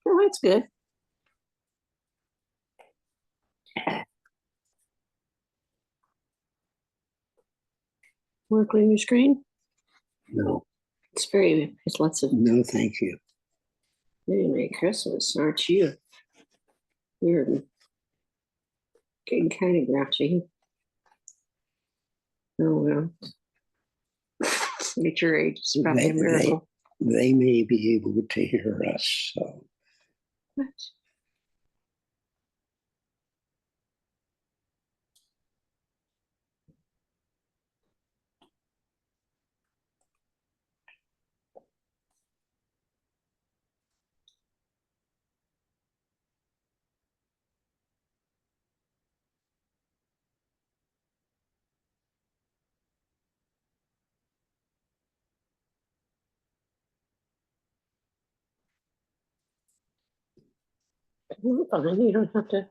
Oh, that's good. Want to clean your screen? No, It's lots of no, thank you. Merry Christmas, aren't you? You're getting kind of grouchy. Oh well. At your age, it's probably a miracle. They may be able to hear us. So. What? Well, fine, you don't have to.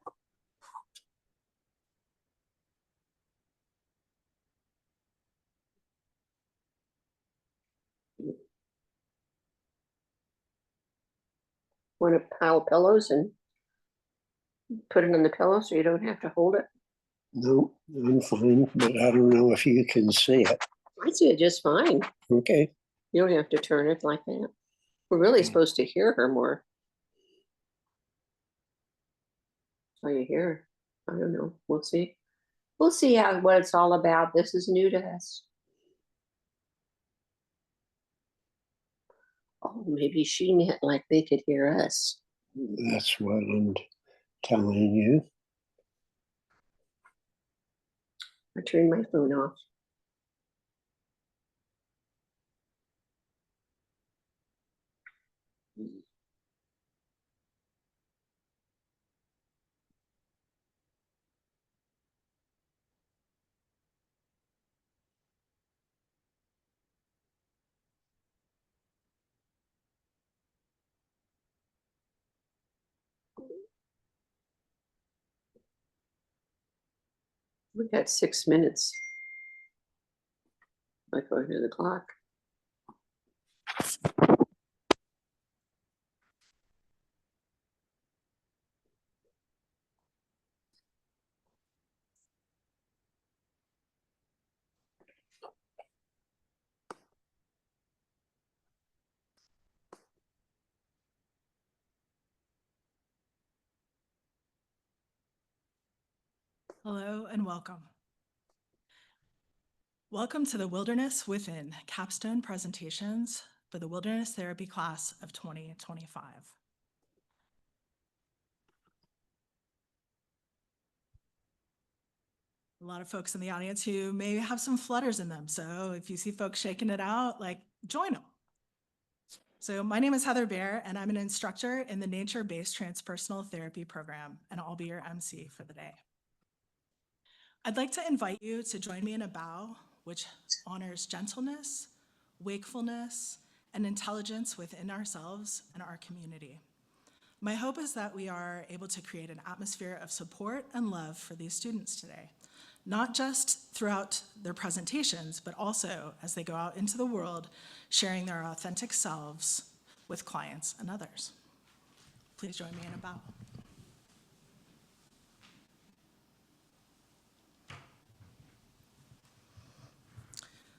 Want to pile pillows and put it on the pillow so you don't have to hold it? No, I'm fine, but I don't know if you can see it. I see it just fine. Okay. You don't have to turn it like that. We're really supposed to hear her more. Oh, you hear her? I don't know. We'll see. We'll see what it's all about. This is new to us. Oh, maybe she meant like they could hear us. That's what I'm telling you. I turned my phone off. We got 6 minutes. According to the clock. Hello and welcome. Welcome to the Wilderness Within Capstone presentations for the Wilderness Therapy class of 2025. A lot of folks in the audience who may have some flutters in them. So if you see folks shaking it out, join them. So my name is Heather Bear, and I'm an instructor in the Nature-Based Transpersonal Therapy program, and I'll be your MC for the day. I'd like to invite you to join me in a bow, which honors gentleness, wakefulness, and intelligence within ourselves and our community. My hope is that we are able to create an atmosphere of support and love for these students today, not just throughout their presentations, but also as they go out into the world, sharing their authentic selves with clients and others. Please join me in a bow.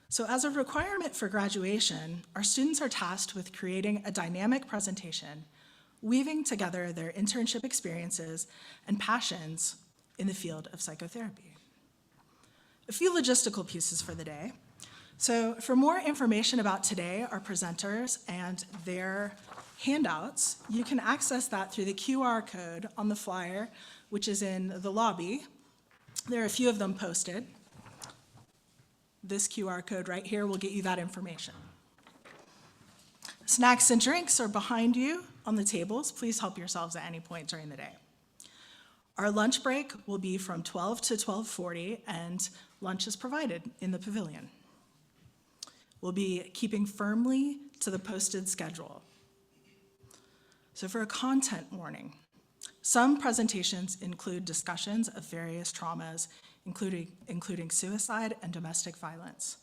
So as a requirement for graduation, our students are tasked with creating a dynamic presentation, weaving together their internship experiences and passions in the field of psychotherapy. A few logistical pieces for the day. So for more information about today, our presenters, and their handouts, you can access that through the QR code on the flyer, which is in the lobby. There are a few of them posted. This QR code right here will get you that information. Snacks and drinks are behind you on the tables. Please help yourselves at any point during the day. Our lunch break will be from 12 to 12:40, and lunch is provided in the pavilion. will be keeping firmly to the posted schedule. So for a content warning, some presentations include discussions of various traumas, including suicide and domestic violence.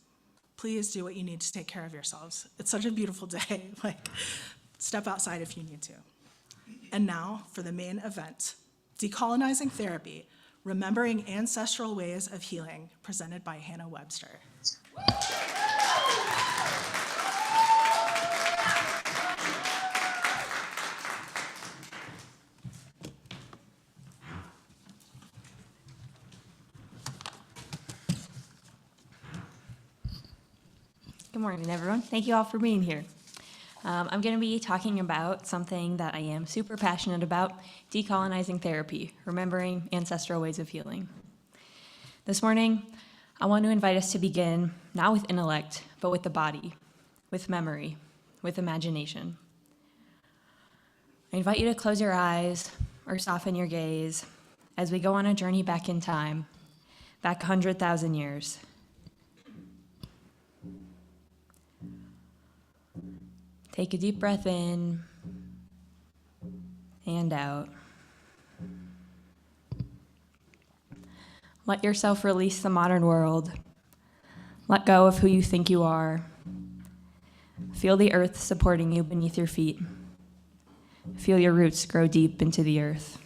Please do what you need to take care of yourselves. It's such a beautiful day. Step outside if you need to. And now for the main event, Decolonizing Therapy, Remembering Ancestral Ways of Healing, presented by Hannah Webster. Good morning, everyone. Thank you all for being here. I'm going to be talking about something that I am super passionate about, decolonizing therapy, remembering ancestral ways of healing. This morning, I want to invite us to begin not with intellect, but with the body, with memory, with imagination. I invite you to close your eyes or soften your gaze as we go on a journey back in time, back 100,000 years. Take a deep breath in and out. Let yourself release the modern world. Let go of who you think you are. Feel the earth supporting you beneath your feet. Feel your roots grow deep into the earth.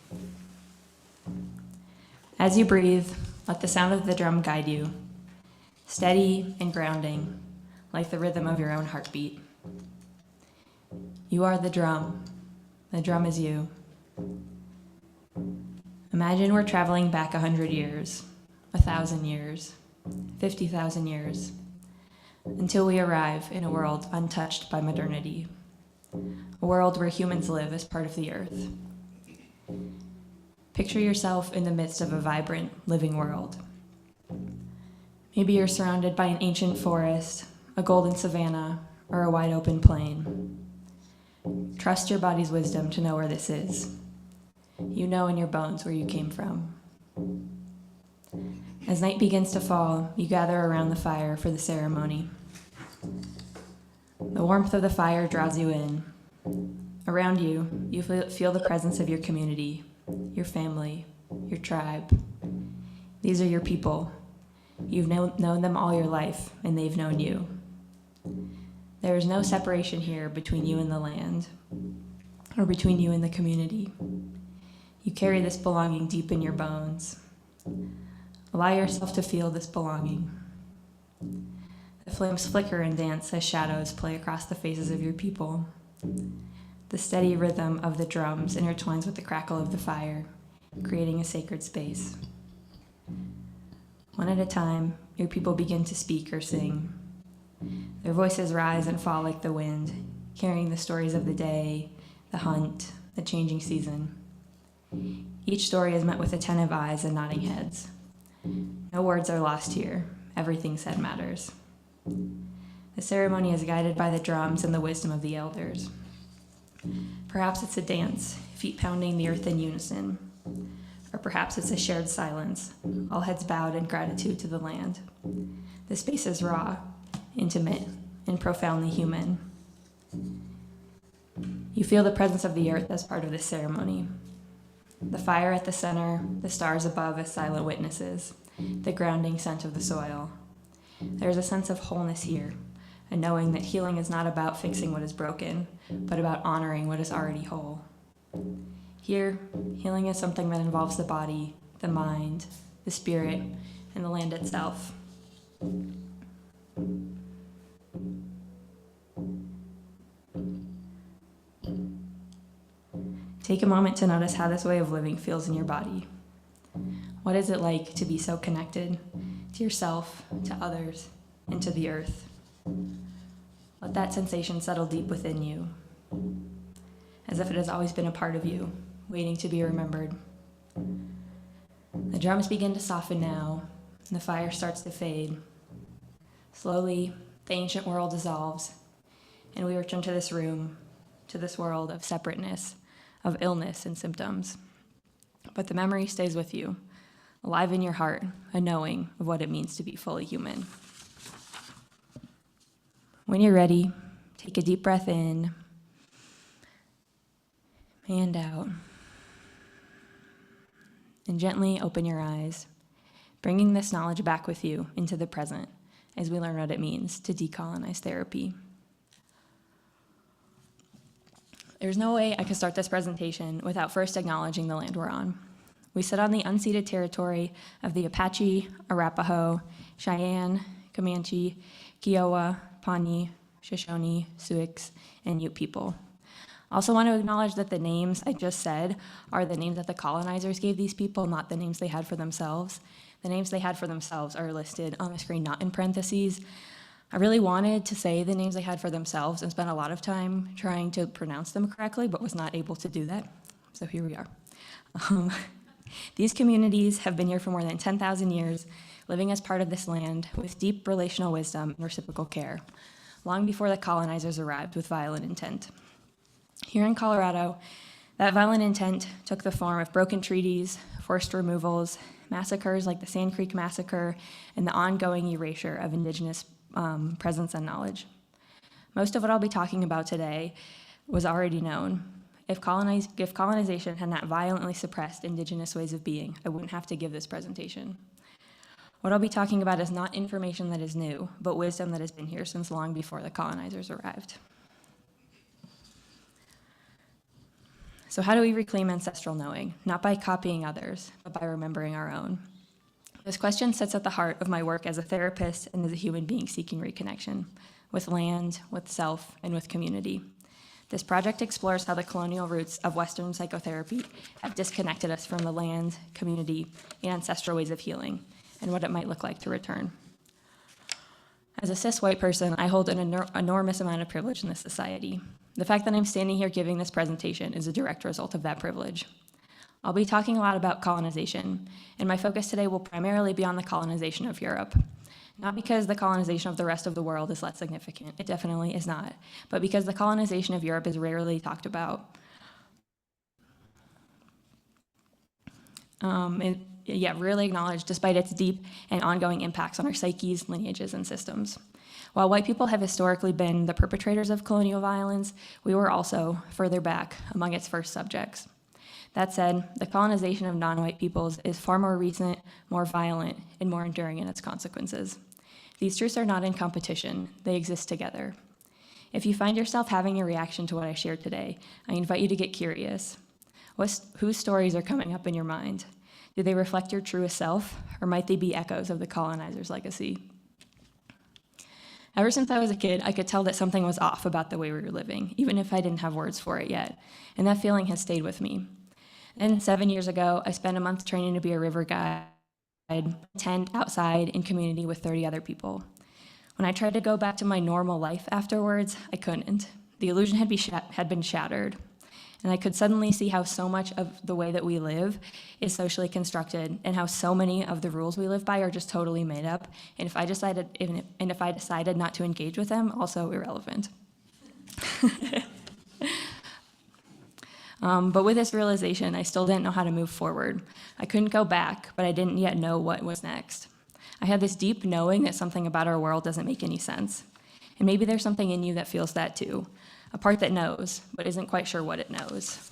As you breathe, let the sound of the drum guide you, steady and grounding, like the rhythm of your own heartbeat. You are the drum. The drum is you. Imagine we're traveling back 100 years, 1,000 years, 50,000 years, until we arrive in a world untouched by modernity, a world where humans live as part of the earth. Picture yourself in the midst of a vibrant, living world. Maybe you're surrounded by an ancient forest, a golden savanna, or a wide open plain. Trust your body's wisdom to know where this is. You know in your bones where you came from. As night begins to fall, you gather around the fire for the ceremony. The warmth of the fire draws you in. Around you, you feel the presence of your community, your family, your tribe. These are your people. You've known them all your life, and they've known you. There is no separation here between you and the land, or between you and the community. You carry this belonging deep in your bones. Allow yourself to feel this belonging. The flames flicker and dance as shadows play across the faces of your people. The steady rhythm of the drums intertwines with the crackle of the fire, creating a sacred space. One at a time, your people begin to speak or sing. Their voices rise and fall like the wind, carrying the stories of the day, the hunt, the changing season. Each story is met with attentive eyes and nodding heads. No words are lost here. Everything said matters. The ceremony is guided by the drums and the wisdom of the elders. Perhaps it's a dance, feet pounding the earth in unison. Or perhaps it's a shared silence, all heads bowed in gratitude to the land. The space is raw, intimate, and profoundly human. You feel the presence of the earth as part of this ceremony. The fire at the center, the stars above as silent witnesses, the grounding scent of the soil. There is a sense of wholeness here, a knowing that healing is not about fixing what is broken, but about honoring what is already whole. Here, healing is something that involves the body, the mind, the spirit, and the land itself. Take a moment to notice how this way of living feels in your body. What is it like to be so connected to yourself, to others, and to the earth? Let that sensation settle deep within you, as if it has always been a part of you, waiting to be remembered. The drums begin to soften now, and the fire starts to fade. Slowly, the ancient world dissolves, and we return to this room, to this world of separateness, of illness and symptoms. But the memory stays with you, alive in your heart, a knowing of what it means to be fully human. When you're ready, take a deep breath in and out. And gently open your eyes, bringing this knowledge back with you into the present as we learn what it means to decolonize therapy. There's no way I could start this presentation without first acknowledging the land we're on. We sit on the unceded territory of the Apache, Arapaho, Cheyenne, Comanche, Kiowa, Pawnee, Shoshone, Sioux, and Ute people. I also want to acknowledge that the names I just said are the names that the colonizers gave these people, not the names they had for themselves. The names they had for themselves are listed on the screen, not in parentheses. I really wanted to say the names they had for themselves and spent a lot of time trying to pronounce them correctly, but was not able to do that. So here we are. These communities have been here for more than 10,000 years, living as part of this land with deep relational wisdom and reciprocal care, long before the colonizers arrived with violent intent. Here in Colorado, that violent intent took the form of broken treaties, forced removals, massacres like the Sand Creek Massacre, and the ongoing erasure of Indigenous presence and knowledge. Most of what I'll be talking about today was already known. If colonization had not violently suppressed Indigenous ways of being, I wouldn't have to give this presentation. What I'll be talking about is not information that is new, but wisdom that has been here since long before the colonizers arrived. So how do we reclaim ancestral knowing? Not by copying others, but by remembering our own. This question sits at the heart of my work as a therapist and as a human being seeking reconnection with land, with self, and with community. This project explores how the colonial roots of Western psychotherapy have disconnected us from the land, community, and ancestral ways of healing, and what it might look like to return. As a cis white person, I hold an enormous amount of privilege in this society. The fact that I'm standing here giving this presentation is a direct result of that privilege. I'll be talking a lot about colonization, and my focus today will primarily be on the colonization of Europe. Not because the colonization of the rest of the world is less significant, it definitely is not, but because the colonization of Europe is rarely talked about. Rarely acknowledged despite its deep and ongoing impacts on our psyches, lineages, and systems. While white people have historically been the perpetrators of colonial violence, we were also further back among its first subjects. That said, the colonization of non-white peoples is far more recent, more violent, and more enduring in its consequences. These truths are not in competition, they exist together. If you find yourself having a reaction to what I shared today, I invite you to get curious. Whose stories are coming up in your mind? Do they reflect your truest self, or might they be echoes of the colonizer's legacy? Ever since I was a kid, I could tell that something was off about the way we were living, even if I didn't have words for it yet, and that feeling has stayed with me. Then 7 years ago, I spent a month training to be a river guide, tent outside in community with 30 other people. When I tried to go back to my normal life afterwards, I couldn't. The illusion had been shattered, and I could suddenly see how so much of the way that we live is socially constructed, and how so many of the rules we live by are just totally made up. And if I decided not to engage with them, also irrelevant. But with this realization, I still didn't know how to move forward. I couldn't go back, but I didn't yet know what was next. I had this deep knowing that something about our world doesn't make any sense. And maybe there's something in you that feels that too, a part that knows, but isn't quite sure what it knows.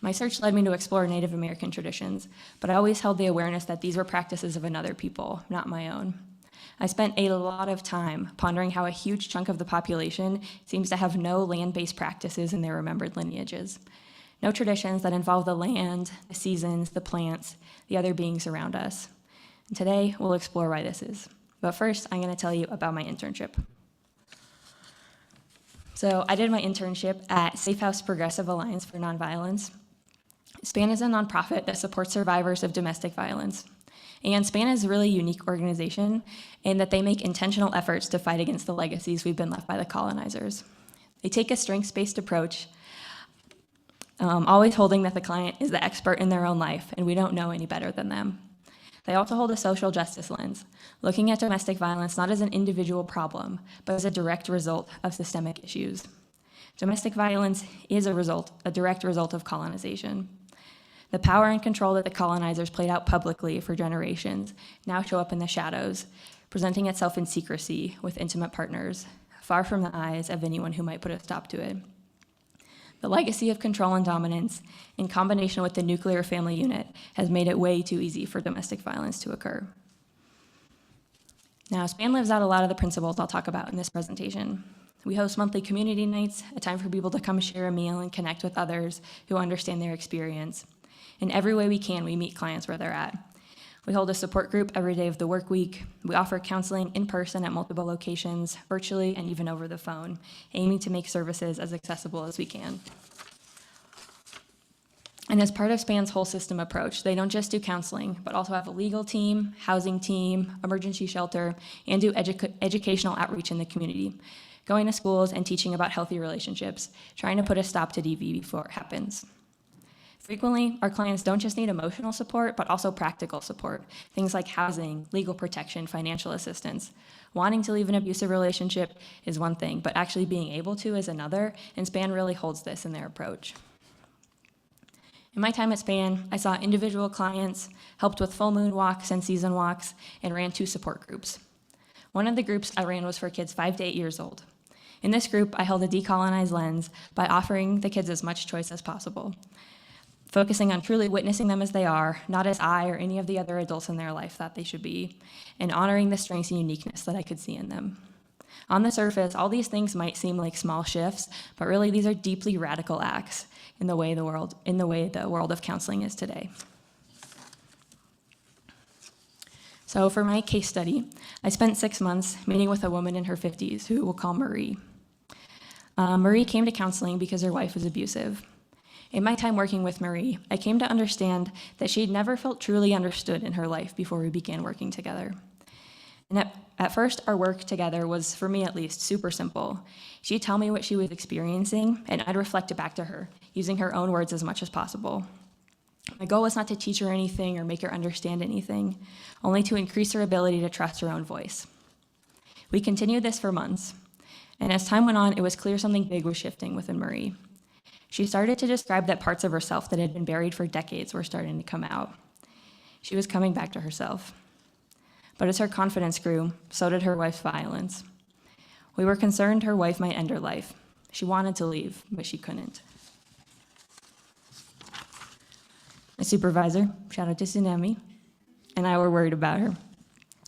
My search led me to explore Native American traditions, but I always held the awareness that these were practices of another people, not my own. I spent a lot of time pondering how a huge chunk of the population seems to have no land-based practices in their remembered lineages. No traditions that involve the land, the seasons, the plants, the other beings around us. And today, we'll explore why this is. But first, I'm going to tell you about my internship. So I did my internship at Safe House Progressive Alliance for Nonviolence. SPAN is a nonprofit that supports survivors of domestic violence. And SPAN is a really unique organization in that they make intentional efforts to fight against the legacies we've been left by the colonizers. They take a strengths-based approach, always holding that the client is the expert in their own life, and we don't know any better than them. They also hold a social justice lens, looking at domestic violence not as an individual problem, but as a direct result of systemic issues. Domestic violence is a direct result of colonization. The power and control that the colonizers played out publicly for generations now show up in the shadows, presenting itself in secrecy with intimate partners, far from the eyes of anyone who might put a stop to it. The legacy of control and dominance, in combination with the nuclear family unit, has made it way too easy for domestic violence to occur. Now, SPAN lives out a lot of the principles I'll talk about in this presentation. We host monthly community nights, a time for people to come share a meal and connect with others who understand their experience. In every way we can, we meet clients where they're at. We hold a support group every day of the work week. We offer counseling in person at multiple locations, virtually, and even over the phone, aiming to make services as accessible as we can. And as part of SPAN's whole system approach, they don't just do counseling, but also have a legal team, housing team, emergency shelter, and do educational outreach in the community, going to schools and teaching about healthy relationships, trying to put a stop to DV before it happens. Frequently, our clients don't just need emotional support, but also practical support, things like housing, legal protection, financial assistance. Wanting to leave an abusive relationship is one thing, but actually being able to is another, and SPAN really holds this in their approach. In my time at SPAN, I saw individual clients, helped with full moon walks and season walks, and ran 2 support groups. One of the groups I ran was for kids 5 to 8 years old. In this group, I held a decolonized lens by offering the kids as much choice as possible, focusing on truly witnessing them as they are, not as I or any of the other adults in their life thought they should be, and honoring the strengths and uniqueness that I could see in them. On the surface, all these things might seem like small shifts, but really these are deeply radical acts in the way the world of counseling is today. So for my case study, I spent 6 months meeting with a woman in her 50s who we'll call Marie. Marie came to counseling because her wife was abusive. In my time working with Marie, I came to understand that she'd never felt truly understood in her life before we began working together. And at first, our work together was, for me at least, super simple. She'd tell me what she was experiencing, and I'd reflect it back to her, using her own words as much as possible. My goal was not to teach her anything or make her understand anything, only to increase her ability to trust her own voice. We continued this for months, and as time went on, it was clear something big was shifting within Marie. She started to describe that parts of herself that had been buried for decades were starting to come out. She was coming back to herself. But as her confidence grew, so did her wife's violence. We were concerned her wife might end her life. She wanted to leave, but she couldn't. My supervisor, shout out to Tsunami, and I were worried about her.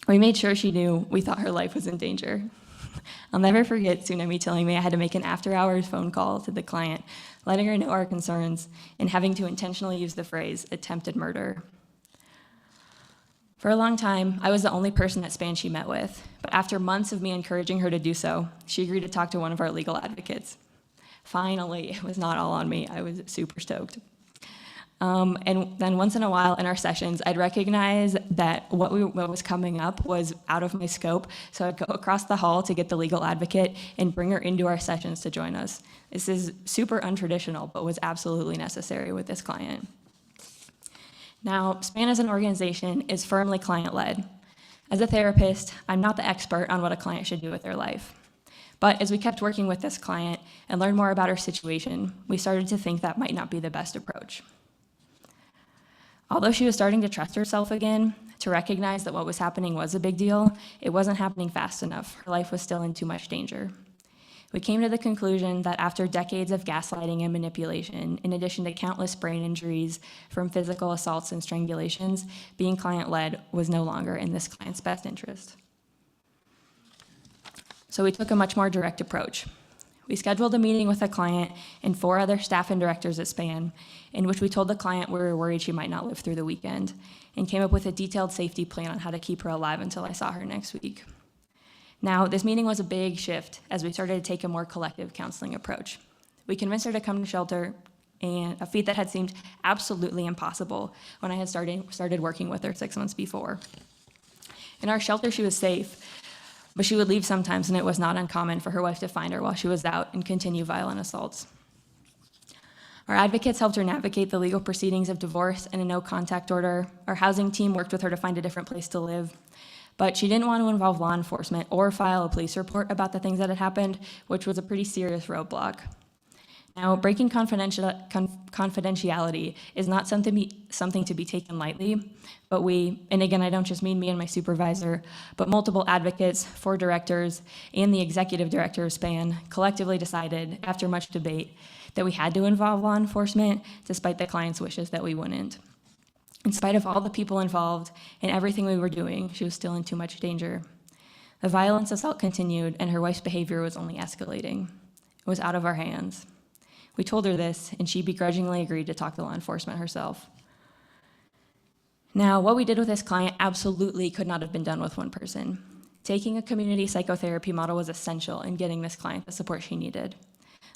We made sure she knew we thought her life was in danger. I'll never forget Tsunami telling me I had to make an after-hours phone call to the client, letting her know our concerns, and having to intentionally use the phrase, attempted murder. For a long time, I was the only person at SPAN she met with, but after months of me encouraging her to do so, she agreed to talk to one of our legal advocates. Finally, it was not all on me. I was super stoked. And then once in a while in our sessions, I'd recognize that what was coming up was out of my scope, so I'd go across the hall to get the legal advocate and bring her into our sessions to join us. This is super untraditional, but was absolutely necessary with this client. Now, SPAN as an organization is firmly client-led. As a therapist, I'm not the expert on what a client should do with their life. But as we kept working with this client and learned more about her situation, we started to think that might not be the best approach. Although she was starting to trust herself again, to recognize that what was happening was a big deal, it wasn't happening fast enough. Her life was still in too much danger. We came to the conclusion that after decades of gaslighting and manipulation, in addition to countless brain injuries from physical assaults and strangulations, being client-led was no longer in this client's best interest. So we took a much more direct approach. We scheduled a meeting with the client and 4 other staff and directors at SPAN, in which we told the client we were worried she might not live through the weekend, and came up with a detailed safety plan on how to keep her alive until I saw her next week. Now, this meeting was a big shift as we started to take a more collective counseling approach. We convinced her to come to shelter, and a feat that had seemed absolutely impossible when I had started working with her 6 months before. In our shelter, she was safe, but she would leave sometimes, and it was not uncommon for her wife to find her while she was out and continue violent assaults. Our advocates helped her navigate the legal proceedings of divorce and a no-contact order. Our housing team worked with her to find a different place to live. But she didn't want to involve law enforcement or file a police report about the things that had happened, which was a pretty serious roadblock. Now, breaking confidentiality is not something to be taken lightly, but and again, I don't just mean me and my supervisor, but multiple advocates, 4 directors, and the executive director of SPAN collectively decided, after much debate, that we had to involve law enforcement, despite the client's wishes that we wouldn't. In spite of all the people involved and everything we were doing, she was still in too much danger. The violence assault continued, and her wife's behavior was only escalating. It was out of our hands. We told her this, and she begrudgingly agreed to talk to law enforcement herself. Now, what we did with this client absolutely could not have been done with one person. Taking a community psychotherapy model was essential in getting this client the support she needed.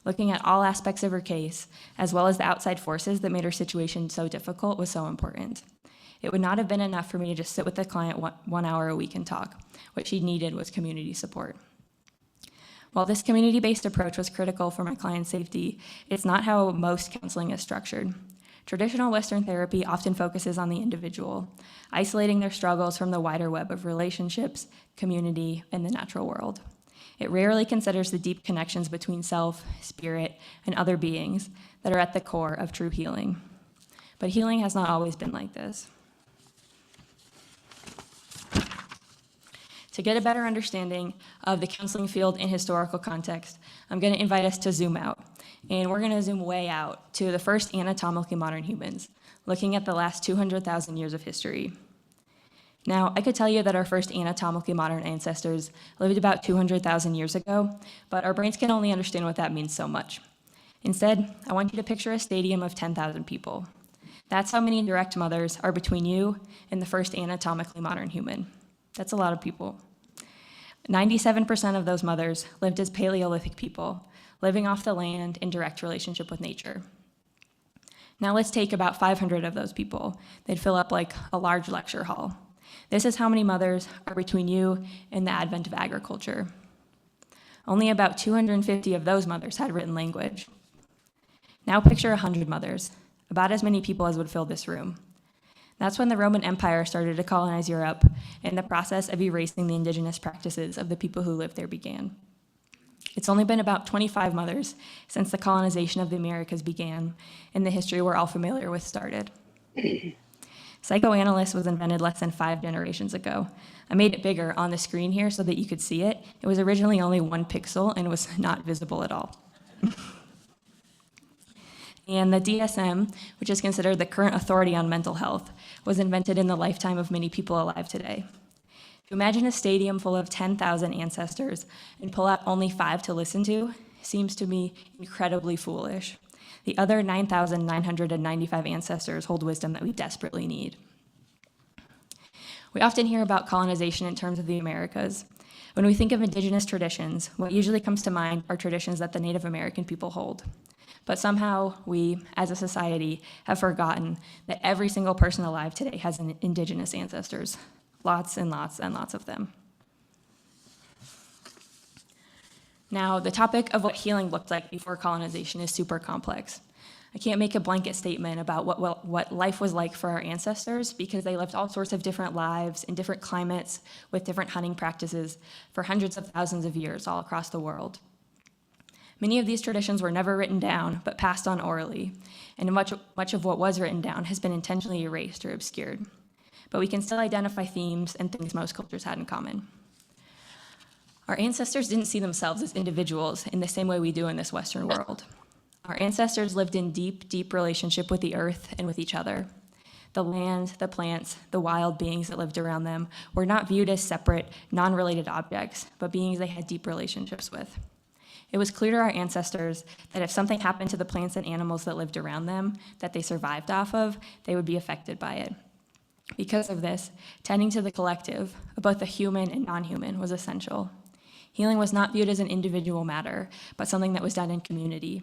Looking at all aspects of her case, as well as the outside forces that made her situation so difficult, was so important. It would not have been enough for me to just sit with the client 1 hour a week and talk. What she needed was community support. While this community-based approach was critical for my client's safety, it's not how most counseling is structured. Traditional Western therapy often focuses on the individual, isolating their struggles from the wider web of relationships, community, and the natural world. It rarely considers the deep connections between self, spirit, and other beings that are at the core of true healing. But healing has not always been like this. To get a better understanding of the counseling field in historical context, I'm going to invite us to zoom out. And we're going to zoom way out to the first anatomically modern humans, looking at the last 200,000 years of history. Now, I could tell you that our first anatomically modern ancestors lived about 200,000 years ago, but our brains can only understand what that means so much. Instead, I want you to picture a stadium of 10,000 people. That's how many direct mothers are between you and the first anatomically modern human. That's a lot of people. 97% of those mothers lived as Paleolithic people, living off the land in direct relationship with nature. Now let's take about 500 of those people. They'd fill up like a large lecture hall. This is how many mothers are between you and the advent of agriculture. Only about 250 of those mothers had written language. Now picture 100 mothers, about as many people as would fill this room. That's when the Roman Empire started to colonize Europe, and the process of erasing the indigenous practices of the people who lived there began. It's only been about 25 mothers since the colonization of the Americas began, and the history we're all familiar with started. Psychoanalysis was invented less than 5 generations ago. I made it bigger on the screen here so that you could see it. It was originally only 1 pixel and was not visible at all. And the DSM, which is considered the current authority on mental health, was invented in the lifetime of many people alive today. To imagine a stadium full of 10,000 ancestors and pull out only 5 to listen to seems to me incredibly foolish. The other 9,995 ancestors hold wisdom that we desperately need. We often hear about colonization in terms of the Americas. When we think of indigenous traditions, what usually comes to mind are traditions that the Native American people hold. But somehow we, as a society, have forgotten that every single person alive today has indigenous ancestors. Lots and lots and lots of them. Now, the topic of what healing looked like before colonization is super complex. I can't make a blanket statement about what life was like for our ancestors because they lived all sorts of different lives in different climates with different hunting practices for hundreds of thousands of years all across the world. Many of these traditions were never written down, but passed on orally, and much of what was written down has been intentionally erased or obscured. But we can still identify themes and things most cultures had in common. Our ancestors didn't see themselves as individuals in the same way we do in this Western world. Our ancestors lived in deep, deep relationship with the earth and with each other. The land, the plants, the wild beings that lived around them were not viewed as separate, non-related objects, but beings they had deep relationships with. It was clear to our ancestors that if something happened to the plants and animals that lived around them, that they survived off of, they would be affected by it. Because of this, tending to the collective, both the human and non-human, was essential. Healing was not viewed as an individual matter, but something that was done in community.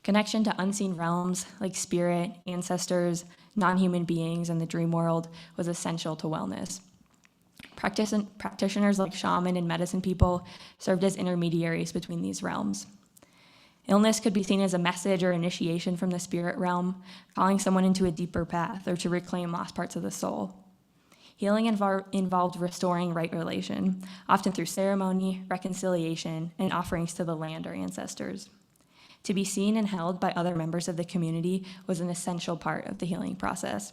Connection to unseen realms like spirit, ancestors, non-human beings, and the dream world was essential to wellness. Practitioners like shaman and medicine people served as intermediaries between these realms. Illness could be seen as a message or initiation from the spirit realm, calling someone into a deeper path or to reclaim lost parts of the soul. Healing involved restoring right relation, often through ceremony, reconciliation, and offerings to the land or ancestors. To be seen and held by other members of the community was an essential part of the healing process.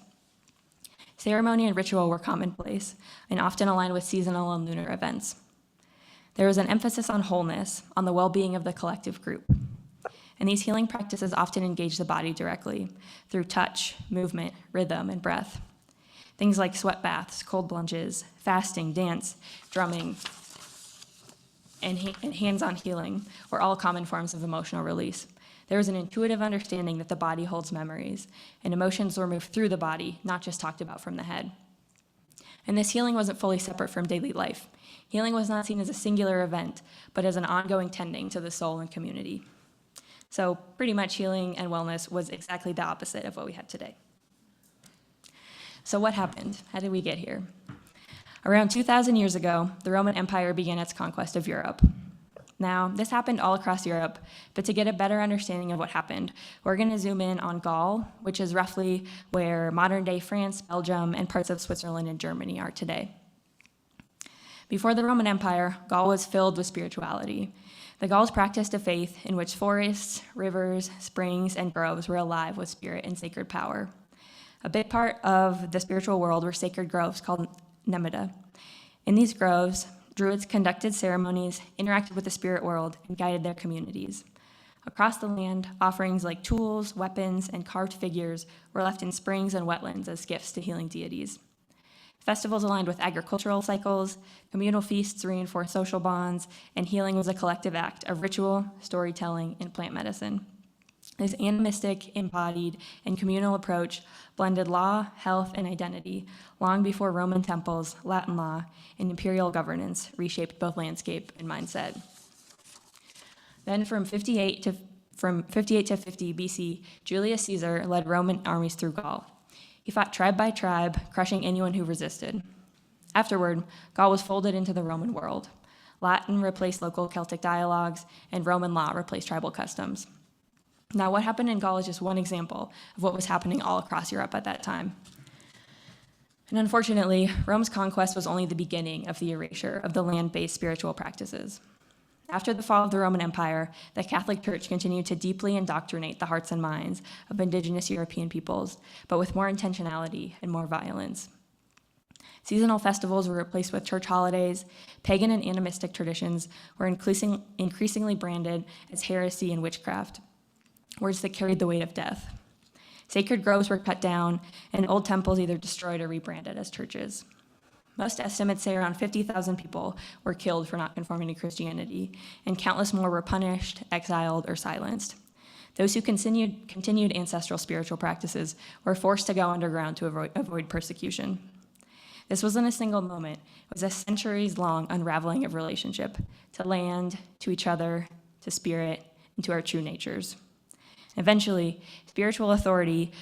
Ceremony and ritual were commonplace and often aligned with seasonal and lunar events. There was an emphasis on wholeness, on the well-being of the collective group. And these healing practices often engage the body directly through touch, movement, rhythm, and breath. Things like sweat baths, cold plunges, fasting, dance, drumming, and hands-on healing were all common forms of emotional release. There was an intuitive understanding that the body holds memories, and emotions were moved through the body, not just talked about from the head. And this healing wasn't fully separate from daily life. Healing was not seen as a singular event, but as an ongoing tending to the soul and community. So pretty much healing and wellness was exactly the opposite of what we have today. So what happened? How did we get here? Around 2,000 years ago, the Roman Empire began its conquest of Europe. Now, this happened all across Europe, but to get a better understanding of what happened, we're going to zoom in on Gaul, which is roughly where modern-day France, Belgium, and parts of Switzerland and Germany are today. Before the Roman Empire, Gaul was filled with spirituality. The Gauls practiced a faith in which forests, rivers, springs, and groves were alive with spirit and sacred power. A big part of the spiritual world were sacred groves called nemata. In these groves, Druids conducted ceremonies, interacted with the spirit world, and guided their communities. Across the land, offerings like tools, weapons, and carved figures were left in springs and wetlands as gifts to healing deities. Festivals aligned with agricultural cycles, communal feasts reinforced social bonds, and healing was a collective act of ritual, storytelling, and plant medicine. This animistic, embodied, and communal approach blended law, health, and identity long before Roman temples, Latin law, and imperial governance reshaped both landscape and mindset. Then from 58 to 50 BC, Julius Caesar led Roman armies through Gaul. He fought tribe by tribe, crushing anyone who resisted. Afterward, Gaul was folded into the Roman world. Latin replaced local Celtic dialogues, and Roman law replaced tribal customs. Now, what happened in Gaul is just one example of what was happening all across Europe at that time. And unfortunately, Rome's conquest was only the beginning of the erasure of the land-based spiritual practices. After the fall of the Roman Empire, the Catholic Church continued to deeply indoctrinate the hearts and minds of indigenous European peoples, but with more intentionality and more violence. Seasonal festivals were replaced with church holidays. Pagan and animistic traditions were increasingly branded as heresy and witchcraft, words that carried the weight of death. Sacred groves were cut down, and old temples either destroyed or rebranded as churches. Most estimates say around 50,000 people were killed for not conforming to Christianity, and countless more were punished, exiled, or silenced. Those who continued ancestral spiritual practices were forced to go underground to avoid persecution. This wasn't a single moment. It was a centuries-long unraveling of relationship to land, to each other, to spirit, and to our true natures. Eventually, spiritual authority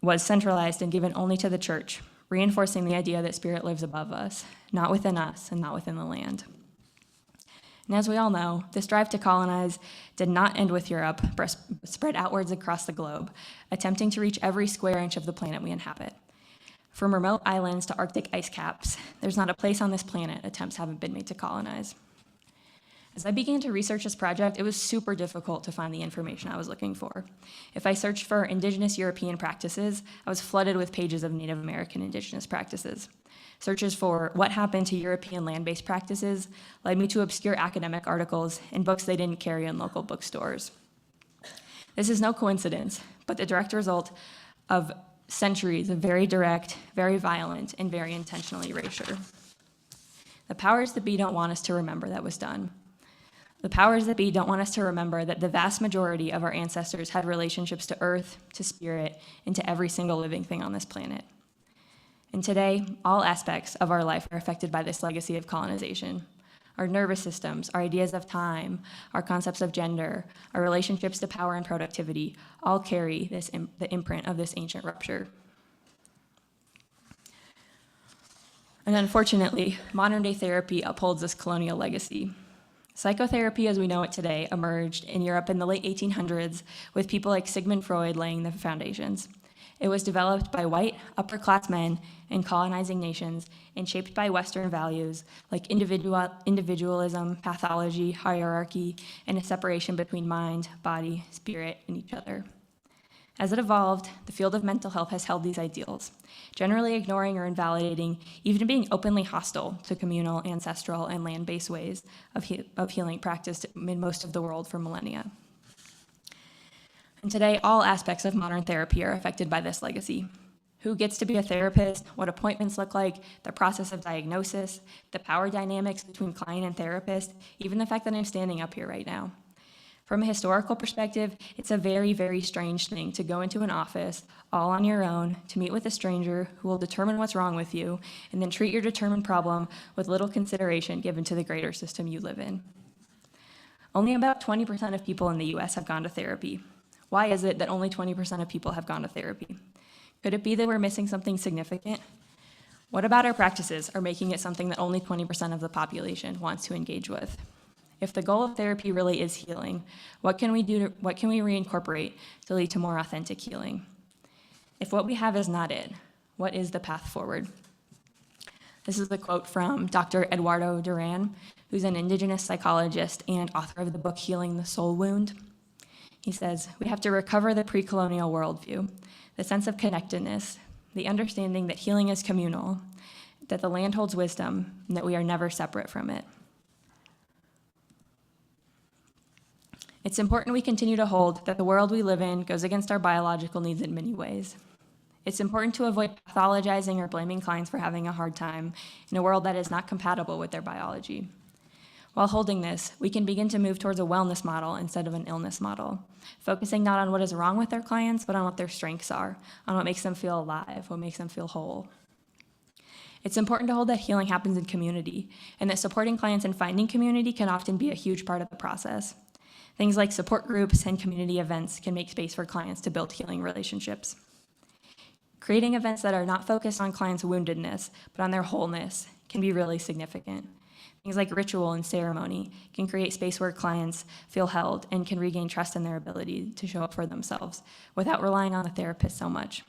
was centralized and given only to the church, reinforcing the idea that spirit lives above us, not within us and not within the land. And as we all know, this drive to colonize did not end with Europe, but spread outwards across the globe, attempting to reach every square inch of the planet we inhabit. From remote islands to Arctic ice caps, there's not a place on this planet attempts haven't been made to colonize. As I began to research this project, it was super difficult to find the information I was looking for. If I searched for indigenous European practices, I was flooded with pages of Native American indigenous practices. Searches for what happened to European land-based practices led me to obscure academic articles and books they didn't carry in local bookstores. This is no coincidence, but the direct result of centuries of very direct, very violent, and very intentional erasure. The powers that be don't want us to remember that was done. The powers that be don't want us to remember that the vast majority of our ancestors had relationships to earth, to spirit, and to every single living thing on this planet. And today, all aspects of our life are affected by this legacy of colonization. Our nervous systems, our ideas of time, our concepts of gender, our relationships to power and productivity, all carry the imprint of this ancient rupture. And unfortunately, modern-day therapy upholds this colonial legacy. Psychotherapy as we know it today emerged in Europe in the late 1800s with people like Sigmund Freud laying the foundations. It was developed by white, upper-class men in colonizing nations and shaped by Western values like individualism, pathology, hierarchy, and a separation between mind, body, spirit, and each other. As it evolved, the field of mental health has held these ideals, generally ignoring or invalidating, even being openly hostile to communal, ancestral, and land-based ways of healing practiced in most of the world for millennia. And today, all aspects of modern therapy are affected by this legacy. Who gets to be a therapist, what appointments look like, the process of diagnosis, the power dynamics between client and therapist, even the fact that I'm standing up here right now. From a historical perspective, it's a very, very strange thing to go into an office all on your own, to meet with a stranger who will determine what's wrong with you, and then treat your determined problem with little consideration given to the greater system you live in. Only about 20% of people in the US have gone to therapy. Why is it that only 20% of people have gone to therapy? Could it be that we're missing something significant? What about our practices are making it something that only 20% of the population wants to engage with? If the goal of therapy really is healing, what can we reincorporate to lead to more authentic healing? If what we have is not it, what is the path forward? This is a quote from Dr. Eduardo Duran, who's an indigenous psychologist and author of the book Healing the Soul Wound. He says, "We have to recover the pre-colonial worldview, the sense of connectedness, the understanding that healing is communal, that the land holds wisdom, and that we are never separate from it." It's important we continue to hold that the world we live in goes against our biological needs in many ways. It's important to avoid pathologizing or blaming clients for having a hard time in a world that is not compatible with their biology. While holding this, we can begin to move towards a wellness model instead of an illness model, focusing not on what is wrong with their clients, but on what their strengths are, on what makes them feel alive, what makes them feel whole. It's important to hold that healing happens in community, and that supporting clients in finding community can often be a huge part of the process. Things like support groups and community events can make space for clients to build healing relationships. Creating events that are not focused on clients' woundedness, but on their wholeness can be really significant. Things like ritual and ceremony can create space where clients feel held and can regain trust in their ability to show up for themselves without relying on the therapist so much.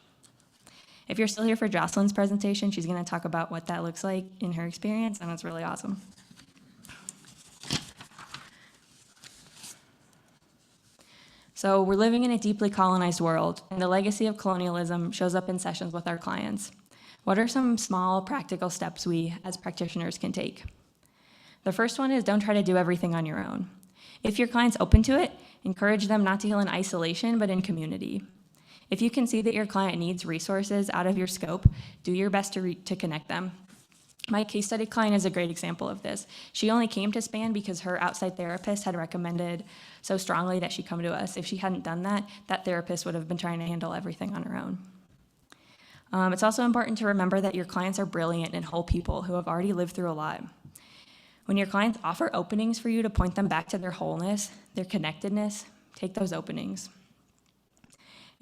If you're still here for Jocelyn's presentation, she's going to talk about what that looks like in her experience, and it's really awesome. So we're living in a deeply colonized world, and the legacy of colonialism shows up in sessions with our clients. What are some small, practical steps we, as practitioners, can take? The first one is don't try to do everything on your own. If your client's open to it, encourage them not to heal in isolation, but in community. If you can see that your client needs resources out of your scope, do your best to connect them. My case study client is a great example of this. She only came to SPAN because her outside therapist had recommended so strongly that she come to us. If she hadn't done that, that therapist would have been trying to handle everything on her own. It's also important to remember that your clients are brilliant and whole people who have already lived through a lot. When your clients offer openings for you to point them back to their wholeness, their connectedness, take those openings.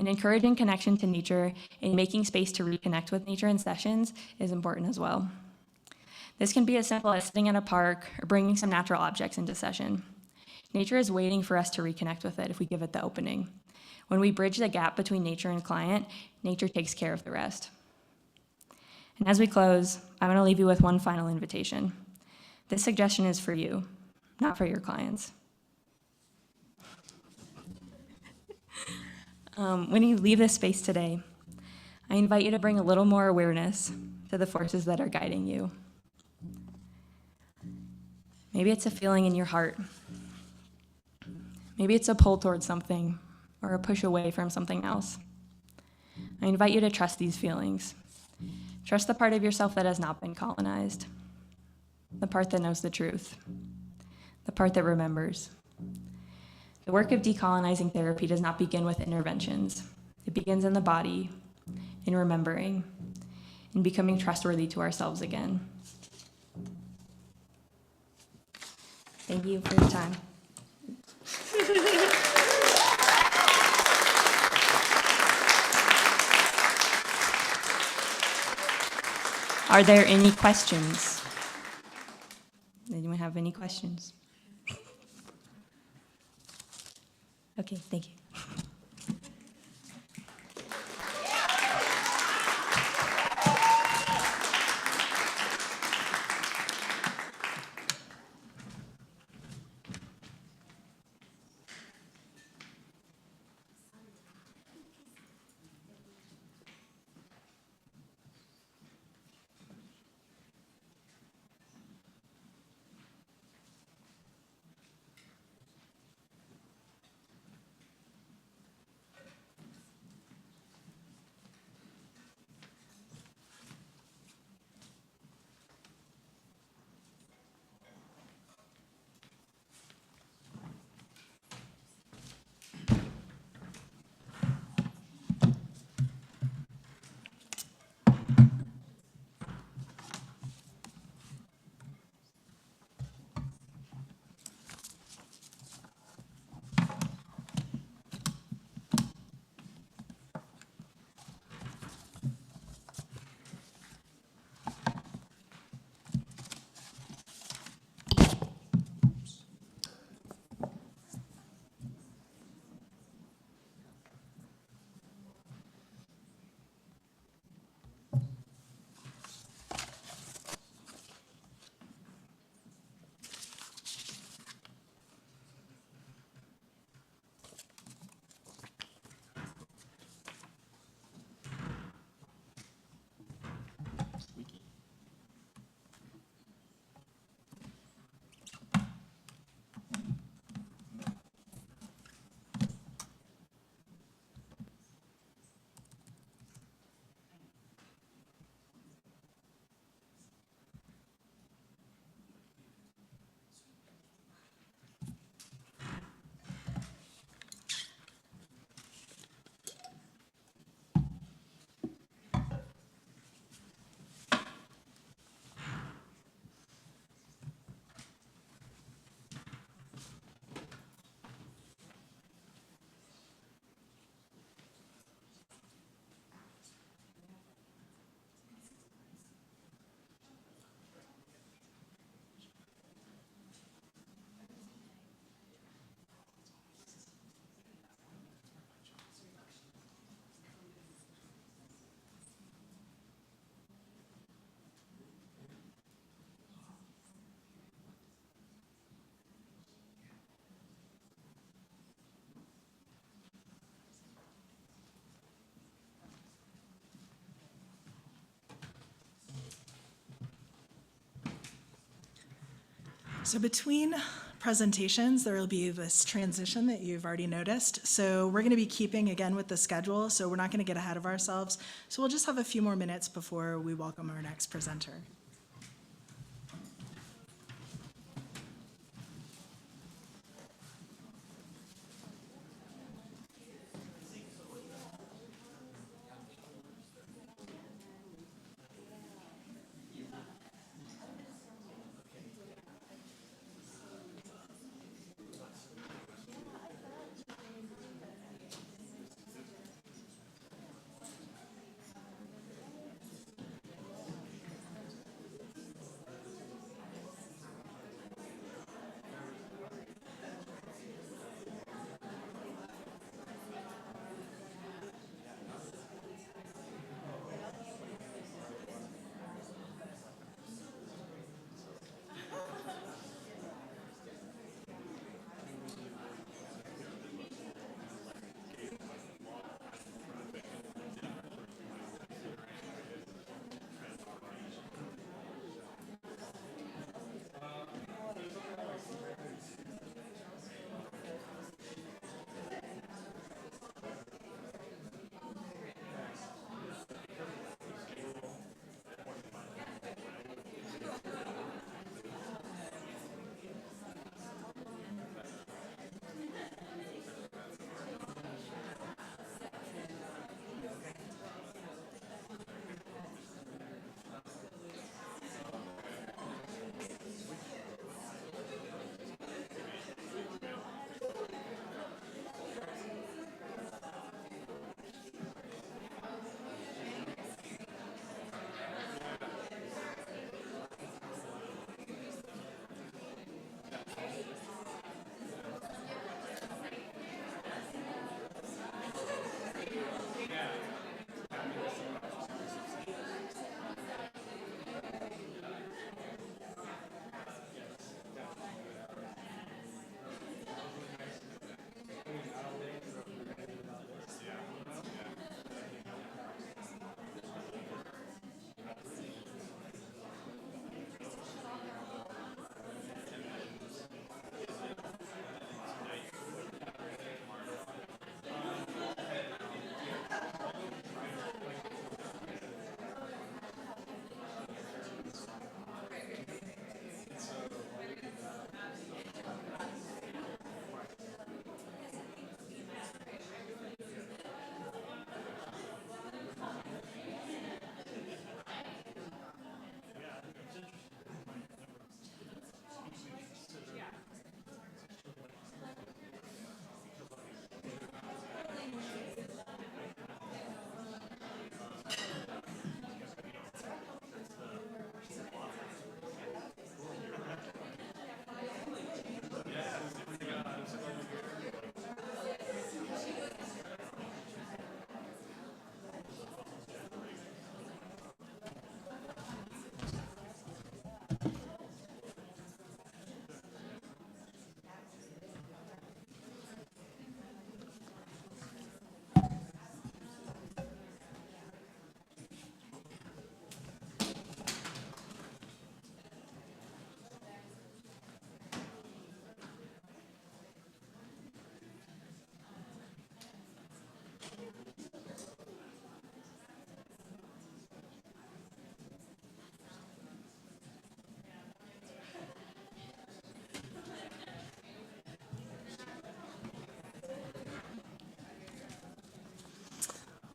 And encouraging connection to nature and making space to reconnect with nature in sessions is important as well. This can be as simple as sitting in a park or bringing some natural objects into session. Nature is waiting for us to reconnect with it if we give it the opening. When we bridge the gap between nature and client, nature takes care of the rest. And as we close, I want to leave you with one final invitation. This suggestion is for you, not for your clients. When you leave this space today, I invite you to bring a little more awareness to the forces that are guiding you. Maybe it's a feeling in your heart. Maybe it's a pull towards something or a push away from something else. I invite you to trust these feelings. Trust the part of yourself that has not been colonized. The part that knows the truth, the part that remembers. The work of decolonizing therapy does not begin with interventions. It begins in the body, in remembering, in becoming trustworthy to ourselves again. Thank you for your time. Are there any questions? Anyone have any questions? Okay, thank you. So between presentations, there will be this transition that you've already noticed. So we're going to be keeping again with the schedule, so we're not going to get ahead of ourselves. So we'll just have a few more minutes before we welcome our next presenter.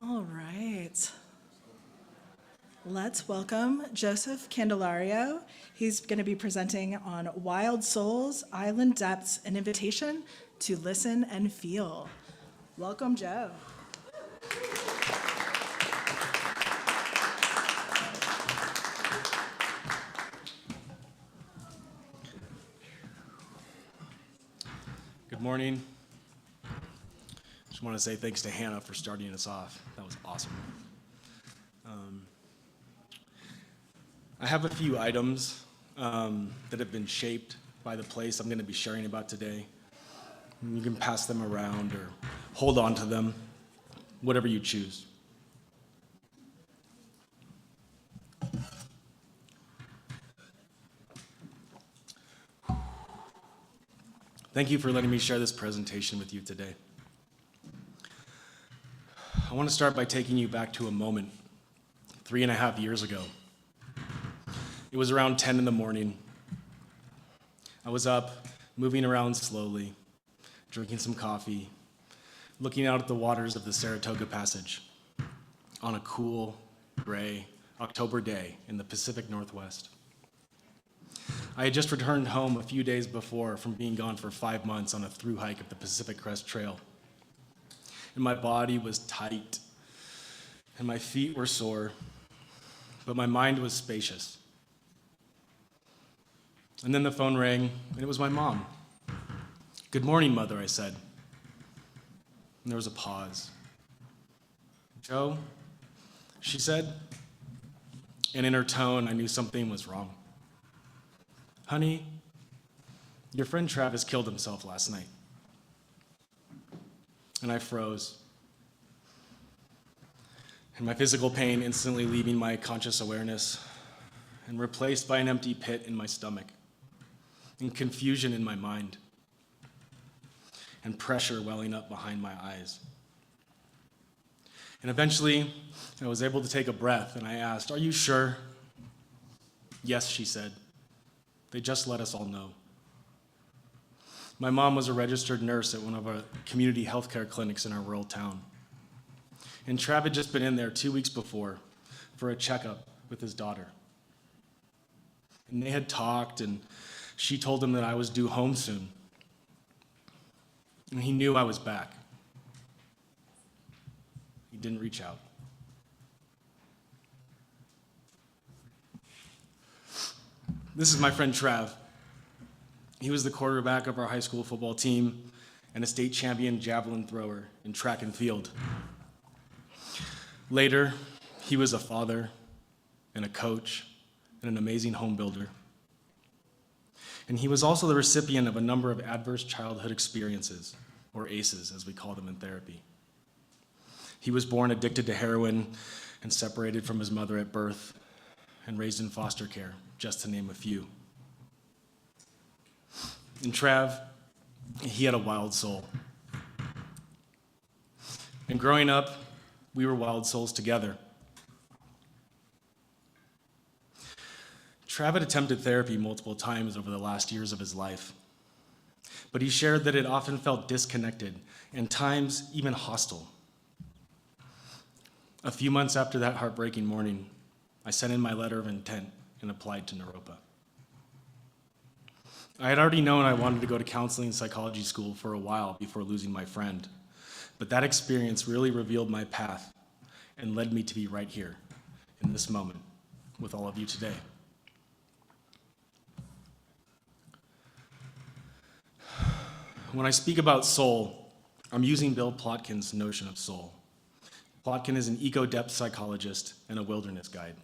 All right. Let's welcome Joseph Candelario. He's going to be presenting on Wild Souls, Island Depths, an invitation to listen and feel. Welcome, Joe. Good morning. Just want to say thanks to Hannah for starting us off. That was awesome. I have a few items that have been shaped by the place I'm going to be sharing about today. You can pass them around or hold on to them, whatever you choose. Thank you for letting me share this presentation with you today. I want to start by taking you back to a moment 3.5 years ago. It was around 10 in the morning. I was up, moving around slowly, drinking some coffee, looking out at the waters of the Saratoga Passage on a cool, gray October day in the Pacific Northwest. I had just returned home a few days before from being gone for 5 months on a through hike of the Pacific Crest Trail. And my body was tight, and my feet were sore, but my mind was spacious. And then the phone rang, and it was my mom. "Good morning, Mother," I said. And there was a pause. "Joe," she said, and in her tone, I knew something was wrong. "Honey, your friend Travis killed himself last night." And I froze. And my physical pain instantly leaving my conscious awareness and replaced by an empty pit in my stomach, and confusion in my mind, and pressure welling up behind my eyes. And eventually, I was able to take a breath, and I asked, "Are you sure?" "Yes," she said. "They just let us all know." My mom was a registered nurse at one of our community healthcare clinics in our rural town. And Trav had just been in there 2 weeks before for a checkup with his daughter. And they had talked, and she told him that I was due home soon. And he knew I was back. He didn't reach out. This is my friend Trav. He was the quarterback of our high school football team and a state champion javelin thrower in track and field. Later, he was a father and a coach and an amazing home builder. And he was also the recipient of a number of adverse childhood experiences, or ACEs, as we call them in therapy. He was born addicted to heroin and separated from his mother at birth and raised in foster care, just to name a few. And Trav, he had a wild soul. And growing up, we were wild souls together. Trav had attempted therapy multiple times over the last years of his life, but he shared that it often felt disconnected and times even hostile. A few months after that heartbreaking morning, I sent in my letter of intent and applied to Naropa. I had already known I wanted to go to counseling and psychology school for a while before losing my friend, but that experience really revealed my path and led me to be right here in this moment with all of you today. When I speak about soul, I'm using Bill Plotkin's notion of soul. Plotkin is an eco-depth psychologist and a wilderness guide.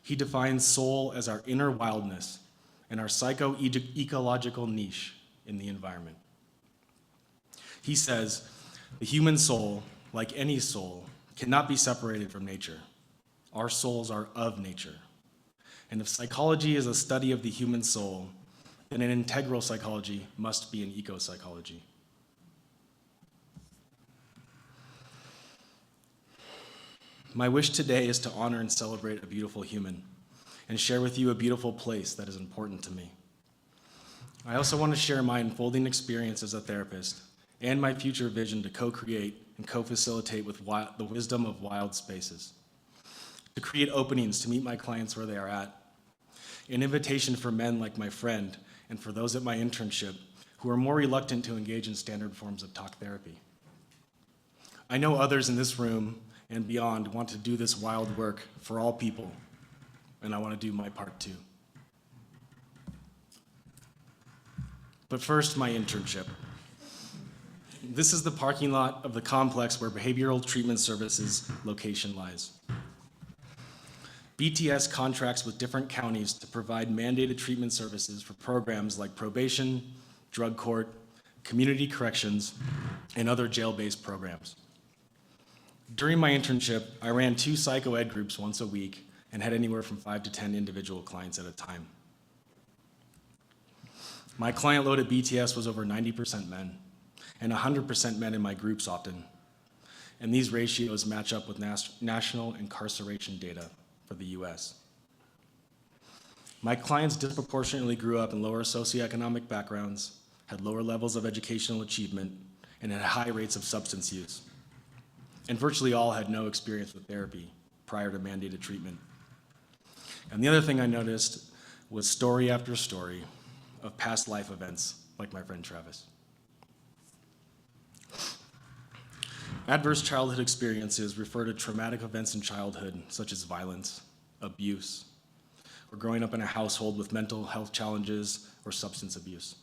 He defines soul as our inner wildness and our psycho-ecological niche in the environment. He says, the human soul, like any soul, cannot be separated from nature. Our souls are of nature. And if psychology is a study of the human soul, then an integral psychology must be an eco-psychology. My wish today is to honor and celebrate a beautiful human and share with you a beautiful place that is important to me. I also want to share my unfolding experience as a therapist and my future vision to co-create and co-facilitate with the wisdom of wild spaces, to create openings to meet my clients where they are at, an invitation for men like my friend and for those at my internship who are more reluctant to engage in standard forms of talk therapy. I know others in this room and beyond want to do this wild work for all people, and I want to do my part too. But first, my internship. This is the parking lot of the complex where Behavioral Treatment Services location lies. BTS contracts with different counties to provide mandated treatment services for programs like probation, drug court, community corrections, and other jail-based programs. During my internship, I ran 2 psychoed groups once a week and had anywhere from 5 to 10 individual clients at a time. My client load at BTS was over 90% men, and 100% men in my groups often. And these ratios match up with national incarceration data for the US. My clients disproportionately grew up in lower socioeconomic backgrounds, had lower levels of educational achievement, and had high rates of substance use. And virtually all had no experience with therapy prior to mandated treatment. And the other thing I noticed was story after story of past life events, like my friend Travis. Adverse childhood experiences refer to traumatic events in childhood, such as violence, abuse, or growing up in a household with mental health challenges or substance abuse.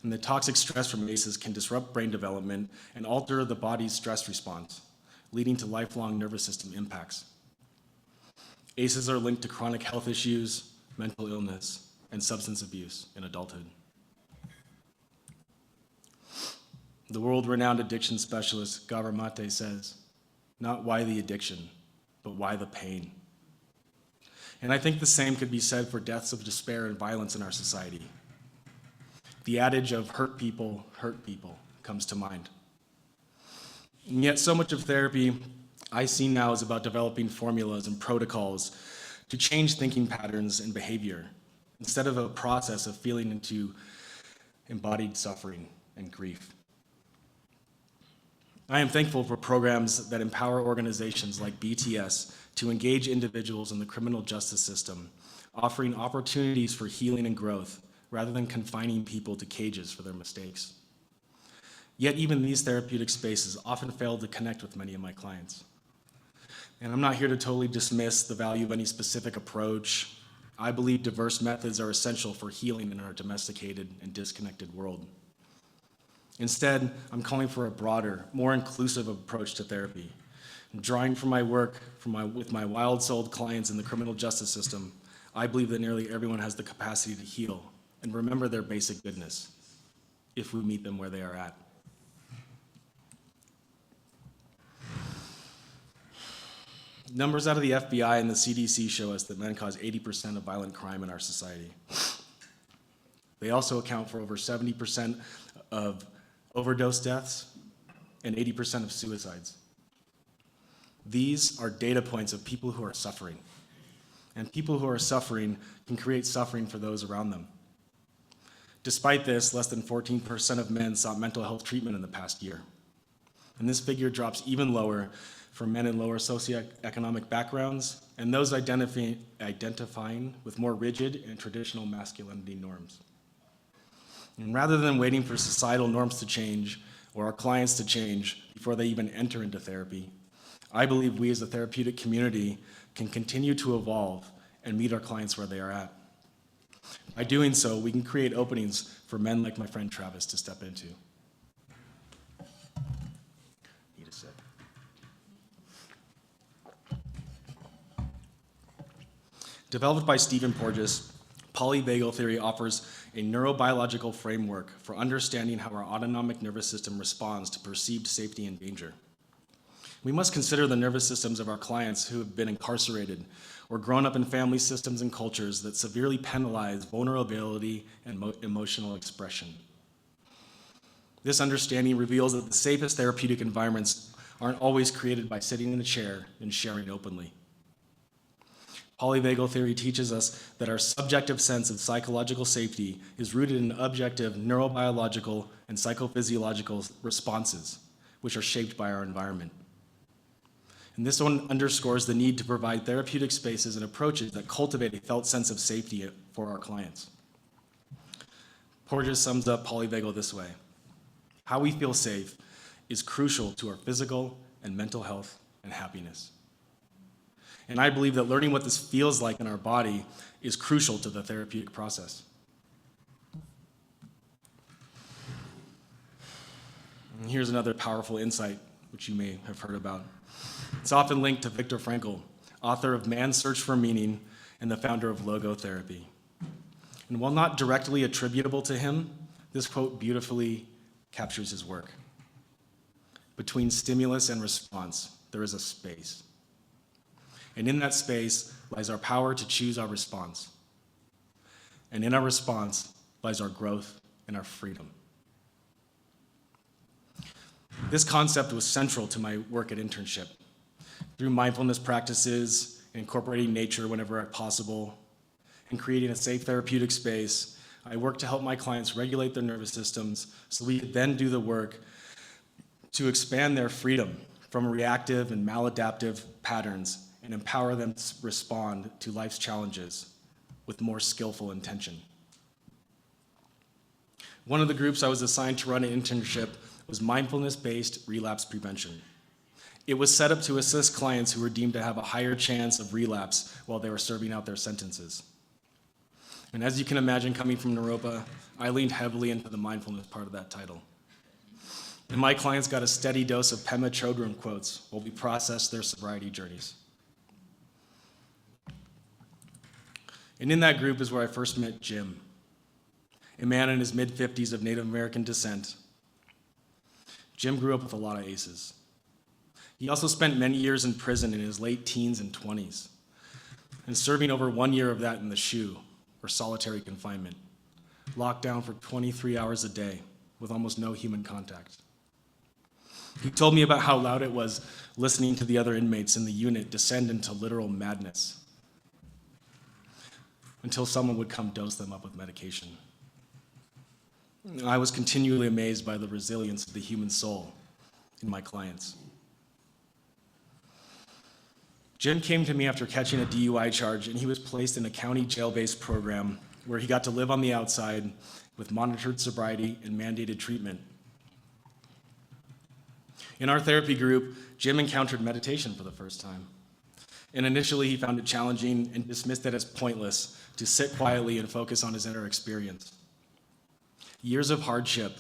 And the toxic stress from ACEs can disrupt brain development and alter the body's stress response, leading to lifelong nervous system impacts. ACEs are linked to chronic health issues, mental illness, and substance abuse in adulthood. The world-renowned addiction specialist Gabor Mate says, "Not why the addiction, but why the pain." And I think the same could be said for deaths of despair and violence in our society. The adage of hurt people comes to mind. And yet so much of therapy I see now is about developing formulas and protocols to change thinking patterns and behavior, instead of a process of feeling into embodied suffering and grief. I am thankful for programs that empower organizations like BTS to engage individuals in the criminal justice system, offering opportunities for healing and growth rather than confining people to cages for their mistakes. Yet even these therapeutic spaces often fail to connect with many of my clients. And I'm not here to totally dismiss the value of any specific approach. I believe diverse methods are essential for healing in our domesticated and disconnected world. Instead, I'm calling for a broader, more inclusive approach to therapy. And drawing from my work with my wild-souled clients in the criminal justice system, I believe that nearly everyone has the capacity to heal and remember their basic goodness if we meet them where they are at. Numbers out of the FBI and the CDC show us that men cause 80% of violent crime in our society. They also account for over 70% of overdose deaths and 80% of suicides. These are data points of people who are suffering. And people who are suffering can create suffering for those around them. Despite this, less than 14% of men sought mental health treatment in the past year. And this figure drops even lower for men in lower socioeconomic backgrounds and those identifying with more rigid and traditional masculinity norms. And rather than waiting for societal norms to change or our clients to change before they even enter into therapy, I believe we as a therapeutic community can continue to evolve and meet our clients where they are at. By doing so, we can create openings for men like my friend Travis to step into. Need a sip. Developed by Stephen Porges, polyvagal theory offers a neurobiological framework for understanding how our autonomic nervous system responds to perceived safety and danger. We must consider the nervous systems of our clients who have been incarcerated or grown up in family systems and cultures that severely penalize vulnerability and emotional expression. This understanding reveals that the safest therapeutic environments aren't always created by sitting in a chair and sharing openly. Polyvagal theory teaches us that our subjective sense of psychological safety is rooted in objective neurobiological and psychophysiological responses, which are shaped by our environment. And this one underscores the need to provide therapeutic spaces and approaches that cultivate a felt sense of safety for our clients. Porges sums up polyvagal this way: how we feel safe is crucial to our physical and mental health and happiness. And I believe that learning what this feels like in our body is crucial to the therapeutic process. And here's another powerful insight, which you may have heard about. It's often linked to Viktor Frankl, author of Man's Search for Meaning and the founder of logotherapy. And while not directly attributable to him, this quote beautifully captures his work. Between stimulus and response, there is a space. And in that space lies our power to choose our response. And in our response lies our growth and our freedom. This concept was central to my work at internship. Through mindfulness practices, incorporating nature whenever possible, and creating a safe therapeutic space, I worked to help my clients regulate their nervous systems so we could then do the work to expand their freedom from reactive and maladaptive patterns and empower them to respond to life's challenges with more skillful intention. One of the groups I was assigned to run an internship was mindfulness-based relapse prevention. It was set up to assist clients who were deemed to have a higher chance of relapse while they were serving out their sentences. And as you can imagine, coming from Naropa, I leaned heavily into the mindfulness part of that title. And my clients got a steady dose of Pema Chodron quotes while we processed their sobriety journeys. And in that group is where I first met Jim, a man in his mid-50s of Native American descent. Jim grew up with a lot of aces. He also spent many years in prison in his late teens and 20s, and serving over 1 year of that in the SHU, or solitary confinement, locked down for 23 hours a day with almost no human contact. He told me about how loud it was listening to the other inmates in the unit descend into literal madness until someone would come dose them up with medication. I was continually amazed by the resilience of the human soul in my clients. Jim came to me after catching a DUI charge, and he was placed in a county jail-based program where he got to live on the outside with monitored sobriety and mandated treatment. In our therapy group, Jim encountered meditation for the first time. And initially, he found it challenging and dismissed it as pointless to sit quietly and focus on his inner experience. Years of hardship,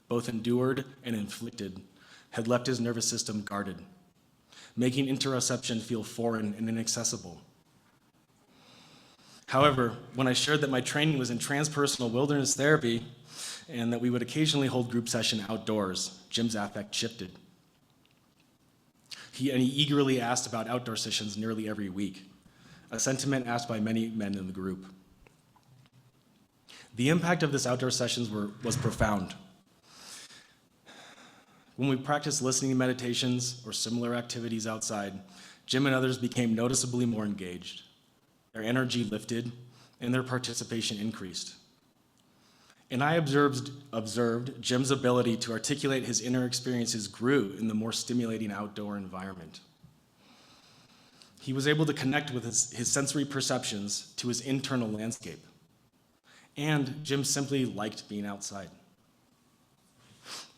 both endured and inflicted, had left his nervous system guarded, making interoception feel foreign and inaccessible. However, when I shared that my training was in transpersonal wilderness therapy and that we would occasionally hold group session outdoors, Jim's affect shifted. He eagerly asked about outdoor sessions nearly every week, a sentiment asked by many men in the group. The impact of this outdoor sessions was profound. When we practiced listening meditations or similar activities outside, Jim and others became noticeably more engaged. Their energy lifted and their participation increased. And I observed Jim's ability to articulate his inner experiences grew in the more stimulating outdoor environment. He was able to connect with his sensory perceptions to his internal landscape. And Jim simply liked being outside.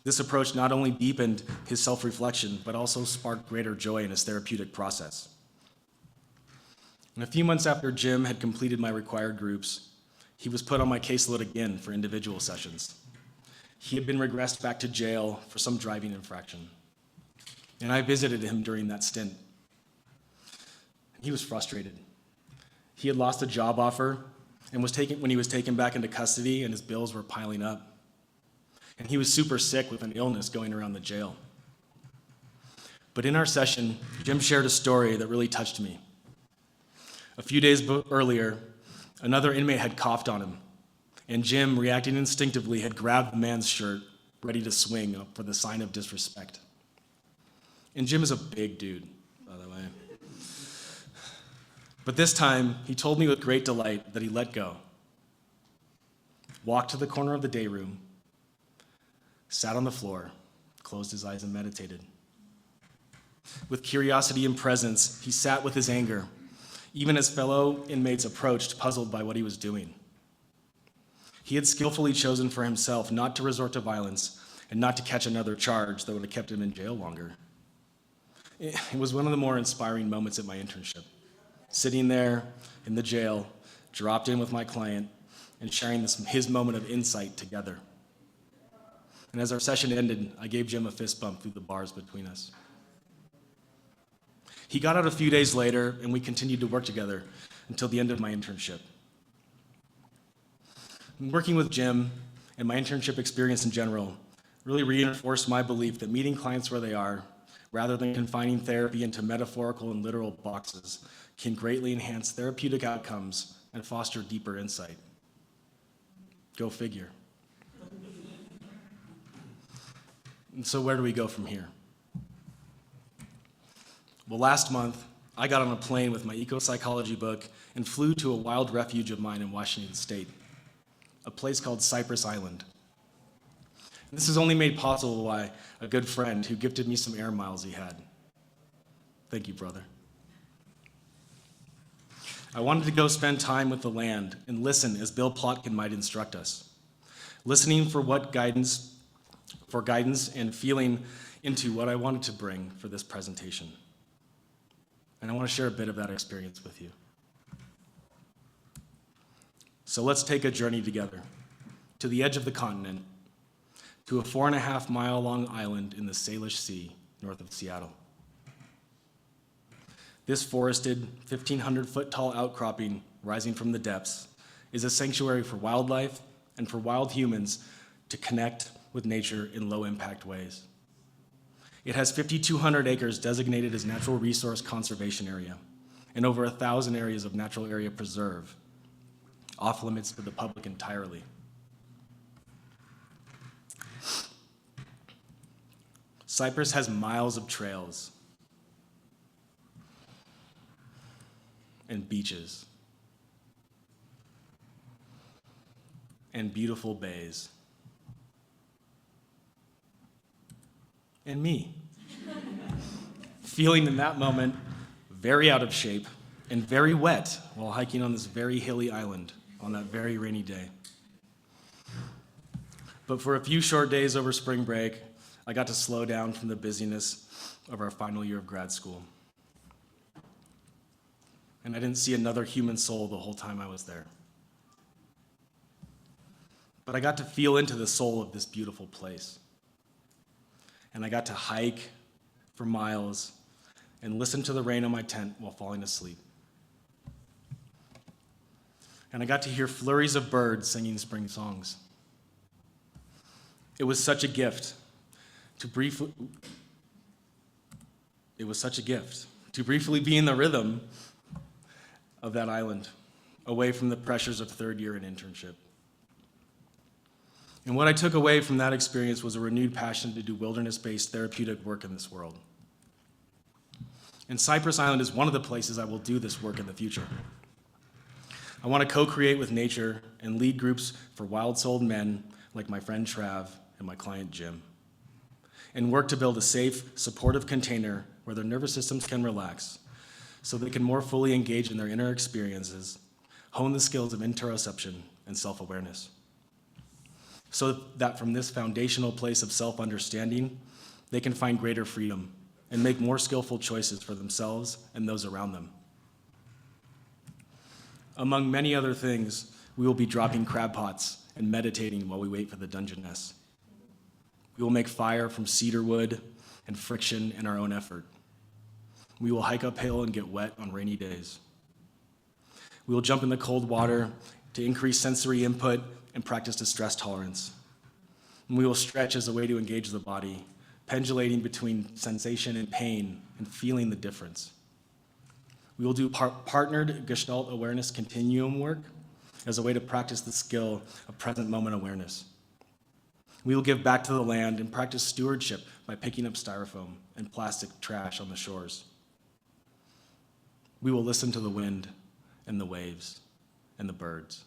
This approach not only deepened his self-reflection, but also sparked greater joy in his therapeutic process. And a few months after Jim had completed my required groups, he was put on my caseload again for individual sessions. He had been regressed back to jail for some driving infraction. And I visited him during that stint. He was frustrated. He had lost a job offer and when he was taken back into custody and his bills were piling up. And he was super sick with an illness going around the jail. But in our session, Jim shared a story that really touched me. A few days earlier, another inmate had coughed on him, and Jim, reacting instinctively, had grabbed the man's shirt, ready to swing for the sign of disrespect. And Jim is a big dude, by the way. But this time, he told me with great delight that he let go, walked to the corner of the day room, sat on the floor, closed his eyes and meditated. With curiosity and presence, he sat with his anger, even as fellow inmates approached, puzzled by what he was doing. He had skillfully chosen for himself not to resort to violence and not to catch another charge that would have kept him in jail longer. It was one of the more inspiring moments at my internship, sitting there in the jail, dropped in with my client, and sharing his moment of insight together. And as our session ended, I gave Jim a fist bump through the bars between us. He got out a few days later, and we continued to work together until the end of my internship. Working with Jim and my internship experience in general really reinforced my belief that meeting clients where they are, rather than confining therapy into metaphorical and literal boxes, can greatly enhance therapeutic outcomes and foster deeper insight. Go figure. And so where do we go from here? Well, last month, I got on a plane with my eco-psychology book and flew to a wild refuge of mine in Washington State, a place called Cypress Island. This is only made possible by a good friend who gifted me some air miles he had. Thank you, brother. I wanted to go spend time with the land and listen as Bill Plotkin might instruct us, listening for guidance and feeling into what I wanted to bring for this presentation. And I want to share a bit of that experience with you. So let's take a journey together to the edge of the continent, to a 4.5-mile long island in the Salish Sea north of Seattle. This forested, 1,500-foot tall outcropping rising from the depths is a sanctuary for wildlife and for wild humans to connect with nature in low-impact ways. It has 5,200 acres designated as natural resource conservation area and over 1,000 areas of natural area preserve, off limits to the public entirely. Cypress has miles of trails and beaches and beautiful bays. And me, feeling in that moment very out of shape and very wet while hiking on this very hilly island on that very rainy day. But for a few short days over spring break, I got to slow down from the busyness of our final year of grad school. And I didn't see another human soul the whole time I was there. But I got to feel into the soul of this beautiful place. And I got to hike for miles and listen to the rain on my tent while falling asleep. And I got to hear flurries of birds singing spring songs. It was such a gift to briefly be in the rhythm of that island, away from the pressures of third year and internship. And what I took away from that experience was a renewed passion to do wilderness-based therapeutic work in this world. And Cypress Island is one of the places I will do this work in the future. I want to co-create with nature and lead groups for wild-souled men like my friend Trav and my client Jim, and work to build a safe, supportive container where their nervous systems can relax so they can more fully engage in their inner experiences, hone the skills of interoception and self-awareness, so that from this foundational place of self-understanding, they can find greater freedom and make more skillful choices for themselves and those around them. Among many other things, we will be dropping crab pots and meditating while we wait for the Dungeness. We will make fire from cedar wood and friction in our own effort. We will hike uphill and get wet on rainy days. We will jump in the cold water to increase sensory input and practice distress tolerance. And we will stretch as a way to engage the body, pendulating between sensation and pain and feeling the difference. We will do partnered Gestalt awareness continuum work as a way to practice the skill of present moment awareness. We will give back to the land and practice stewardship by picking up styrofoam and plastic trash on the shores. We will listen to the wind and the waves and the birds,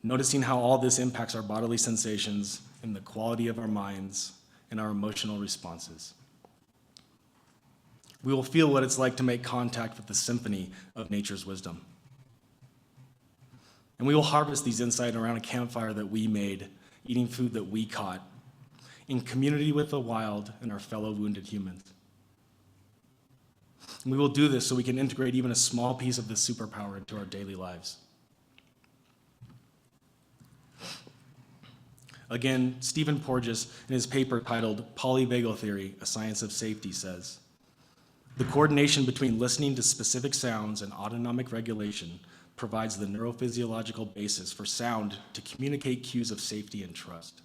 noticing how all this impacts our bodily sensations and the quality of our minds and our emotional responses. We will feel what it's like to make contact with the symphony of nature's wisdom. And we will harvest these insights around a campfire that we made, eating food that we caught, in community with the wild and our fellow wounded humans. And we will do this so we can integrate even a small piece of this superpower into our daily lives. Again, Stephen Porges, in his paper titled Polyvagal Theory, A Science of Safety, says, the coordination between listening to specific sounds and autonomic regulation provides the neurophysiological basis for sound to communicate cues of safety and trust.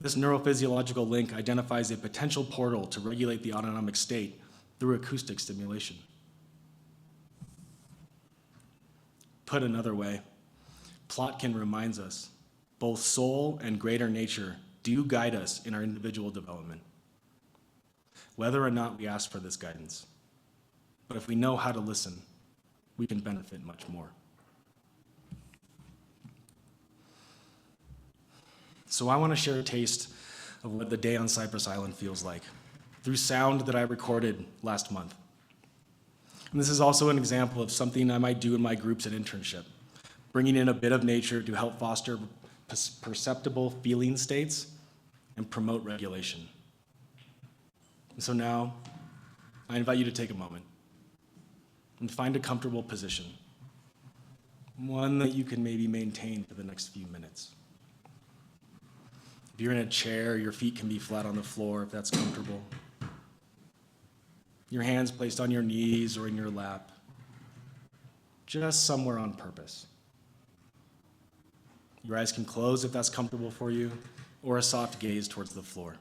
This neurophysiological link identifies a potential portal to regulate the autonomic state through acoustic stimulation. Put another way, Plotkin reminds us, both soul and greater nature do guide us in our individual development, whether or not we ask for this guidance. But if we know how to listen, we can benefit much more. So I want to share a taste of what the day on Cypress Island feels like through sound that I recorded last month. And this is also an example of something I might do in my groups at internship, bringing in a bit of nature to help foster perceptible feeling states and promote regulation. And so now, I invite you to take a moment and find a comfortable position, one that you can maybe maintain for the next few minutes. If you're in a chair, your feet can be flat on the floor if that's comfortable. Your hands placed on your knees or in your lap, just somewhere on purpose. Your eyes can close if that's comfortable for you, or a soft gaze towards the floor.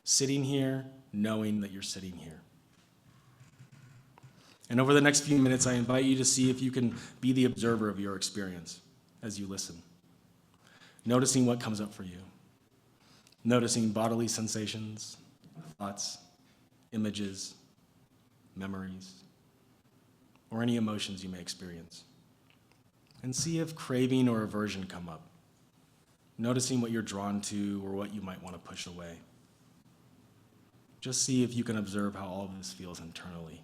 Sitting here, knowing that you're sitting here. And over the next few minutes, I invite you to see if you can be the observer of your experience as you listen. Noticing what comes up for you. Noticing bodily sensations, thoughts, images, memories, or any emotions you may experience. And see if craving or aversion come up. Noticing what you're drawn to or what you might want to push away. Just see if you can observe how all of this feels internally.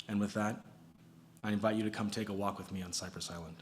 And with that, I invite you to come take a walk with me on Cypress Island.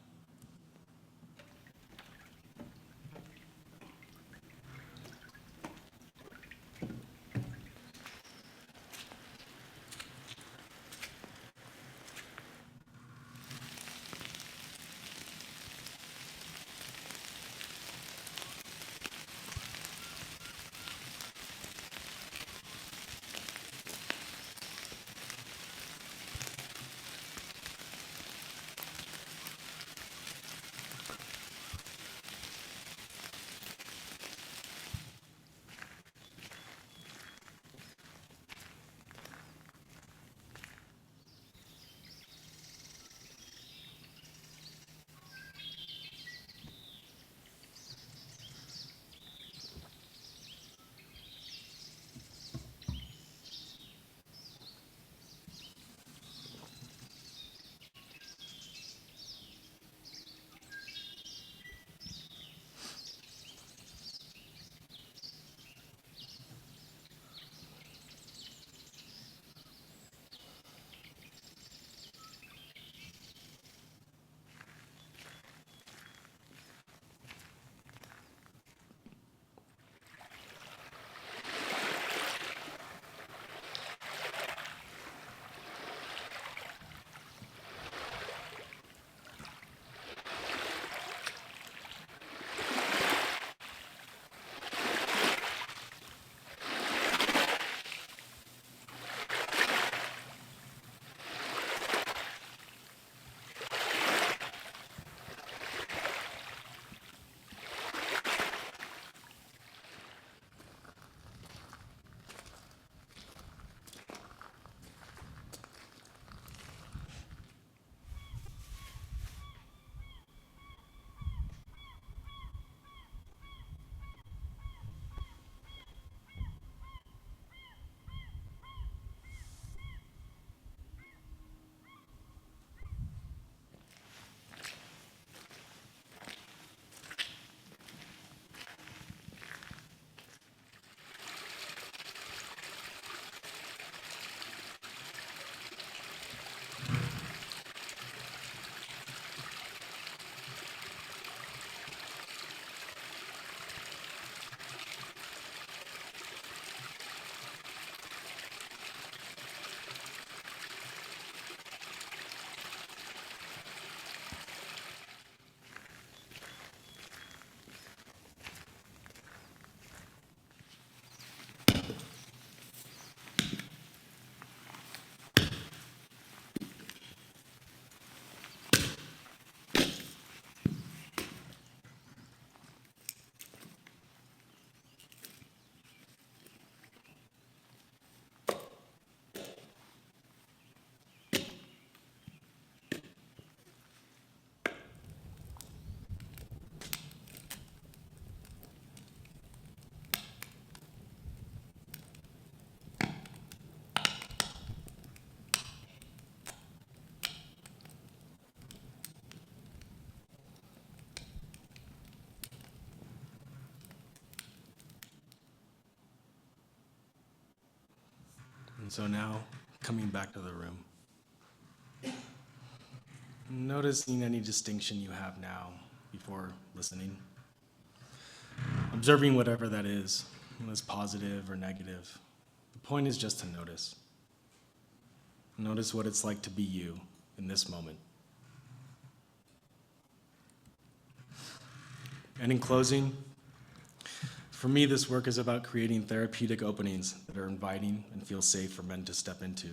So now, coming back to the room. Noticing any distinction you have now before listening. Observing whatever that is, whether it's positive or negative. The point is just to notice. Notice what it's like to be you in this moment. And in closing, for me, this work is about creating therapeutic openings that are inviting and feel safe for men to step into.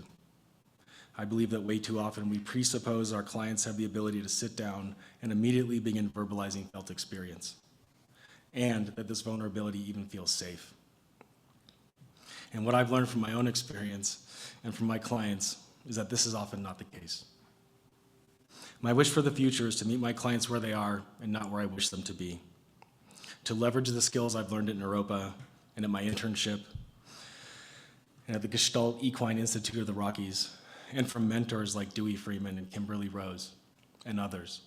I believe that way too often we presuppose our clients have the ability to sit down and immediately begin verbalizing felt experience, and that this vulnerability even feels safe. And what I've learned from my own experience and from my clients is that this is often not the case. My wish for the future is to meet my clients where they are and not where I wish them to be. To leverage the skills I've learned at Naropa and at my internship and at the Gestalt Equine Institute of the Rockies, and from mentors like Dewey Freeman and Kimberly Rose and others.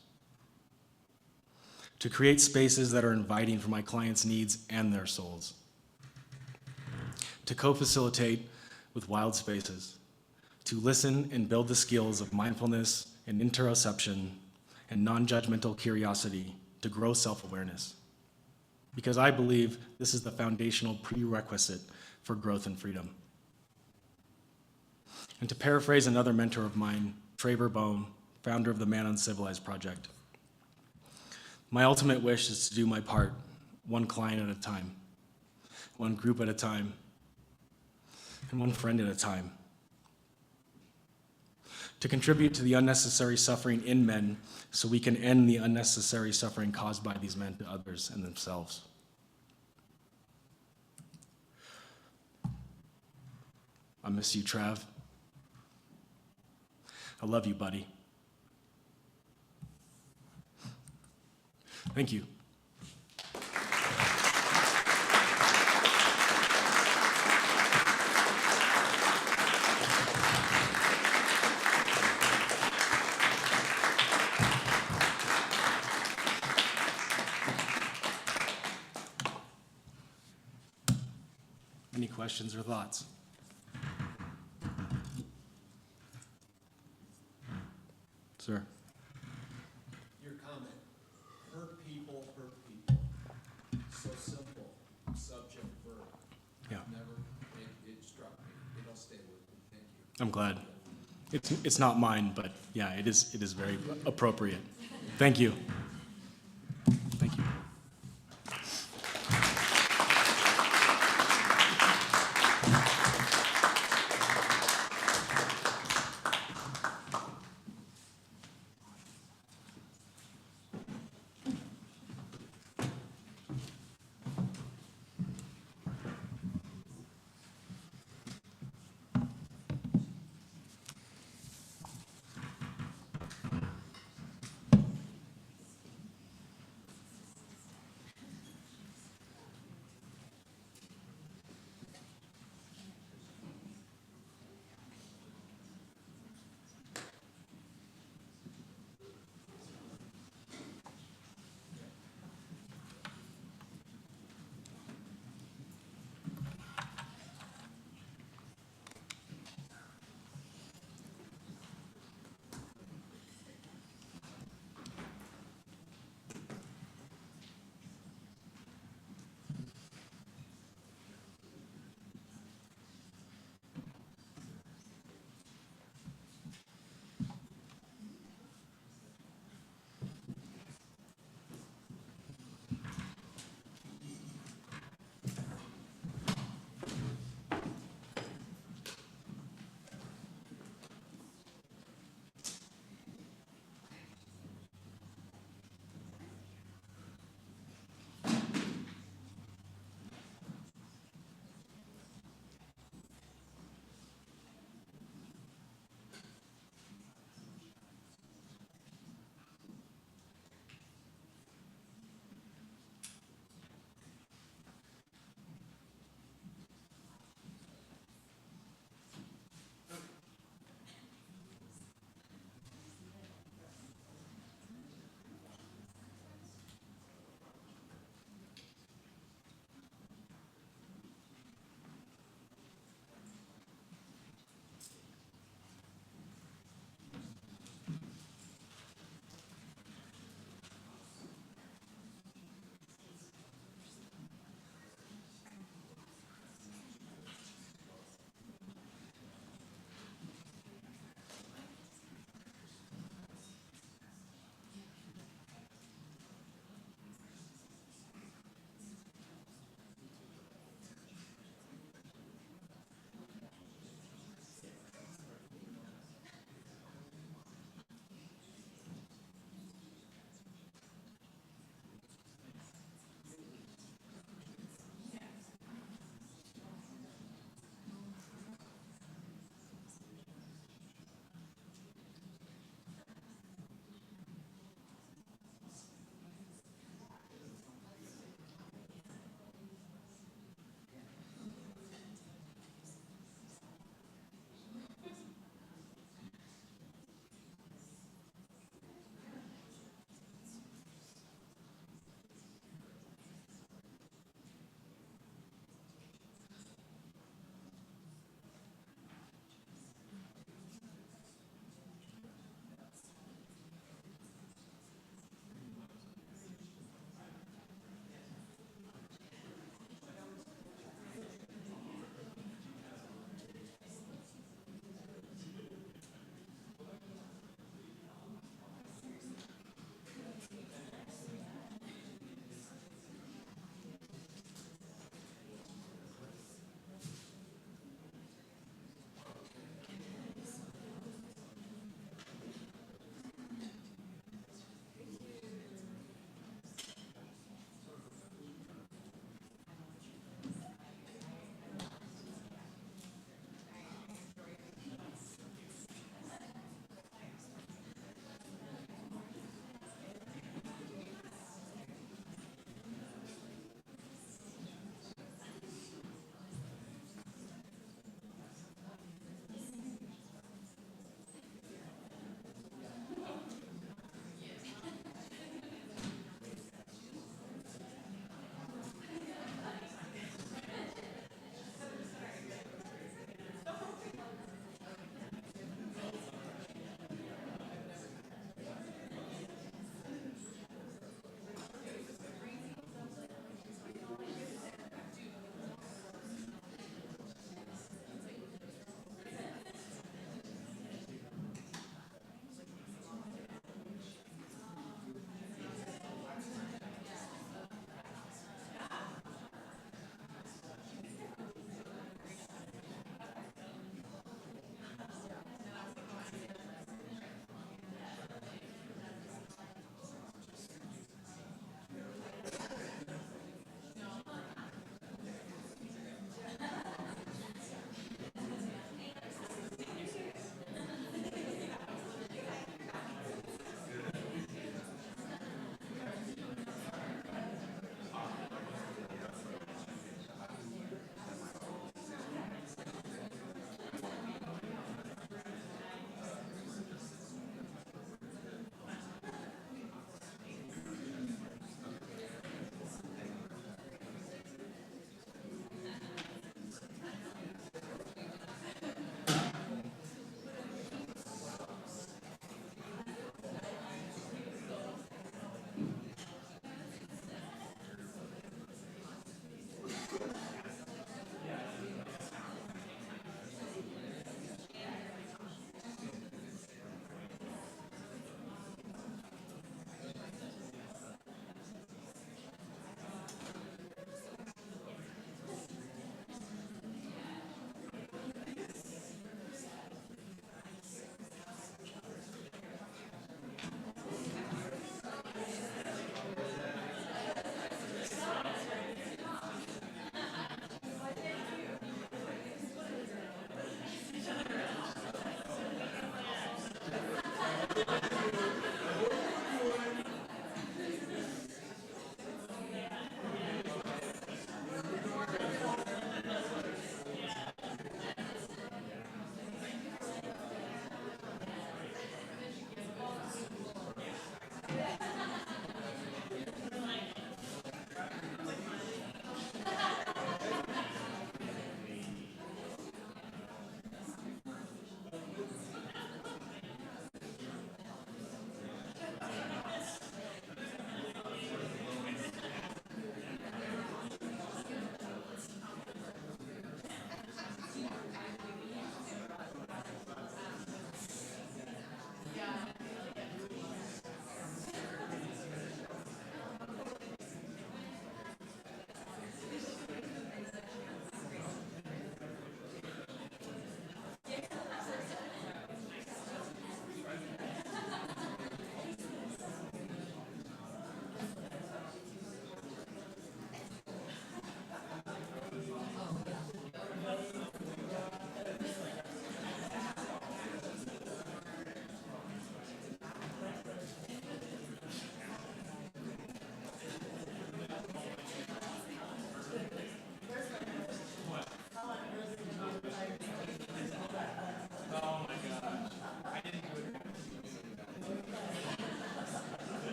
To create spaces that are inviting for my clients' needs and their souls. To co-facilitate with wild spaces. To listen and build the skills of mindfulness and interoception and non-judgmental curiosity to grow self-awareness. Because I believe this is the foundational prerequisite for growth and freedom. And to paraphrase another mentor of mine, Traver Bone, founder of the Man Uncivilized Project, my ultimate wish is to do my part, one client at a time, one group at a time, and one friend at a time. To contribute to the unnecessary suffering in men so we can end the unnecessary suffering caused by these men to others and themselves. I miss you, Trav. I love you, buddy. Thank you. Any questions or thoughts? Sir. Your comment, hurt people. So simple, subject, verb. Yeah, It struck me. It'll stay with me. Thank you. I'm glad. It's not mine, but yeah, it is very appropriate. Thank you. Thank you.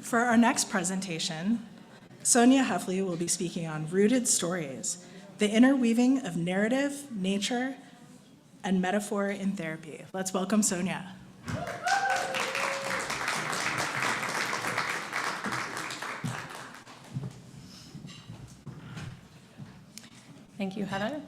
For our next presentation, Sonia Heffley will be speaking on Rooted Stories, the interweaving of narrative, nature, and metaphor in therapy. Let's welcome Sonia. Thank you, Heather.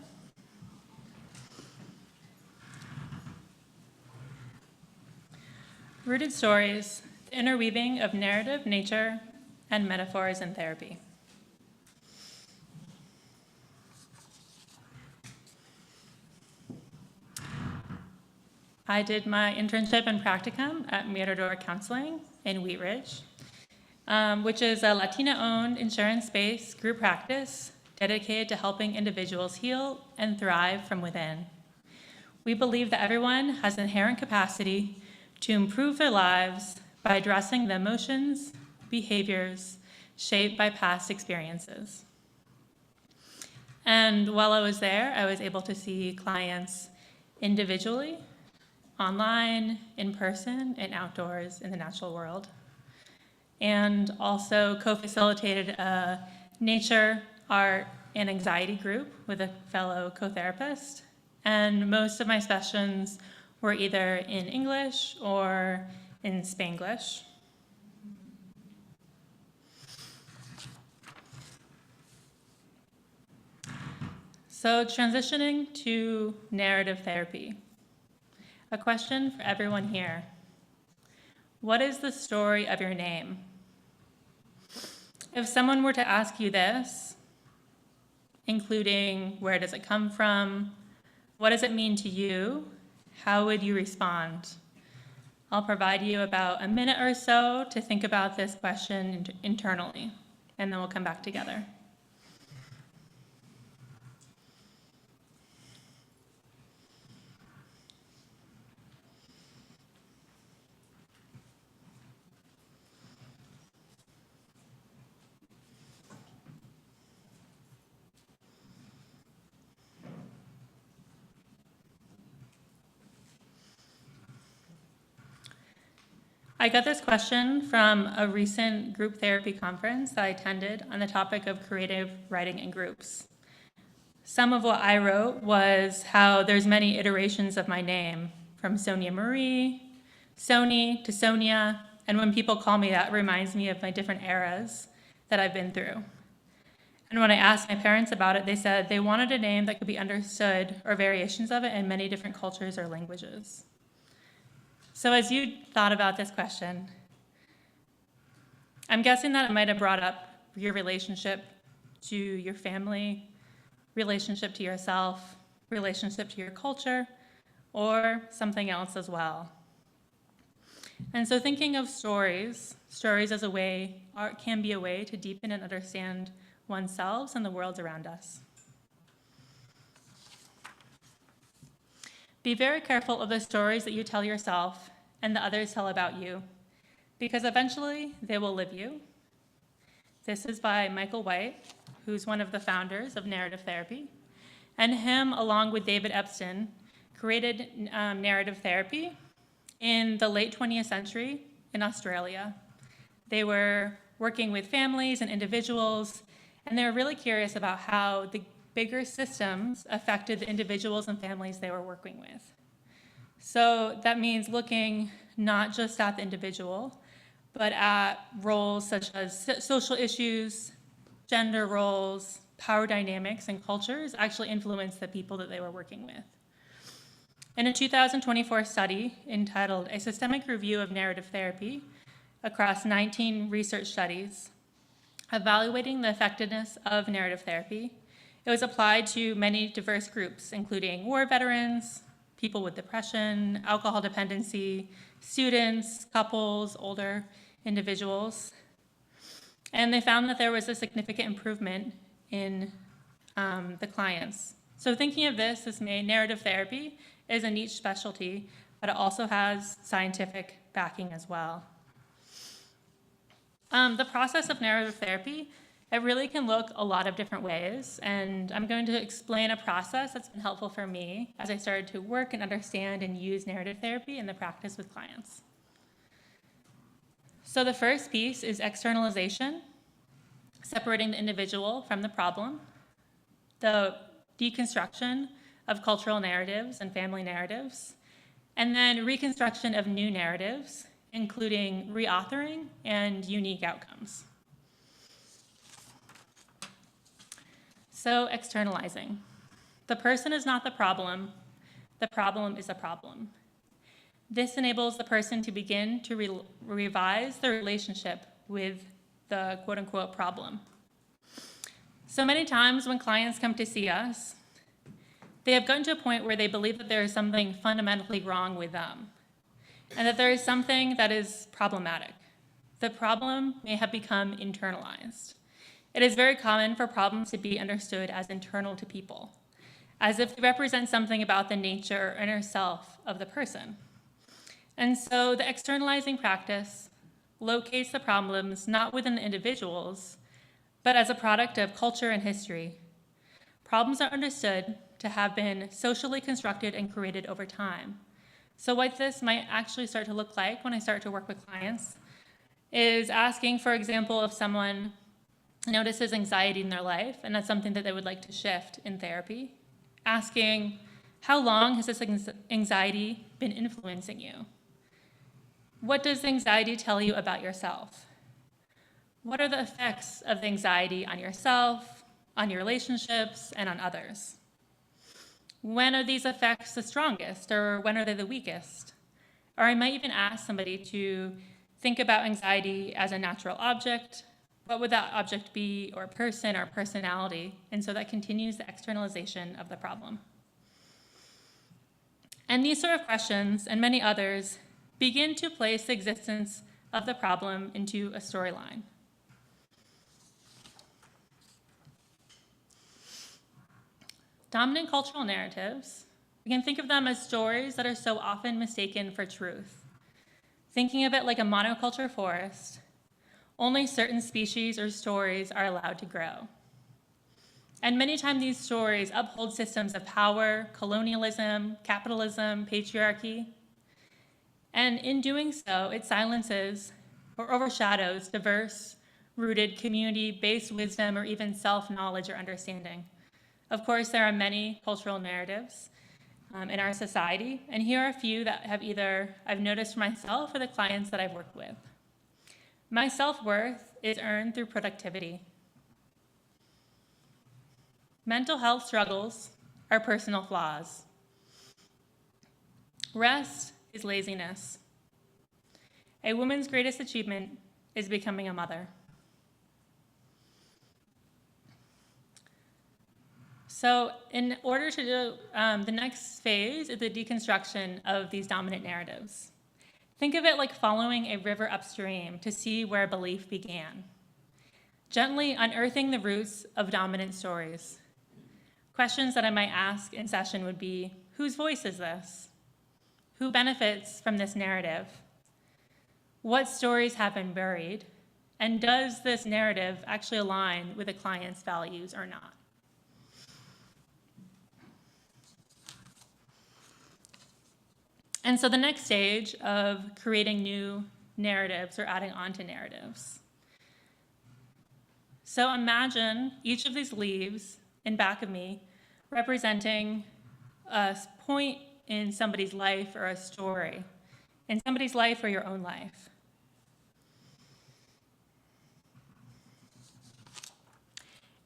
Rooted Stories, the interweaving of narrative, nature, and metaphors in therapy. I did my internship and practicum at Mirador Counseling in Wheat Ridge, which is a Latina-owned insurance-based group practice dedicated to helping individuals heal and thrive from within. We believe that everyone has inherent capacity to improve their lives by addressing the emotions, behaviors shaped by past experiences. And while I was there, I was able to see clients individually, online, in person, and outdoors in the natural world. And also co-facilitated a nature, art, and anxiety group with a fellow co-therapist. And most of my sessions were either in English or in Spanglish. So transitioning to narrative therapy. A question for everyone here. What is the story of your name? If someone were to ask you this, including where does it come from, what does it mean to you, how would you respond? I'll provide you about a minute or so to think about this question internally, and then we'll come back together. I got this question from a recent group therapy conference that I attended on the topic of creative writing in groups. Some of what I wrote was how there's many iterations of my name, from Sonia Marie, Sony to Sonia, and when people call me that, it reminds me of my different eras that I've been through. And when I asked my parents about it, they said they wanted a name that could be understood, or variations of it, in many different cultures or languages. So as you thought about this question, I'm guessing that it might have brought up your relationship to your family, relationship to yourself, relationship to your culture, or something else as well. And so thinking of stories as a way, art can be a way to deepen and understand oneself and the world around us. Be very careful of the stories that you tell yourself and the others tell about you, because eventually they will live you. This is by Michael White, who's one of the founders of narrative therapy, and him, along with David Epstein, created narrative therapy in the late 20th century in Australia. They were working with families and individuals, and they were really curious about how the bigger systems affected the individuals and families they were working with. So that means looking not just at the individual, but at roles such as social issues, gender roles, power dynamics, and cultures actually influence the people that they were working with. In a 2024 study entitled A Systemic Review of Narrative Therapy across 19 research studies evaluating the effectiveness of narrative therapy, it was applied to many diverse groups, including war veterans, people with depression, alcohol dependency, students, couples, older individuals. And they found that there was a significant improvement in the clients. So thinking of this narrative therapy is a niche specialty, but it also has scientific backing as well. The process of narrative therapy, it really can look a lot of different ways, and I'm going to explain a process that's been helpful for me as I started to work and understand and use narrative therapy in the practice with clients. So the first piece is externalization, separating the individual from the problem, the deconstruction of cultural narratives and family narratives, and then reconstruction of new narratives, including reauthoring and unique outcomes. So externalizing. The person is not the problem is a problem. This enables the person to begin to revise their relationship with the quote-unquote problem. So many times when clients come to see us, they have gotten to a point where they believe that there is something fundamentally wrong with them, and that there is something that is problematic. The problem may have become internalized. It is very common for problems to be understood as internal to people, as if they represent something about the nature or inner self of the person. And so the externalizing practice locates the problems not within the individuals, but as a product of culture and history. Problems are understood to have been socially constructed and created over time. So what this might actually start to look like when I start to work with clients is asking, for example, if someone notices anxiety in their life, and that's something that they would like to shift in therapy, asking, how long has this anxiety been influencing you? What does anxiety tell you about yourself? What are the effects of the anxiety on yourself, on your relationships, and on others? When are these effects the strongest, or when are they the weakest? Or I might even ask somebody to think about anxiety as a natural object. What would that object be, or person, or personality? And so that continues the externalization of the problem. And these sort of questions, and many others, begin to place the existence of the problem into a storyline. Dominant cultural narratives, we can think of them as stories that are so often mistaken for truth. Thinking of it like a monoculture forest, only certain species or stories are allowed to grow. And many times these stories uphold systems of power, colonialism, capitalism, patriarchy. And in doing so, it silences or overshadows diverse, rooted, community-based wisdom or even self-knowledge or understanding. Of course, there are many cultural narratives in our society, and here are a few that have either I've noticed for myself or the clients that I've worked with. My self-worth is earned through productivity. Mental health struggles are personal flaws. Rest is laziness. A woman's greatest achievement is becoming a mother. So in order to do the next phase is the deconstruction of these dominant narratives. Think of it like following a river upstream to see where belief began. Gently unearthing the roots of dominant stories. Questions that I might ask in session would be, whose voice is this? Who benefits from this narrative? What stories have been buried? And does this narrative actually align with the client's values or not? And so the next stage of creating new narratives or adding on to narratives. So imagine each of these leaves in back of me representing a point in somebody's life or a story, in somebody's life or your own life.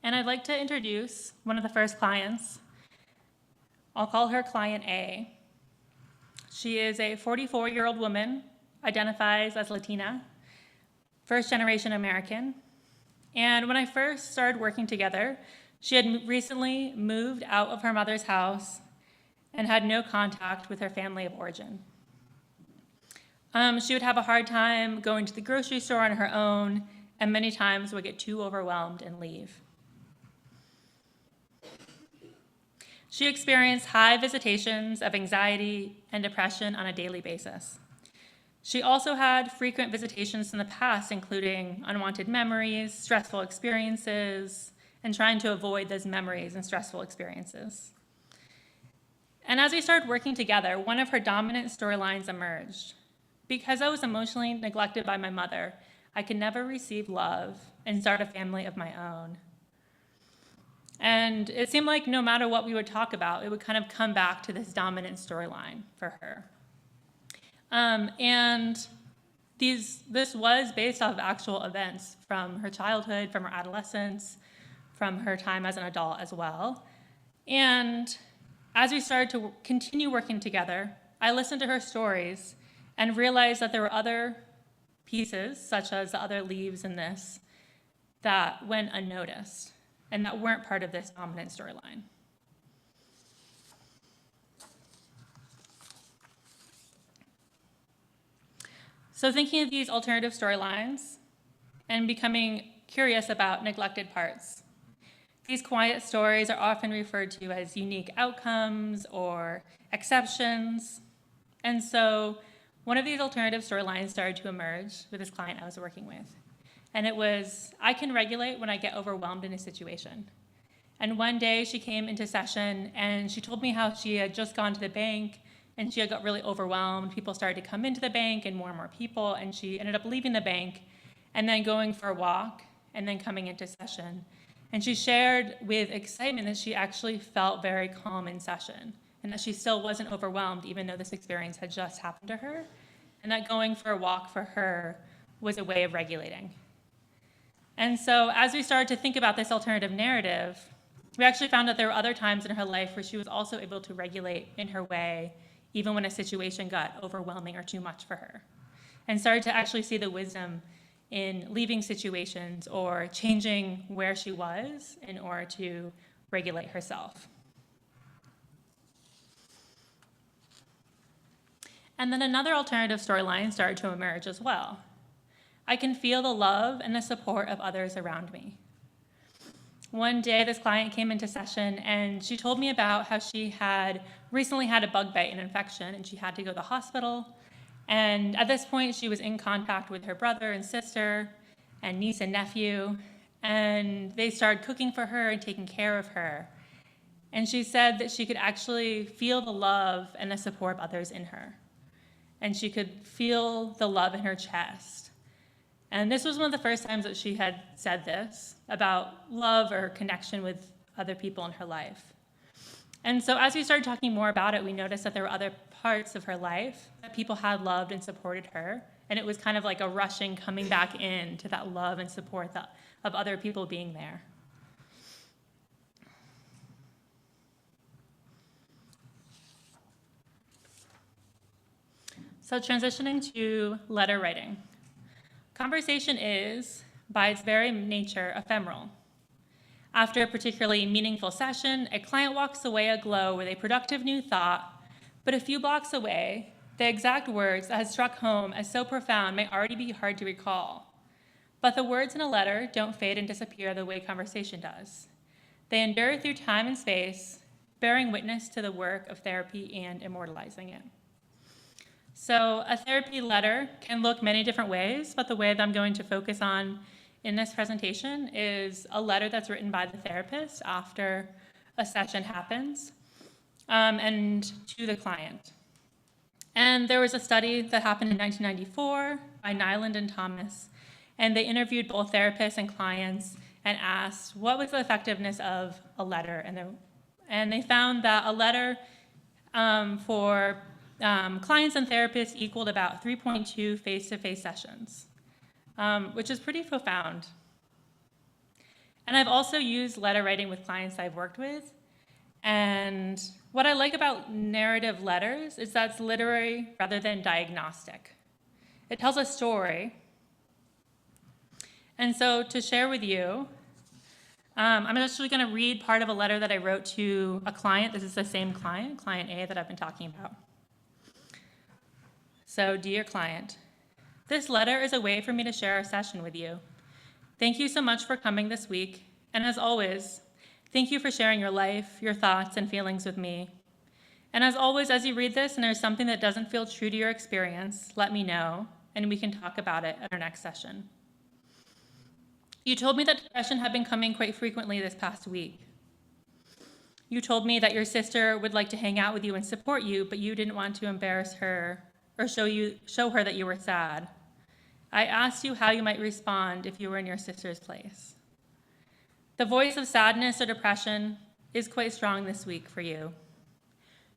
And I'd like to introduce one of the first clients. I'll call her Client A. She is a 44-year-old woman, identifies as Latina, first-generation American. And when I first started working together, she had recently moved out of her mother's house and had no contact with her family of origin. She would have a hard time going to the grocery store on her own, and many times would get too overwhelmed and leave. She experienced high visitations of anxiety and depression on a daily basis. She also had frequent visitations in the past, including unwanted memories, stressful experiences, and trying to avoid those memories and stressful experiences. And as we started working together, one of her dominant storylines emerged. Because I was emotionally neglected by my mother, I could never receive love and start a family of my own. And it seemed like no matter what we would talk about, it would kind of come back to this dominant storyline for her. And this was based off of actual events from her childhood, from her adolescence, from her time as an adult as well. And as we started to continue working together, I listened to her stories and realized that there were other pieces, such as the other leaves in this, that went unnoticed and that weren't part of this dominant storyline. So thinking of these alternative storylines and becoming curious about neglected parts. These quiet stories are often referred to as unique outcomes or exceptions. And so one of these alternative storylines started to emerge with this client I was working with. And it was, I can regulate when I get overwhelmed in a situation. And one day she came into session and she told me how she had just gone to the bank and she had got really overwhelmed. People started to come into the bank and more people, and she ended up leaving the bank and then going for a walk and then coming into session. And she shared with excitement that she actually felt very calm in session and that she still wasn't overwhelmed even though this experience had just happened to her, and that going for a walk for her was a way of regulating. And so as we started to think about this alternative narrative, we actually found that there were other times in her life where she was also able to regulate in her way, even when a situation got overwhelming or too much for her, and started to actually see the wisdom in leaving situations or changing where she was in order to regulate herself. And then another alternative storyline started to emerge as well. I can feel the love and the support of others around me. One day, this client came into session and she told me about how she had recently had a bug bite, an infection, and she had to go to the hospital. And at this point, she was in contact with her brother and sister and niece and nephew, and they started cooking for her and taking care of her. And she said that she could actually feel the love and the support of others in her. And she could feel the love in her chest. And this was one of the first times that she had said this about love or connection with other people in her life. And so as we started talking more about it, we noticed that there were other parts of her life that people had loved and supported her. And it was kind of like a rushing coming back in to that love and support of other people being there. So transitioning to letter writing. Conversation is, by its very nature, ephemeral. After a particularly meaningful session, a client walks away aglow with a productive new thought, but a few blocks away, the exact words that had struck home as so profound may already be hard to recall. But the words in a letter don't fade and disappear the way conversation does. They endure through time and space, bearing witness to the work of therapy and immortalizing it. So a therapy letter can look many different ways, but the way that I'm going to focus on in this presentation is a letter that's written by the therapist after a session happens, and to the client. And there was a study that happened in 1994 by Nyland and Thomas, and they interviewed both therapists and clients and asked what was the effectiveness of a letter, and they found that a letter for clients and therapists equaled about 3.2 face-to-face sessions, which is pretty profound. And I've also used letter writing with clients I've worked with. And what I like about narrative letters is that it's literary rather than diagnostic. It tells a story. And so to share with you, I'm actually going to read part of a letter that I wrote to a client. This is the same client, client A, that I've been talking about. So, dear client, this letter is a way for me to share our session with you. Thank you so much for coming this week, and as always, thank you for sharing your life, your thoughts, and feelings with me. And as always, as you read this and there's something that doesn't feel true to your experience, let me know, and we can talk about it at our next session. You told me that depression had been coming quite frequently this past week. You told me that your sister would like to hang out with you and support you, but you didn't want to embarrass her or show her that you were sad. I asked you how you might respond if you were in your sister's place. The voice of sadness or depression is quite strong this week for you.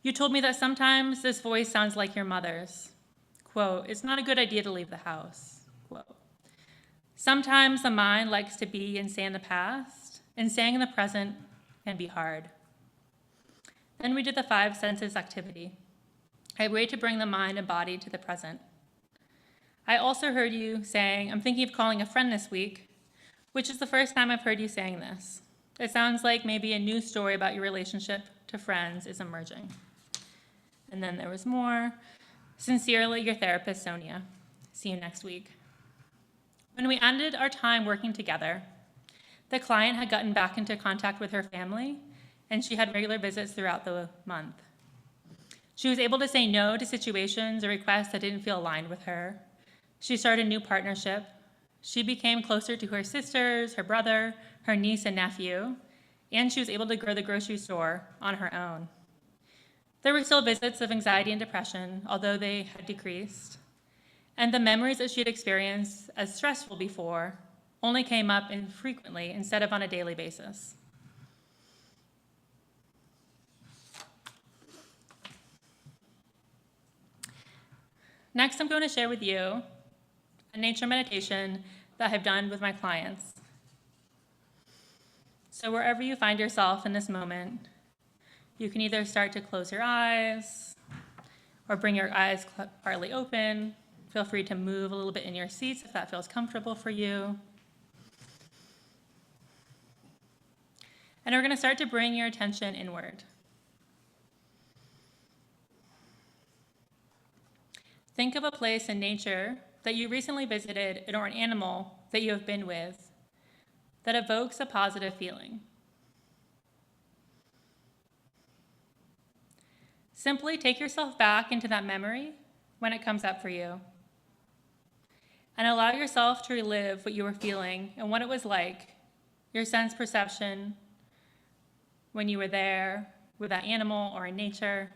You told me that sometimes this voice sounds like your mother's. Quote, "It's not a good idea to leave the house." Quote. Sometimes the mind likes to be and stay in the past, and staying in the present can be hard. Then we did the 5 senses activity. A way to bring the mind and body to the present. I also heard you saying, "I'm thinking of calling a friend this week," which is the first time I've heard you saying this. It sounds like maybe a new story about your relationship to friends is emerging. And then there was more. Sincerely, your therapist, Sonia. See you next week. When we ended our time working together, the client had gotten back into contact with her family, and she had regular visits throughout the month. She was able to say no to situations or requests that didn't feel aligned with her. She started a new partnership. She became closer to her sisters, her brother, her niece and nephew, and she was able to grow the grocery store on her own. There were still visits of anxiety and depression, although they had decreased. And the memories that she had experienced as stressful before only came up infrequently instead of on a daily basis. Next, I'm going to share with you a nature meditation that I've done with my clients. So wherever you find yourself in this moment, you can either start to close your eyes or bring your eyes partly open. Feel free to move a little bit in your seats if that feels comfortable for you. And we're going to start to bring your attention inward. Think of a place in nature that you recently visited or an animal that you have been with that evokes a positive feeling. Simply take yourself back into that memory when it comes up for you. And allow yourself to relive what you were feeling and what it was like, your sense perception when you were there with that animal or in nature.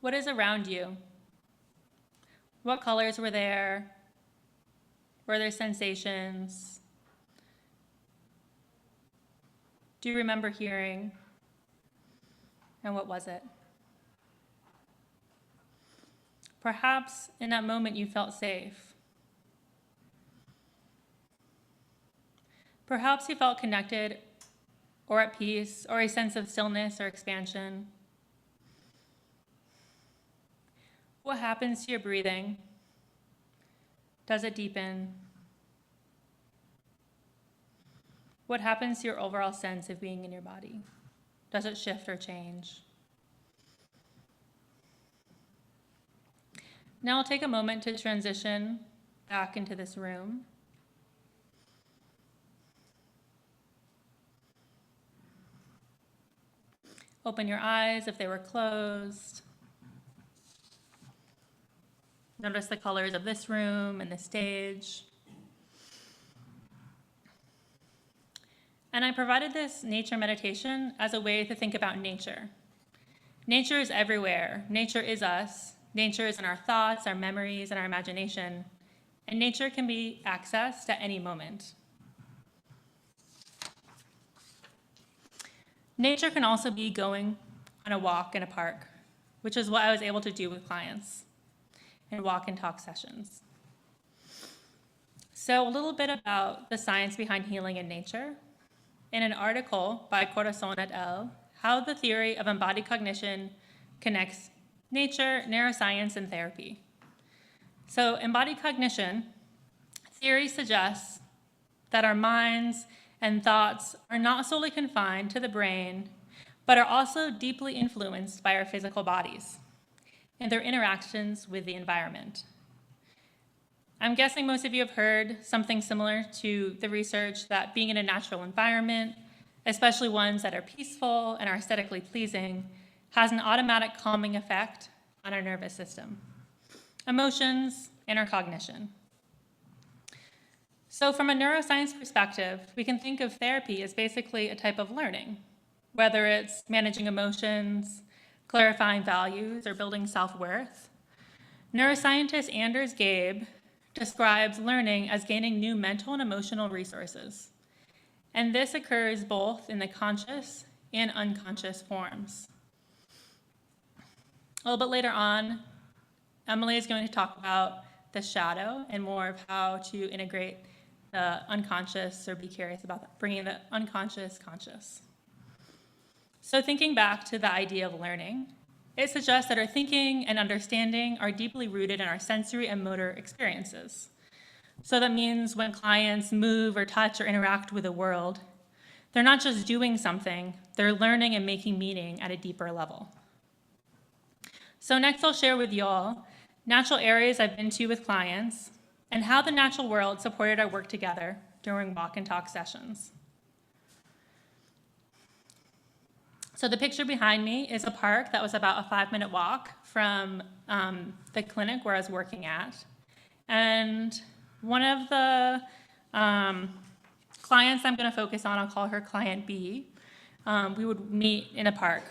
What is around you? What colors were there? Were there sensations? Do you remember hearing? And what was it? Perhaps in that moment you felt safe. Perhaps you felt connected or at peace or a sense of stillness or expansion. What happens to your breathing? Does it deepen? What happens to your overall sense of being in your body? Does it shift or change? Now I'll take a moment to transition back into this room. Open your eyes if they were closed. Notice the colors of this room and the stage. And I provided this nature meditation as a way to think about nature. Nature is everywhere. Nature is us. Nature is in our thoughts, our memories, and our imagination. And nature can be accessed at any moment. Nature can also be going on a walk in a park, which is what I was able to do with clients in walk and talk sessions. So a little bit about the science behind healing in nature. In an article by Corazon et al., How the Theory of Embodied Cognition Connects Nature, Neuroscience, and Therapy. So embodied cognition theory suggests that our minds and thoughts are not solely confined to the brain, but are also deeply influenced by our physical bodies and their interactions with the environment. I'm guessing most of you have heard something similar to the research that being in a natural environment, especially ones that are peaceful and are aesthetically pleasing, has an automatic calming effect on our nervous system, emotions, and our cognition. So from a neuroscience perspective, we can think of therapy as basically a type of learning, whether it's managing emotions, clarifying values, or building self-worth. Neuroscientist Anders Gabe describes learning as gaining new mental and emotional resources. And this occurs both in the conscious and unconscious forms. A little bit later on, Emily is going to talk about the shadow and more of how to integrate the unconscious or be curious about bringing the unconscious conscious. So thinking back to the idea of learning, it suggests that our thinking and understanding are deeply rooted in our sensory and motor experiences. So that means when clients move or touch or interact with the world, they're not just doing something, they're learning and making meaning at a deeper level. So next I'll share with y'all natural areas I've been to with clients and how the natural world supported our work together during walk and talk sessions. So the picture behind me is a park that was about a 5-minute walk from the clinic where I was working at. And one of the clients I'm going to focus on, I'll call her client B, we would meet in a park.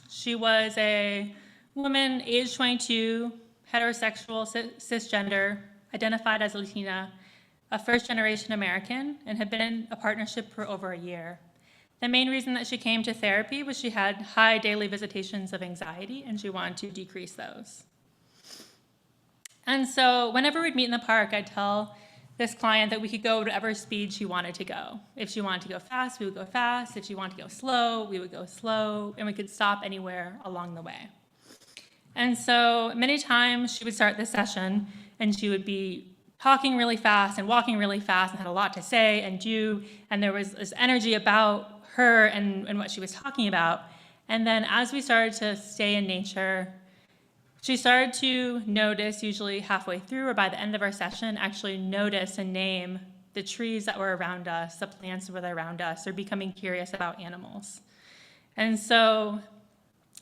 She was a woman, age 22, heterosexual, cisgender, identified as Latina, a first-generation American, and had been in a partnership for over a year. The main reason that she came to therapy was she had high daily visitations of anxiety, and she wanted to decrease those. And so whenever we'd meet in the park, I'd tell this client that we could go whatever speed she wanted to go. If she wanted to go fast, we would go fast. If she wanted to go slow, we would go slow, and we could stop anywhere along the way. And so many times she would start the session and she would be talking really fast and walking really fast and had a lot to say and do, and there was this energy about her and what she was talking about. And then as we started to stay in nature, she started to notice, usually halfway through or by the end of our session, actually notice and name the trees that were around us, the plants that were around us, or becoming curious about animals. And so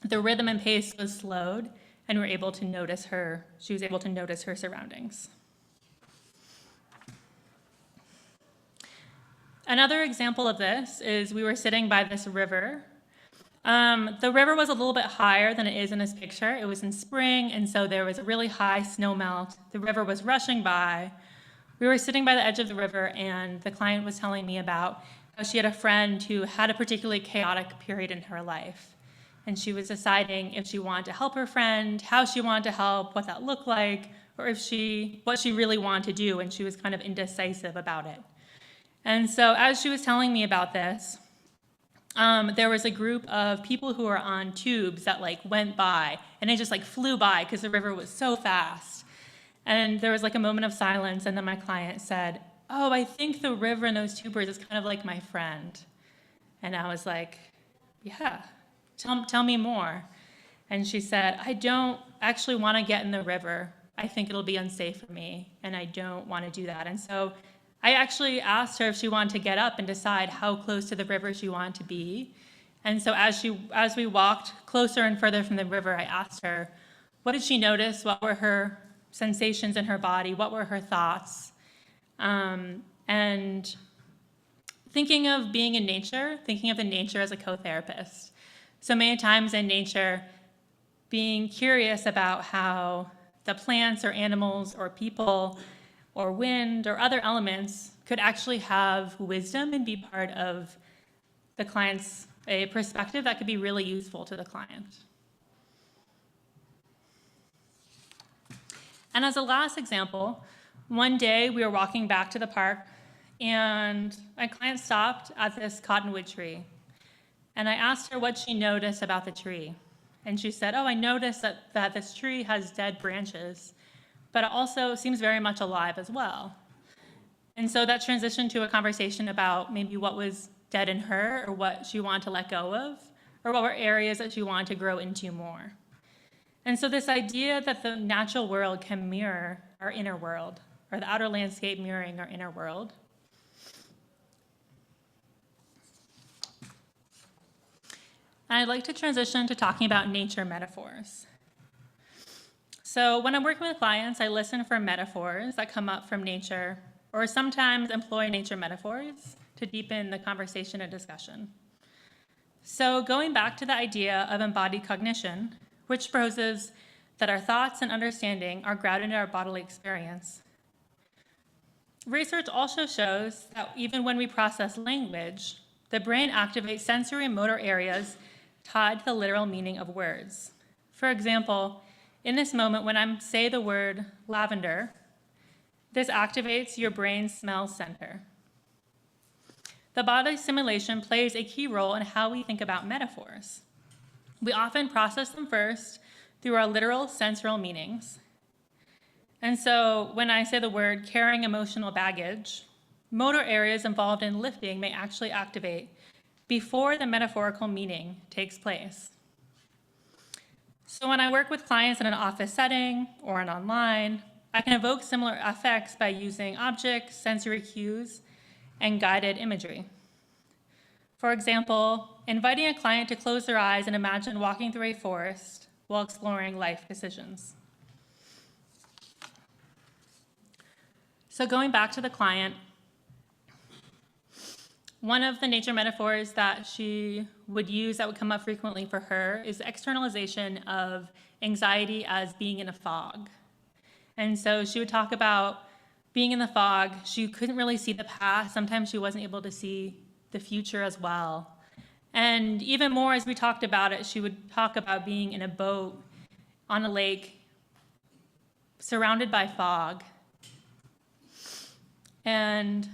the rhythm and pace was slowed, and we were able to notice her. She was able to notice her surroundings. Another example of this is we were sitting by this river. The river was a little bit higher than it is in this picture. It was in spring, and so there was a really high snow melt. The river was rushing by. We were sitting by the edge of the river, and the client was telling me about how she had a friend who had a particularly chaotic period in her life. And she was deciding if she wanted to help her friend, how she wanted to help, what that looked like, or what she really wanted to do, and she was kind of indecisive about it. And so as she was telling me about this, there was a group of people who were on tubes that went by, and they just flew by because the river was so fast. And there was a moment of silence, and then my client said, "Oh, I think the river and those tubers is kind of like my friend." And I was like, "Yeah, tell me more." And she said, "I don't actually want to get in the river. I think it'll be unsafe for me, and I don't want to do that." And so I actually asked her if she wanted to get up and decide how close to the river she wanted to be. And so as we walked closer and further from the river, I asked her, what did she notice? What were her sensations in her body? What were her thoughts? And thinking of being in nature, thinking of the nature as a co-therapist. So many times in nature, being curious about how the plants or animals or people or wind or other elements could actually have wisdom and be part of the client's a perspective that could be really useful to the client. And as a last example, one day we were walking back to the park and my client stopped at this cottonwood tree. And I asked her what she noticed about the tree. And she said, "Oh, I noticed that this tree has dead branches, but it also seems very much alive as well." And so that transitioned to a conversation about maybe what was dead in her or what she wanted to let go of, or what were areas that she wanted to grow into more. And so this idea that the natural world can mirror our inner world, or the outer landscape mirroring our inner world. And I'd like to transition to talking about nature metaphors. So when I'm working with clients, I listen for metaphors that come up from nature or sometimes employ nature metaphors to deepen the conversation and discussion. So going back to the idea of embodied cognition, which proposes that our thoughts and understanding are grounded in our bodily experience. Research also shows that even when we process language, the brain activates sensory and motor areas tied to the literal meaning of words. For example, in this moment, when I say the word lavender, this activates your brain's smell center. The body simulation plays a key role in how we think about metaphors. We often process them first through our literal sensorial meanings. And so when I say the word carrying emotional baggage, motor areas involved in lifting may actually activate before the metaphorical meaning takes place. So when I work with clients in an office setting or an online, I can evoke similar effects by using objects, sensory cues, and guided imagery. For example, inviting a client to close their eyes and imagine walking through a forest while exploring life decisions. So going back to the client, one of the nature metaphors that she would use that would come up frequently for her is the externalization of anxiety as being in a fog. And so she would talk about being in the fog. She couldn't really see the past. Sometimes she wasn't able to see the future as well. And even more, as we talked about it, she would talk about being in a boat on a lake surrounded by fog. And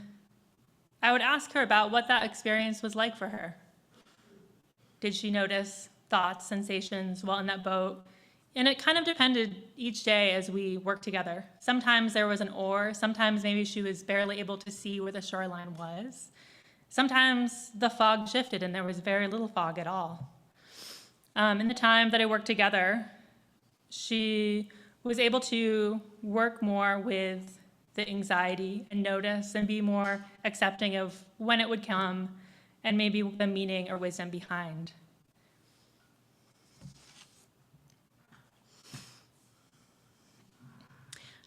I would ask her about what that experience was like for her. Did she notice thoughts, sensations while in that boat? And it kind of depended each day as we worked together. Sometimes there was an oar. Sometimes maybe she was barely able to see where the shoreline was. Sometimes the fog shifted and there was very little fog at all. In the time that I worked together, she was able to work more with the anxiety and notice and be more accepting of when it would come and maybe the meaning or wisdom behind.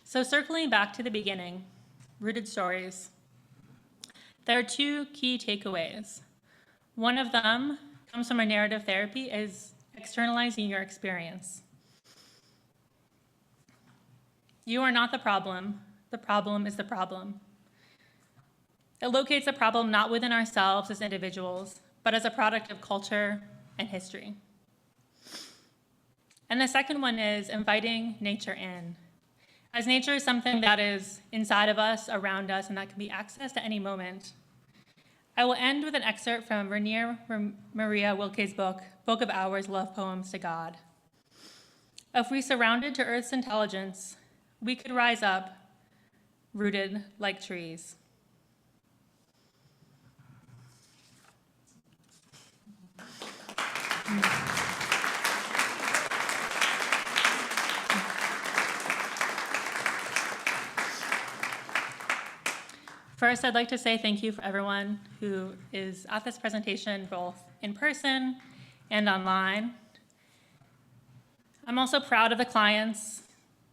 So circling back to the beginning, rooted stories, there are two key takeaways. One of them comes from our narrative therapy is externalizing your experience. You are not the problem is the problem. It locates the problem not within ourselves as individuals, but as a product of culture and history. And the second one is inviting nature in. As nature is something that is inside of us, around us, and that can be accessed at any moment. I will end with an excerpt from Rainier Maria Rilke's book, Book of Hours, Love Poems to God. If we surrounded to Earth's intelligence, we could rise up, rooted like trees. First, I'd like to say thank you for everyone who is at this presentation, both in person and online. I'm also proud of the clients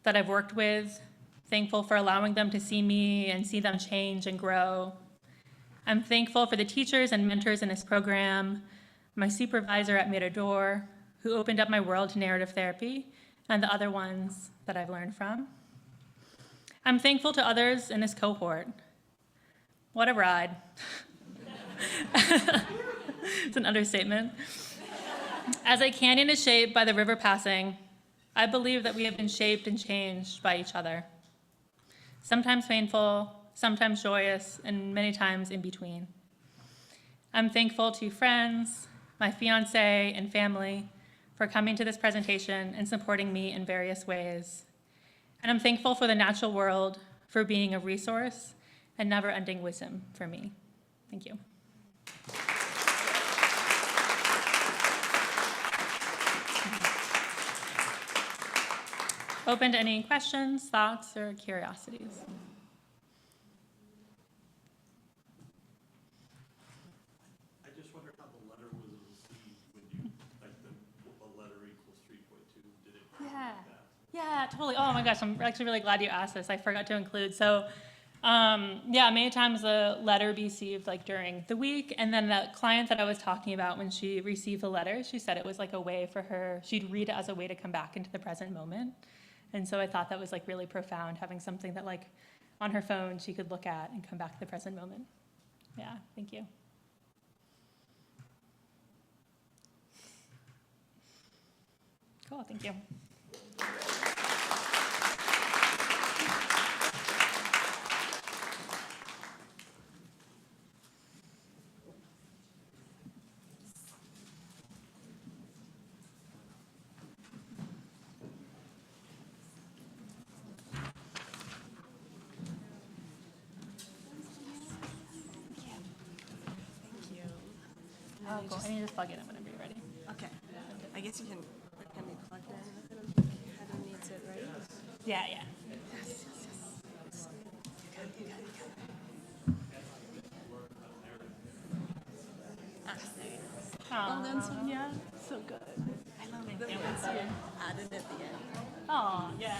that I've worked with, thankful for allowing them to see me and see them change and grow. I'm thankful for the teachers and mentors in this program, my supervisor at Mirador, who opened up my world to narrative therapy, and the other ones that I've learned from. I'm thankful to others in this cohort. What a ride. It's an understatement. As a canyon is shaped by the river passing, I believe that we have been shaped and changed by each other. Sometimes painful, sometimes joyous, and many times in between. I'm thankful to friends, my fiance, and family for coming to this presentation and supporting me in various ways. And I'm thankful for the natural world for being a resource and never-ending wisdom for me. Thank you. Open to any questions, thoughts, or curiosities. I just wonder how the letter was received when you, like the letter equals 3.2, did it come like that? Yeah, totally. Oh my gosh, I'm actually really glad you asked this. I forgot to include. So Yeah, many times the letter received like during the week, and then the client that I was talking about, when she received the letter, she said it was like a way for her, she'd read it as a way to come back into the present moment. And so I thought that was like really profound, having something that like on her phone she could look at and come back to the present moment. Yeah, thank you. Cool, thank you. Oh, cool. I need to just plug it in whenever you're ready. Okay. I guess you can be plugged in. I don't think Heather needs it, right? Yeah, yeah. Well done, Sonia. So good. I love the ones you added at the end. Oh, yeah.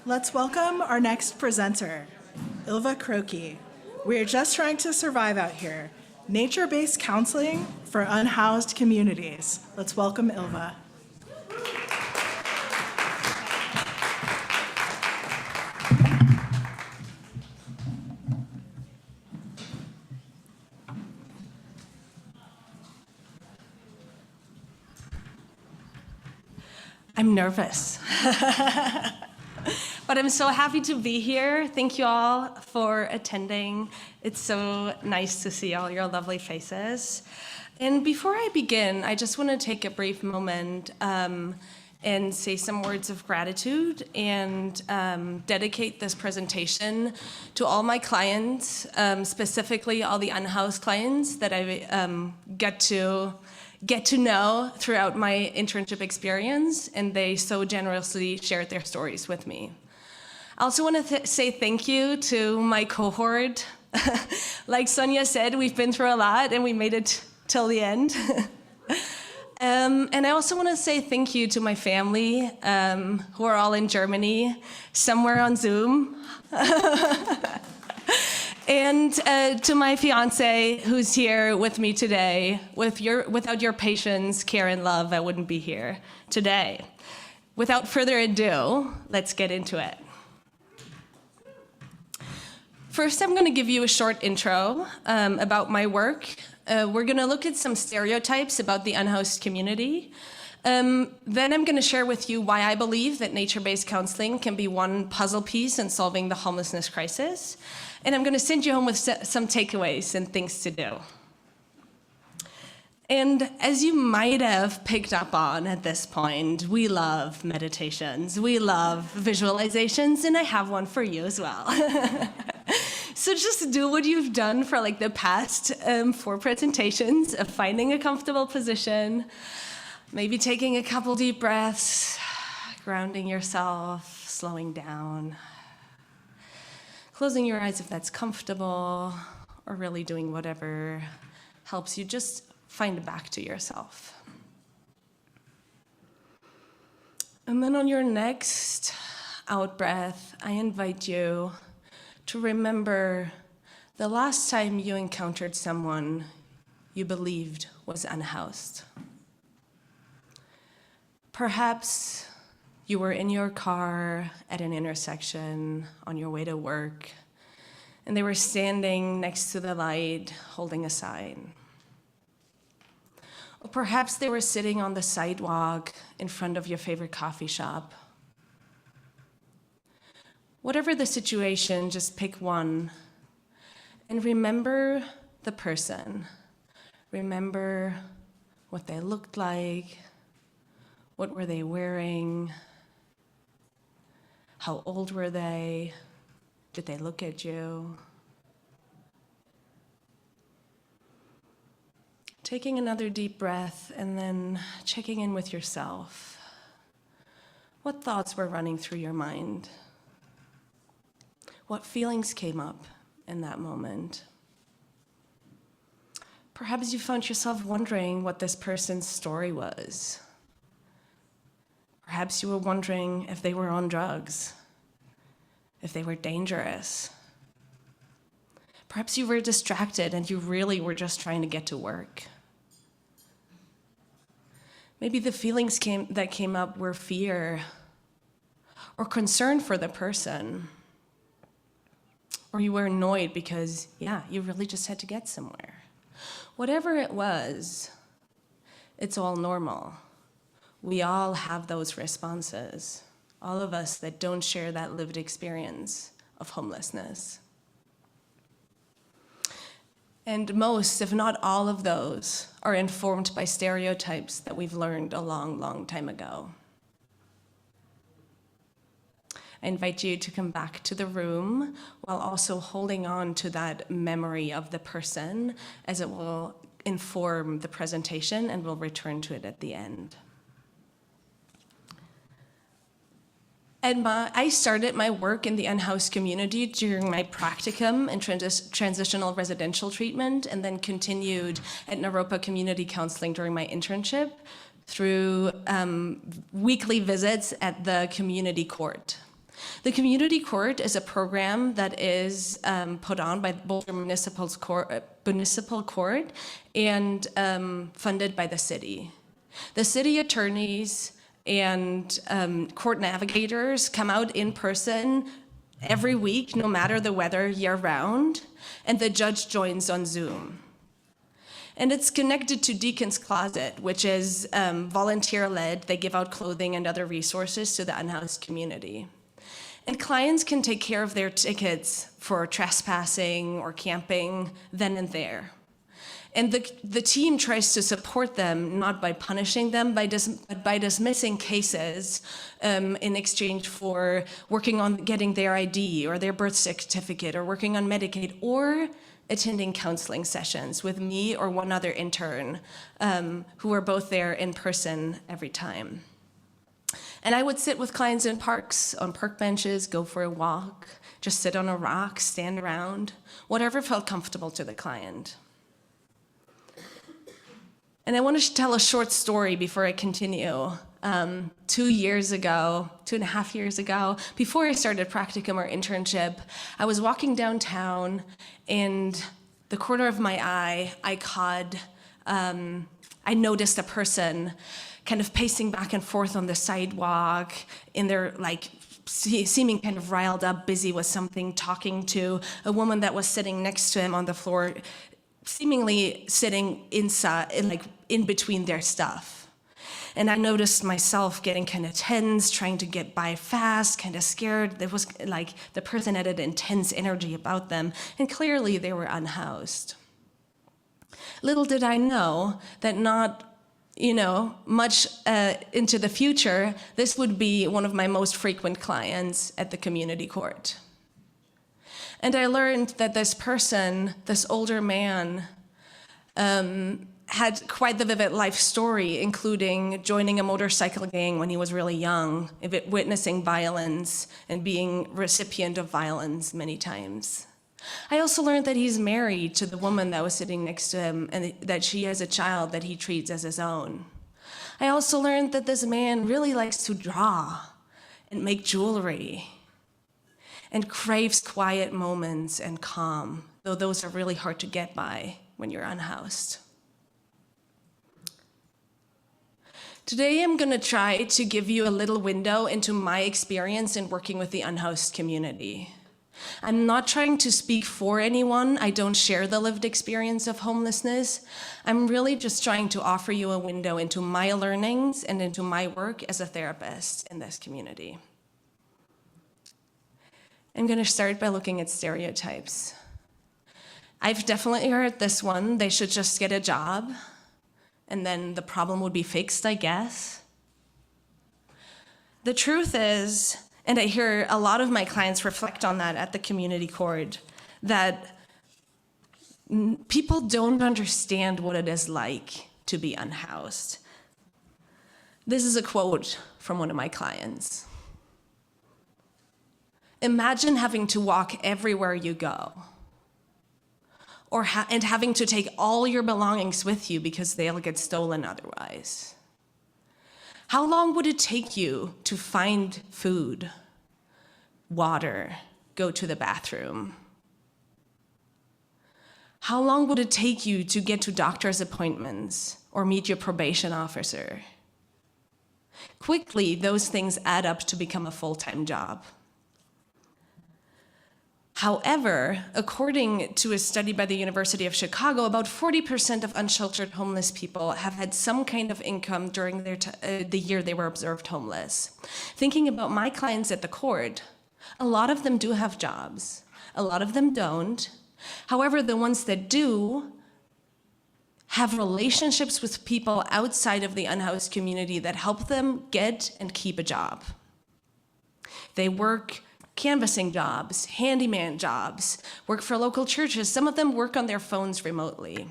Let's welcome our next presenter, Ilva Croki. We are just trying to survive out here. Nature-based counseling for unhoused communities. Let's welcome Ilva. I'm nervous, but I'm so happy to be here. Thank you all for attending. It's so nice to see all your lovely faces. And before I begin, I just want to take a brief moment and say some words of gratitude and dedicate this presentation to all my clients, specifically all the unhoused clients that I get to know throughout my internship experience, and they so generously shared their stories with me. I also want to say thank you to my cohort. Like Sonia said, we've been through a lot and we made it till the end. And I also want to say thank you to my family, who are all in Germany, somewhere on Zoom. And to my fiance, who's here with me today. Without your patience, care, and love, I wouldn't be here today. Without further ado, let's get into it. First, I'm going to give you a short intro about my work. We're going to look at some stereotypes about the unhoused community. Then I'm going to share with you why I believe that nature-based counseling can be one puzzle piece in solving the homelessness crisis. And I'm going to send you home with some takeaways and things to do. And as you might have picked up on at this point, we love meditations, we love visualizations, and I have one for you as well. So just do what you've done for like the past 4 presentations of finding a comfortable position, maybe taking a couple deep breaths, grounding yourself, slowing down, closing your eyes if that's comfortable, or really doing whatever helps you just find back to yourself. And then on your next out breath, I invite you to remember the last time you encountered someone you believed was unhoused. Perhaps you were in your car at an intersection on your way to work, and they were standing next to the light holding a sign. Or perhaps they were sitting on the sidewalk in front of your favorite coffee shop. Whatever the situation, just pick one and remember the person. Remember what they looked like, what were they wearing, how old were they, did they look at you? Taking another deep breath and then checking in with yourself. What thoughts were running through your mind? What feelings came up in that moment? Perhaps you found yourself wondering what this person's story was. Perhaps you were wondering if they were on drugs, if they were dangerous. Perhaps you were distracted and you really were just trying to get to work. Maybe the feelings that came up were fear or concern for the person. Or you were annoyed because, you really just had to get somewhere. Whatever it was, it's all normal. We all have those responses, all of us that don't share that lived experience of homelessness. And most, if not all of those, are informed by stereotypes that we've learned a long, long time ago. I invite you to come back to the room while also holding on to that memory of the person, as it will inform the presentation, and we'll return to it at the end. I started my work in the unhoused community during my practicum in transitional residential treatment, and then continued at Naropa Community Counseling during my internship through weekly visits at the community court. The community court is a program that is put on by Boulder Municipal Court and funded by the city. The city attorneys and court navigators come out in person every week, no matter the weather, year-round, and the judge joins on Zoom. And it's connected to Deacon's Closet, which is volunteer-led. They give out clothing and other resources to the unhoused community. And clients can take care of their tickets for trespassing or camping then and there. And the team tries to support them, not by punishing them, but by dismissing cases in exchange for working on getting their ID or their birth certificate, or working on Medicaid, or attending counseling sessions with me or one other intern who are both there in person every time. And I would sit with clients in parks, on park benches, go for a walk, just sit on a rock, stand around, whatever felt comfortable to the client. And I want to tell a short story before I continue. 2.5 years ago, before I started practicum or internship, I was walking downtown, and the corner of my eye, I noticed a person kind of pacing back and forth on the sidewalk in their seeming kind of riled up, busy with something, talking to a woman that was sitting next to him on the floor, seemingly sitting inside, in between their stuff. And I noticed myself getting kind of tense, trying to get by fast, kind of scared. There was like the person had an intense energy about them, and clearly they were unhoused. Little did I know that not much into the future, this would be one of my most frequent clients at the community court. And I learned that this person, this older man, had quite the vivid life story, including joining a motorcycle gang when he was really young, witnessing violence and being recipient of violence many times. I also learned that he's married to the woman that was sitting next to him and that she has a child that he treats as his own. I also learned that this man really likes to draw and make jewelry and craves quiet moments and calm, though those are really hard to get by when you're unhoused. Today, I'm going to try to give you a little window into my experience in working with the unhoused community. I'm not trying to speak for anyone. I don't share the lived experience of homelessness. I'm really just trying to offer you a window into my learnings and into my work as a therapist in this community. I'm going to start by looking at stereotypes. I've definitely heard this one: they should just get a job, and then the problem would be fixed, I guess. The truth is, and I hear a lot of my clients reflect on that at the community court, that people don't understand what it is like to be unhoused. This is a quote from one of my clients. Imagine having to walk everywhere you go, and having to take all your belongings with you because they'll get stolen otherwise. How long would it take you to find food, water, go to the bathroom? How long would it take you to get to doctor's appointments or meet your probation officer? Quickly, those things add up to become a full-time job. However, according to a study by the University of Chicago, about 40% of unsheltered homeless people have had some kind of income during the year they were observed homeless. Thinking about my clients at the court, a lot of them do have jobs. A lot of them don't. However, the ones that do have relationships with people outside of the unhoused community that help them get and keep a job. They work canvassing jobs, handyman jobs, work for local churches. Some of them work on their phones remotely.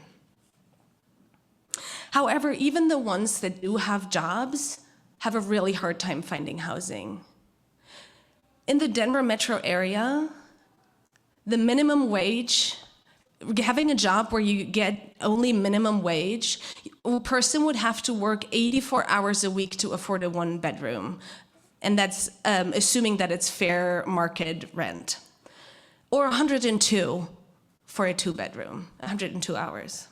However, even the ones that do have jobs have a really hard time finding housing. In the Denver metro area, the minimum wage, having a job where you get only minimum wage, a person would have to work 84 hours a week to afford a one-bedroom. And that's assuming that it's fair market rent. Or 102 for a two-bedroom, 102 hours.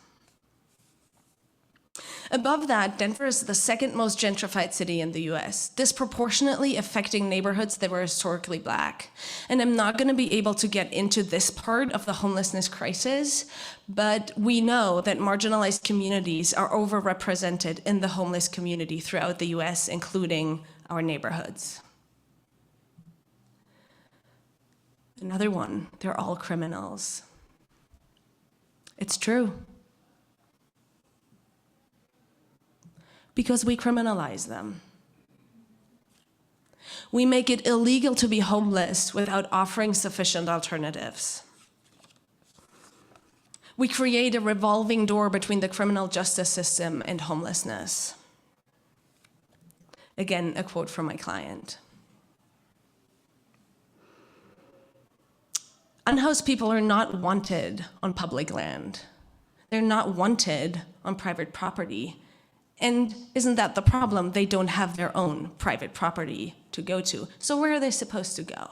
Above that, Denver is the second most gentrified city in the US, disproportionately affecting neighborhoods that were historically Black. And I'm not gonna be able to get into this part of the homelessness crisis, but we know that marginalized communities are overrepresented in the homeless community throughout the US, including our neighborhoods. Another one, they're all criminals. It's true. Because we criminalize them. We make it illegal to be homeless without offering sufficient alternatives. We create a revolving door between the criminal justice system and homelessness. Again, a quote from my client. Unhoused people are not wanted on public land. They're not wanted on private property. And isn't that the problem? They don't have their own private property to go to. So where are they supposed to go?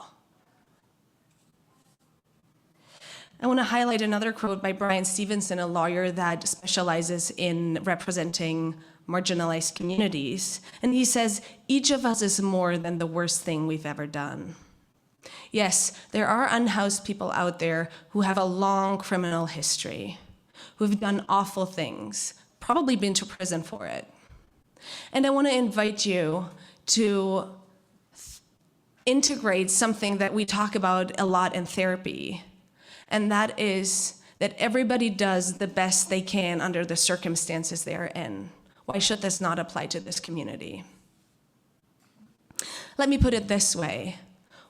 I want to highlight another quote by Brian Stevenson, a lawyer that specializes in representing marginalized communities. And he says, each of us is more than the worst thing we've ever done. Yes, there are unhoused people out there who have a long criminal history, who've done awful things, probably been to prison for it. And I want to invite you to integrate something that we talk about a lot in therapy, and that is that everybody does the best they can under the circumstances they are in. Why should this not apply to this community? Let me put it this way.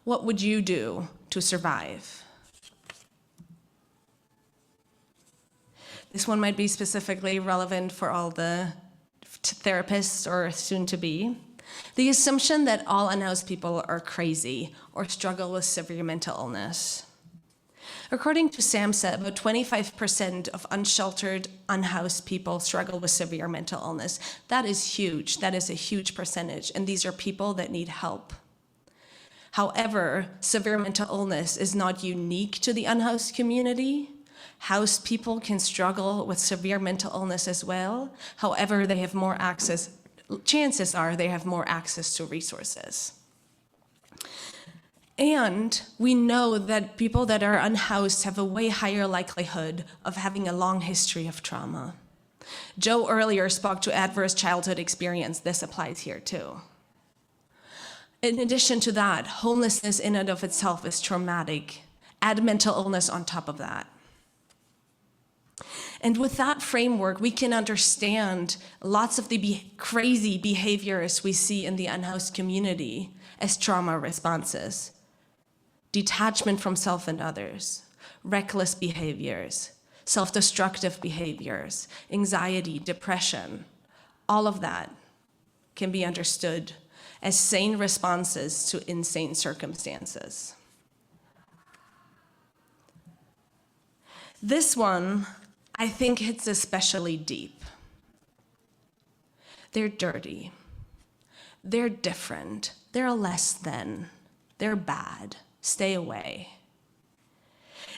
What would you do to survive? This one might be specifically relevant for all the therapists or soon-to-be. The assumption that all unhoused people are crazy or struggle with severe mental illness. According to SAMHSA, about 25% of unsheltered, unhoused people struggle with severe mental illness. That is huge. That is a huge percentage, and these are people that need help. However, severe mental illness is not unique to the unhoused community. Housed people can struggle with severe mental illness as well. However, they have more access, chances are they have more access to resources. And we know that people that are unhoused have a way higher likelihood of having a long history of trauma. Joe earlier spoke to adverse childhood experience. This applies here too. In addition to that, homelessness in and of itself is traumatic. Add mental illness on top of that. And with that framework, we can understand lots of the crazy behaviors we see in the unhoused community as trauma responses. Detachment from self and others, reckless behaviors, self-destructive behaviors, anxiety, depression, all of that can be understood as sane responses to insane circumstances. This one, I think, hits especially deep. They're dirty. They're different. They're less than. They're bad. Stay away.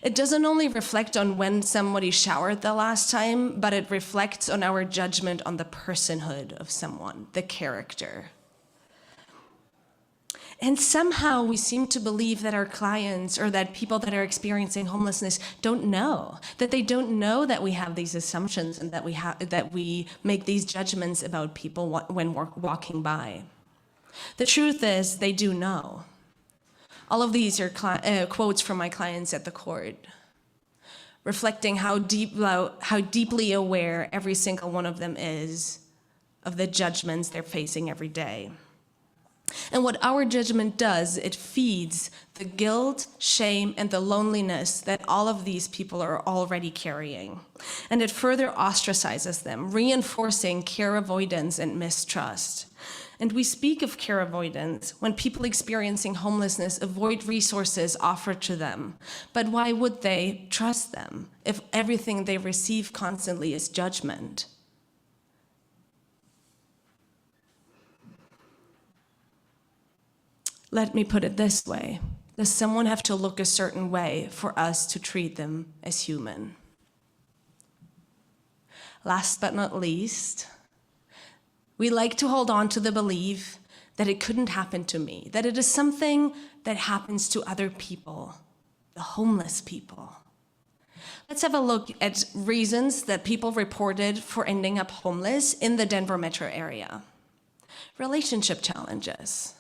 It doesn't only reflect on when somebody showered the last time, but it reflects on our judgment on the personhood of someone, the character. And somehow we seem to believe that our clients or that people that are experiencing homelessness don't know, that they don't know that we have these assumptions and that we make these judgments about people when we're walking by. The truth is, they do know. All of these are quotes from my clients at the court, reflecting how deeply aware every single one of them is of the judgments they're facing every day. And what our judgment does, it feeds the guilt, shame, and the loneliness that all of these people are already carrying. And it further ostracizes them, reinforcing care avoidance and mistrust. And we speak of care avoidance when people experiencing homelessness avoid resources offered to them. But why would they trust them if everything they receive constantly is judgment? Let me put it this way. Does someone have to look a certain way for us to treat them as human? Last but not least, we like to hold on to the belief that it couldn't happen to me, that it is something that happens to other people, the homeless people. Let's have a look at reasons that people reported for ending up homeless in the Denver metro area. Relationship challenges,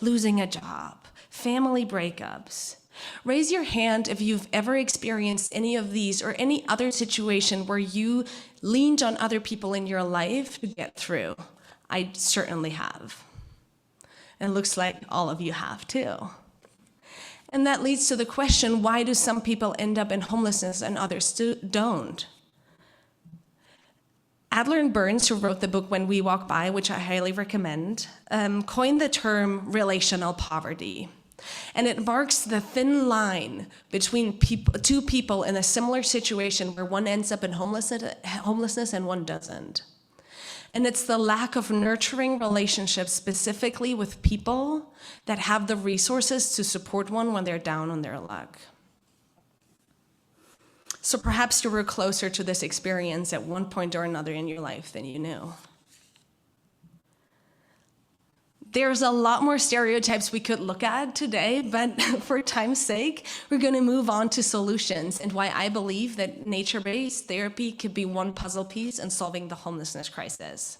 losing a job, family breakups. Raise your hand if you've ever experienced any of these or any other situation where you leaned on other people in your life to get through. I certainly have. And it looks like all of you have too. And that leads to the question, why do some people end up in homelessness and others don't? Adler and Burns, who wrote the book When We Walk By, which I highly recommend, coined the term relational poverty. And it marks the thin line between two people in a similar situation where one ends up in homelessness and one doesn't. And it's the lack of nurturing relationships, specifically with people that have the resources to support one when they're down on their luck. So perhaps you were closer to this experience at one point or another in your life than you knew. There's a lot more stereotypes we could look at today, but for time's sake, we're going to move on to solutions and why I believe that nature-based therapy could be one puzzle piece in solving the homelessness crisis.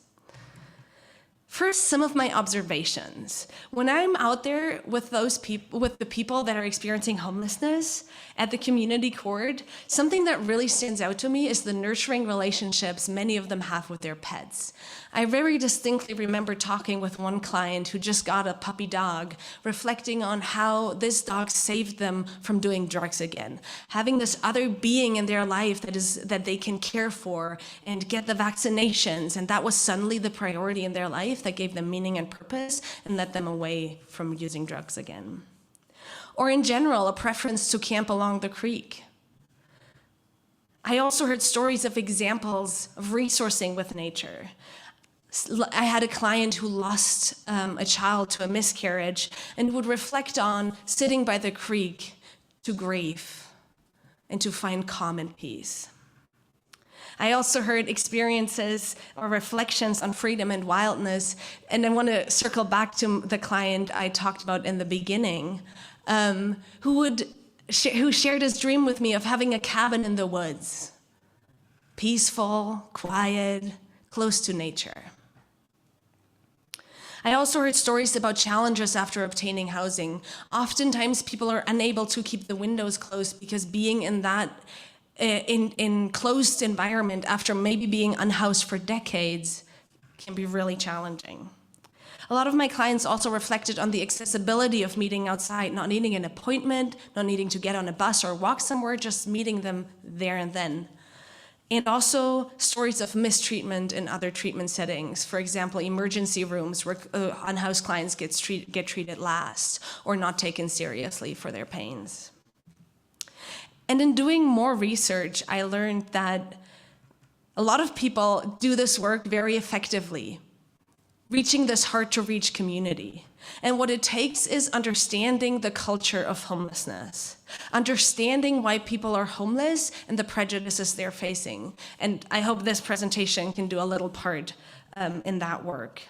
First, some of my observations. When I'm out there with the people that are experiencing homelessness at the community court, something that really stands out to me is the nurturing relationships many of them have with their pets. I very distinctly remember talking with one client who just got a puppy dog, reflecting on how this dog saved them from doing drugs again. Having this other being in their life that they can care for and get the vaccinations, and that was suddenly the priority in their life that gave them meaning and purpose and led them away from using drugs again. Or in general, a preference to camp along the creek. I also heard stories of examples of resourcing with nature. I had a client who lost a child to a miscarriage and would reflect on sitting by the creek to grieve and to find calm and peace. I also heard experiences or reflections on freedom and wildness, and I want to circle back to the client I talked about in the beginning, who shared his dream with me of having a cabin in the woods, peaceful, quiet, close to nature. I also heard stories about challenges after obtaining housing. Oftentimes, people are unable to keep the windows closed because being in that in closed environment after maybe being unhoused for decades can be really challenging. A lot of my clients also reflected on the accessibility of meeting outside, not needing an appointment, not needing to get on a bus or walk somewhere, just meeting them there and then. And also stories of mistreatment in other treatment settings. For example, emergency rooms where unhoused clients get treated last or not taken seriously for their pains. And in doing more research, I learned that a lot of people do this work very effectively, reaching this hard-to-reach community. And what it takes is understanding the culture of homelessness, understanding why people are homeless and the prejudices they're facing. And I hope this presentation can do a little part in that work.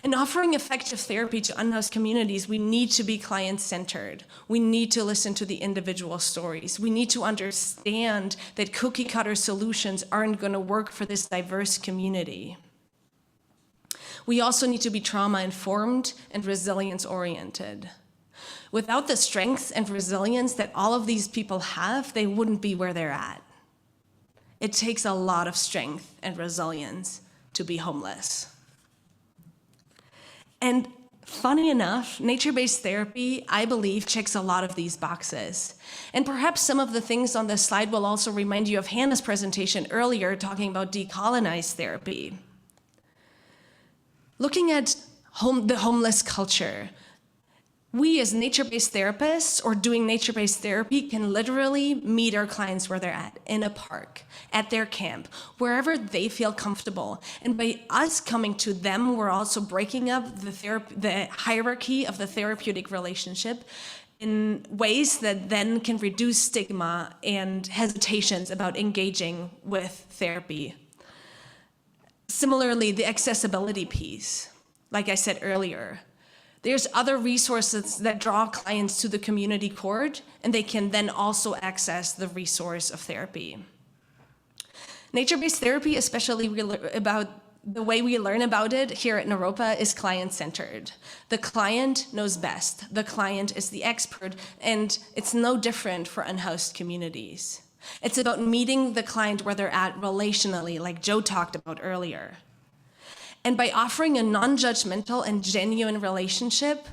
In offering effective therapy to unhoused communities, we need to be client-centered. We need to listen to the individual stories. We need to understand that cookie-cutter solutions aren't going to work for this diverse community. We also need to be trauma-informed and resilience-oriented. Without the strength and resilience that all of these people have, they wouldn't be where they're at. It takes a lot of strength and resilience to be homeless. And funny enough, nature-based therapy, I believe, checks a lot of these boxes. And perhaps some of the things on this slide will also remind you of Hannah's presentation earlier, talking about decolonized therapy. Looking at the homeless culture, we as nature-based therapists or doing nature-based therapy can literally meet our clients where they're at, in a park, at their camp, wherever they feel comfortable. And by us coming to them, we're also breaking up the hierarchy of the therapeutic relationship in ways that then can reduce stigma and hesitations about engaging with therapy. Similarly, the accessibility piece, like I said earlier, there's other resources that draw clients to the community court, and they can then also access the resource of therapy. Nature-based therapy, especially about the way we learn about it here at Naropa, is client-centered. The client knows best. The client is the expert, and it's no different for unhoused communities. It's about meeting the client where they're at relationally, like Joe talked about earlier. And by offering a non-judgmental and genuine relationship,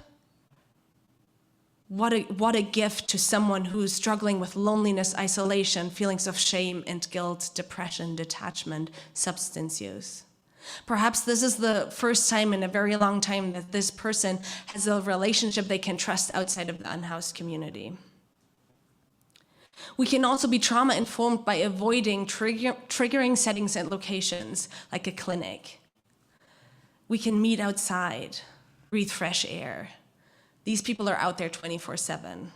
what a gift to someone who's struggling with loneliness, isolation, feelings of shame and guilt, depression, detachment, substance use. Perhaps this is the first time in a very long time that this person has a relationship they can trust outside of the unhoused community. We can also be trauma-informed by avoiding triggering settings and locations, like a clinic. We can meet outside, breathe fresh air. These people are out there 24/7.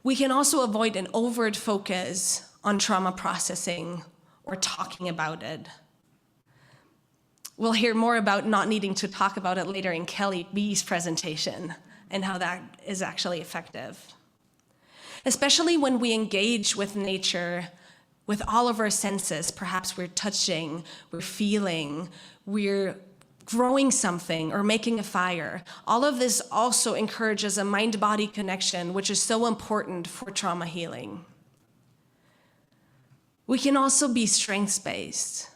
We can also avoid an overt focus on trauma processing or talking about it. We'll hear more about not needing to talk about it later in Kelly B's presentation and how that is actually effective. Especially when we engage with nature with all of our senses. Perhaps we're touching, we're feeling, we're growing something or making a fire. All of this also encourages a mind-body connection, which is so important for trauma healing. We can also be strengths-based,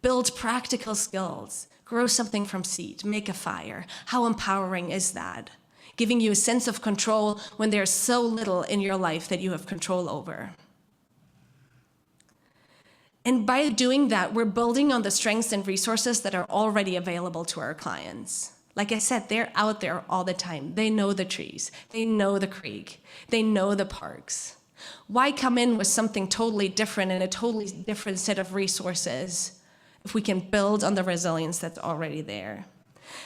build practical skills, grow something from seed, make a fire. How empowering is that? Giving you a sense of control when there's so little in your life that you have control over. And by doing that, we're building on the strengths and resources that are already available to our clients. Like I said, they're out there all the time. They know the trees, they know the creek, they know the parks. Why come in with something totally different and a totally different set of resources if we can build on the resilience that's already there?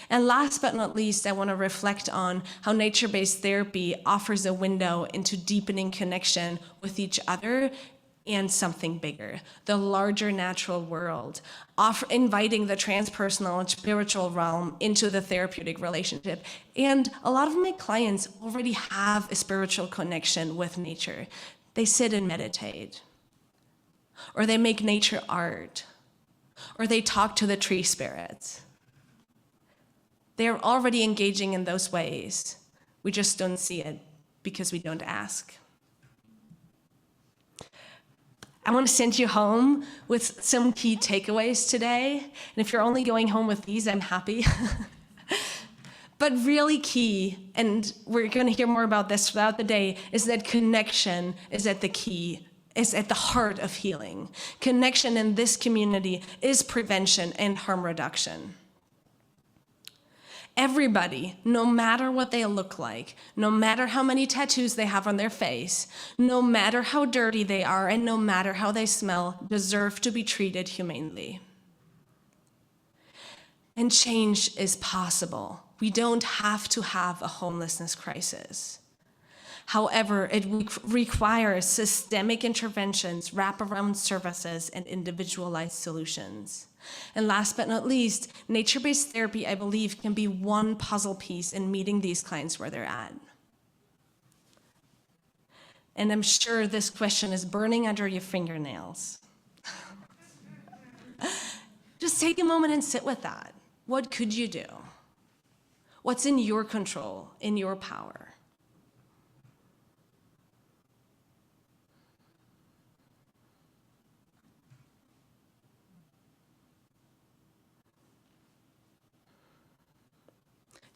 And last but not least, I want to reflect on how nature-based therapy offers a window into deepening connection with each other and something bigger, the larger natural world, inviting the transpersonal and spiritual realm into the therapeutic relationship. And a lot of my clients already have a spiritual connection with nature. They sit and meditate, or they make nature art, or they talk to the tree spirits. They're already engaging in those ways. We just don't see it because we don't ask. I want to send you home with some key takeaways today. And if you're only going home with these, I'm happy. But really key, and we're going to hear more about this throughout the day, is that connection is at the key, is at the heart of healing. Connection in this community is prevention and harm reduction. Everybody, no matter what they look like, no matter how many tattoos they have on their face, no matter how dirty they are, and no matter how they smell, deserve to be treated humanely. And change is possible. We don't have to have a homelessness crisis. However, it requires systemic interventions, wraparound services, and individualized solutions. And last but not least, nature-based therapy, I believe, can be one puzzle piece in meeting these clients where they're at. And I'm sure this question is burning under your fingernails. Just take a moment and sit with that. What could you do? What's in your control, in your power?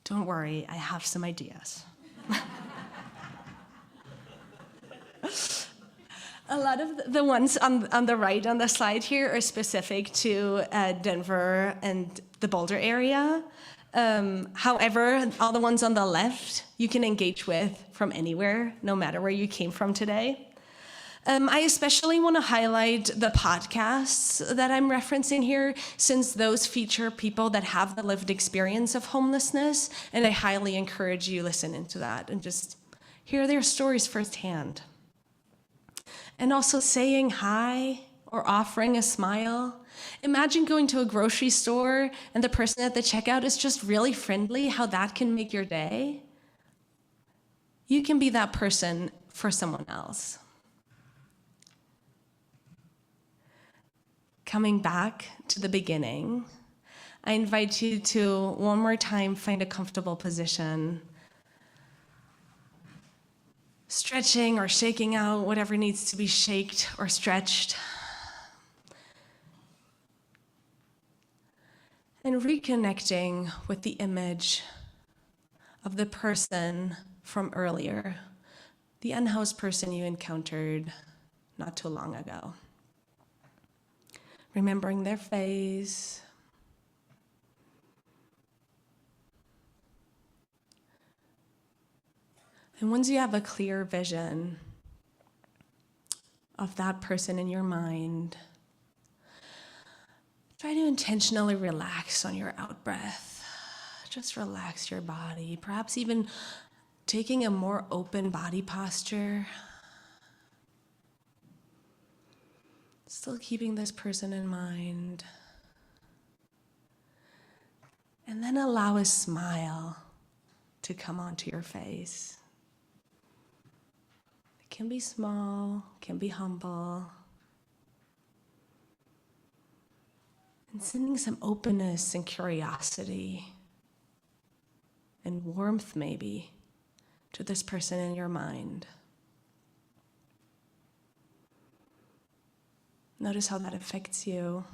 Don't worry, I have some ideas. A lot of the ones on the right on the slide here are specific to Denver and the Boulder area. However, all the ones on the left you can engage with from anywhere, no matter where you came from today. I especially want to highlight the podcasts that I'm referencing here, since those feature people that have the lived experience of homelessness, and I highly encourage you listen into that and just hear their stories firsthand. And also saying hi or offering a smile. Imagine going to a grocery store and the person at the checkout is just really friendly, how that can make your day. You can be that person for someone else. Coming back to the beginning, I invite you to, one more time, find a comfortable position. Stretching or shaking out whatever needs to be shaked or stretched. And reconnecting with the image of the person from earlier, the unhoused person you encountered not too long ago. Remembering their face. And once you have a clear vision of that person in your mind, try to intentionally relax on your out-breath. Just relax your body, perhaps even taking a more open body posture. Still keeping this person in mind. And then allow a smile to come onto your face. It can be small, can be humble, And sending some openness and curiosity and warmth, maybe, to this person in your mind. Notice how that affects you,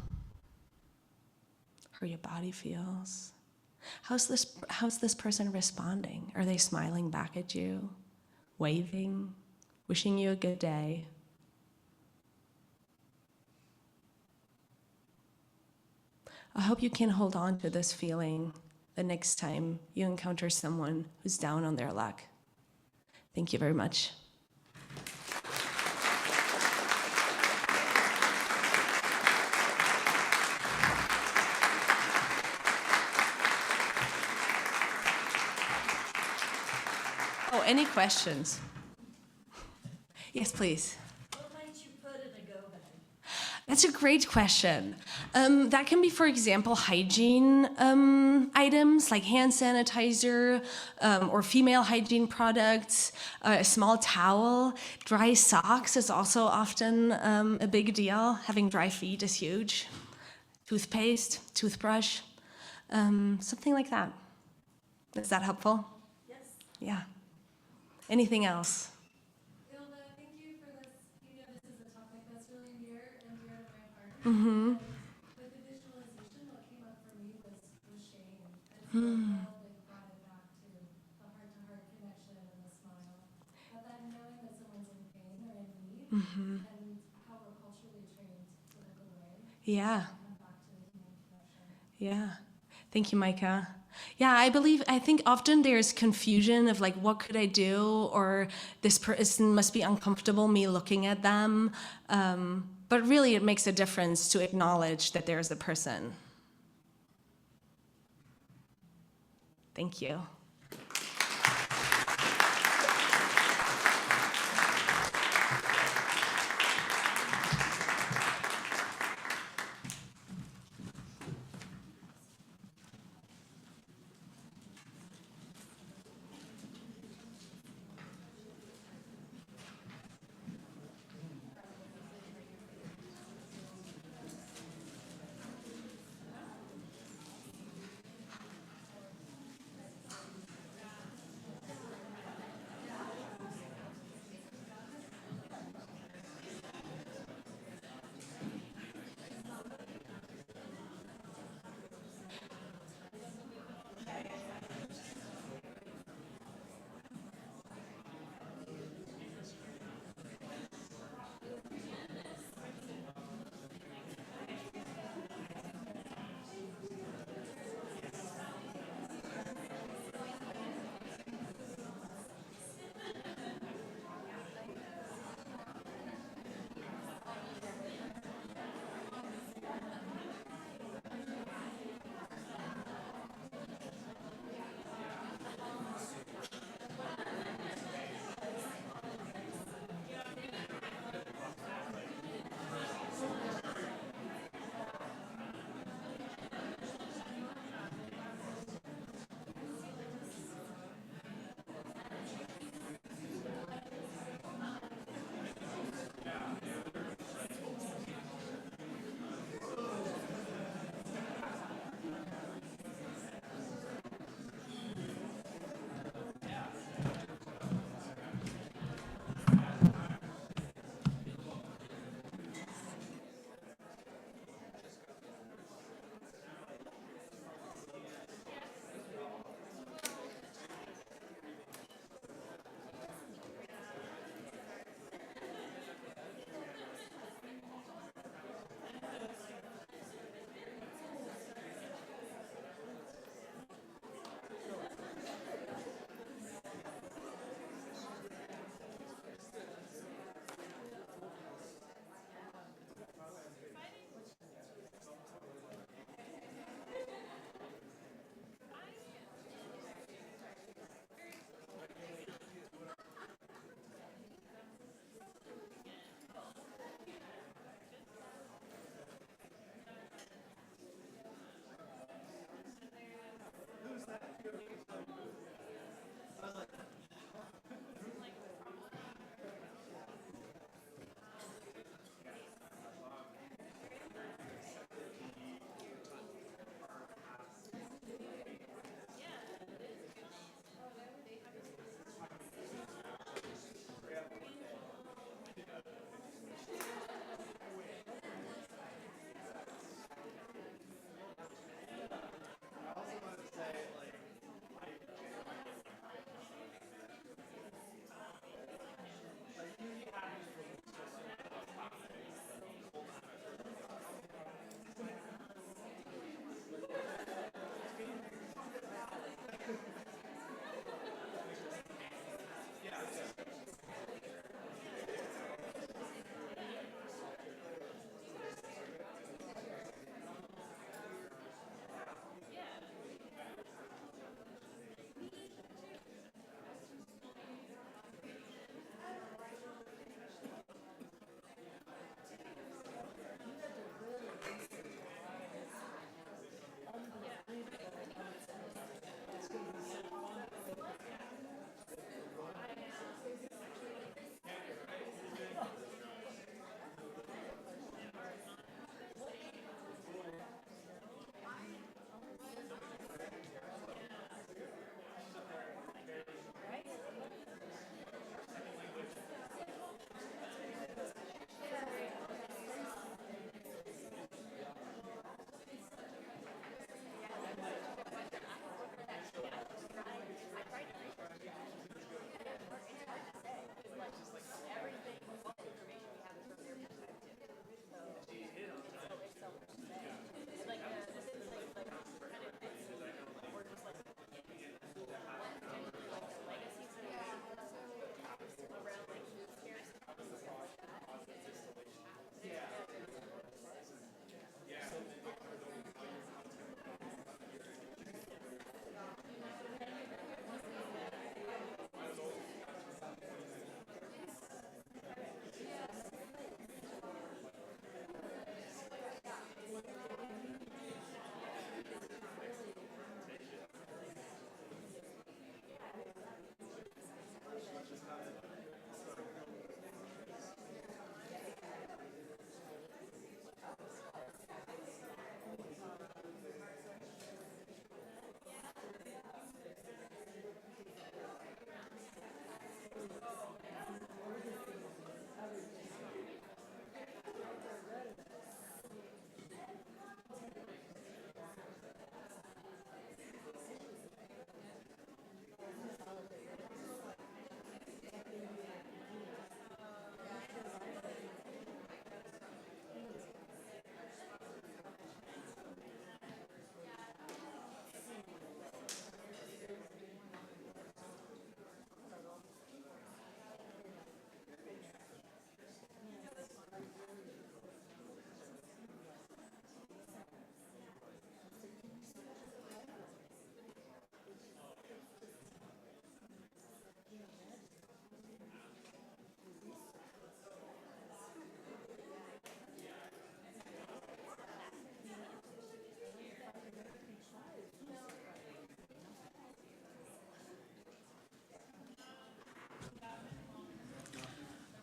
how your body feels. How's this person responding? Are they smiling back at you, waving, wishing you a good day? I hope you can hold on to this feeling the next time you encounter someone who's down on their luck. Thank you very much. Oh, any questions? Yes, please. What might you put in a go bag? That's a great question. That can be, for example, hygiene items like hand sanitizer or female hygiene products, a small towel. Dry socks is also often a big deal. Having dry feet is huge. Toothpaste, toothbrush, something like that. Is that helpful? Yes. Yeah. Anything else? Hilda, thank you for this. You know, this is a topic that's really near and dear to my heart. Mm-hmm. With the visualization, what came up for me was shame. And so it brought it back to the heart-to-heart connection and the smile. But then knowing that someone's in pain or in need, and how we're culturally trained to look away. Yeah. Come back to the human connection. Yeah. Thank you, Micah. Yeah, I think often there's confusion of like, what could I do? Or this person must be uncomfortable, me looking at them. But really it makes a difference to acknowledge that there's a person. Thank you.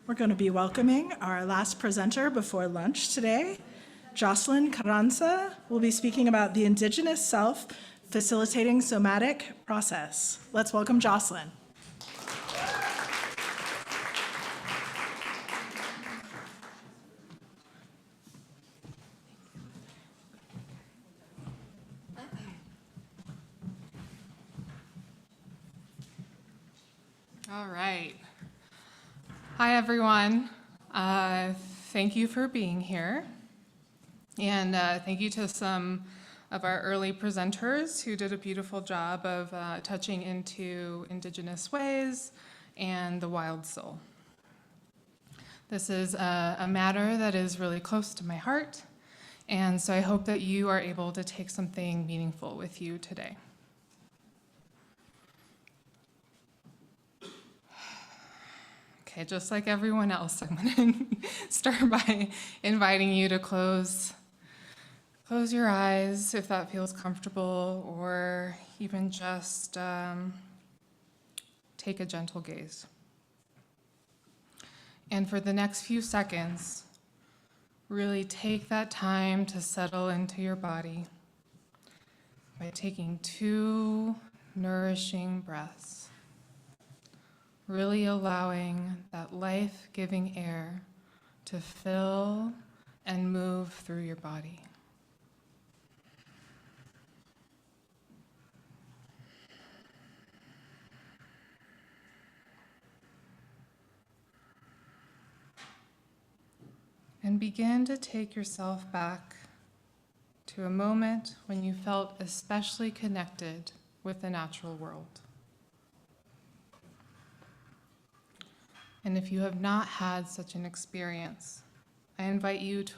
We're going to be welcoming our last presenter before lunch today. Jocelyn Carranza will be speaking about the Indigenous self facilitating somatic process. Let's welcome Jocelyn. All right. Hi, everyone. Thank you for being here. And thank you to some of our early presenters who did a beautiful job of touching into Indigenous ways and the wild soul. This is a matter that is really close to my heart, and so I hope that you are able to take something meaningful with you today. Okay, just like everyone else, I'm going to start by inviting you to close your eyes if that feels comfortable, or even just take a gentle gaze. And for the next few seconds, really take that time to settle into your body by taking 2 nourishing breaths. Really allowing that life-giving air to fill and move through your body. And begin to take yourself back to a moment when you felt especially connected with the natural world. And if you have not had such an experience, I invite you to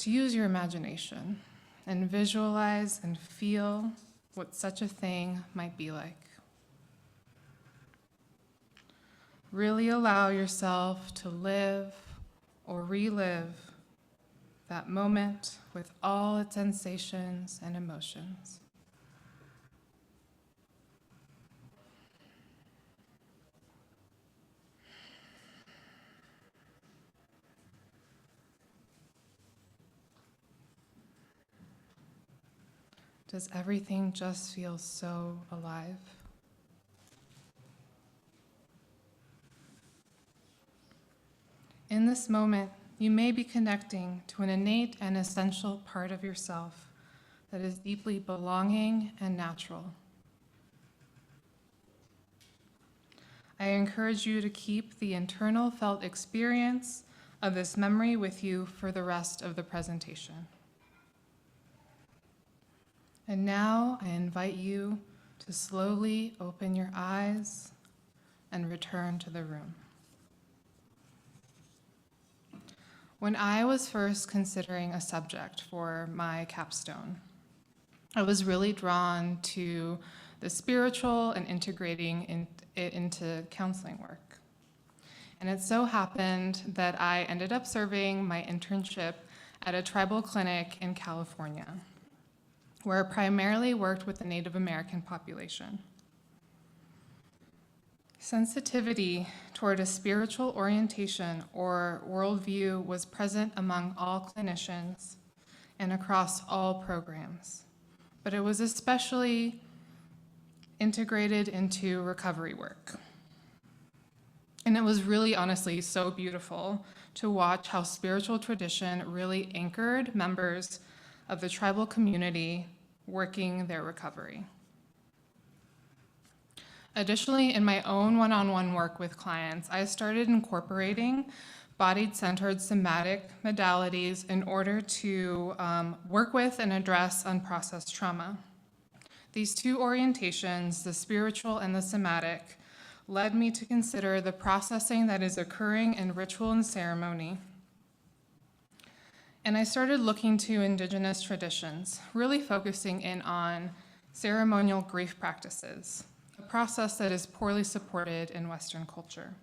use your imagination and visualize and feel what such a thing might be like. Really allow yourself to live or relive that moment with all its sensations and emotions. Does everything just feel so alive? In this moment, you may be connecting to an innate and essential part of yourself that is deeply belonging and natural. I encourage you to keep the internal felt experience of this memory with you for the rest of the presentation. And now I invite you to slowly open your eyes and return to the room. When I was first considering a subject for my capstone, I was really drawn to the spiritual and integrating it into counseling work. And it so happened that I ended up serving my internship at a tribal clinic in California, where I primarily worked with the Native American population. Sensitivity toward a spiritual orientation or worldview was present among all clinicians and across all programs, but it was especially integrated into recovery work. And it was really honestly so beautiful to watch how spiritual tradition really anchored members of the tribal community working their recovery. Additionally, in my own one-on-one work with clients, I started incorporating body-centered somatic modalities in order to work with and address unprocessed trauma. These 2 orientations, the spiritual and the somatic, led me to consider the processing that is occurring in ritual and ceremony. And I started looking to Indigenous traditions, really focusing in on ceremonial grief practices, a process that is poorly supported in Western culture.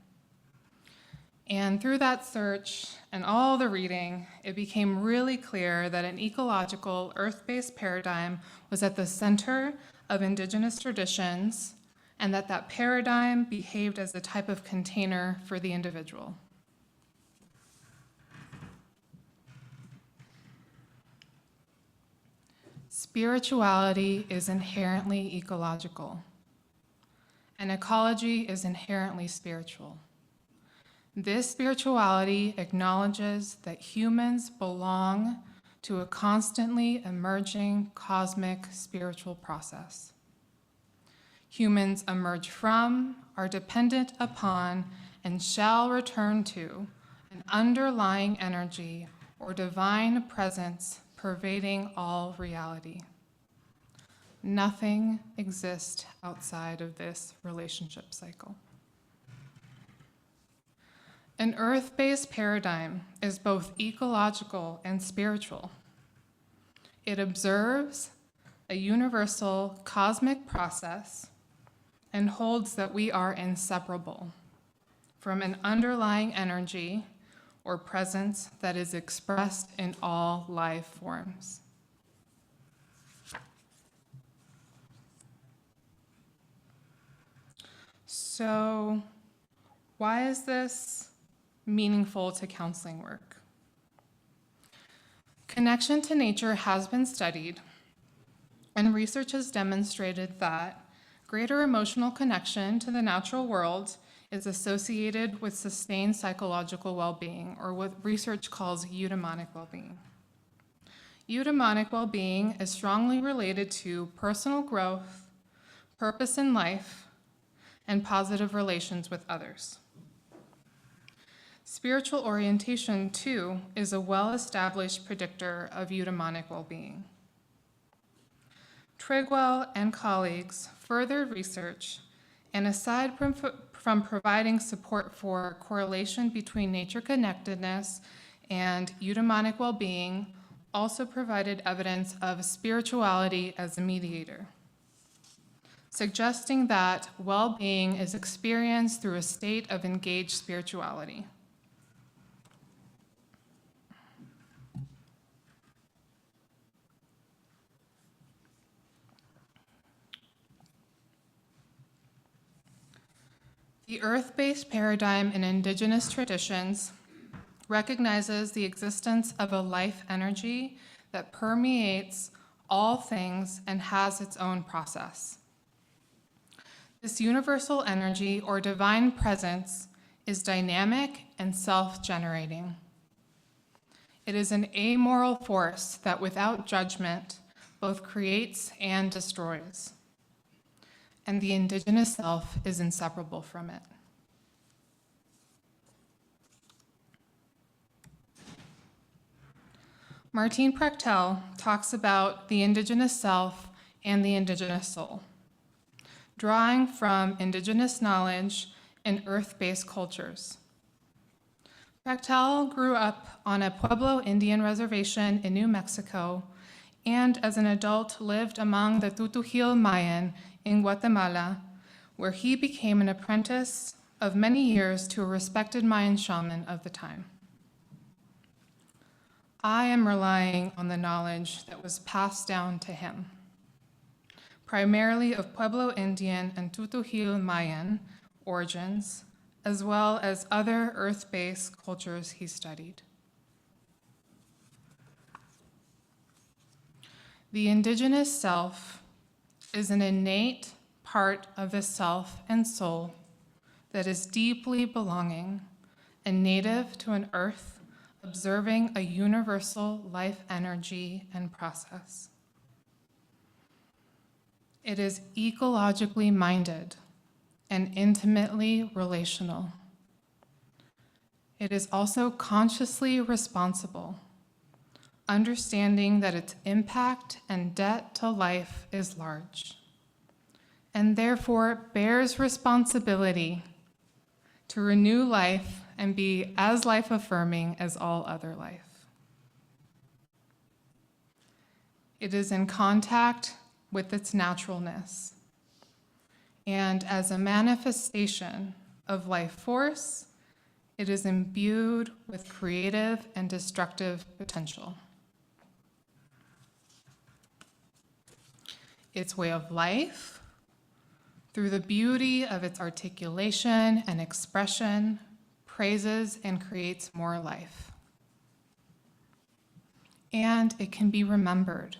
And through that search and all the reading, it became really clear that an ecological, earth-based paradigm was at the center of Indigenous traditions and that paradigm behaved as a type of container for the individual. Spirituality is inherently ecological, and ecology is inherently spiritual. This spirituality acknowledges that humans belong to a constantly emerging cosmic spiritual process. Humans emerge from, are dependent upon, and shall return to an underlying energy or divine presence pervading all reality. Nothing exists outside of this relationship cycle. An earth-based paradigm is both ecological and spiritual. It observes a universal cosmic process and holds that we are inseparable from an underlying energy or presence that is expressed in all life forms. So, why is this meaningful to counseling work? Connection to nature has been studied, and research has demonstrated that greater emotional connection to the natural world is associated with sustained psychological well-being, or what research calls eudaimonic well-being. Eudaimonic well-being is strongly related to personal growth, purpose in life, and positive relations with others. Spiritual orientation, too, is a well-established predictor of eudaimonic well-being. Trigwell and colleagues furthered research, and aside from providing support for correlation between nature connectedness and eudaimonic well-being, also provided evidence of spirituality as a mediator, suggesting that well-being is experienced through a state of engaged spirituality. The earth-based paradigm in indigenous traditions recognizes the existence of a life energy that permeates all things and has its own process. This universal energy or divine presence is dynamic and self-generating. It is an amoral force that without judgment both creates and destroys, and the indigenous self is inseparable from it. Martine Prechtel talks about the indigenous self and the indigenous soul, drawing from indigenous knowledge in earth-based cultures. Prechtel grew up on a Pueblo Indian reservation in New Mexico, and as an adult lived among the Tutujil Mayan in Guatemala, where he became an apprentice of many years to a respected Mayan shaman of the time. I am relying on the knowledge that was passed down to him, primarily of Pueblo Indian and Tutujil Mayan origins, as well as other earth-based cultures he studied. The indigenous self is an innate part of the self and soul that is deeply belonging and native to an earth observing a universal life energy and process. It is ecologically minded and intimately relational. It is also consciously responsible, understanding that its impact and debt to life is large, and therefore bears responsibility to renew life and be as life-affirming as all other life. It is in contact with its naturalness, and as a manifestation of life force, it is imbued with creative and destructive potential. Its way of life, Through the beauty of its articulation and expression, praises and creates more life. And it can be remembered,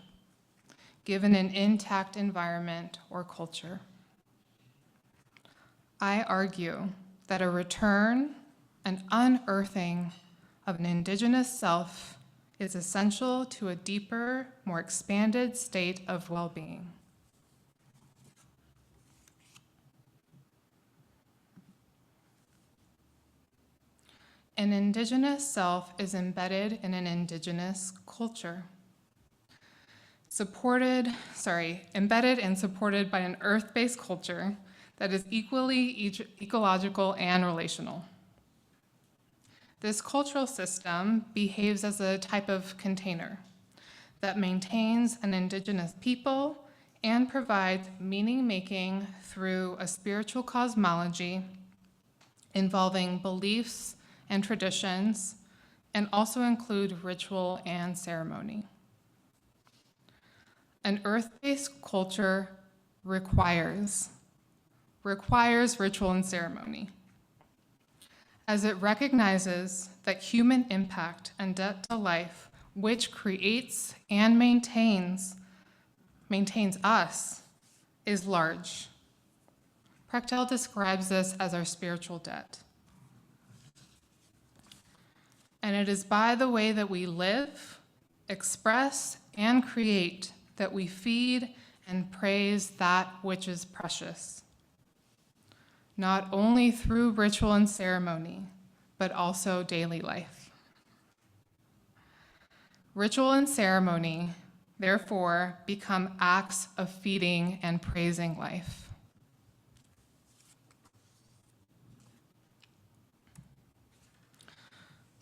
given an intact environment or culture. I argue that a return, an unearthing of an indigenous self is essential to a deeper, more expanded state of well-being. An indigenous self is embedded in an indigenous culture. Embedded and supported by an earth-based culture that is equally ecological and relational. This cultural system behaves as a type of container that maintains an indigenous people and provides meaning-making through a spiritual cosmology involving beliefs and traditions, and also include ritual and ceremony. An earth-based culture requires ritual and ceremony, as it recognizes that human impact and debt to life, which creates and maintains us, is large. Prechtel describes this as our spiritual debt. And it is by the way that we live, express, and create that we feed and praise that which is precious, not only through ritual and ceremony, but also daily life. Ritual and ceremony, therefore, become acts of feeding and praising life.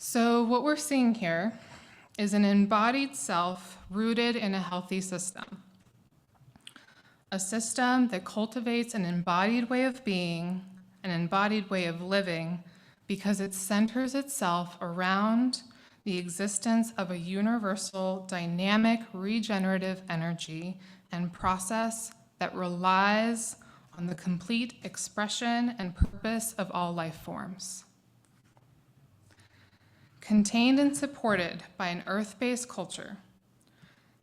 So what we're seeing here is an embodied self rooted in a healthy system. A system that cultivates an embodied way of being, an embodied way of living, because it centers itself around the existence of a universal, dynamic, regenerative energy and process that relies on the complete expression and purpose of all life forms. Contained and supported by an earth-based culture,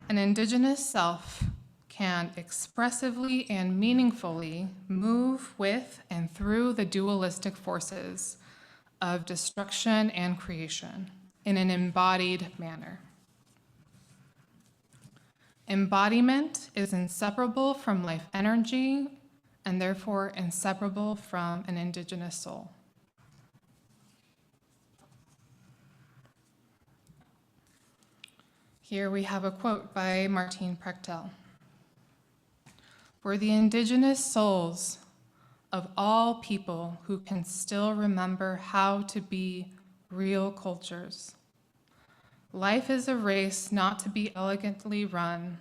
an indigenous self can expressively and meaningfully move with and through the dualistic forces of destruction and creation in an embodied manner. Embodiment is inseparable from life energy and therefore inseparable from an indigenous soul. Here we have a quote by Martine Prechtel. "For the indigenous souls of all people who can still remember how to be real cultures, life is a race not to be elegantly run.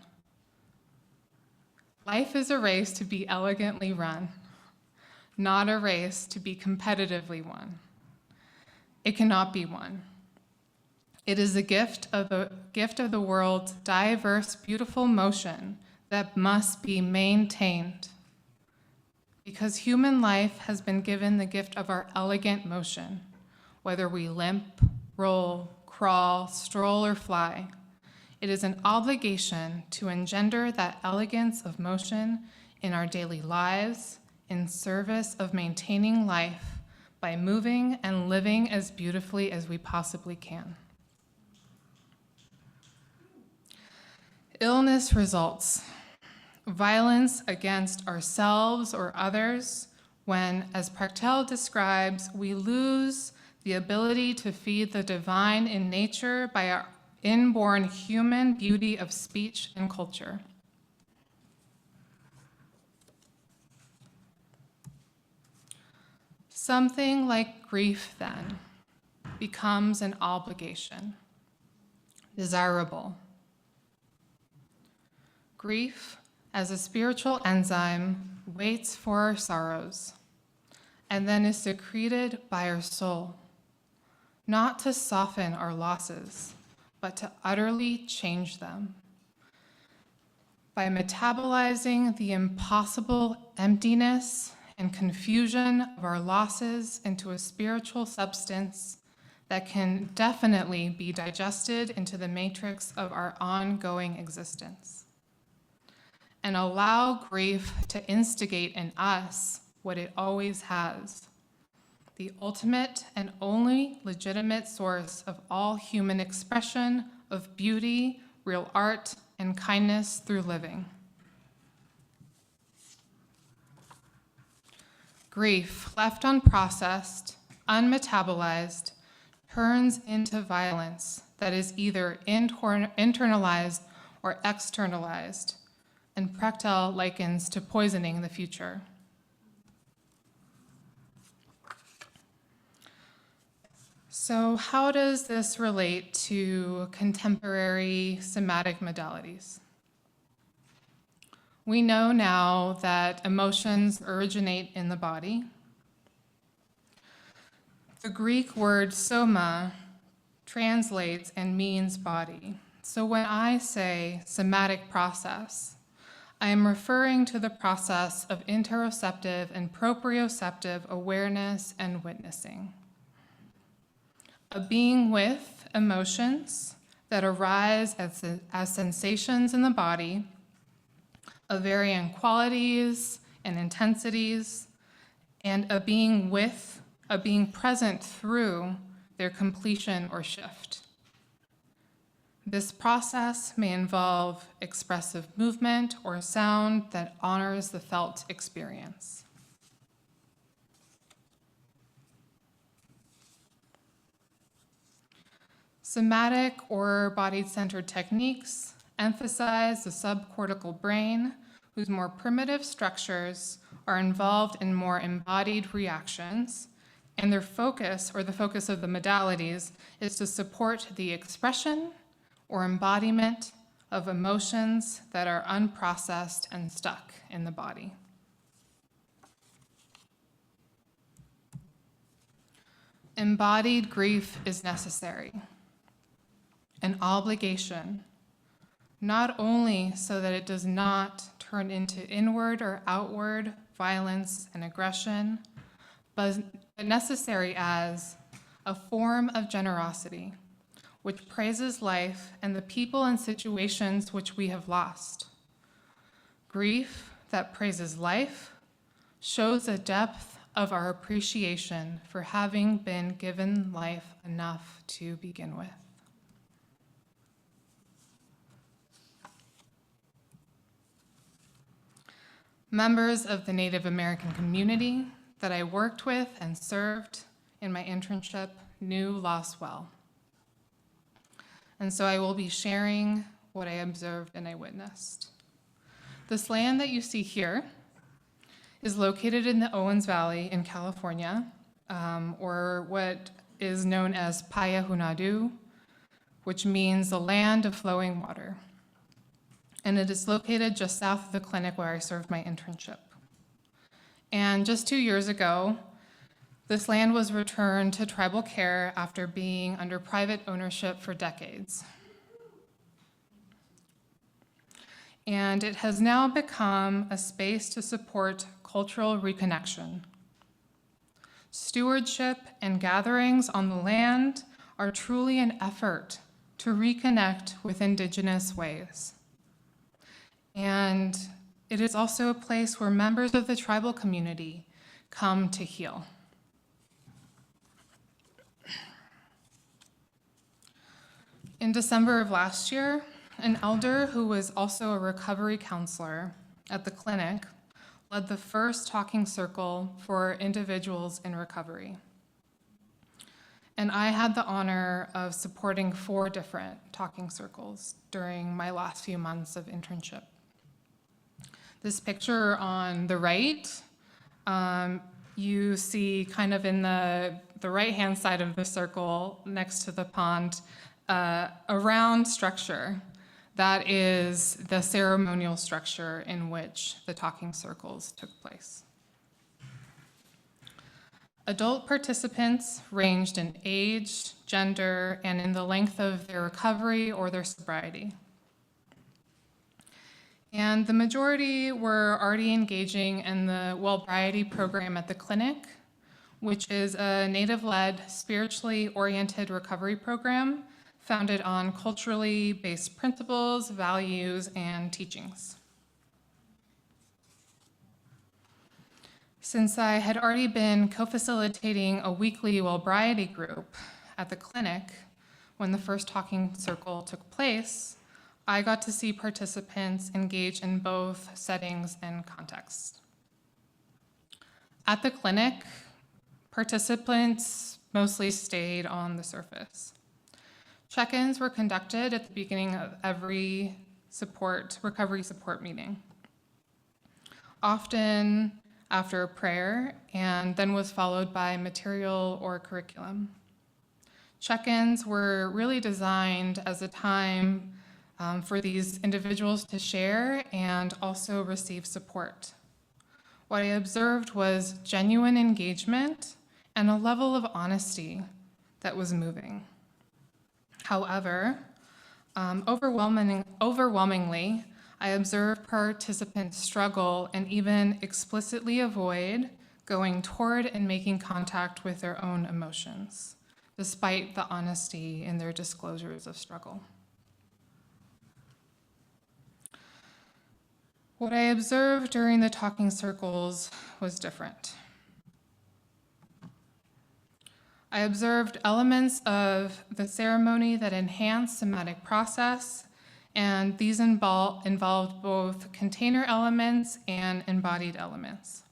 Life is a race to be elegantly run, not a race to be competitively won. It cannot be won. It is a gift of the world's diverse, beautiful motion that must be maintained. Because human life has been given the gift of our elegant motion, whether we limp, roll, crawl, stroll, or fly. It is an obligation to engender that elegance of motion in our daily lives in service of maintaining life by moving and living as beautifully as we possibly can." Illness results. Violence against ourselves or others when, as Prechtel describes, we lose the ability to feed the divine in nature by our inborn human beauty of speech and culture. Something like grief, then, becomes an obligation, desirable. Grief, as a spiritual enzyme, waits for our sorrows and then is secreted by our soul, not to soften our losses, but to utterly change them. by metabolizing the impossible emptiness and confusion of our losses into a spiritual substance that can definitely be digested into the matrix of our ongoing existence, and allow grief to instigate in us what it always has, the ultimate and only legitimate source of all human expression of beauty, real art, and kindness through living. Grief, left unprocessed, unmetabolized, turns into violence that is either internalized or externalized, and Prechtel likens to poisoning the future. So how does this relate to contemporary somatic modalities? We know now that emotions originate in the body. The Greek word soma translates and means body. So when I say somatic process, I am referring to the process of interoceptive and proprioceptive awareness and witnessing. A being with emotions that arise as sensations in the body of varying qualities and intensities, and a being present through their completion or shift. This process may involve expressive movement or sound that honors the felt experience. Somatic or body-centered techniques emphasize the subcortical brain, whose more primitive structures are involved in more embodied reactions, and their focus, or the focus of the modalities, is to support the expression or embodiment of emotions that are unprocessed and stuck in the body. Embodied grief is necessary, an obligation, not only so that it does not turn into inward or outward violence and aggression, but necessary as a form of generosity, which praises life and the people and situations which we have lost. Grief that praises life shows a depth of our appreciation for having been given life enough to begin with. Members of the Native American community that I worked with and served in my internship knew loss well. And so I will be sharing what I observed and I witnessed. This land that you see here is located in the Owens Valley in California, or what is known as Payahunadu, which means the land of flowing water. And it is located just south of the clinic where I served my internship. And just 2 years ago, this land was returned to tribal care after being under private ownership for decades. And it has now become a space to support cultural reconnection. Stewardship and gatherings on the land are truly an effort to reconnect with Indigenous ways. And it is also a place where members of the tribal community come to heal. In December of last year, an elder who was also a recovery counselor at the clinic led the first talking circle for individuals in recovery. And I had the honor of supporting 4 different talking circles during my last few months of internship. This picture on the right, you see kind of in the right-hand side of the circle next to the pond, a round structure. That is the ceremonial structure in which the talking circles took place. Adult participants ranged in age, gender, and in the length of their recovery or their sobriety. And the majority were already engaging in the Wellbriety program at the clinic, which is a Native-led, spiritually oriented recovery program founded on culturally based principles, values, and teachings. Since I had already been co-facilitating a weekly Wellbriety group at the clinic when the first talking circle took place, I got to see participants engage in both settings and contexts. At the clinic, participants mostly stayed on the surface. Check-ins were conducted at the beginning of every recovery support meeting, often after a prayer, and then was followed by material or curriculum. Check-ins were really designed as a time for these individuals to share and also receive support. What I observed was genuine engagement and a level of honesty that was moving. However, overwhelmingly, I observed participants struggle and even explicitly avoid going toward and making contact with their own emotions, despite the honesty in their disclosures of struggle. What I observed during the talking circles was different. I observed elements of the ceremony that enhanced somatic process, and these involved both container elements and embodied elements.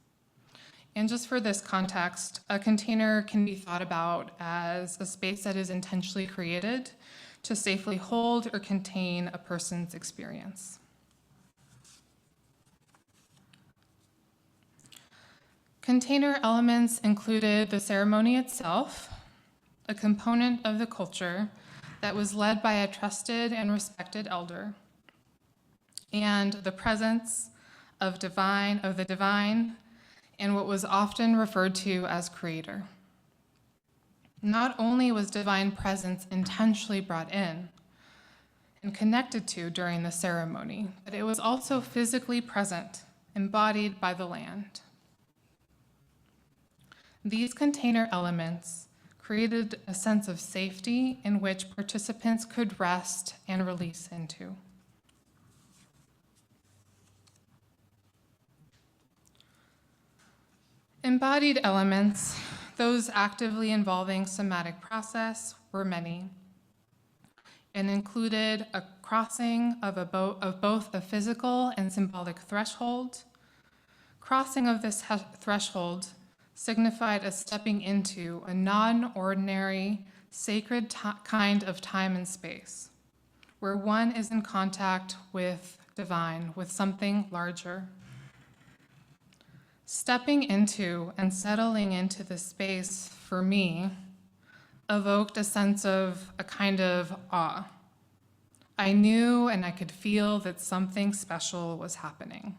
And just for this context, a container can be thought about as a space that is intentionally created to safely hold or contain a person's experience. Container elements included the ceremony itself, a component of the culture that was led by a trusted and respected elder, and the presence of the divine and what was often referred to as creator. Not only was divine presence intentionally brought in and connected to during the ceremony, but it was also physically present, embodied by the land. These container elements created a sense of safety in which participants could rest and release into. Embodied elements, those actively involving somatic process, were many, and included a crossing of both a physical and symbolic threshold. Crossing of this threshold signified a stepping into a non-ordinary, sacred kind of time and space, where one is in contact with divine, with something larger. Stepping into and settling into the space, for me, evoked a sense of a kind of awe. I knew and I could feel that something special was happening.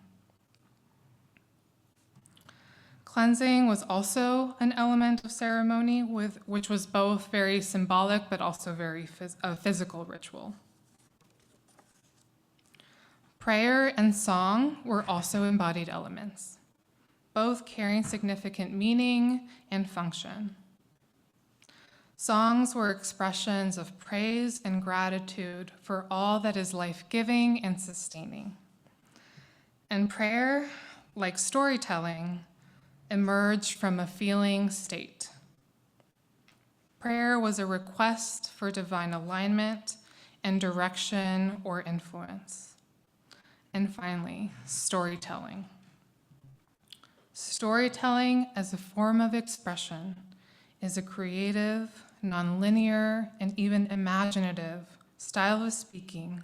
Cleansing was also an element of ceremony, which was both very symbolic but also very physical ritual. Prayer and song were also embodied elements, both carrying significant meaning and function. Songs were expressions of praise and gratitude for all that is life-giving and sustaining. And prayer, like storytelling, emerged from a feeling state. Prayer was a request for divine alignment and direction or influence. And finally, storytelling. Storytelling as a form of expression is a creative, nonlinear, and even imaginative style of speaking,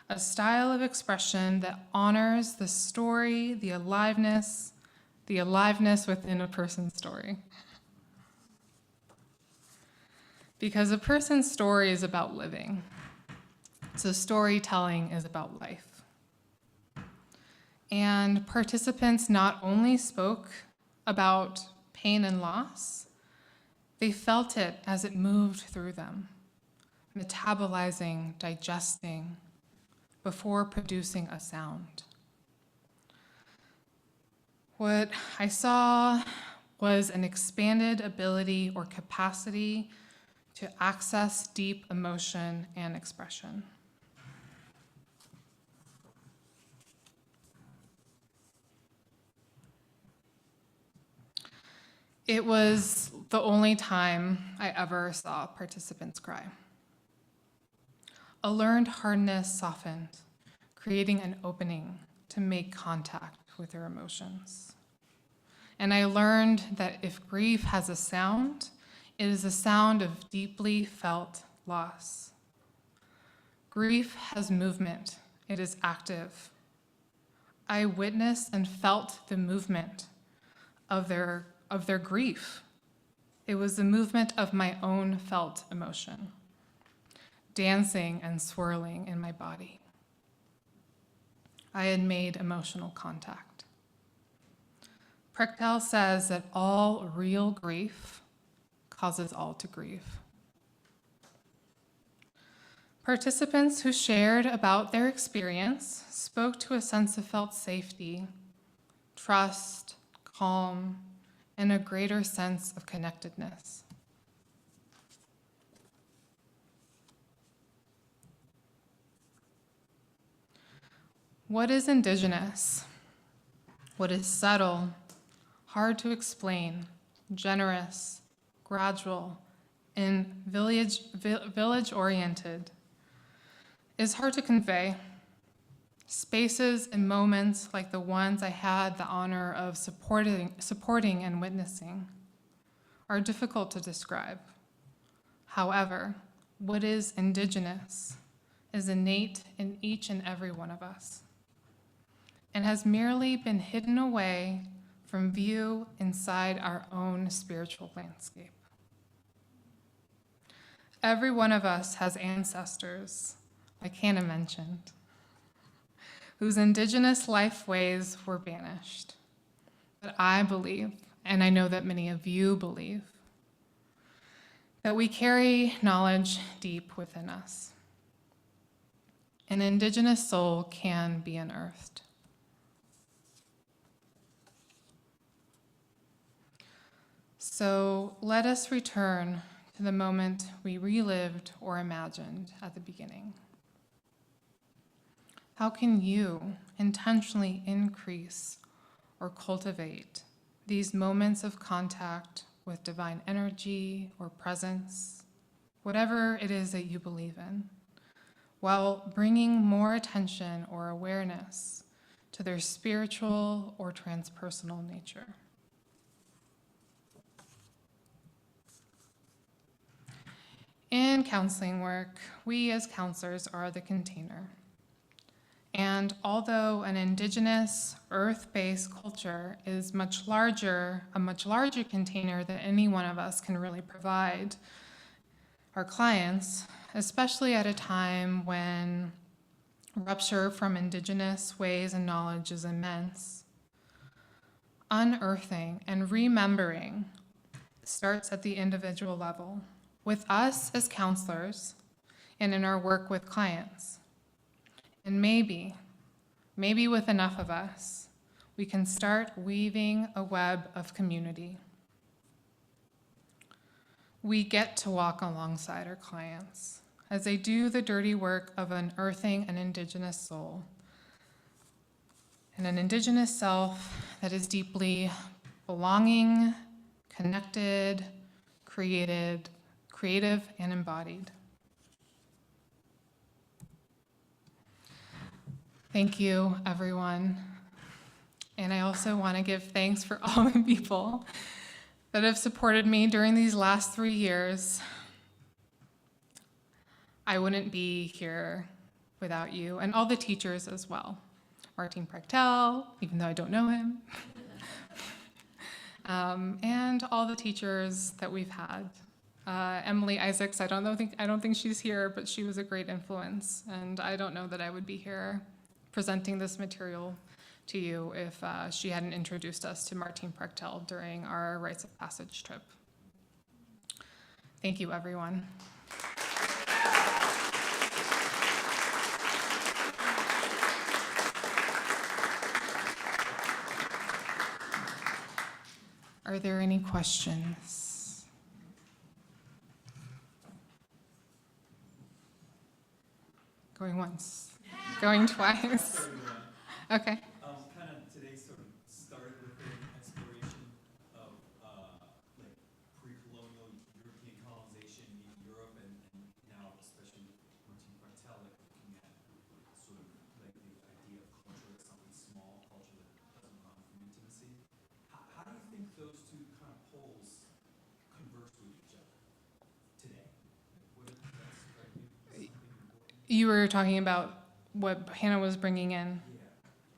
a style of expression that honors the story, the aliveness within a person's story. Because a person's story is about living, so storytelling is about life. And participants not only spoke about pain and loss, they felt it as it moved through them, metabolizing, digesting, before producing a sound. What I saw was an expanded ability or capacity to access deep emotion and expression. It was the only time I ever saw participants cry. A learned hardness softened, creating an opening to make contact with their emotions. And I learned that if grief has a sound, it is a sound of deeply felt loss. Grief has movement. It is active. I witnessed and felt the movement of their grief. It was the movement of my own felt emotion, dancing and swirling in my body. I had made emotional contact. Prechtel says that all real grief causes all to grieve. Participants who shared about their experience spoke to a sense of felt safety, trust, calm, and a greater sense of connectedness. What is indigenous? What is subtle, hard to explain, generous, gradual, and village-oriented is hard to convey. Spaces and moments like the ones I had the honor of supporting and witnessing are difficult to describe. However, what is indigenous is innate in each and every one of us and has merely been hidden away from view inside our own spiritual landscape. Every one of us has ancestors, like Hannah mentioned, whose indigenous life ways were banished. But I believe, and I know that many of you believe, that we carry knowledge deep within us. An indigenous soul can be unearthed. So let us return to the moment we relived or imagined at the beginning. How can you intentionally increase or cultivate these moments of contact with divine energy or presence, whatever it is that you believe in, while bringing more attention or awareness to their spiritual or transpersonal nature? In counseling work, we as counselors are the container. And although an indigenous, earth-based culture is a much larger container than any one of us can really provide our clients, especially at a time when rupture from indigenous ways and knowledge is immense, unearthing and remembering starts at the individual level, with us as counselors and in our work with clients. And maybe with enough of us, we can start weaving a web of community. We get to walk alongside our clients as they do the dirty work of unearthing an indigenous soul and an indigenous self that is deeply belonging, connected, creative, and embodied. Thank you, everyone. And I also want to give thanks for all the people that have supported me during these last 3 years. I wouldn't be here without you, and all the teachers as well. Martin Prechtel, even though I don't know him, and all the teachers that we've had. Emily Isaacs, I don't think she's here, but she was a great influence, and I don't know that I would be here presenting this material to you if she hadn't introduced us to Martin Prechtel during our Rites of Passage trip. Thank you, everyone. Are there any questions? Going once, going twice. Okay. Kind of today sort of started with an exploration of like pre-colonial European colonization in Europe, and now especially Martin Bartel, like looking at sort of like the idea of culture as something small, culture that doesn't run from intimacy. How do you think those two kind of poles converse with each other today? What did that strike you as something important? You were talking about what Hannah was bringing in Yeah.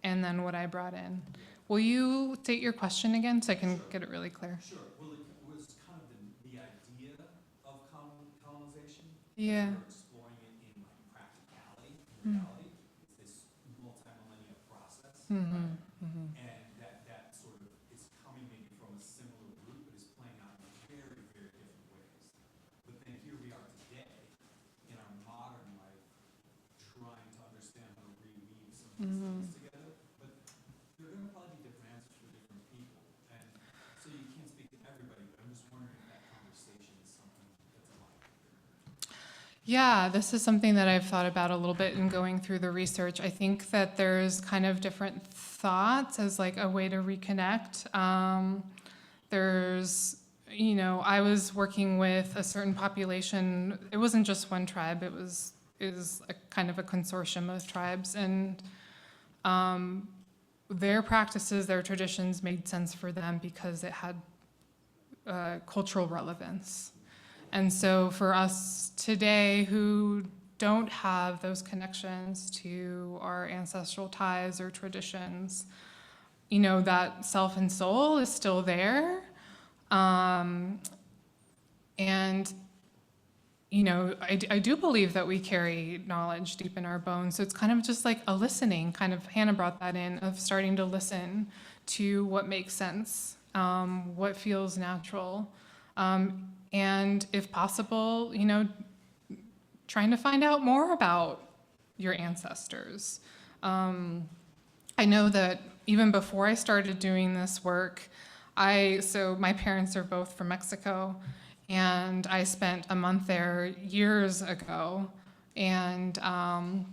and then what I brought in. Will you state your question again so I can get it really clear? Sure. Well, it was kind of the idea of colonization. Yeah. We were exploring it in like practicality, reality. It's this multi-millennia process, Mm-hmm. right? Mm-hmm. And that sort of is coming maybe from a similar root, but is playing out in very, very different ways. But then here we are today in our modern life, trying to understand how to reweave some of these things together. But there are going to probably be different answers for different people, and so you can't speak to everybody. But I'm just wondering if that conversation is something that's alive. Yeah, this is something that I've thought about a little bit in going through the research. I think that there's kind of different thoughts as like a way to reconnect. There's, you know, I was working with a certain population. It wasn't just one tribe. It was a kind of a consortium of tribes, and their practices, their traditions made sense for them because it had cultural relevance. And so for us today who don't have those connections to our ancestral ties or traditions, you know, that self and soul is still there. And, you know, I do believe that we carry knowledge deep in our bones. So it's kind of just like a listening, kind of, Hannah brought that in, of starting to listen to what makes sense, what feels natural. And if possible, you know, trying to find out more about your ancestors. I know that even before I started doing this work, so my parents are both from Mexico, and I spent a month there years ago, and I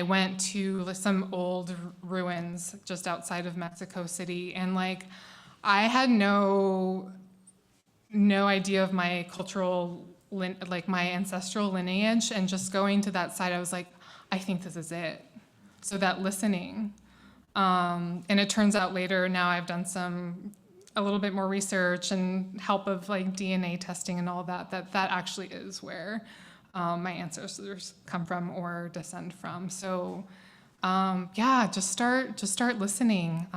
went to some old ruins just outside of Mexico City, and like I had no idea of my cultural, like my ancestral lineage, and just going to that site, I was like, I think this is it. So that listening, and it turns out later, now I've done a little bit more research and help of like DNA testing and all that actually is where my ancestors come from or descend from. So yeah, just start listening.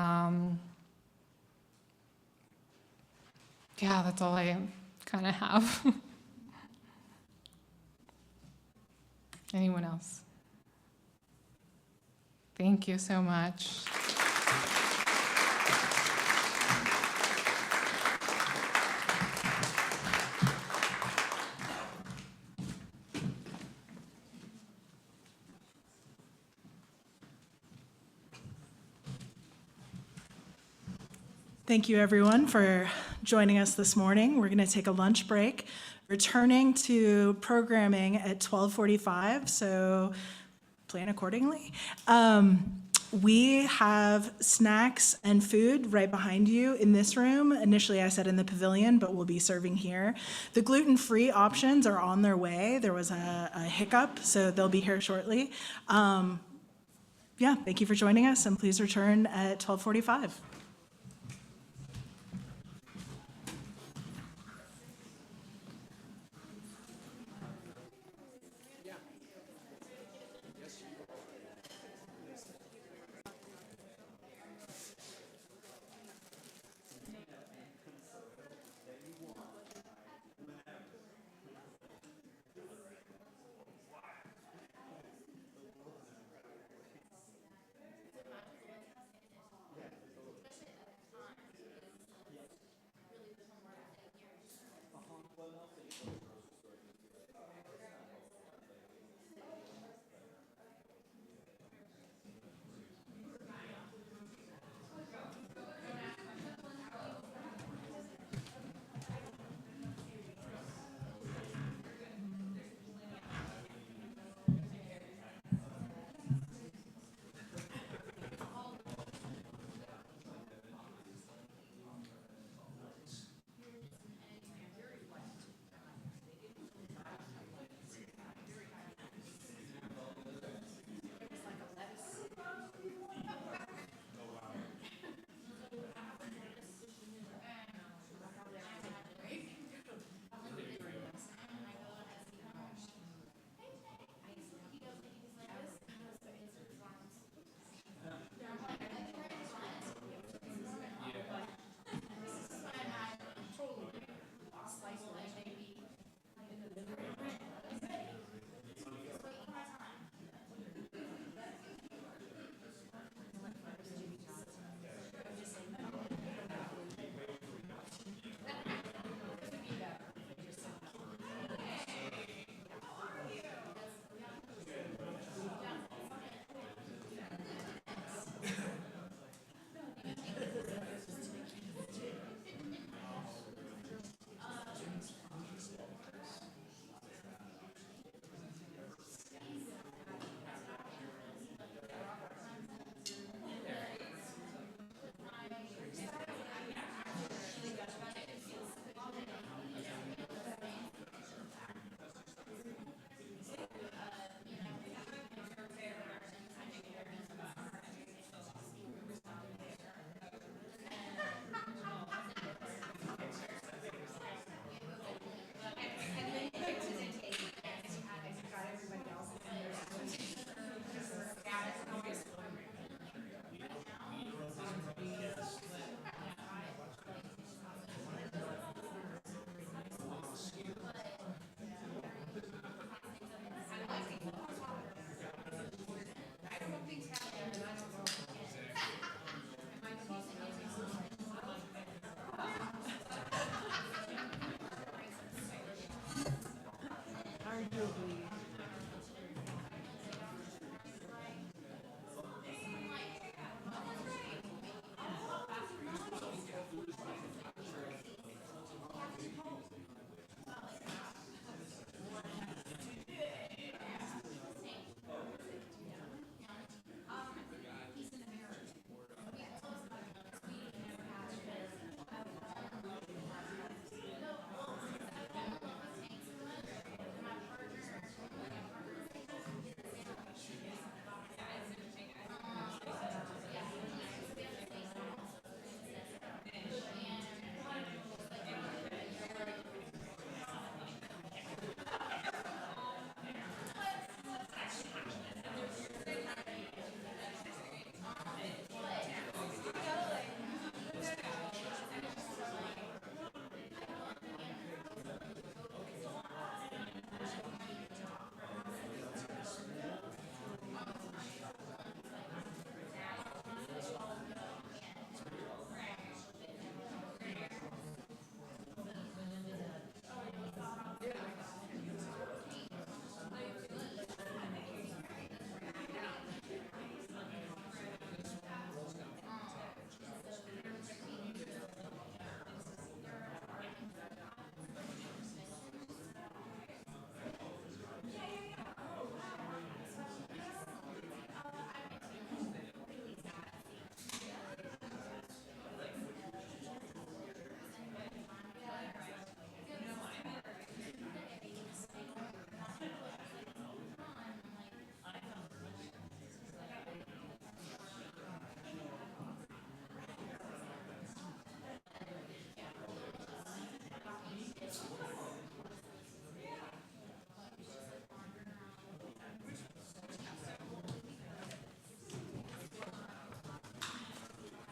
Yeah, that's all I kind of have. Anyone else? Thank you so much. Thank you, everyone, for joining us this morning. We're going to take a lunch break, returning to programming at 12:45, so plan accordingly. We have snacks and food right behind you in this room. Initially, I said in the pavilion, but we'll be serving here. The gluten-free options are on their way. There was a hiccup, so they'll be here shortly. Yeah, thank you for joining us, and please return at 12:45.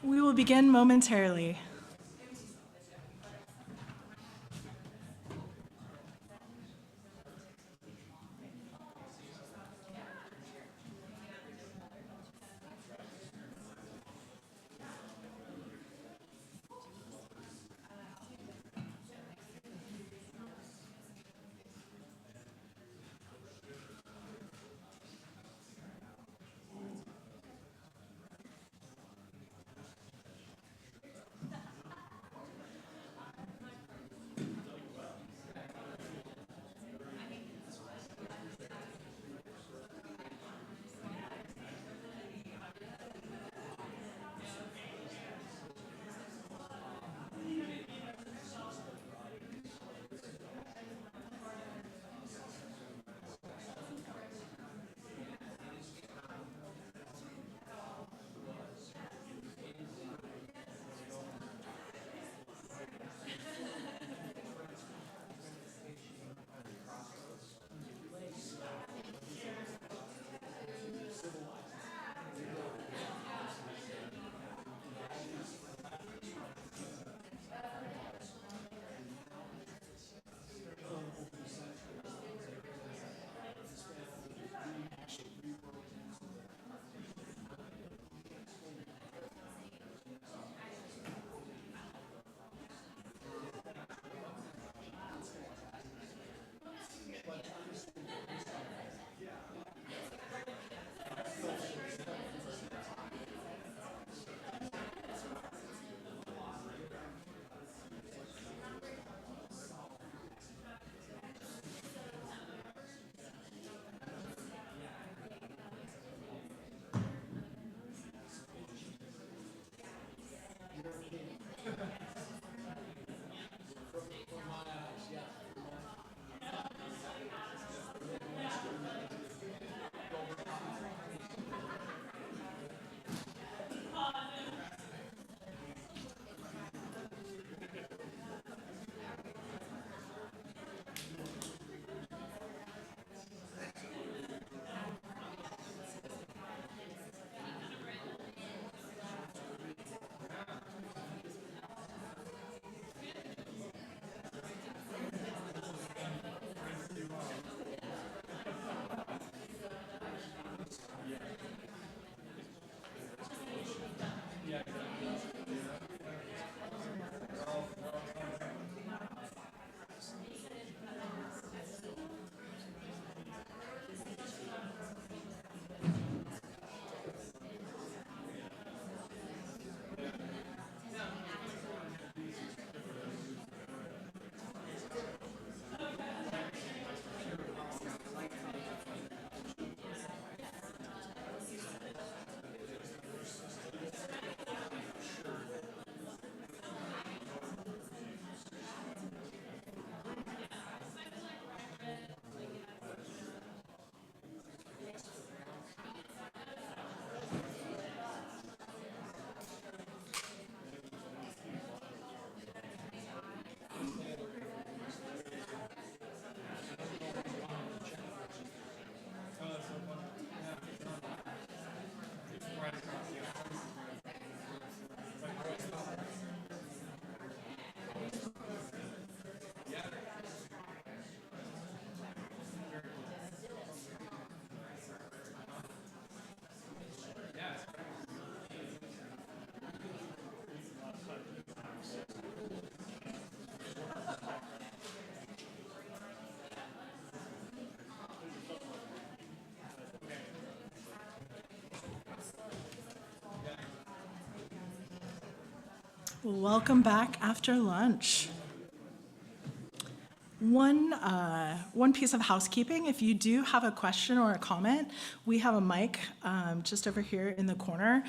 We will begin momentarily. Welcome back after lunch. One piece of housekeeping, if you do have a question or a comment, we have a mic just over here in the corner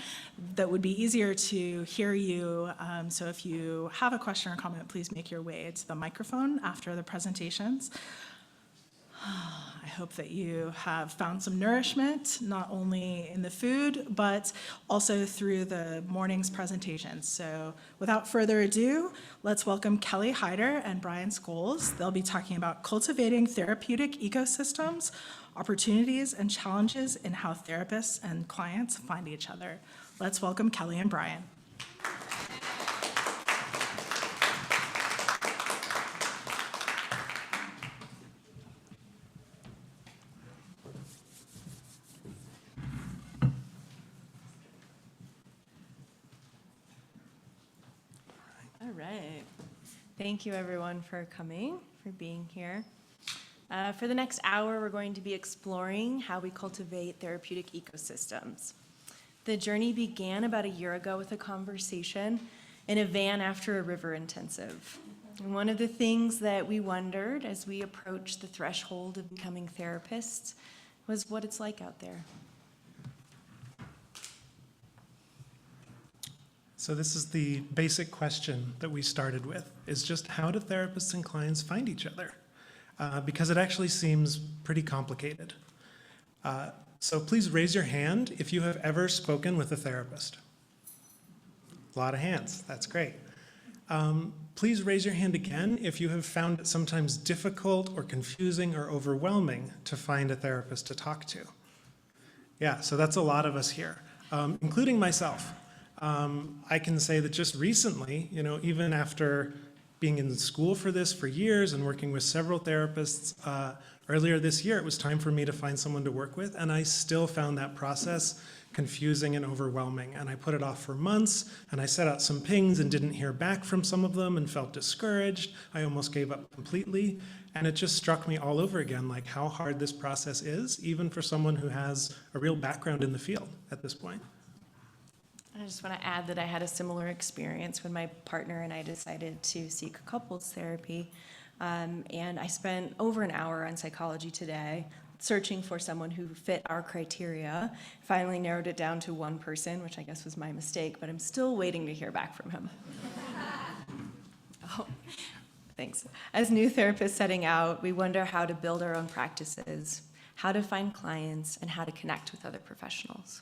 that would be easier to hear you. So if you have a question or comment, please make your way to the microphone after the presentations. I hope that you have found some nourishment, not only in the food, but also through the morning's presentations. So without further ado, let's welcome Kelly Hyder and Brian Scholes. They'll be talking about cultivating therapeutic ecosystems, opportunities and challenges in how therapists and clients find each other. Let's welcome Kelly and Brian. right. Thank you, everyone, for coming, for being here. For the next hour, we're going to be exploring how we cultivate therapeutic ecosystems. The journey began about a year ago with a conversation in a van after a river intensive. And one of the things that we wondered as we approached the threshold of becoming therapists was what it's like out there. So this is the basic question that we started with, is just how do therapists and clients find each other? Because it actually seems pretty complicated. So please raise your hand if you have ever spoken with a therapist. A lot of hands, that's great. Please raise your hand again if you have found it sometimes difficult or confusing or overwhelming to find a therapist to talk to. Yeah, so that's a lot of us here, including myself. I can say that just recently, even after being in school for this for years and working with several therapists, earlier this year, it was time for me to find someone to work with, and I still found that process confusing and overwhelming. And I put it off for months, and I set out some pings and didn't hear back from some of them and felt discouraged. I almost gave up completely. And it just struck me all over again, like how hard this process is, even for someone who has a real background in the field at this point. I just want to add that I had a similar experience when my partner and I decided to seek couples therapy. And I spent over an hour on Psychology Today searching for someone who fit our criteria. Finally narrowed it down to one person, which I guess was my mistake, but I'm still waiting to hear back from him. Oh, thanks. As new therapists setting out, we wonder how to build our own practices, how to find clients, and how to connect with other professionals.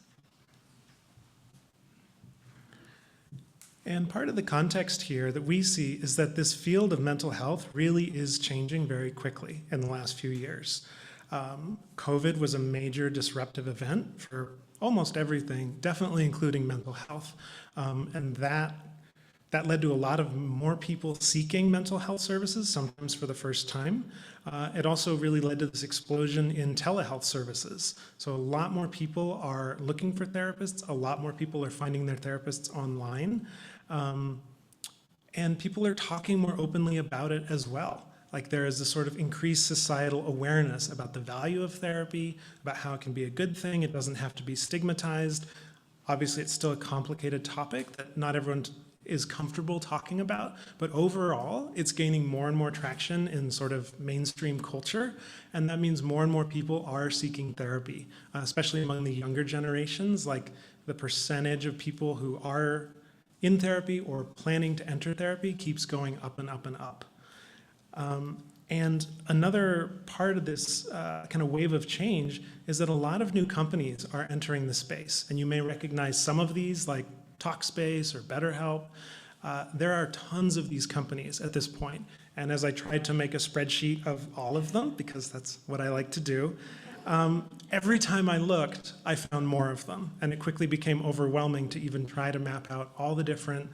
And part of the context here that we see is that this field of mental health really is changing very quickly in the last few years. COVID was a major disruptive event for almost everything, definitely including mental health. And that led to a lot of more people seeking mental health services, sometimes for the first time. It also really led to this explosion in telehealth services. So a lot more people are looking for therapists, a lot more people are finding their therapists online. And people are talking more openly about it as well. Like there is a sort of increased societal awareness about the value of therapy, about how it can be a good thing. It doesn't have to be stigmatized. Obviously, it's still a complicated topic that not everyone is comfortable talking about, but overall, it's gaining more and more traction in sort of mainstream culture, and that means more and more people are seeking therapy, especially among the younger generations. Like the percentage of people who are in therapy or planning to enter therapy keeps going up and up and up. And another part of this kind of wave of change is that a lot of new companies are entering the space, and you may recognize some of these like Talkspace or BetterHelp. There are tons of these companies at this point, and as I tried to make a spreadsheet of all of them, because that's what I like to do, every time I looked, I found more of them, and it quickly became overwhelming to even try to map out all the different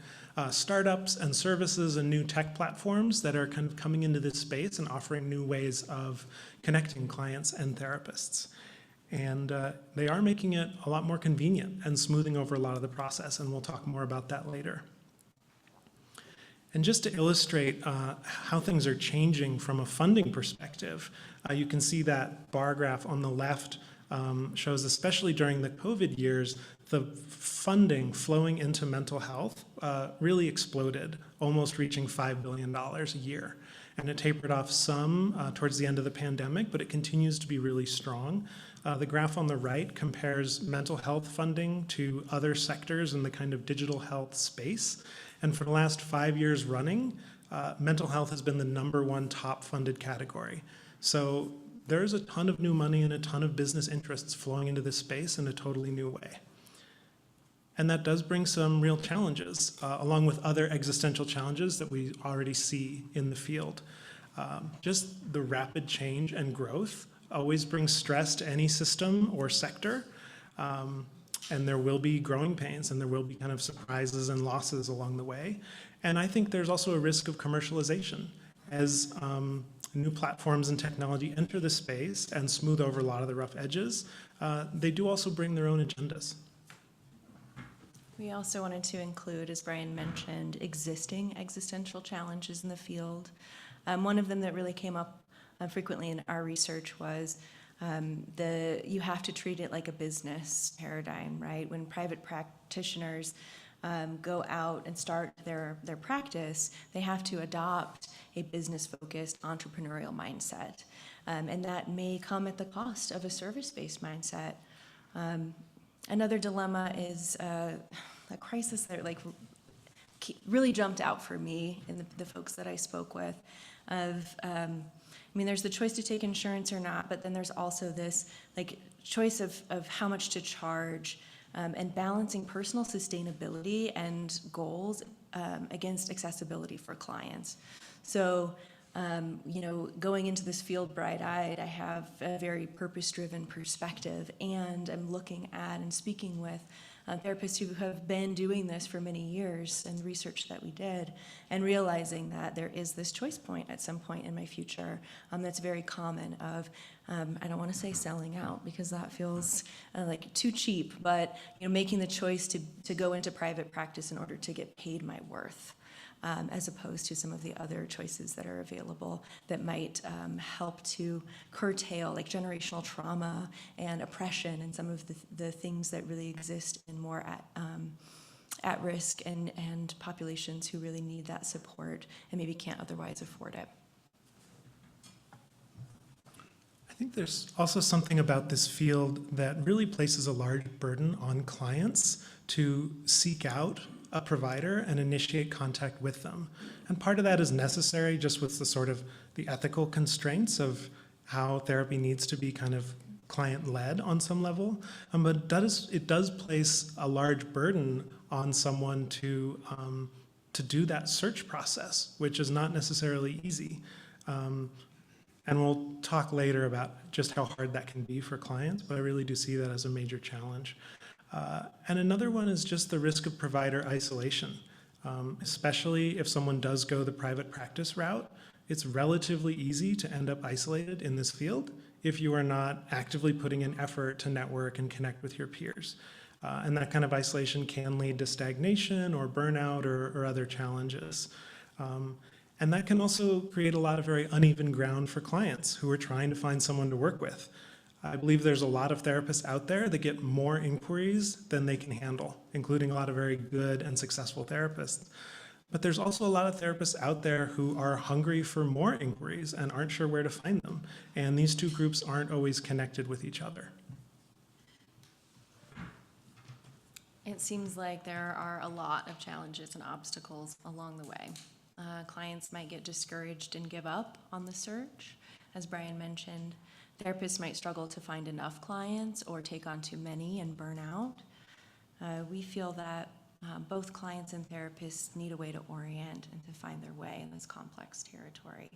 startups and services and new tech platforms that are kind of coming into this space and offering new ways of connecting clients and therapists. And they are making it a lot more convenient and smoothing over a lot of the process, and we'll talk more about that later. And just to illustrate how things are changing from a funding perspective, you can see that bar graph on the left shows, especially during the COVID years, the funding flowing into mental health really exploded, almost reaching $5 billion a year. And it tapered off some towards the end of the pandemic, but it continues to be really strong. The graph on the right compares mental health funding to other sectors in the kind of digital health space. And for the last 5 years running, mental health has been the #1 top funded category. So there's a ton of new money and a ton of business interests flowing into this space in a totally new way. And that does bring some real challenges, along with other existential challenges that we already see in the field. Just the rapid change and growth always brings stress to any system or sector. And there will be growing pains, and there will be kind of surprises and losses along the way. And I think there's also a risk of commercialization as new platforms and technology enter the space and smooth over a lot of the rough edges. They do also bring their own agendas. We also wanted to include, as Brian mentioned, existing existential challenges in the field. One of them that really came up frequently in our research was you have to treat it like a business paradigm, right? When private practitioners go out and start their practice, they have to adopt a business-focused entrepreneurial mindset. And that may come at the cost of a service-based mindset. Another dilemma is a crisis that really jumped out for me and the folks that I spoke with there's the choice to take insurance or not, but then there's also this choice of how much to charge and balancing personal sustainability and goals against accessibility for clients. So, going into this field bright-eyed, I have a very purpose-driven perspective, and I'm looking at and speaking with therapists who have been doing this for many years and research that we did, and realizing that there is this choice point at some point in my future that's very common of, I don't want to say selling out because that feels like too cheap, but making the choice to go into private practice in order to get paid my worth. As opposed to some of the other choices that are available that might help to curtail generational trauma and oppression and some of the things that really exist in more at risk and populations who really need that support and maybe can't otherwise afford it. I think there's also something about this field that really places a large burden on clients to seek out a provider and initiate contact with them. And part of that is necessary just with the ethical constraints of how therapy needs to be kind of client-led on some level. But it does place a large burden on someone to do that search process, which is not necessarily easy. And we'll talk later about just how hard that can be for clients, but I really do see that as a major challenge. And another one is just the risk of provider isolation, especially if someone does go the private practice route. It's relatively easy to end up isolated in this field if you are not actively putting in effort to network and connect with your peers. And that kind of isolation can lead to stagnation or burnout or other challenges. And that can also create a lot of very uneven ground for clients who are trying to find someone to work with. I believe there's a lot of therapists out there that get more inquiries than they can handle, including a lot of very good and successful therapists. But there's also a lot of therapists out there who are hungry for more inquiries and aren't sure where to find them. And these two groups aren't always connected with each other. It seems like there are a lot of challenges and obstacles along the way. Clients might get discouraged and give up on the search. As Brian mentioned, therapists might struggle to find enough clients or take on too many and burn out. We feel that both clients and therapists need a way to orient and to find their way in this complex territory,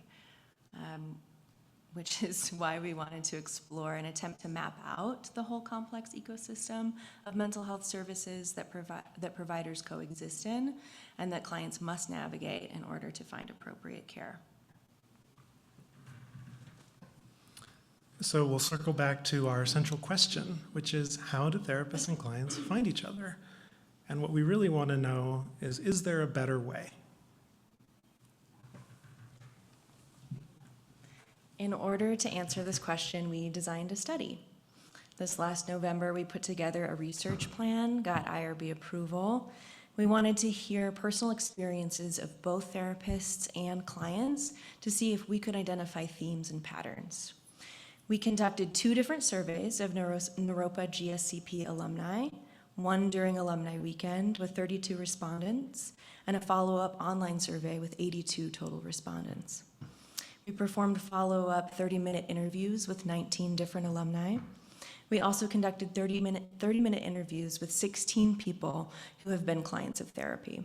which is why we wanted to explore and attempt to map out the whole complex ecosystem of mental health services that providers coexist in and that clients must navigate in order to find appropriate care. So we'll circle back to our central question, which is how do therapists and clients find each other? And what we really want to know is there a better way? In order to answer this question, we designed a study. This last November, we put together a research plan, got IRB approval. We wanted to hear personal experiences of both therapists and clients to see if we could identify themes and patterns. We conducted 2 different surveys of Naropa GSCP alumni, one during Alumni Weekend with 32 respondents, and a follow-up online survey with 82 total respondents. We performed follow-up 30-minute interviews with 19 different alumni. We also conducted 30-minute interviews with 16 people who have been clients of therapy.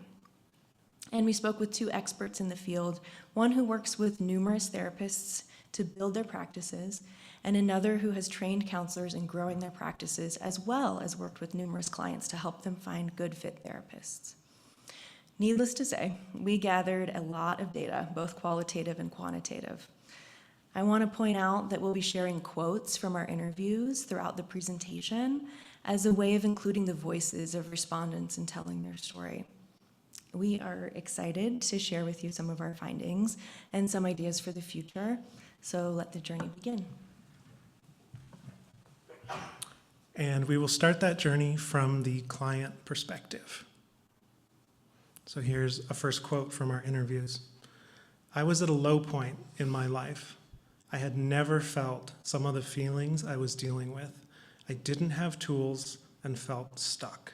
And we spoke with 2 experts in the field, one who works with numerous therapists to build their practices, and another who has trained counselors in growing their practices, as well as worked with numerous clients to help them find good fit therapists. Needless to say, we gathered a lot of data, both qualitative and quantitative. I want to point out that we'll be sharing quotes from our interviews throughout the presentation, as a way of including the voices of respondents in telling their story. We are excited to share with you some of our findings and some ideas for the future, so let the journey begin. And we will start that journey from the client perspective. So here's a first quote from our interviews. I was at a low point in my life. I had never felt some of the feelings I was dealing with. I didn't have tools and felt stuck.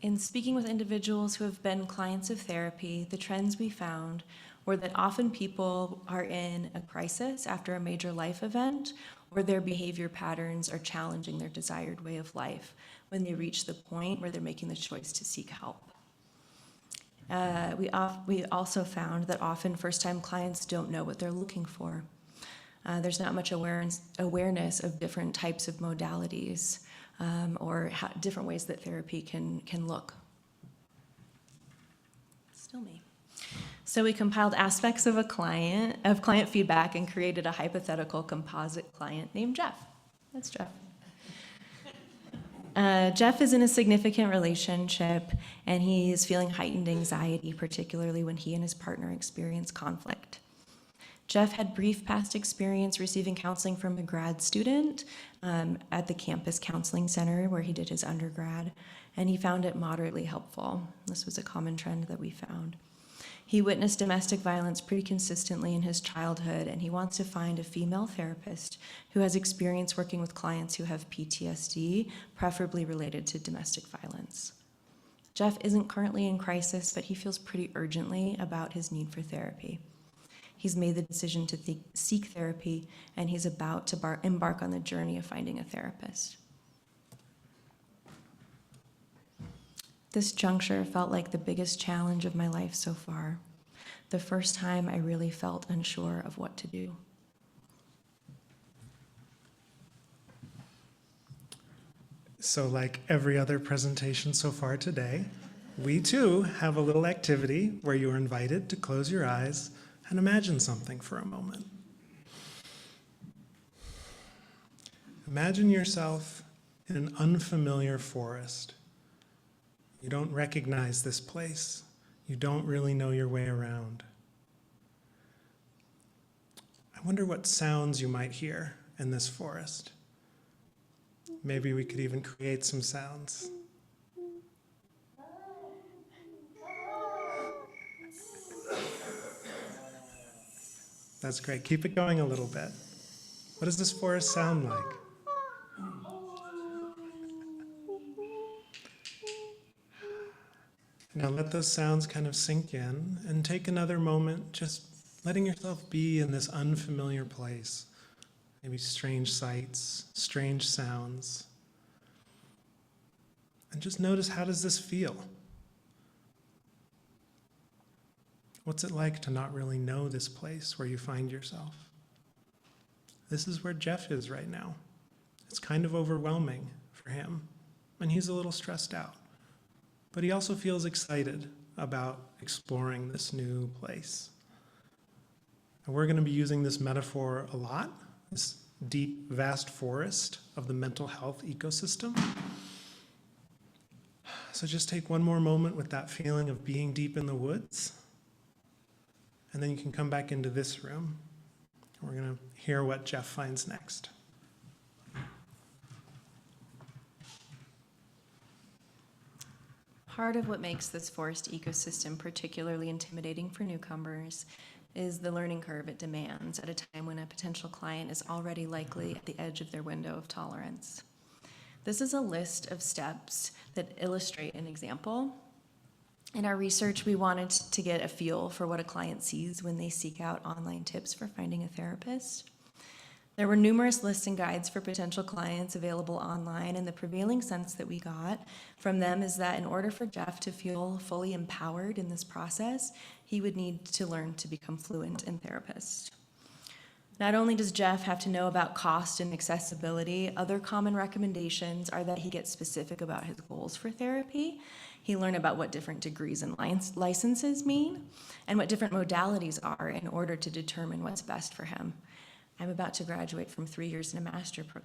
In speaking with individuals who have been clients of therapy, the trends we found were that often people are in a crisis after a major life event, or their behavior patterns are challenging their desired way of life when they reach the point where they're making the choice to seek help. We also found that often first-time clients don't know what they're looking for. There's not much awareness of different types of modalities or different ways that therapy can look. Still me. So we compiled aspects of client feedback and created a hypothetical composite client named Jeff. That's Jeff. Jeff is in a significant relationship, and he is feeling heightened anxiety, particularly when he and his partner experience conflict. Jeff had brief past experience receiving counseling from a grad student at the campus counseling center where he did his undergrad, and he found it moderately helpful. This was a common trend that we found. He witnessed domestic violence pretty consistently in his childhood, and he wants to find a female therapist who has experience working with clients who have PTSD, preferably related to domestic violence. Jeff isn't currently in crisis, but he feels pretty urgently about his need for therapy. He's made the decision to seek therapy, and he's about to embark on the journey of finding a therapist. This juncture felt like the biggest challenge of my life so far. The first time I really felt unsure of what to do. So like every other presentation so far today, we too have a little activity where you are invited to close your eyes and imagine something for a moment. Imagine yourself in an unfamiliar forest. You don't recognize this place. You don't really know your way around. I wonder what sounds you might hear in this forest. Maybe we could even create some sounds. That's great. Keep it going a little bit. What does this forest sound like? Now let those sounds kind of sink in and take another moment just letting yourself be in this unfamiliar place. Maybe strange sights, strange sounds. And just notice, how does this feel? What's it like to not really know this place where you find yourself? This is where Jeff is right now. It's kind of overwhelming for him, and he's a little stressed out. But he also feels excited about exploring this new place. And we're going to be using this metaphor a lot, this deep, vast forest of the mental health ecosystem. So just take one more moment with that feeling of being deep in the woods, and then you can come back into this room. We're going to hear what Jeff finds next. Part of what makes this forest ecosystem particularly intimidating for newcomers is the learning curve it demands at a time when a potential client is already likely at the edge of their window of tolerance. This is a list of steps that illustrate an example. In our research, we wanted to get a feel for what a client sees when they seek out online tips for finding a therapist. There were numerous lists and guides for potential clients available online, and the prevailing sense that we got from them is that in order for Jeff to feel fully empowered in this process, he would need to learn to become fluent in therapist. Not only does Jeff have to know about cost and accessibility, other common recommendations are that he get specific about his goals for therapy. He learn about what different degrees and licenses mean, and what different modalities are in order to determine what's best for him. I'm about to graduate from 3 years in a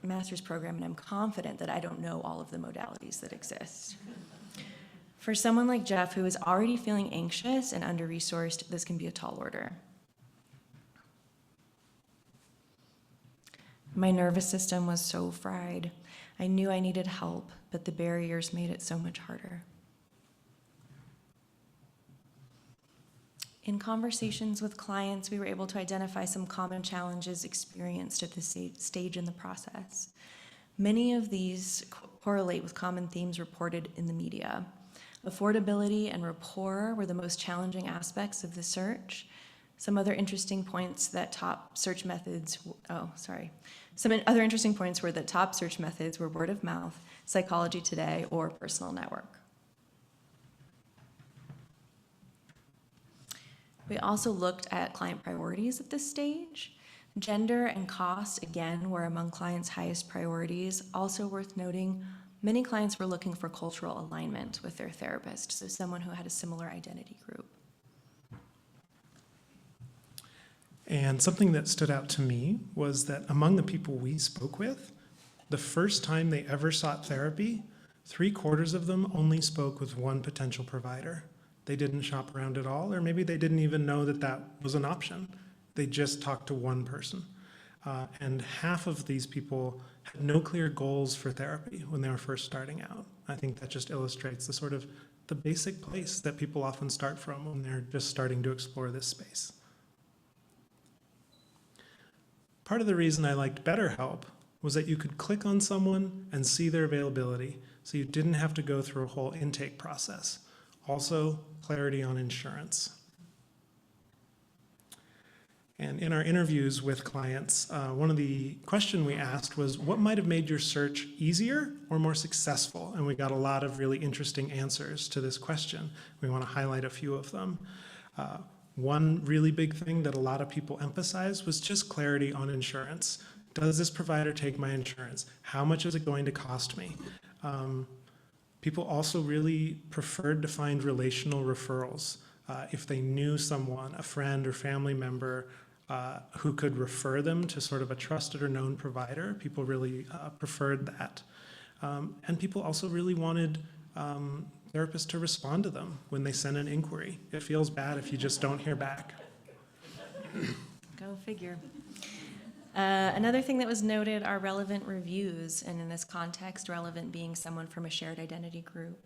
master's program, and I'm confident that I don't know all of the modalities that exist. For someone like Jeff, who is already feeling anxious and under-resourced, this can be a tall order. My nervous system was so fried. I knew I needed help, but the barriers made it so much harder. In conversations with clients, we were able to identify some common challenges experienced at this stage in the process. Many of these correlate with common themes reported in the media. Affordability and rapport were the most challenging aspects of the search. Some other interesting points were that top search methods were word of mouth, Psychology Today, or Personal Network. We also looked at client priorities at this stage. Gender and cost, again, were among clients' highest priorities. Also worth noting, many clients were looking for cultural alignment with their therapist, so someone who had a similar identity group. And something that stood out to me was that among the people we spoke with, the first time they ever sought therapy, 3/4 of them only spoke with one potential provider. They didn't shop around at all, or maybe they didn't even know that that was an option. They just talked to one person. And half of these people had no clear goals for therapy when they were first starting out. I think that just illustrates the sort of the basic place that people often start from when they're just starting to explore this space. Part of the reason I liked BetterHelp was that you could click on someone and see their availability, so you didn't have to go through a whole intake process. Also, clarity on insurance. And in our interviews with clients, one of the questions we asked was, what might have made your search easier or more successful? And we got a lot of really interesting answers to this question. We want to highlight a few of them. One really big thing that a lot of people emphasized was just clarity on insurance. Does this provider take my insurance? How much is it going to cost me? People also really preferred to find relational referrals. If they knew someone, a friend or family member, who could refer them to sort of a trusted or known provider, people really preferred that. And people also really wanted therapists to respond to them when they send an inquiry. It feels bad if you just don't hear back. Go figure. Another thing that was noted are relevant reviews, and in this context, relevant being someone from a shared identity group.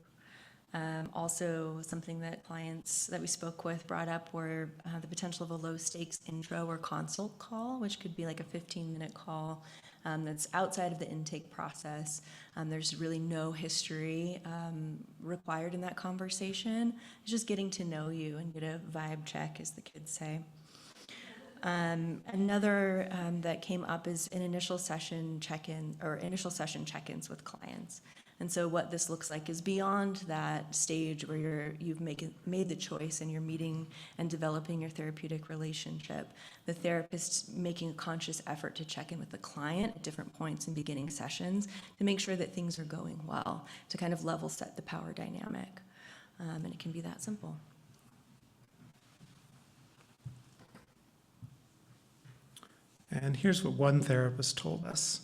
Also, something that clients that we spoke with brought up were the potential of a low-stakes intro or consult call, which could be like a 15-minute call that's outside of the intake process. There's really no history required in that conversation. It's just getting to know you and get a vibe check, as the kids say. Another that came up is an initial session check-in or initial session check-ins with clients. And so what this looks like is beyond that stage where you've made the choice and you're meeting and developing your therapeutic relationship, the therapist making a conscious effort to check in with the client at different points in beginning sessions to make sure that things are going well, to kind of level set the power dynamic. And it can be that simple. And here's what one therapist told us.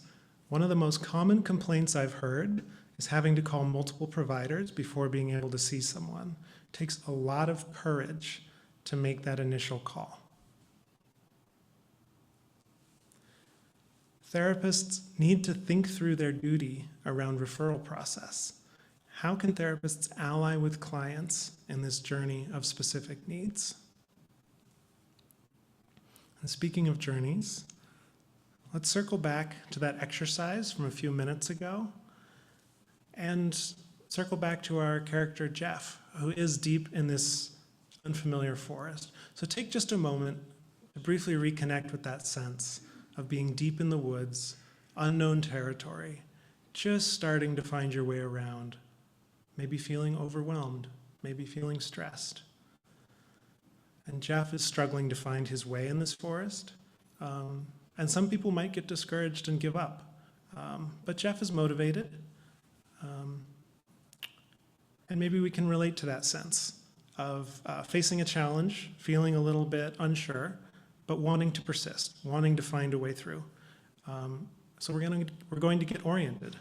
One of the most common complaints I've heard is having to call multiple providers before being able to see someone. It takes a lot of courage to make that initial call. Therapists need to think through their duty around referral process. How can therapists ally with clients in this journey of specific needs? And speaking of journeys, let's circle back to that exercise from a few minutes ago and circle back to our character, Jeff, who is deep in this unfamiliar forest. So take just a moment to briefly reconnect with that sense of being deep in the woods, unknown territory, just starting to find your way around, maybe feeling overwhelmed, maybe feeling stressed. And Jeff is struggling to find his way in this forest. And some people might get discouraged and give up. But Jeff is motivated. And maybe we can relate to that sense of facing a challenge, feeling a little bit unsure, but wanting to persist, wanting to find a way through. So we're going to get oriented.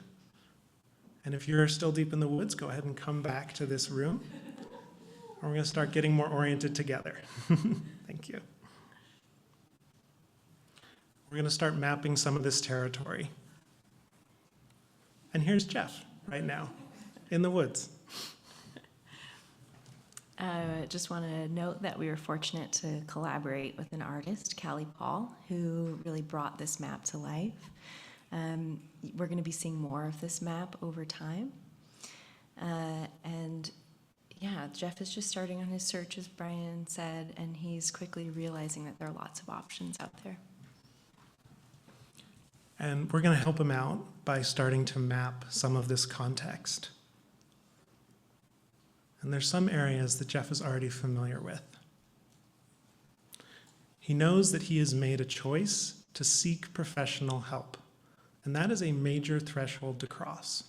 And if you're still deep in the woods, go ahead and come back to this room. And we're going to start getting more oriented together. Thank you. We're going to start mapping some of this territory. And here's Jeff right now in the woods. I just want to note that we were fortunate to collaborate with an artist, Callie Paul, who really brought this map to life. We're going to be seeing more of this map over time. And yeah, Jeff is just starting on his search, as Brian said, and he's quickly realizing that there are lots of options out there. And we're going to help him out by starting to map some of this context. And there's some areas that Jeff is already familiar with. He knows that he has made a choice to seek professional help, and that is a major threshold to cross.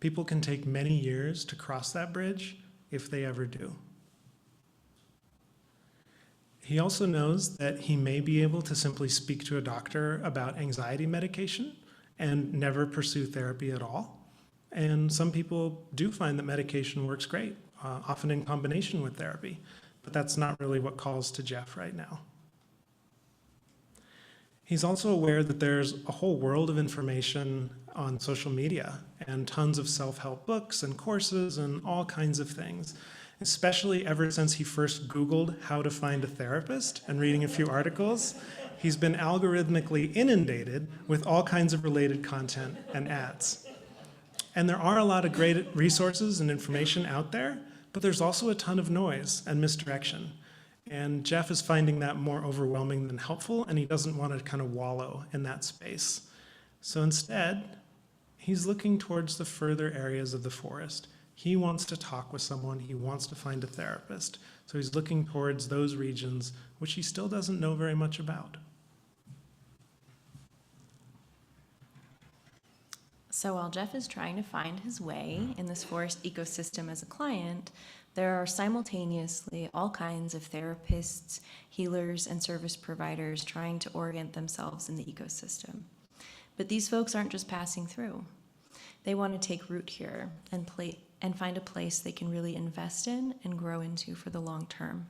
People can take many years to cross that bridge if they ever do. He also knows that he may be able to simply speak to a doctor about anxiety medication and never pursue therapy at all. And some people do find that medication works great, often in combination with therapy, but that's not really what calls to Jeff right now. He's also aware that there's a whole world of information on social media and tons of self-help books and courses and all kinds of things, especially ever since he first Googled how to find a therapist and reading a few articles. He's been algorithmically inundated with all kinds of related content and ads. And there are a lot of great resources and information out there, but there's also a ton of noise and misdirection. And Jeff is finding that more overwhelming than helpful, and he doesn't want to kind of wallow in that space. So instead, he's looking towards the further areas of the forest. He wants to talk with someone, he wants to find a therapist. So he's looking towards those regions, which he still doesn't know very much about. So while Jeff is trying to find his way in this forest ecosystem as a client, there are simultaneously all kinds of therapists, healers, and service providers trying to orient themselves in the ecosystem. But these folks aren't just passing through. They want to take root here and find a place they can really invest in and grow into for the long term.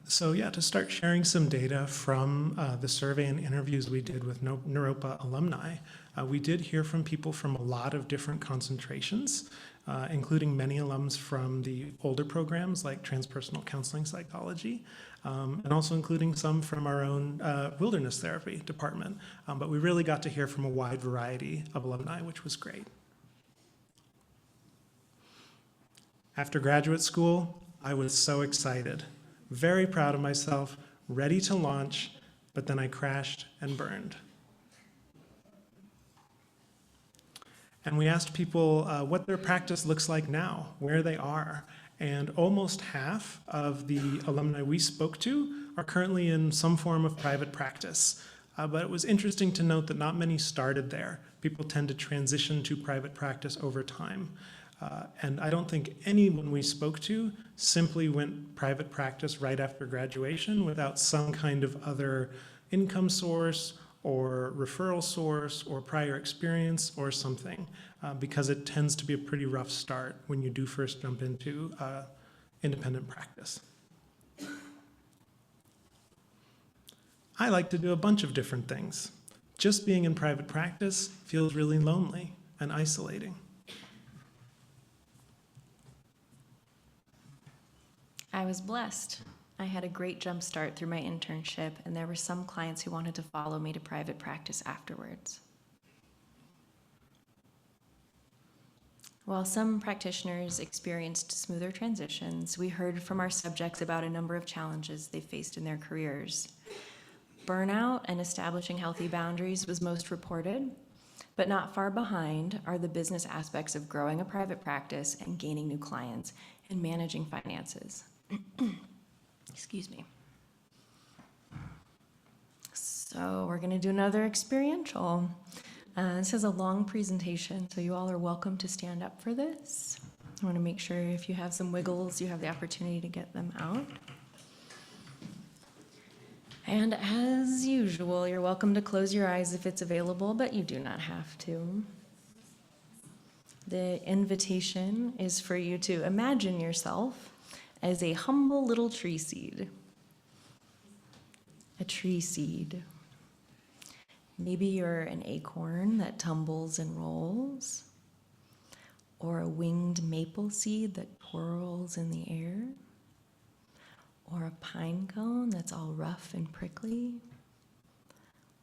So yeah, to start sharing some data from the survey and interviews we did with Naropa alumni, we did hear from people from a lot of different concentrations, including many alums from the older programs like transpersonal counseling psychology, and also including some from our own wilderness therapy department. But we really got to hear from a wide variety of alumni, which was great. After graduate school, I was so excited. Very proud of myself, ready to launch, but then I crashed and burned. And we asked people what their practice looks like now, where they are. And almost half of the alumni we spoke to are currently in some form of private practice. But it was interesting to note that not many started there. People tend to transition to private practice over time. And I don't think anyone we spoke to simply went private practice right after graduation without some kind of other income source or referral source or prior experience or something, because it tends to be a pretty rough start when you do first jump into independent practice. I like to do a bunch of different things. Just being in private practice feels really lonely and isolating. I was blessed. I had a great jump start through my internship, and there were some clients who wanted to follow me to private practice afterwards. While some practitioners experienced smoother transitions, we heard from our subjects about a number of challenges they faced in their careers. Burnout and establishing healthy boundaries was most reported, but not far behind are the business aspects of growing a private practice and gaining new clients and managing finances. Excuse me. So we're going to do another experiential. This is a long presentation, so you all are welcome to stand up for this. I want to make sure if you have some wiggles, you have the opportunity to get them out. And as usual, you're welcome to close your eyes if it's available, but you do not have to. The invitation is for you to imagine yourself as a humble little tree seed. A tree seed. Maybe you're an acorn that tumbles and rolls, or a winged maple seed that twirls in the air, or a pine cone that's all rough and prickly,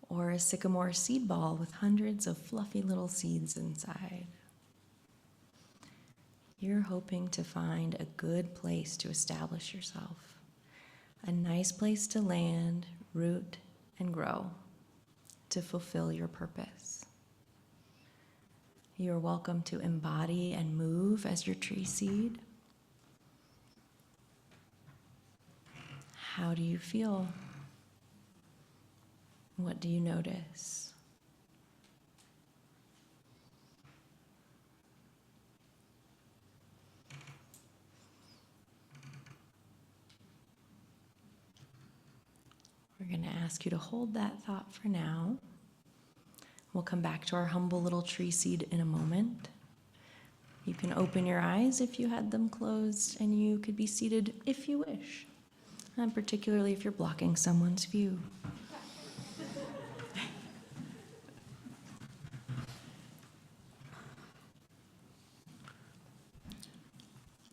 or a sycamore seed ball with hundreds of fluffy little seeds inside. You're hoping to find a good place to establish yourself, a nice place to land, root, and grow, to fulfill your purpose. You're welcome to embody and move as your tree seed. How do you feel? What do you notice? We're going to ask you to hold that thought for now. We'll come back to our humble little tree seed in a moment. You can open your eyes if you had them closed, and you could be seated if you wish, and particularly if you're blocking someone's view.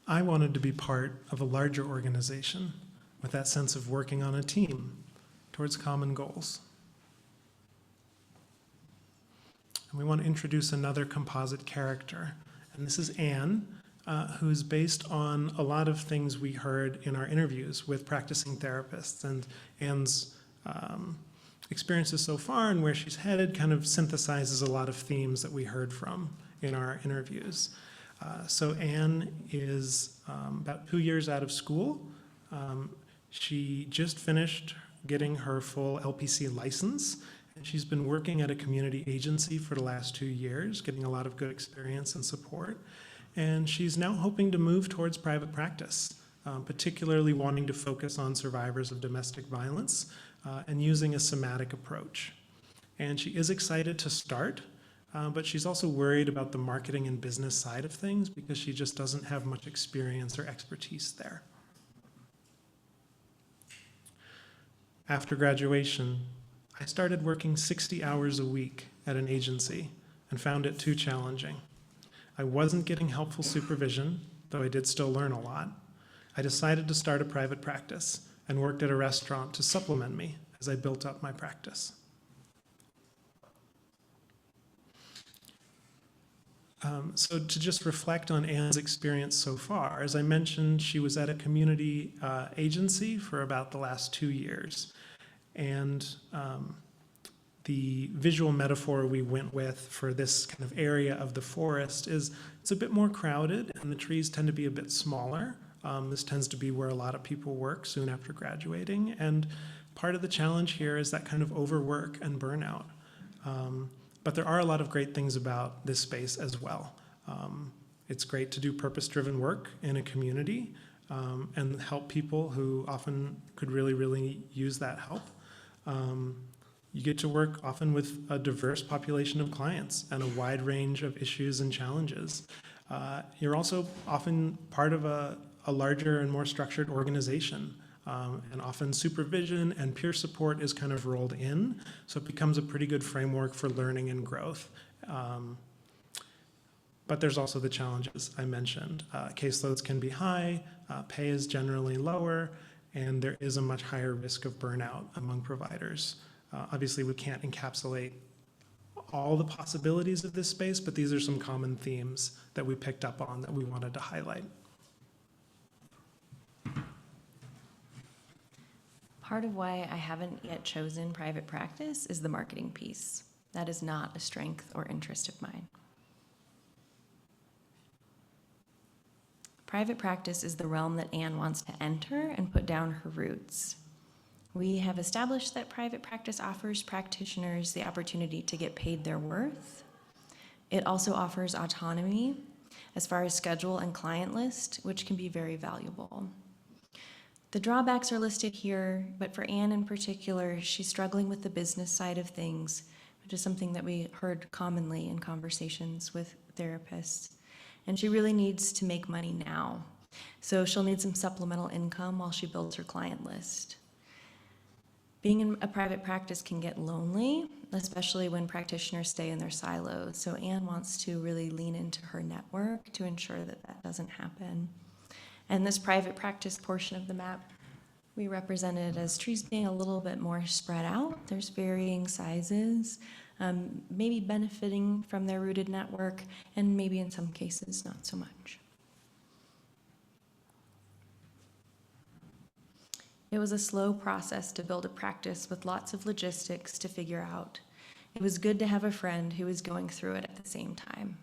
I wanted to be part of a larger organization with that sense of working on a team towards common goals. And we want to introduce another composite character. And this is Anne, who's based on a lot of things we heard in our interviews with practicing therapists. And Anne's experiences so far and where she's headed kind of synthesizes a lot of themes that we heard from in our interviews. So Anne is about 2 years out of school. She just finished getting her full LPC license. And she's been working at a community agency for the last 2 years, getting a lot of good experience and support. And she's now hoping to move towards private practice, particularly wanting to focus on survivors of domestic violence and using a somatic approach. And she is excited to start, but she's also worried about the marketing and business side of things because she just doesn't have much experience or expertise there. After graduation, I started working 60 hours a week at an agency and found it too challenging. I wasn't getting helpful supervision, though I did still learn a lot. I decided to start a private practice and worked at a restaurant to supplement me as I built up my practice. So to just reflect on Anne's experience so far, as I mentioned, she was at a community agency for about the last 2 years. And the visual metaphor we went with for this kind of area of the forest is it's a bit more crowded and the trees tend to be a bit smaller. This tends to be where a lot of people work soon after graduating. And part of the challenge here is that kind of overwork and burnout. But there are a lot of great things about this space as well. It's great to do purpose-driven work in a community and help people who often could really, really use that help. You get to work often with a diverse population of clients and a wide range of issues and challenges. You're also often part of a larger and more structured organization. And often supervision and peer support is kind of rolled in, so it becomes a pretty good framework for learning and growth. But there's also the challenges I mentioned. Caseloads can be high, pay is generally lower, and there is a much higher risk of burnout among providers. Obviously, we can't encapsulate all the possibilities of this space, but these are some common themes that we picked up on that we wanted to highlight. Part of why I haven't yet chosen private practice is the marketing piece. That is not a strength or interest of mine. Private practice is the realm that Anne wants to enter and put down her roots. We have established that private practice offers practitioners the opportunity to get paid their worth. It also offers autonomy, as far as schedule and client list, which can be very valuable. The drawbacks are listed here, but for Anne in particular, she's struggling with the business side of things, which is something that we heard commonly in conversations with therapists. And she really needs to make money now. So she'll need some supplemental income while she builds her client list. Being in a private practice can get lonely, especially when practitioners stay in their silos. So Anne wants to really lean into her network to ensure that that doesn't happen. And this private practice portion of the map, we represented as trees being a little bit more spread out. There's varying sizes, maybe benefiting from their rooted network, and maybe in some cases not so much. It was a slow process to build a practice with lots of logistics to figure out. It was good to have a friend who was going through it at the same time.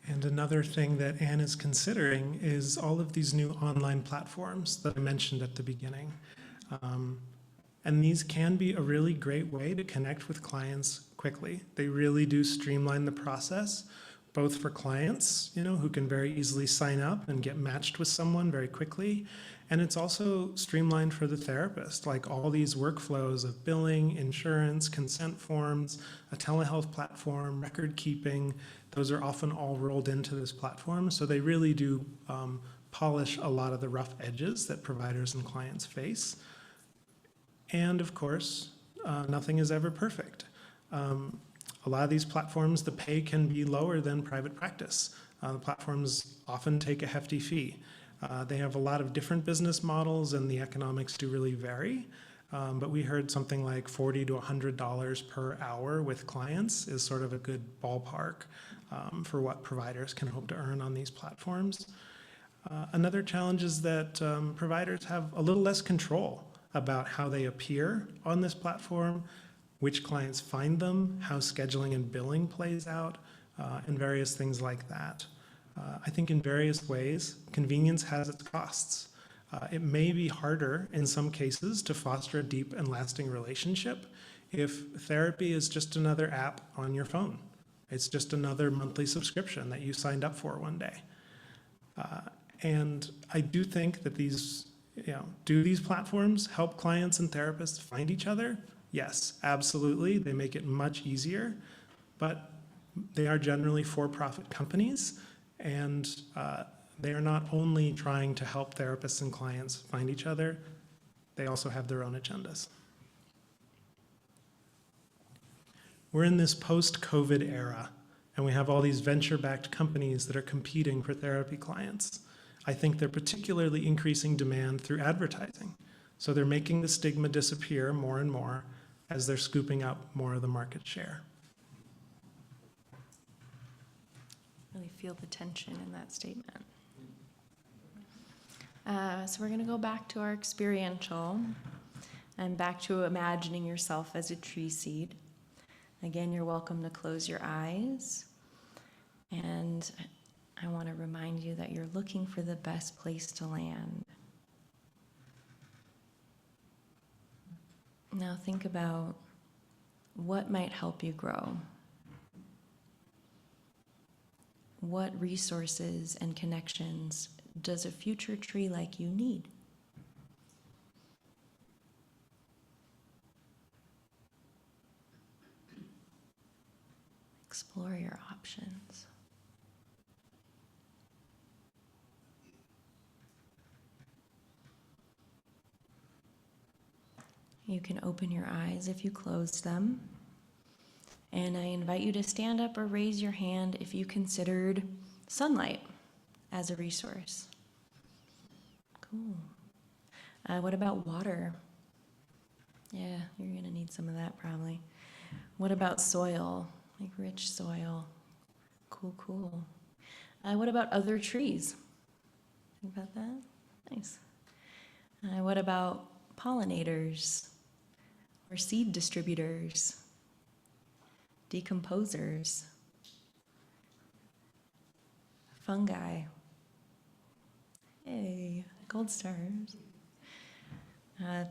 And another thing that Anne is considering is all of these new online platforms that I mentioned at the beginning. And these can be a really great way to connect with clients quickly. They really do streamline the process, both for clients, who can very easily sign up and get matched with someone very quickly. And it's also streamlined for the therapist, like all these workflows of billing, insurance, consent forms, a telehealth platform, record keeping. Those are often all rolled into this platform. So they really do polish a lot of the rough edges that providers and clients face. And of course, nothing is ever perfect. A lot of these platforms, the pay can be lower than private practice. The platforms often take a hefty fee. They have a lot of different business models and the economics do really vary. But we heard something like $40 to $100 per hour with clients is sort of a good ballpark for what providers can hope to earn on these platforms. Another challenge is that providers have a little less control about how they appear on this platform, which clients find them, how scheduling and billing plays out, and various things like that. I think in various ways, convenience has its costs. It may be harder in some cases to foster a deep and lasting relationship if therapy is just another app on your phone. It's just another monthly subscription that you signed up for one day. And I do think that do these platforms help clients and therapists find each other? Yes, absolutely. They make it much easier, but they are generally for-profit companies, and they are not only trying to help therapists and clients find each other, they also have their own agendas. We're in this post-COVID era, and we have all these venture-backed companies that are competing for therapy clients. I think they're particularly increasing demand through advertising. So they're making the stigma disappear more and more as they're scooping up more of the market share. Really feel the tension in that statement. So we're going to go back to our experiential and back to imagining yourself as a tree seed. Again, you're welcome to close your eyes. And I want to remind you that you're looking for the best place to land. Now think about what might help you grow. What resources and connections does a future tree like you need? Explore your options. You can open your eyes if you close them. And I invite you to stand up or raise your hand if you considered sunlight as a resource. Cool. What about water? Yeah, you're going to need some of that probably. What about soil, like rich soil? Cool, cool. What about other trees? Think about that? Nice. What about pollinators or seed distributors? Decomposers, fungi. Hey, gold stars.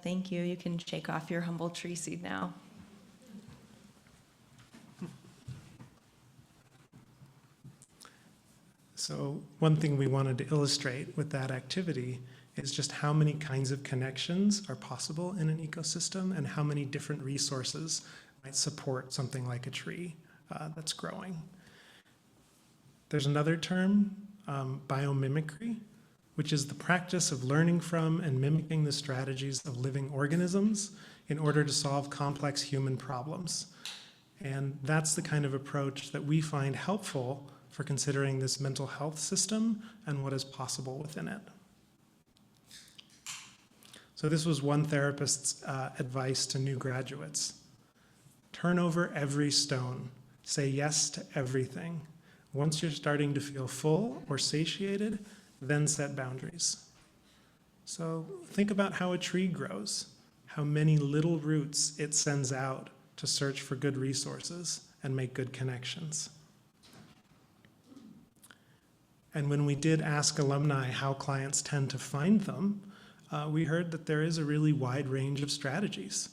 Thank you. You can shake off your humble tree seed now. So one thing we wanted to illustrate with that activity is just how many kinds of connections are possible in an ecosystem and how many different resources might support something like a tree that's growing. There's another term, biomimicry, which is the practice of learning from and mimicking the strategies of living organisms in order to solve complex human problems. And that's the kind of approach that we find helpful for considering this mental health system and what is possible within it. So this was one therapist's advice to new graduates. Turn over every stone. Say yes to everything. Once you're starting to feel full or satiated, then set boundaries. So think about how a tree grows, how many little roots it sends out to search for good resources and make good connections. And when we did ask alumni how clients tend to find them, we heard that there is a really wide range of strategies.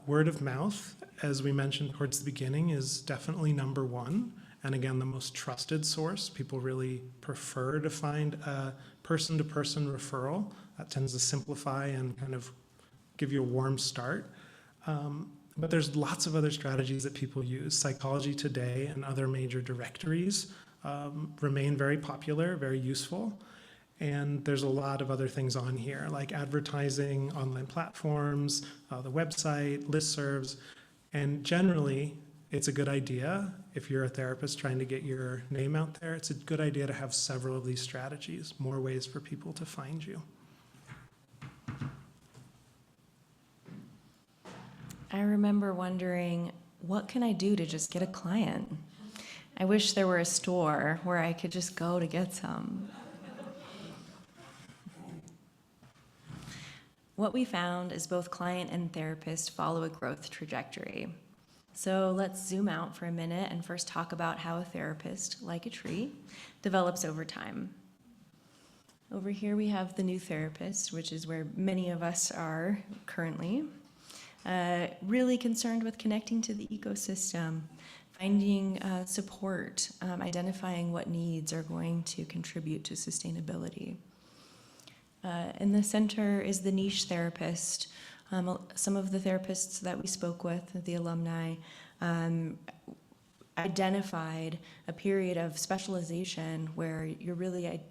Word of mouth, as we mentioned towards the beginning, is definitely number one. And again, the most trusted source. People really prefer to find a person-to-person referral. That tends to simplify and kind of give you a warm start. But there's lots of other strategies that people use. Psychology Today and other major directories remain very popular, very useful. And there's a lot of other things on here, like advertising, online platforms, the website, listservs. And generally, it's a good idea, if you're a therapist trying to get your name out there, it's a good idea to have several of these strategies, more ways for people to find you. I remember wondering, what can I do to just get a client? I wish there were a store where I could just go to get some. What we found is both client and therapist follow a growth trajectory. So let's zoom out for a minute and first talk about how a therapist, like a tree, develops over time. Over here we have the new therapist, which is where many of us are currently, really concerned with connecting to the ecosystem, finding support, identifying what needs are going to contribute to sustainability. In the center is the niche therapist. Some of the therapists that we spoke with, the alumni, identified a period of specialization where you're really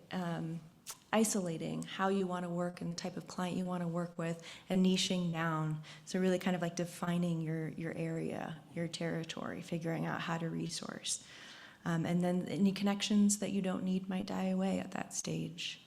isolating how you want to work and the type of client you want to work with and niching down. So really kind of like defining your area, your territory, figuring out how to resource. And then any connections that you don't need might die away at that stage.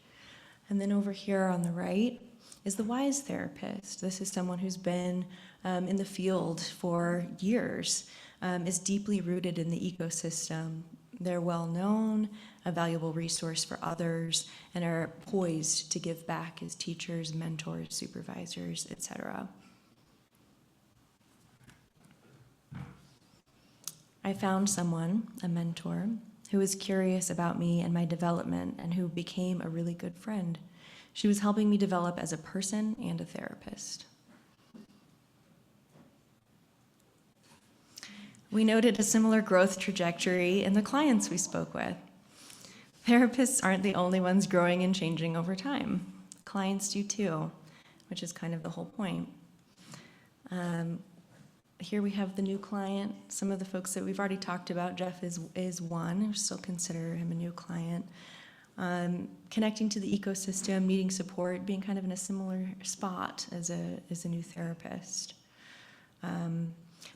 And then over here on the right is the wise therapist. This is someone who's been in the field for years, is deeply rooted in the ecosystem. They're well known, a valuable resource for others, and are poised to give back as teachers, mentors, supervisors, etc. I found someone, a mentor, who was curious about me and my development and who became a really good friend. She was helping me develop as a person and a therapist. We noted a similar growth trajectory in the clients we spoke with. Therapists aren't the only ones growing and changing over time. Clients do too, which is kind of the whole point. Here we have the new client. Some of the folks that we've already talked about, Jeff is one. We still consider him a new client. Connecting to the ecosystem, needing support, being kind of in a similar spot as a new therapist.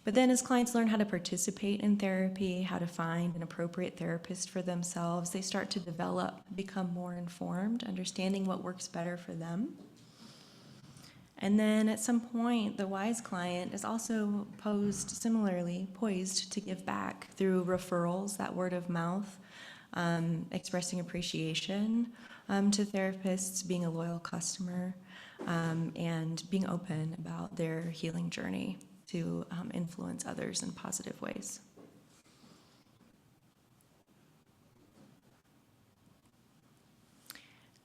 But then as clients learn how to participate in therapy, how to find an appropriate therapist for themselves, they start to develop, become more informed, understanding what works better for them. And then at some point, the wise client is also poised to give back through referrals, that word of mouth, expressing appreciation to therapists, being a loyal customer, and being open about their healing journey to influence others in positive ways.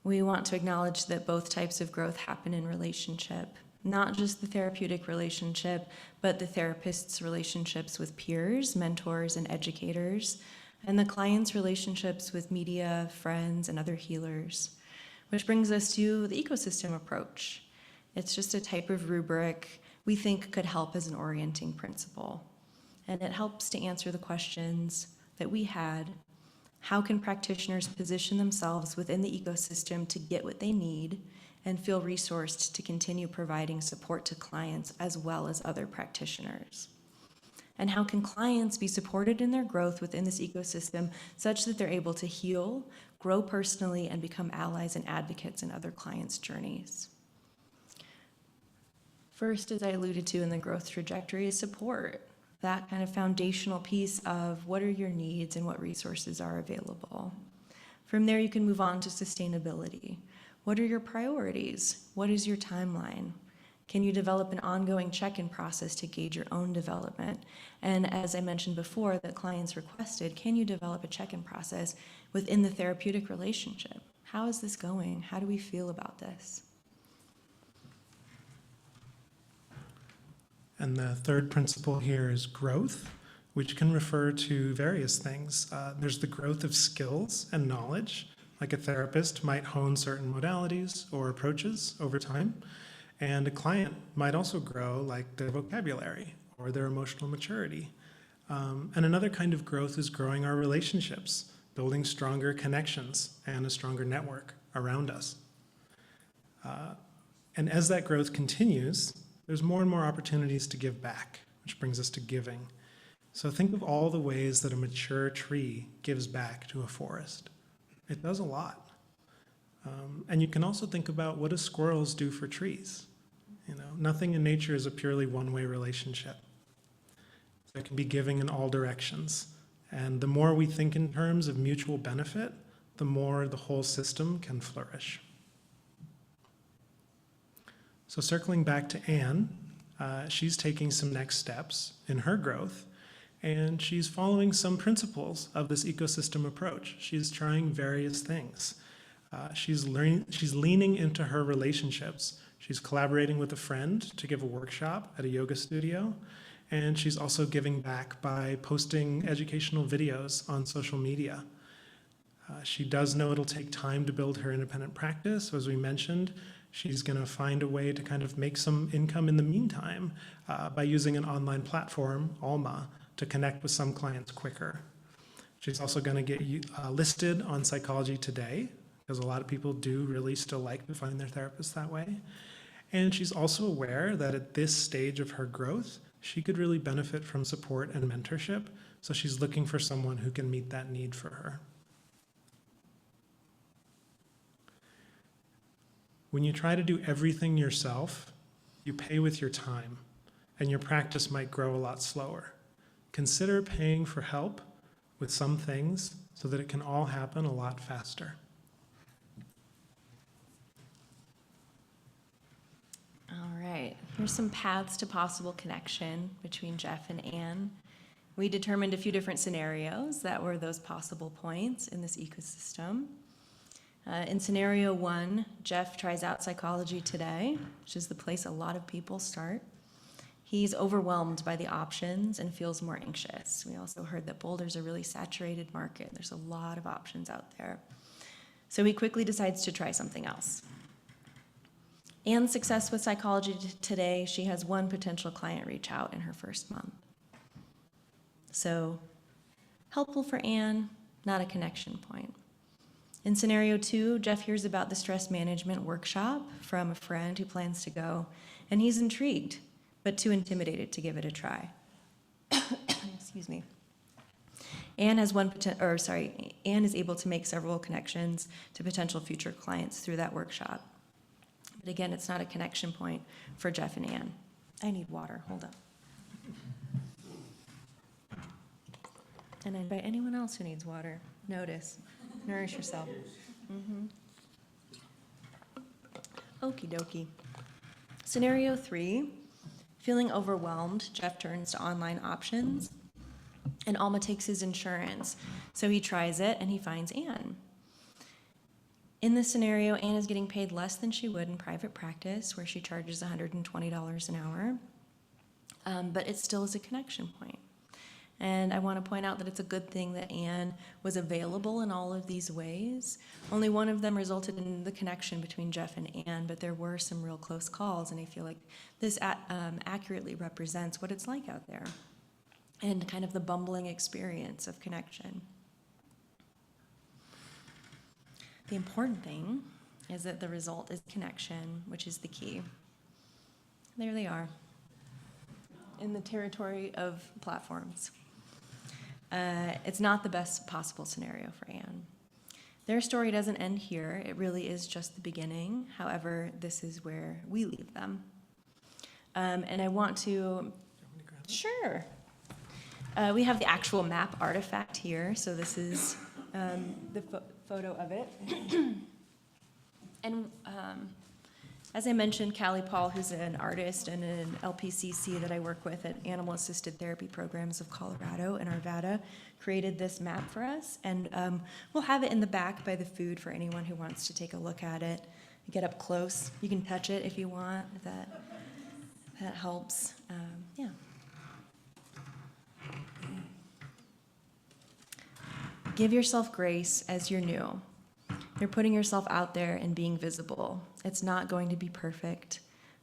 We want to acknowledge that both types of growth happen in relationship, not just the therapeutic relationship, but the therapist's relationships with peers, mentors, and educators, and the client's relationships with media, friends, and other healers, which brings us to the ecosystem approach. It's just a type of rubric we think could help as an orienting principle. And it helps to answer the questions that we had. How can practitioners position themselves within the ecosystem to get what they need and feel resourced to continue providing support to clients as well as other practitioners? And how can clients be supported in their growth within this ecosystem such that they're able to heal, grow personally, and become allies and advocates in other clients' journeys? First, as I alluded to in the growth trajectory, is support. That kind of foundational piece of what are your needs and what resources are available. From there, you can move on to sustainability. What are your priorities? What is your timeline? Can you develop an ongoing check-in process to gauge your own development? And as I mentioned before, that clients requested, can you develop a check-in process within the therapeutic relationship? How is this going? How do we feel about this? And the third principle here is growth, which can refer to various things. There's the growth of skills and knowledge, like a therapist might hone certain modalities or approaches over time. And a client might also grow, like their vocabulary or their emotional maturity. And another kind of growth is growing our relationships, building stronger connections and a stronger network around us. And as that growth continues, there's more and more opportunities to give back, which brings us to giving. So think of all the ways that a mature tree gives back to a forest. It does a lot. And you can also think about, what do squirrels do for trees? You know, nothing in nature is a purely one-way relationship. There can be giving in all directions. And the more we think in terms of mutual benefit, the more the whole system can flourish. So circling back to Anne, she's taking some next steps in her growth, and she's following some principles of this ecosystem approach. She's trying various things. She's leaning into her relationships. She's collaborating with a friend to give a workshop at a yoga studio, and she's also giving back by posting educational videos on social media. She does know it'll take time to build her independent practice. So as we mentioned, she's going to find a way to kind of make some income in the meantime by using an online platform, Alma, to connect with some clients quicker. She's also going to get listed on Psychology Today, because a lot of people do really still like to find their therapist that way. And she's also aware that at this stage of her growth, she could really benefit from support and mentorship. So she's looking for someone who can meet that need for her. When you try to do everything yourself, you pay with your time, and your practice might grow a lot slower. Consider paying for help with some things so that it can all happen a lot faster. All right, here's some paths to possible connection between Jeff and Anne. We determined a few different scenarios that were those possible points in this ecosystem. In scenario 1, Jeff tries out Psychology Today, which is the place a lot of people start. He's overwhelmed by the options and feels more anxious. We also heard that Boulder's a really saturated market. There's a lot of options out there. So he quickly decides to try something else. Anne's success with Psychology Today, she has one potential client reach out in her first month. So helpful for Anne, not a connection point. In scenario 2, Jeff hears about the stress management workshop from a friend who plans to go, and he's intrigued, but too intimidated to give it a try. Excuse me. Anne is able to make several connections to potential future clients through that workshop. But again, it's not a connection point for Jeff and Anne. I need water, hold up. And I invite anyone else who needs water, notice. Nourish yourself. Okie dokie. Scenario 3, feeling overwhelmed, Jeff turns to online options, and Alma takes his insurance. So he tries it, and he finds Anne. In this scenario, Anne is getting paid less than she would in private practice, where she charges $120 an hour, but it still is a connection point. And I want to point out that it's a good thing that Anne was available in all of these ways. Only one of them resulted in the connection between Jeff and Anne, but there were some real close calls, and I feel like this accurately represents what it's like out there and kind of the bumbling experience of connection. The important thing is that the result is connection, which is the key. There they are, in the territory of platforms. It's not the best possible scenario for Anne. Their story doesn't end here. It really is just the beginning. However, this is where we leave them. And I want to, sure. We have the actual map artifact here. So this is the photo of it. And as I mentioned, Callie Paul, who's an artist and an LPCC that I work with at Animal Assisted Therapy Programs of Colorado and Arvada, created this map for us. And we'll have it in the back by the food for anyone who wants to take a look at it. Get up close. You can touch it if you want. That helps. Yeah. Give yourself grace as you're new. You're putting yourself out there and being visible. It's not going to be perfect.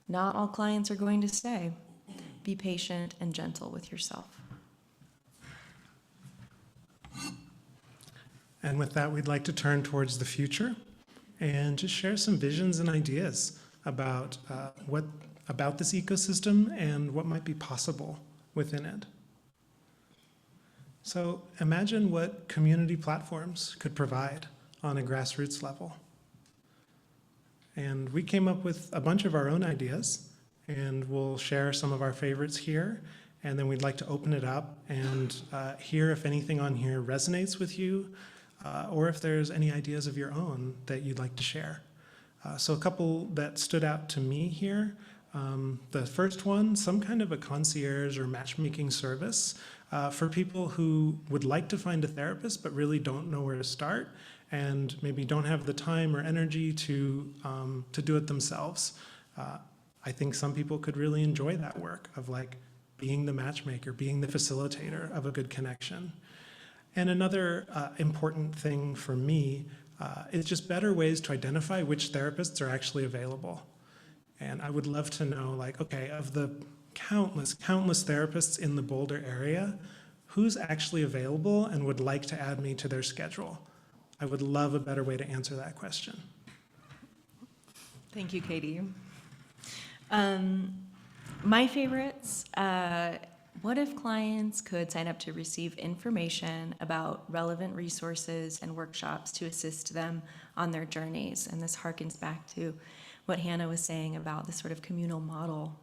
Not all clients are going to stay. Be patient and gentle with yourself. And with that, we'd like to turn towards the future and just share some visions and ideas about about this ecosystem and what might be possible within it. So imagine what community platforms could provide on a grassroots level. And we came up with a bunch of our own ideas, and we'll share some of our favorites here, and then we'd like to open it up and hear if anything on here resonates with you, or if there's any ideas of your own that you'd like to share. So a couple that stood out to me here. The first one, some kind of a concierge or matchmaking service for people who would like to find a therapist but really don't know where to start and maybe don't have the time or energy to do it themselves. I think some people could really enjoy that work of like being the matchmaker, being the facilitator of a good connection. And another important thing for me is just better ways to identify which therapists are actually available. And I would love to know, like, okay, of the countless therapists in the Boulder area, who's actually available and would like to add me to their schedule? I would love a better way to answer that question. Thank you, Katie. My favorites, what if clients could sign up to receive information about relevant resources and workshops to assist them on their journeys? And this harkens back to what Hannah was saying about the sort of communal model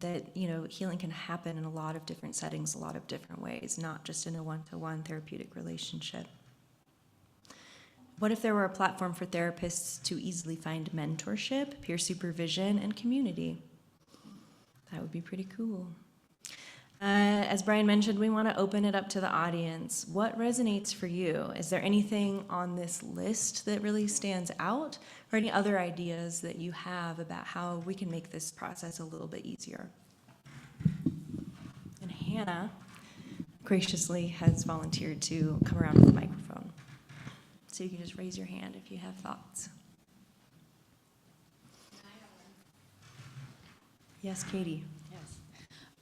that, you know, healing can happen in a lot of different settings, a lot of different ways, not just in a one-to-one therapeutic relationship. What if there were a platform for therapists to easily find mentorship, peer supervision, and community? That would be pretty cool. As Brian mentioned, we want to open it up to the audience. What resonates for you? Is there anything on this list that really stands out, or any other ideas that you have about how we can make this process a little bit easier? And Hannah graciously has volunteered to come around with the microphone. So you can just raise your hand if you have thoughts. Yes, Katie.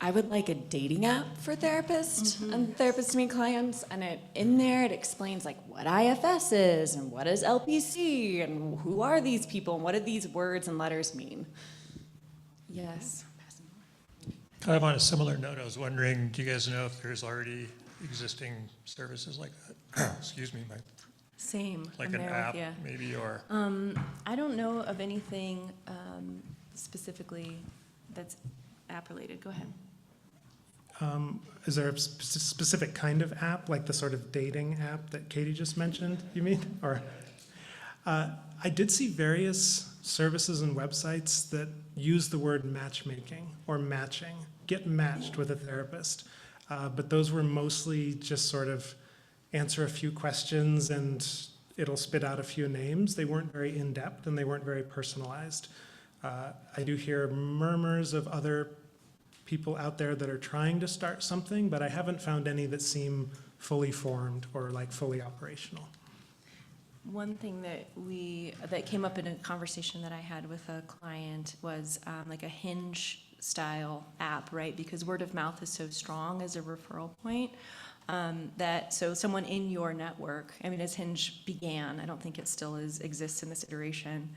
I would like a dating app for therapists and therapists to meet clients, and in there it explains like what IFS is and what is LPC and who are these people and what do these words and letters mean. Yes. Kind of on a similar note, I was wondering, do you guys know if there's already existing services like that? Excuse me, Same. like I'm an there app with ya. maybe, or I don't know of anything specifically that's app related. Go ahead. Is there a specific kind of app, like the sort of dating app that Katie just mentioned, you mean? Or I did see various services and websites that use the word matchmaking or matching, get matched with a therapist. But those were mostly just sort of answer a few questions and it'll spit out a few names. They weren't very in-depth and they weren't very personalized. I do hear murmurs of other people out there that are trying to start something, but I haven't found any that seem fully formed or like fully operational. One thing that came up in a conversation that I had with a client was like a Hinge style app, right? Because word of mouth is so strong as a referral point. So someone in your network, I mean, as Hinge began, I don't think it still exists in this iteration,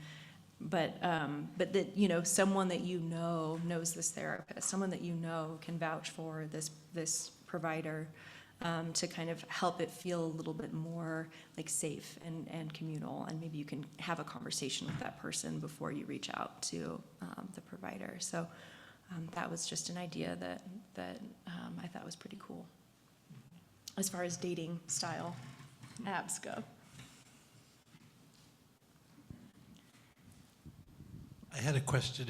but that, you know, someone that you know knows this therapist, someone that you know can vouch for this provider, to kind of help it feel a little bit more like safe and communal, and maybe you can have a conversation with that person before you reach out to the provider. So that was just an idea that I thought was pretty cool as far as dating style apps go. I had a question.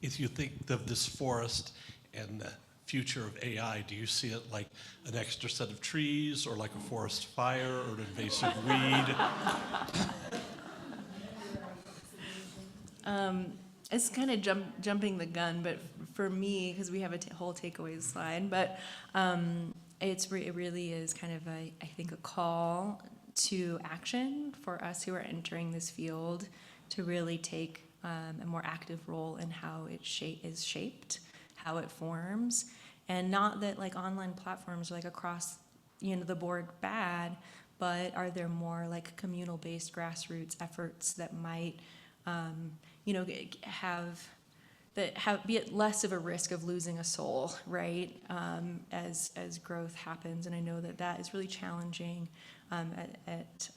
If you think of this forest and the future of AI, do you see it like an extra set of trees, or like a forest fire, or an invasive weed? It's kind of jumping the gun, but for me, because we have a whole takeaways slide, but it really is kind of I think a call to action for us who are entering this field to really take a more active role in how it is shaped, how it forms, and not that like online platforms are like across, you know, the board bad, but are there more like communal-based grassroots efforts that might, you know, be at less of a risk of losing a soul, right? As growth happens, and I know that is really challenging at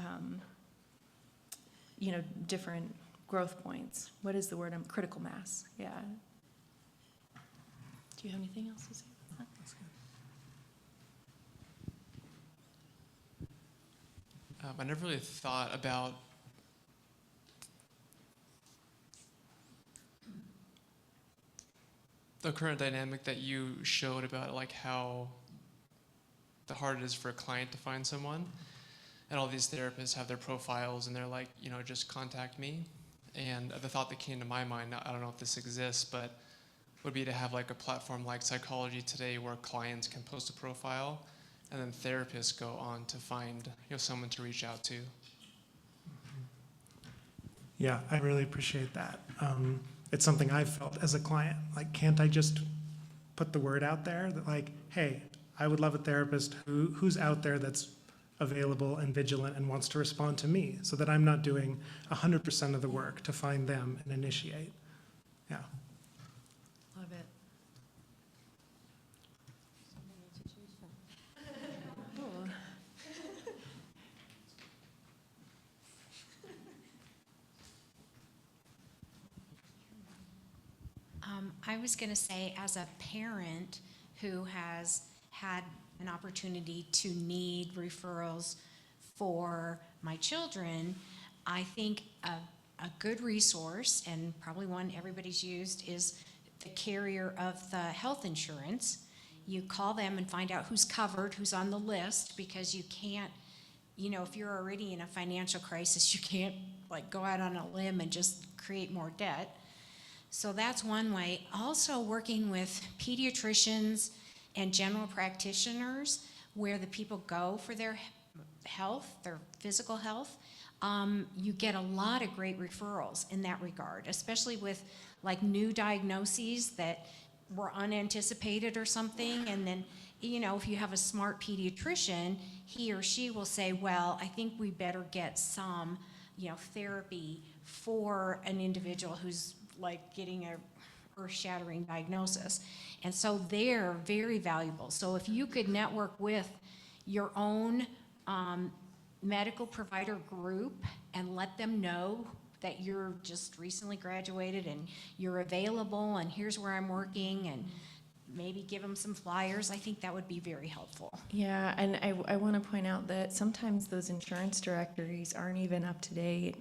you know, different growth points. What is the word? Critical mass. Yeah. Do you have anything else to say about that? That's good. I never really thought about the current dynamic that you showed about like how hard it is for a client to find someone, and all these therapists have their profiles and they're like, you know, just contact me. And the thought that came to my mind, I don't know if this exists, but would be to have like a platform like Psychology Today where clients can post a profile and then therapists go on to find, you know, someone to reach out to. Yeah, I really appreciate that. It's something I've felt as a client. Like, can't I just put the word out there that like, hey, I would love a therapist who's out there that's available and vigilant and wants to respond to me, so that I'm not doing 100% of the work to find them and initiate. Yeah. Love it. I was going to say, as a parent who has had an opportunity to need referrals for my children, I think a good resource, and probably one everybody's used, is the carrier of the health insurance. You call them and find out who's covered, who's on the list, because you can't, you know, if you're already in a financial crisis, you can't like go out on a limb and just create more debt. So that's one way. Also working with pediatricians and general practitioners, where the people go for their health, their physical health. You get a lot of great referrals in that regard, especially with like new diagnoses that were unanticipated or something. And then, you know, if you have a smart pediatrician, he or she will say, well, I think we better get some, you know, therapy for an individual who's like getting a earth-shattering diagnosis. And so they're very valuable. So if you could network with your own medical provider group and let them know that you're just recently graduated and you're available and here's where I'm working, and maybe give them some flyers, I think that would be very helpful. Yeah, and I want to point out that sometimes those insurance directories aren't even up to date.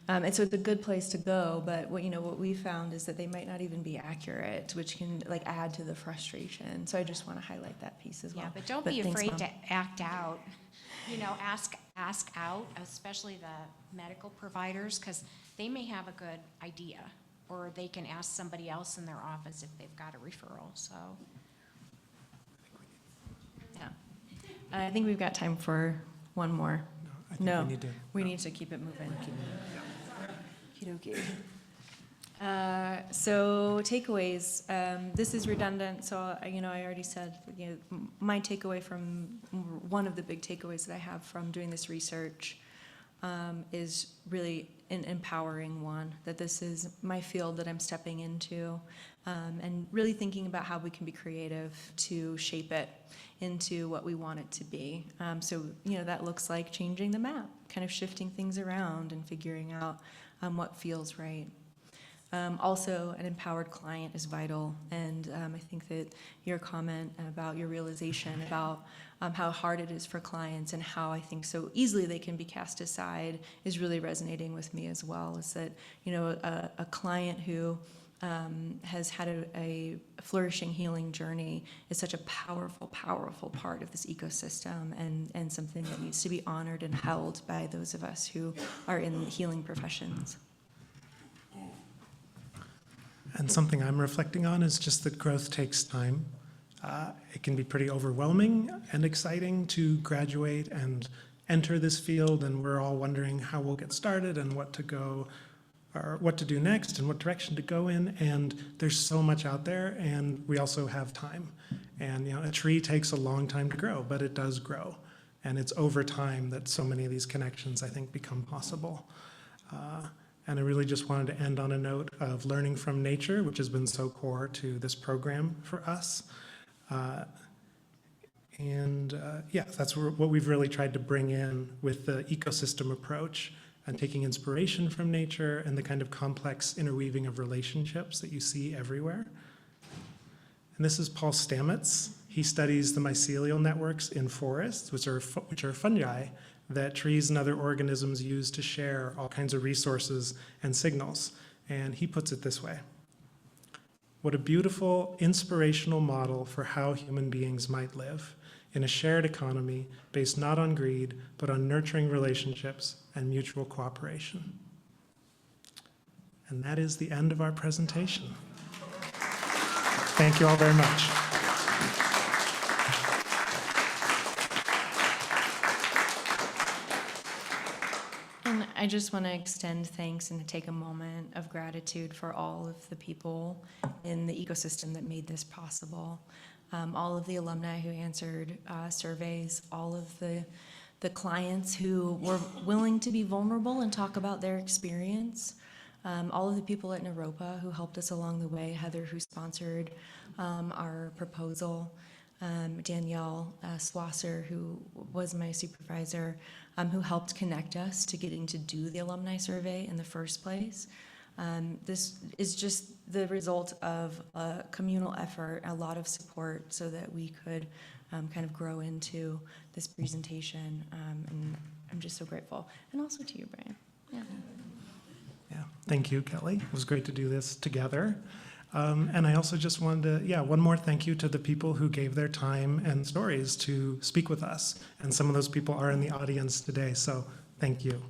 And so it's a good place to go, but what we found is that they might not even be accurate, which can like add to the frustration. So I just want to highlight that piece as well. Yeah, but don't be afraid to act out. You know, ask out, especially the medical providers, because they may have a good idea. or they can ask somebody else in their office if they've got a referral, so. Yeah. I think we've got time for one more. I think we need to. We need to keep it moving. Okey-dokey. So takeaways. This is redundant, so I already said, my takeaway from one of the big takeaways that I have from doing this research is really an empowering one, that this is my field that I'm stepping into, and really thinking about how we can be creative to shape it into what we want it to be. So that looks like changing the map, kind of shifting things around and figuring out what feels right. Also, an empowered client is vital, and I think that your comment about your realization about how hard it is for clients and how I think so easily they can be cast aside is really resonating with me as well. Is that a client who has had a flourishing healing journey is such a powerful, powerful part of this ecosystem, and something that needs to be honored and held by those of us who are in healing professions. And something I'm reflecting on is just that growth takes time. It can be pretty overwhelming and exciting to graduate and enter this field, and we're all wondering how we'll get started and what to go, or what to do next and what direction to go in. And there's so much out there, and we also have time. And a tree takes a long time to grow, but it does grow. And it's over time that so many of these connections, I think, become possible. And I really just wanted to end on a note of learning from nature, which has been so core to this program for us. That's what we've really tried to bring in with the ecosystem approach, and taking inspiration from nature and the kind of complex interweaving of relationships that you see everywhere. And this is Paul Stamets. He studies the mycelial networks in forests, which are fungi that trees and other organisms use to share all kinds of resources and signals. And he puts it this way: what a beautiful, inspirational model for how human beings might live in a shared economy based not on greed, but on nurturing relationships and mutual cooperation. And that is the end of our presentation. Thank you all very much. And I just want to extend thanks and take a moment of gratitude for all of the people in the ecosystem that made this possible. All of the alumni who answered surveys, all of the clients who were willing to be vulnerable and talk about their experience, all of the people at Naropa who helped us along the way, Heather, who sponsored our proposal, Danielle Swasser, who was my supervisor, who helped connect us to getting to do the alumni survey in the first place. This is just the result of a communal effort, a lot of support, so that we could kind of grow into this presentation. And I'm just so grateful. And also to you, Brian. Yeah, thank you, Kelly. It was great to do this together. And I also just wanted to, one more thank you to the people who gave their time and stories to speak with us. And some of those people are in the audience today, so thank you.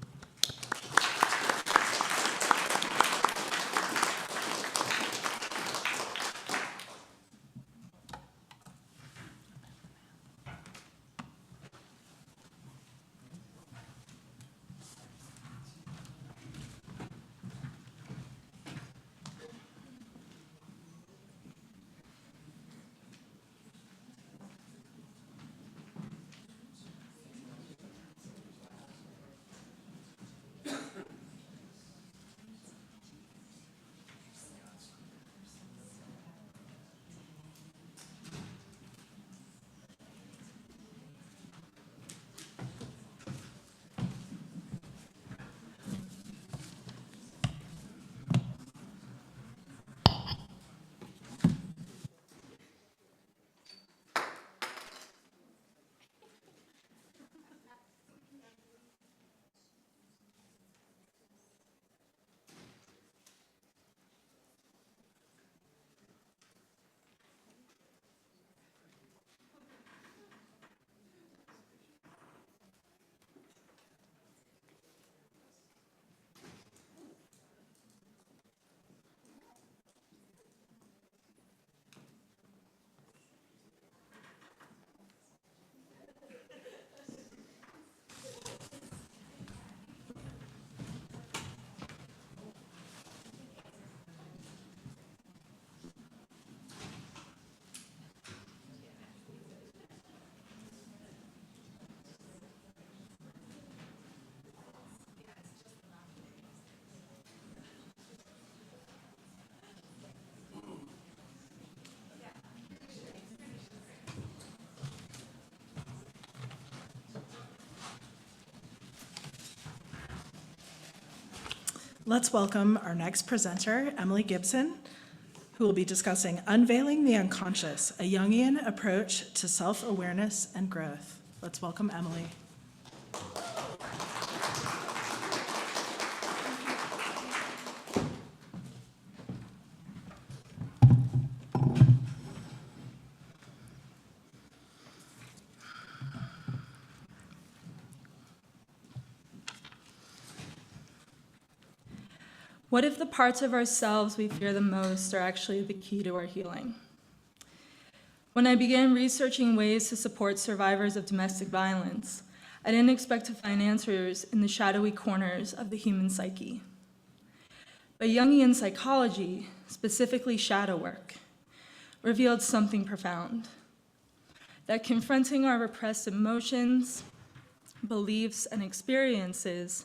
Let's welcome our next presenter, Emily Gibson, who will be discussing Unveiling the Unconscious, a Jungian approach to self-awareness and growth. Let's welcome Emily. What if the parts of ourselves we fear the most are actually the key to our healing? When I began researching ways to support survivors of domestic violence, I didn't expect to find answers in the shadowy corners of the human psyche. But Jungian psychology, specifically shadow work, revealed something profound: that confronting our repressed emotions, beliefs, and experiences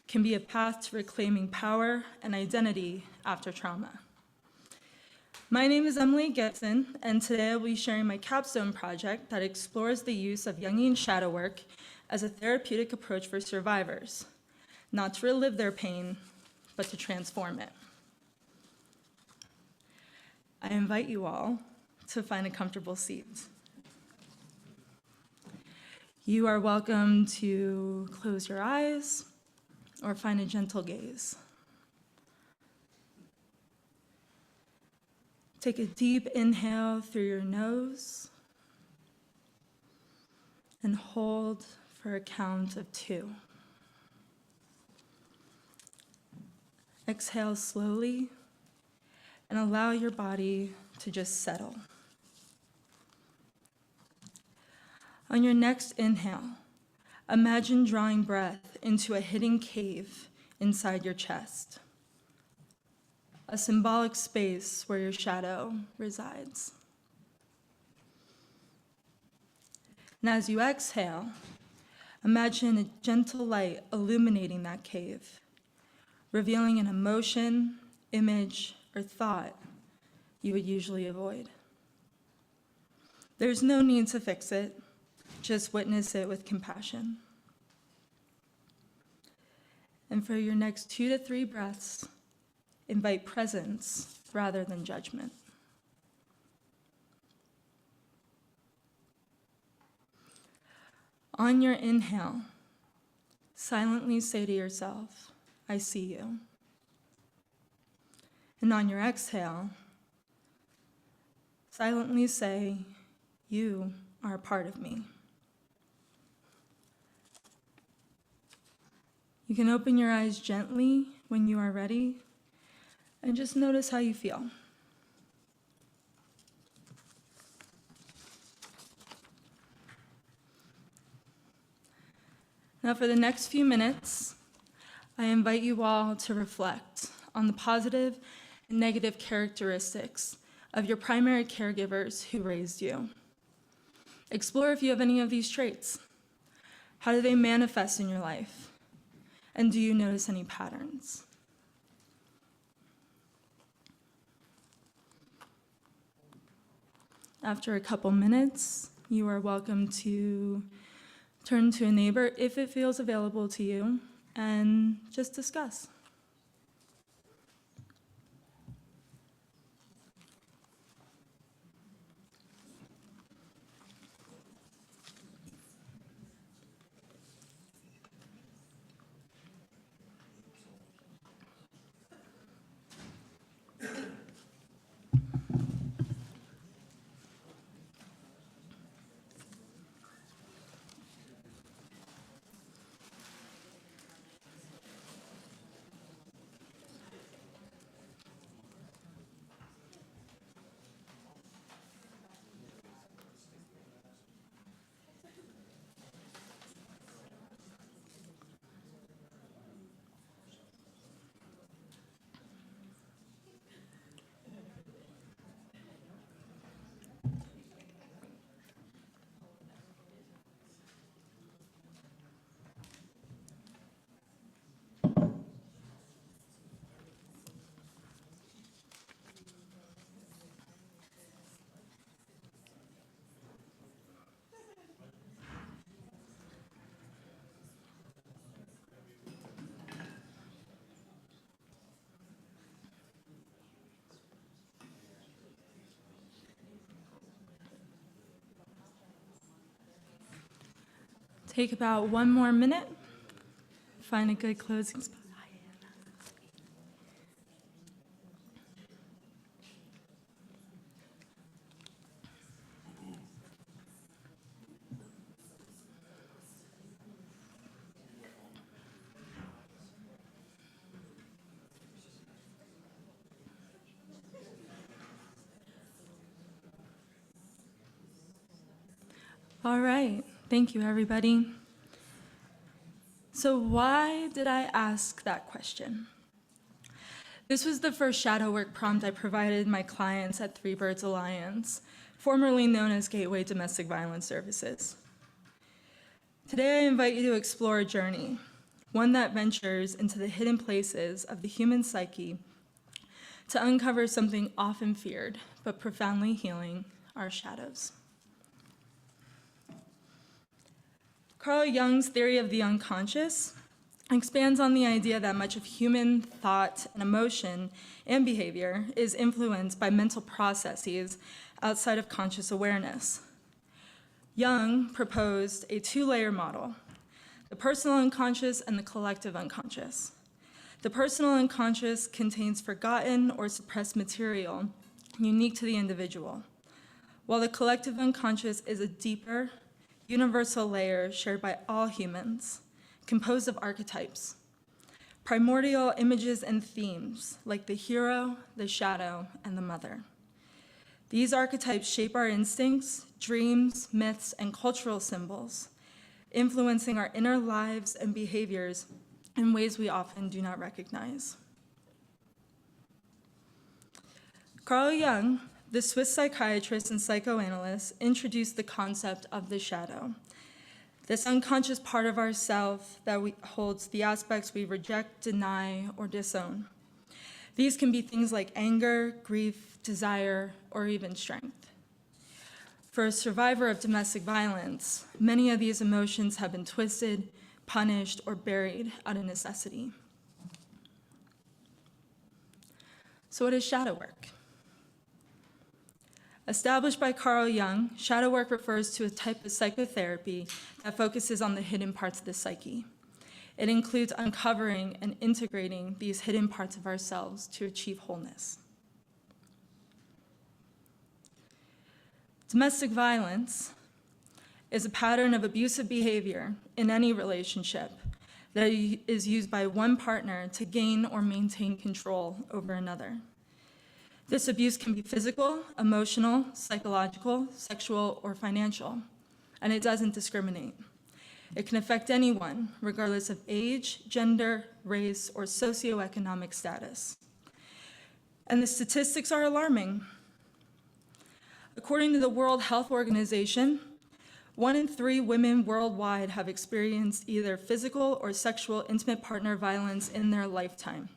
can be a path to reclaiming power and identity after trauma. My name is Emily Gibson, and today I'll be sharing my Capstone project that explores the use of Jungian shadow work as a therapeutic approach for survivors, not to relive their pain, but to transform it. I invite you all to find a comfortable seat. You are welcome to close your eyes or find a gentle gaze. Take a deep inhale through your nose and hold for a count of 2. Exhale slowly and allow your body to just settle. On your next inhale, imagine drawing breath into a hidden cave inside your chest, a symbolic space where your shadow resides. And as you exhale, imagine a gentle light illuminating that cave, revealing an emotion, image, or thought you would usually avoid. There's no need to fix it, just witness it with compassion. And for your next 2 to 3 breaths, invite presence rather than judgment. On your inhale, silently say to yourself, I see you. And on your exhale, silently say, you are a part of me. You can open your eyes gently when you are ready and just notice how you feel. Now for the next few minutes, I invite you all to reflect on the positive and negative characteristics of your primary caregivers who raised you. Explore if you have any of these traits. How do they manifest in your life? And do you notice any patterns? After a couple minutes, you are welcome to turn to a neighbor if it feels available to you and just discuss. take about 1 more minute, find a good closing spot. All right, thank you, everybody. So why did I ask that question? This was the first shadow work prompt I provided my clients at Three Birds Alliance, formerly known as Gateway Domestic Violence Services. Today, I invite you to explore a journey, one that ventures into the hidden places of the human psyche to uncover something often feared but profoundly healing, our shadows. Carl Jung's theory of the unconscious expands on the idea that much of human thought and emotion and behavior is influenced by mental processes outside of conscious awareness. Jung proposed a 2-layer model, the personal unconscious and the collective unconscious. The personal unconscious contains forgotten or suppressed material unique to the individual, while the collective unconscious is a deeper, universal layer shared by all humans, composed of archetypes, primordial images and themes like the hero, the shadow, and the mother. These archetypes shape our instincts, dreams, myths, and cultural symbols, influencing our inner lives and behaviors in ways we often do not recognize. Carl Jung, the Swiss psychiatrist and psychoanalyst, introduced the concept of the shadow, this unconscious part of ourself that holds the aspects we reject, deny, or disown. These can be things like anger, grief, desire, or even strength. For a survivor of domestic violence, many of these emotions have been twisted, punished, or buried out of necessity. So what is shadow work? Established by Carl Jung, shadow work refers to a type of psychotherapy that focuses on the hidden parts of the psyche. It includes uncovering and integrating these hidden parts of ourselves to achieve wholeness. Domestic violence is a pattern of abusive behavior in any relationship that is used by one partner to gain or maintain control over another. This abuse can be physical, emotional, psychological, sexual, or financial, and it doesn't discriminate. It can affect anyone, regardless of age, gender, race, or socioeconomic status. And the statistics are alarming. According to the World Health Organization, 1 in 3 women worldwide have experienced either physical or sexual intimate partner violence in their lifetime.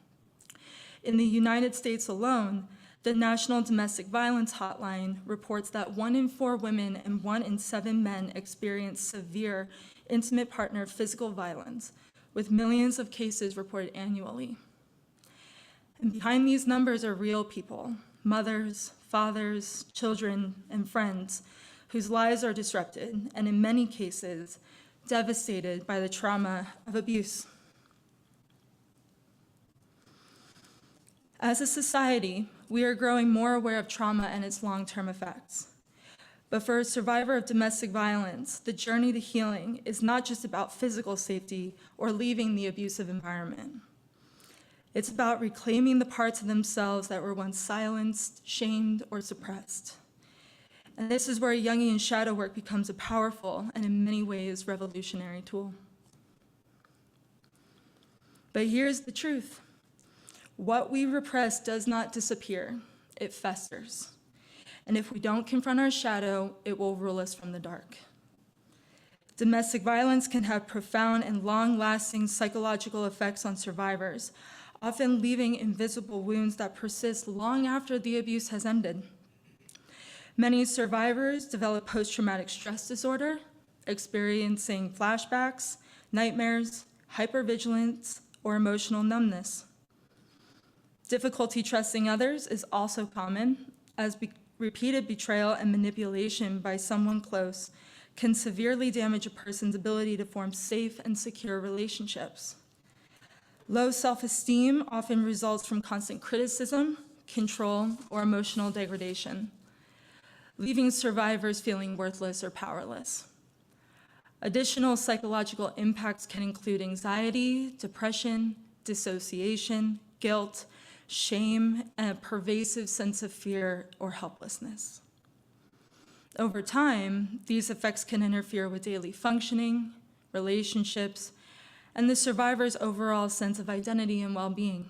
In the United States alone, the National Domestic Violence Hotline reports that 1 in 4 women and 1 in 7 men experience severe intimate partner physical violence, with millions of cases reported annually. And behind these numbers are real people, mothers, fathers, children, and friends whose lives are disrupted and in many cases devastated by the trauma of abuse. As a society, we are growing more aware of trauma and its long-term effects. But for a survivor of domestic violence, the journey to healing is not just about physical safety or leaving the abusive environment. It's about reclaiming the parts of themselves that were once silenced, shamed, or suppressed. And this is where Jungian shadow work becomes a powerful and in many ways revolutionary tool. But here's the truth. What we repress does not disappear, it festers. And if we don't confront our shadow, it will rule us from the dark. Domestic violence can have profound and long-lasting psychological effects on survivors, often leaving invisible wounds that persist long after the abuse has ended. Many survivors develop post-traumatic stress disorder, experiencing flashbacks, nightmares, hypervigilance, or emotional numbness. Difficulty trusting others is also common, as repeated betrayal and manipulation by someone close can severely damage a person's ability to form safe and secure relationships. Low self-esteem often results from constant criticism, control, or emotional degradation, leaving survivors feeling worthless or powerless. Additional psychological impacts can include anxiety, depression, dissociation, guilt, shame, and a pervasive sense of fear or helplessness. Over time, these effects can interfere with daily functioning, relationships, and the survivor's overall sense of identity and well-being.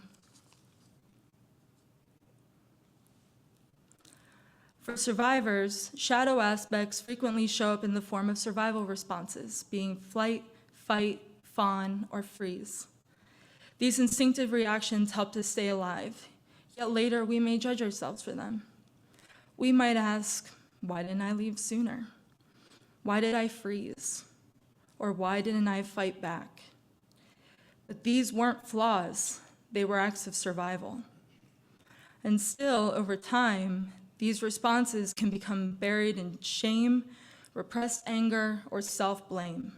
For survivors, shadow aspects frequently show up in the form of survival responses, being flight, fight, fawn, or freeze. These instinctive reactions help to stay alive, yet later we may judge ourselves for them. We might ask, why didn't I leave sooner? Why did I freeze? Or why didn't I fight back? But these weren't flaws, they were acts of survival. And still, over time, these responses can become buried in shame, repressed anger, or self-blame.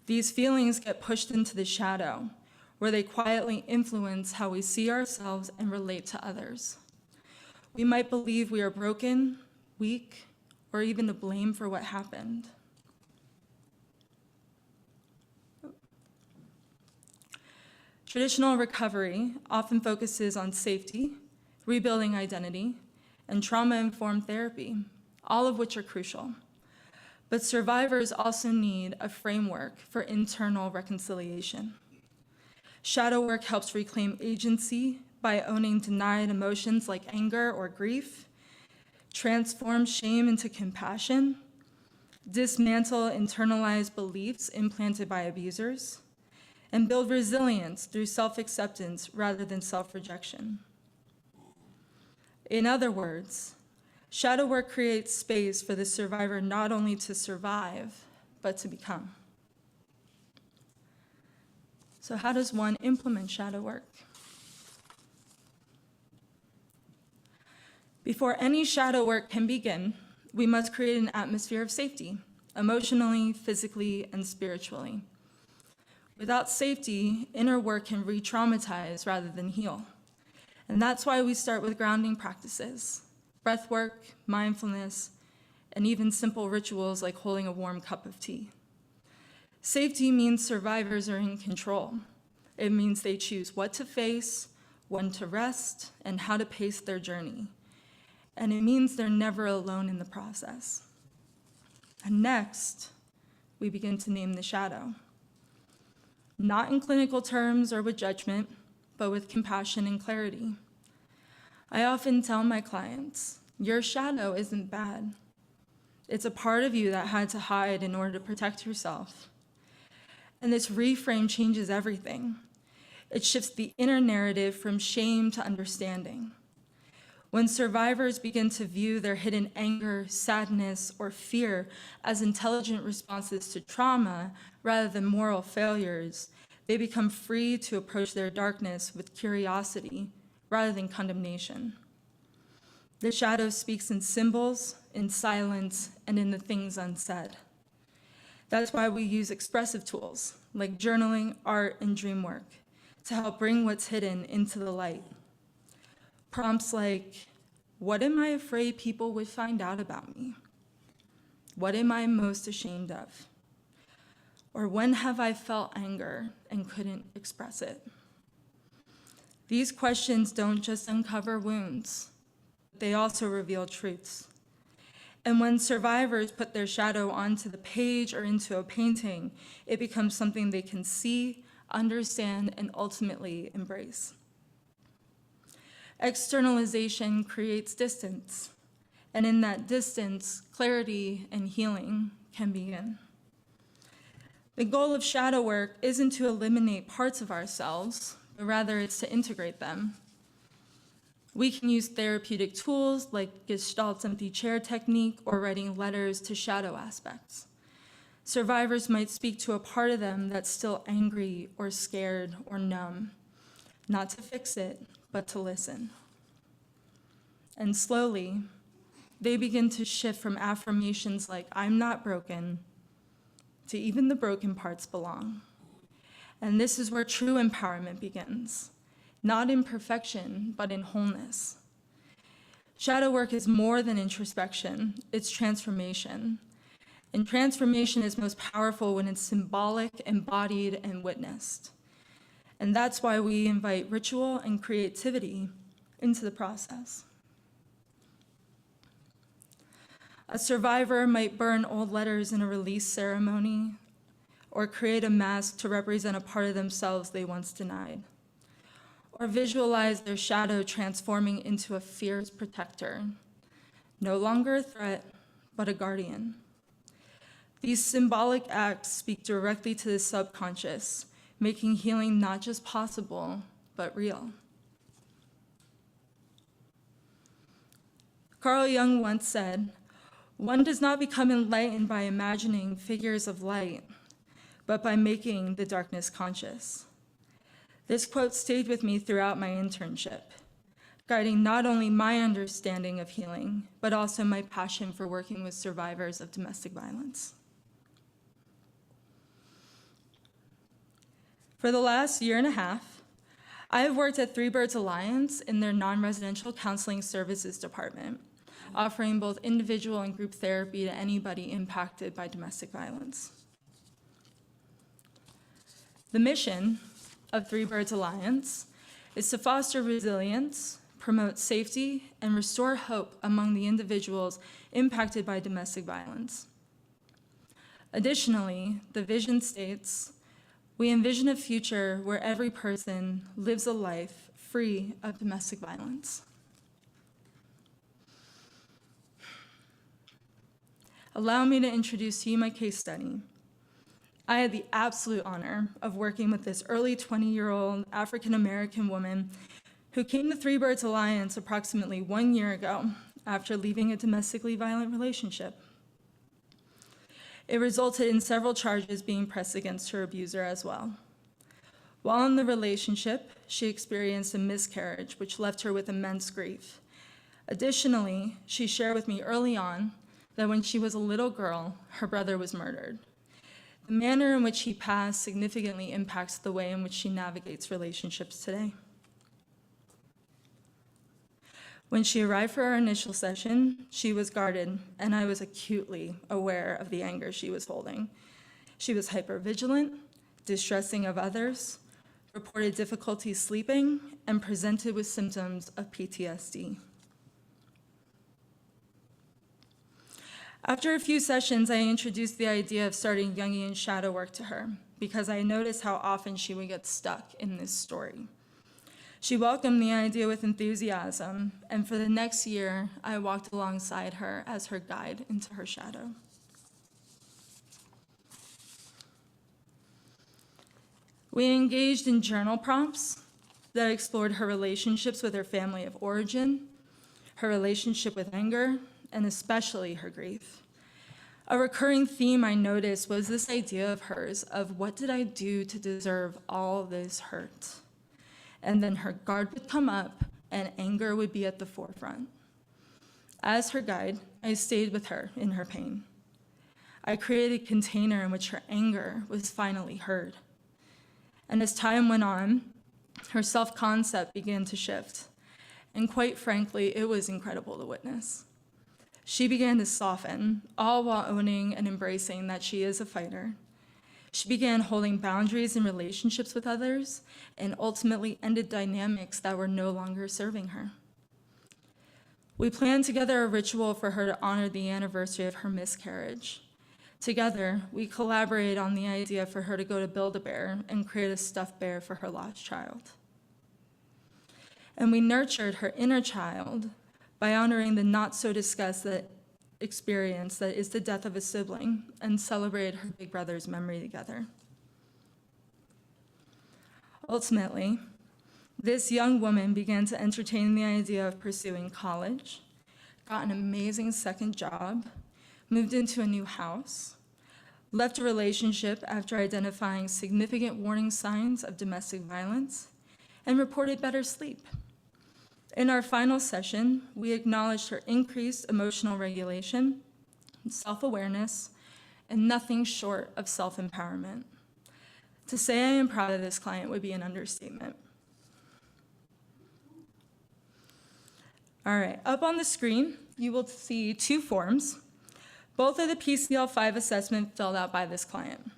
These feelings get pushed into the shadow, where they quietly influence how we see ourselves and relate to others. We might believe we are broken, weak, or even to blame for what happened. Traditional recovery often focuses on safety, rebuilding identity, and trauma-informed therapy, all of which are crucial. But survivors also need a framework for internal reconciliation. Shadow work helps reclaim agency by owning denied emotions like anger or grief, transform shame into compassion, dismantle internalized beliefs implanted by abusers, and build resilience through self-acceptance rather than self-rejection. In other words, shadow work creates space for the survivor not only to survive, but to become. So how does one implement shadow work? Before any shadow work can begin, we must create an atmosphere of safety, emotionally, physically, and spiritually. Without safety, inner work can re-traumatize rather than heal. And that's why we start with grounding practices, breath work, mindfulness, and even simple rituals like holding a warm cup of tea. Safety means survivors are in control. It means they choose what to face, when to rest, and how to pace their journey. And it means they're never alone in the process. And next, we begin to name the shadow. Not in clinical terms or with judgment, but with compassion and clarity. I often tell my clients, your shadow isn't bad. It's a part of you that had to hide in order to protect yourself. And this reframe changes everything. It shifts the inner narrative from shame to understanding. When survivors begin to view their hidden anger, sadness, or fear as intelligent responses to trauma rather than moral failures, they become free to approach their darkness with curiosity rather than condemnation. The shadow speaks in symbols, in silence, and in the things unsaid. That's why we use expressive tools like journaling, art, and dream work to help bring what's hidden into the light. Prompts like, what am I afraid people would find out about me? What am I most ashamed of? Or when have I felt anger and couldn't express it? These questions don't just uncover wounds, they also reveal truths. And when survivors put their shadow onto the page or into a painting, it becomes something they can see, understand, and ultimately embrace. Externalization creates distance, and in that distance, clarity and healing can begin. The goal of shadow work isn't to eliminate parts of ourselves, but rather it's to integrate them. We can use therapeutic tools like Gestalt's empty chair technique or writing letters to shadow aspects. Survivors might speak to a part of them that's still angry or scared or numb, not to fix it, but to listen. And slowly, they begin to shift from affirmations like, I'm not broken, to even the broken parts belong. And this is where true empowerment begins, not in perfection, but in wholeness. Shadow work is more than introspection, it's transformation. And transformation is most powerful when it's symbolic, embodied, and witnessed. And that's why we invite ritual and creativity into the process. A survivor might burn old letters in a release ceremony or create a mask to represent a part of themselves they once denied, or visualize their shadow transforming into a fierce protector, no longer a threat, but a guardian. These symbolic acts speak directly to the subconscious, making healing not just possible, but real. Carl Jung once said, "One does not become enlightened by imagining figures of light, but by making the darkness conscious." This quote stayed with me throughout my internship, guiding not only my understanding of healing, but also my passion for working with survivors of domestic violence. For the last year and a half, I have worked at Three Birds Alliance in their non-residential counseling services department, offering both individual and group therapy to anybody impacted by domestic violence. The mission of Three Birds Alliance is to foster resilience, promote safety, and restore hope among the individuals impacted by domestic violence. Additionally, the vision states, "We envision a future where every person lives a life free of domestic violence." Allow me to introduce to you my case study. I had the absolute honor of working with this early 20-year-old African-American woman who came to Three Birds Alliance approximately 1 year ago after leaving a domestically violent relationship. It resulted in several charges being pressed against her abuser as well. While in the relationship, she experienced a miscarriage, which left her with immense grief. Additionally, she shared with me early on that when she was a little girl, her brother was murdered. The manner in which he passed significantly impacts the way in which she navigates relationships today. When she arrived for our initial session, she was guarded, and I was acutely aware of the anger she was holding. She was hypervigilant, distrusting of others, reported difficulty sleeping, and presented with symptoms of PTSD. After a few sessions, I introduced the idea of starting Jungian shadow work to her because I noticed how often she would get stuck in this story. She welcomed the idea with enthusiasm, and for the next year, I walked alongside her as her guide into her shadow. We engaged in journal prompts that explored her relationships with her family of origin, her relationship with anger, and especially her grief. A recurring theme I noticed was this idea of hers of what did I do to deserve all this hurt? And then her guard would come up and anger would be at the forefront. As her guide, I stayed with her in her pain. I created a container in which her anger was finally heard. And as time went on, her self-concept began to shift. And quite frankly, it was incredible to witness. She began to soften, all while owning and embracing that she is a fighter. She began holding boundaries in relationships with others and ultimately ended dynamics that were no longer serving her. We planned together a ritual for her to honor the anniversary of her miscarriage. Together, we collaborated on the idea for her to go to Build-A-Bear and create a stuffed bear for her lost child. And we nurtured her inner child by honoring the not-so-discussed experience that is the death of a sibling and celebrated her big brother's memory together. Ultimately, this young woman began to entertain the idea of pursuing college, got an amazing second job, moved into a new house, left a relationship after identifying significant warning signs of domestic violence, and reported better sleep. In our final session, we acknowledged her increased emotional regulation, self-awareness, and nothing short of self-empowerment. To say I am proud of this client would be an understatement. All right, up on the screen, you will see 2 forms. Both are the PCL-5 assessment filled out by this client.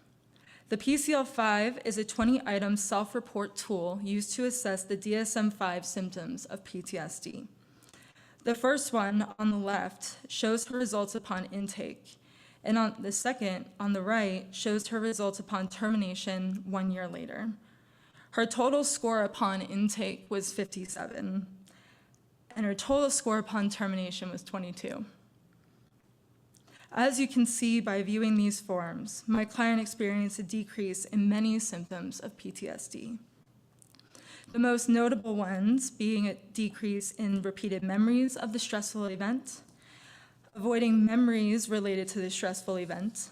The PCL-5 is a 20-item self-report tool used to assess the DSM-5 symptoms of PTSD. The first one on the left shows her results upon intake, and on the second, on the right, shows her results upon termination 1 year later. Her total score upon intake was 57, and her total score upon termination was 22. As you can see by viewing these forms, my client experienced a decrease in many symptoms of PTSD. The most notable ones being a decrease in repeated memories of the stressful event, avoiding memories related to the stressful event,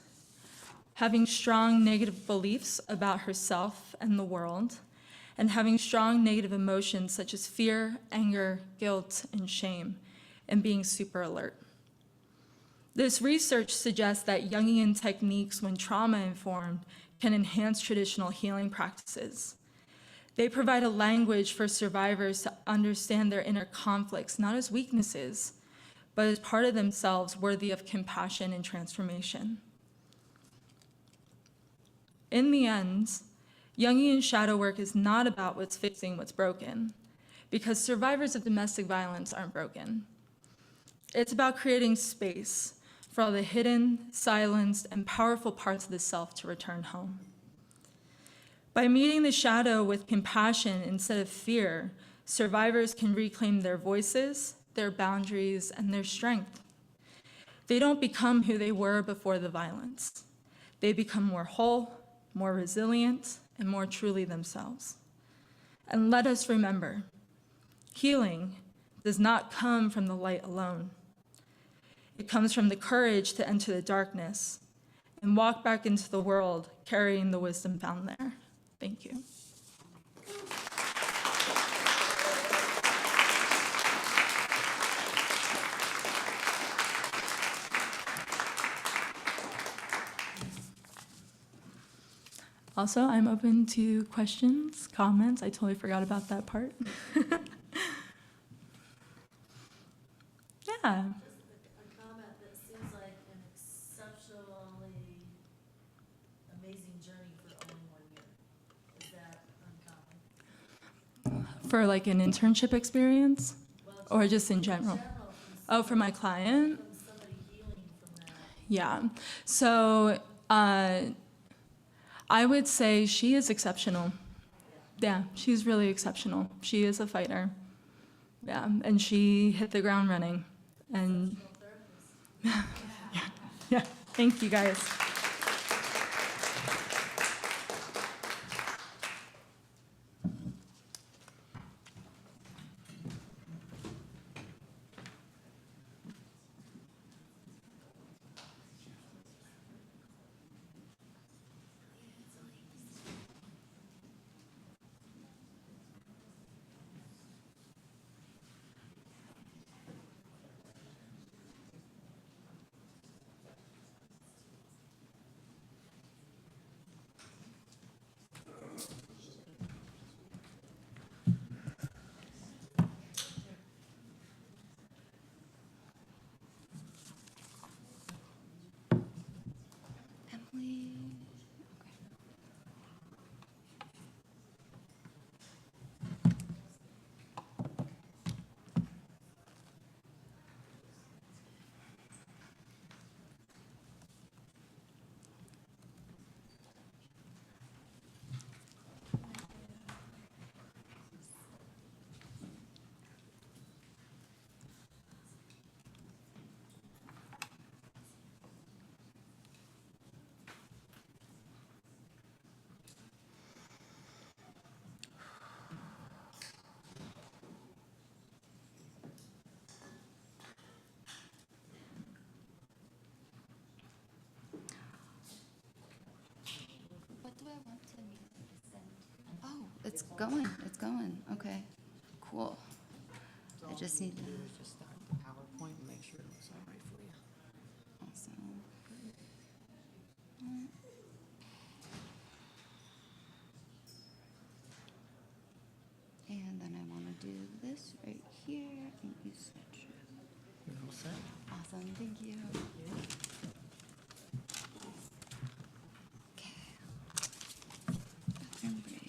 having strong negative beliefs about herself and the world, and having strong negative emotions such as fear, anger, guilt, and shame, and being super alert. This research suggests that Jungian techniques, when trauma-informed, can enhance traditional healing practices. They provide a language for survivors to understand their inner conflicts, not as weaknesses, but as part of themselves worthy of compassion and transformation. In the end, Jungian shadow work is not about what's fixing what's broken, because survivors of domestic violence aren't broken. It's about creating space for all the hidden, silenced, and powerful parts of the self to return home. By meeting the shadow with compassion instead of fear, survivors can reclaim their voices, their boundaries, and their strength. They don't become who they were before the violence. They become more whole, more resilient, and more truly themselves. And let us remember, healing does not come from the light alone. It comes from the courage to enter the darkness and walk back into the world carrying the wisdom found there. Thank you. Also, I'm open to questions, comments. I totally forgot about that part. Yeah. A comment that seems like an exceptionally amazing journey for only 1 year. Is that uncommon? For like an internship experience, or just in general? Oh, for my client? Yeah. So I would say she is exceptional. Yeah, she's really exceptional. She is a fighter. Yeah, and she hit the ground running. And yeah, thank you guys. Oh, it's going, okay, cool. just need to. Just start PowerPoint and make sure it looks all right for you. Awesome. And then I want to do this right here. Thank you so much. You're all set? Awesome. Thank you. Bathroom break.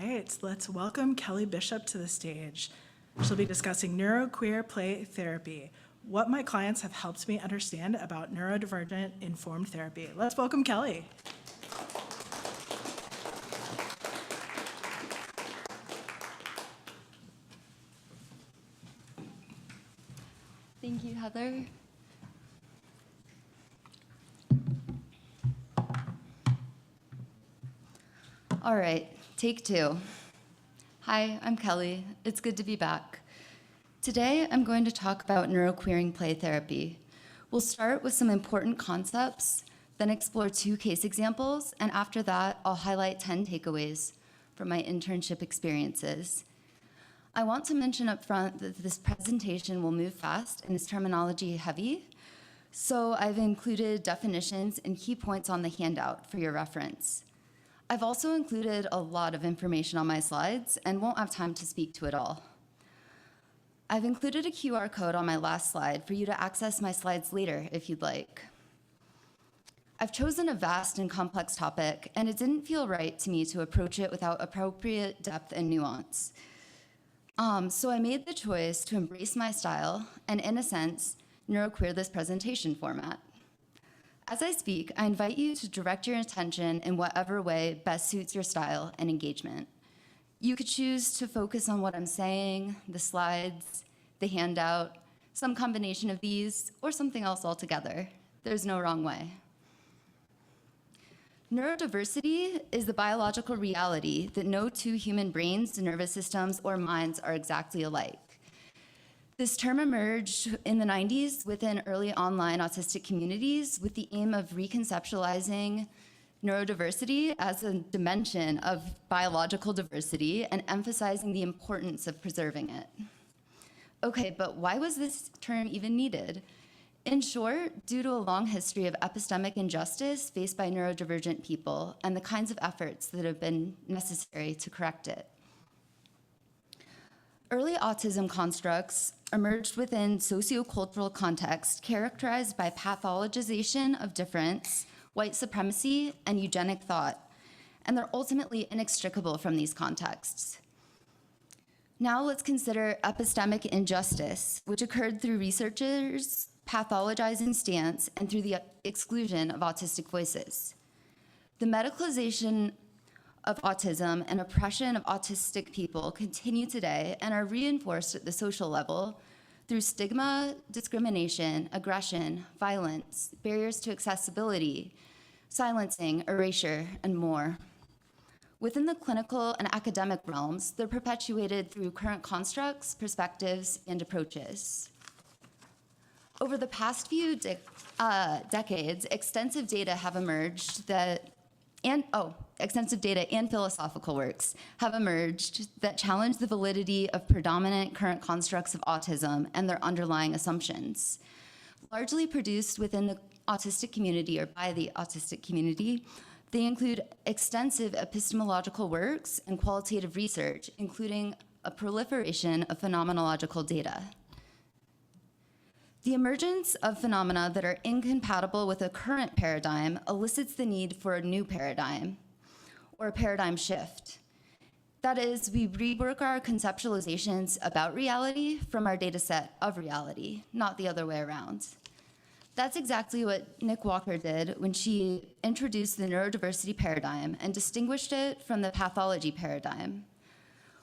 right, let's welcome Kelly Bishop to the stage. She'll be discussing neuroqueer play therapy, what my clients have helped me understand about neurodivergent informed therapy. Let's welcome Kelly. Thank you, Heather. All right, take 2. Hi, I'm Kelly. It's good to be back. Today, I'm going to talk about neuroqueering play therapy. We'll start with some important concepts, then explore 2 case examples, and after that, I'll highlight 10 takeaways from my internship experiences. I want to mention up front that this presentation will move fast and is terminology heavy, so I've included definitions and key points on the handout for your reference. I've also included a lot of information on my slides and won't have time to speak to it all. I've included a QR code on my last slide for you to access my slides later if you'd like. I've chosen a vast and complex topic, and it didn't feel right to me to approach it without appropriate depth and nuance. So I made the choice to embrace my style and, in a sense, neuroqueer this presentation format. As I speak, I invite you to direct your attention in whatever way best suits your style and engagement. You could choose to focus on what I'm saying, the slides, the handout, some combination of these, or something else altogether. There's no wrong way. Neurodiversity is the biological reality that no 2 human brains, nervous systems, or minds are exactly alike. This term emerged in the 90s within early online autistic communities with the aim of reconceptualizing neurodiversity as a dimension of biological diversity and emphasizing the importance of preserving it. Okay, but why was this term even needed? In short, due to a long history of epistemic injustice faced by neurodivergent people and the kinds of efforts that have been necessary to correct it. Early autism constructs emerged within sociocultural contexts characterized by pathologization of difference, white supremacy, and eugenic thought, and they're ultimately inextricable from these contexts. Now let's consider epistemic injustice, which occurred through researchers' pathologizing stance and through the exclusion of autistic voices. The medicalization of autism and oppression of autistic people continue today and are reinforced at the social level through stigma, discrimination, aggression, violence, barriers to accessibility, silencing, erasure, and more. Within the clinical and academic realms, they're perpetuated through current constructs, perspectives, and approaches. Over the past few decades, extensive data have emerged extensive data and philosophical works have emerged that challenge the validity of predominant current constructs of autism and their underlying assumptions. Largely produced within the autistic community or by the autistic community, they include extensive epistemological works and qualitative research, including a proliferation of phenomenological data. The emergence of phenomena that are incompatible with a current paradigm elicits the need for a new paradigm, or a paradigm shift. That is, we rework our conceptualizations about reality from our data set of reality, not the other way around. That's exactly what Nick Walker did when she introduced the neurodiversity paradigm and distinguished it from the pathology paradigm.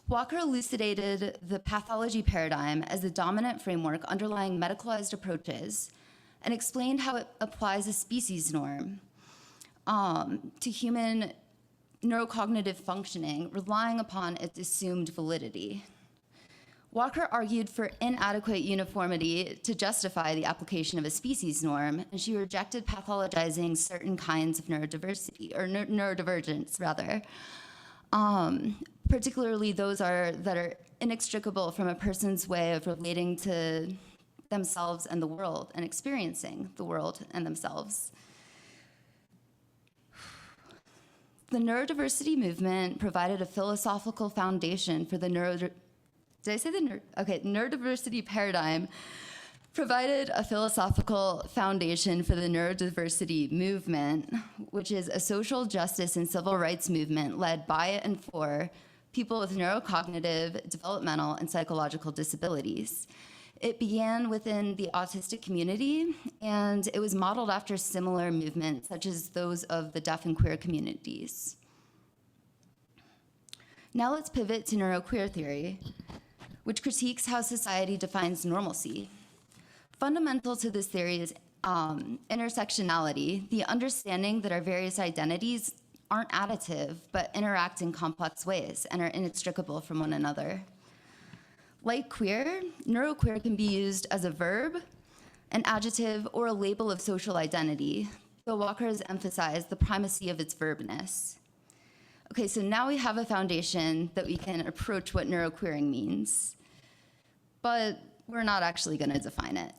Walker elucidated the pathology paradigm as the dominant framework underlying medicalized approaches and explained how it applies a species norm to human neurocognitive functioning, relying upon its assumed validity. Walker argued for inadequate uniformity to justify the application of a species norm, and she rejected pathologizing certain kinds of neurodiversity, or neurodivergence, rather. Particularly those that are inextricable from a person's way of relating to themselves and the world and experiencing the world and themselves. The neurodiversity movement provided a philosophical foundation for the neurodiversity paradigm provided a philosophical foundation for the neurodiversity movement, which is a social justice and civil rights movement led by and for people with neurocognitive, developmental, and psychological disabilities. It began within the autistic community, and it was modeled after similar movements, such as those of the deaf and queer communities. Now let's pivot to neuroqueer theory, which critiques how society defines normalcy. Fundamental to this theory is intersectionality, the understanding that our various identities aren't additive, but interact in complex ways and are inextricable from one another. Like queer, neuroqueer can be used as a verb, an adjective, or a label of social identity, though Walker has emphasized the primacy of its verbness. Okay, so now we have a foundation that we can approach what neuroqueering means, but we're not actually going to define it.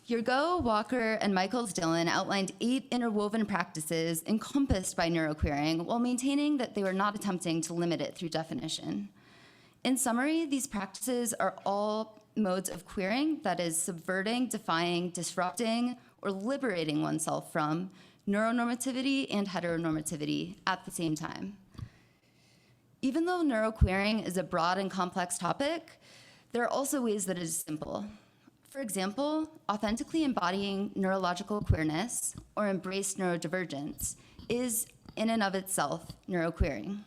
Yergo, Walker, and Michaels Dillon outlined 8 interwoven practices encompassed by neuroqueering while maintaining that they were not attempting to limit it through definition. In summary, these practices are all modes of queering, that is, subverting, defying, disrupting, or liberating oneself from neuronormativity and heteronormativity at the same time. Even though neuroqueering is a broad and complex topic, there are also ways that it is simple. For example, authentically embodying neurological queerness or embraced neurodivergence is, in and of itself, neuroqueering.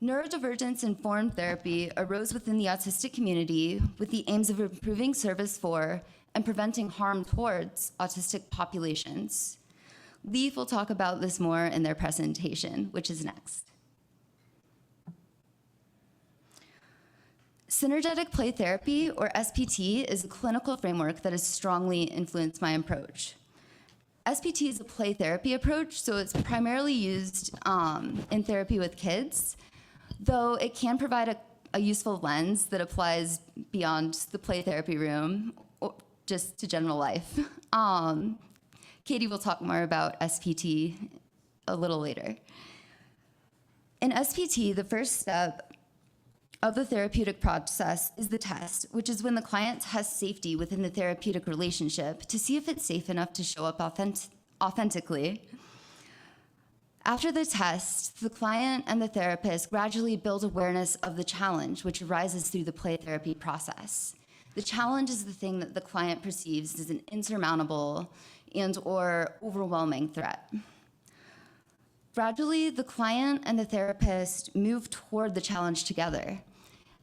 Neurodivergence-informed therapy arose within the autistic community with the aims of improving service for and preventing harm towards autistic populations. Leaf will talk about this more in their presentation, which is next. Synergetic play therapy, or SPT, is a clinical framework that has strongly influenced my approach. SPT is a play therapy approach, so it's primarily used in therapy with kids, though it can provide a useful lens that applies beyond the play therapy room, or just to general life. Katie will talk more about SPT a little later. In SPT, the first step of the therapeutic process is the test, which is when the client tests safety within the therapeutic relationship to see if it's safe enough to show up authentically. After the test, the client and the therapist gradually build awareness of the challenge, which arises through the play therapy process. The challenge is the thing that the client perceives as an insurmountable and/or overwhelming threat. Gradually, the client and the therapist move toward the challenge together,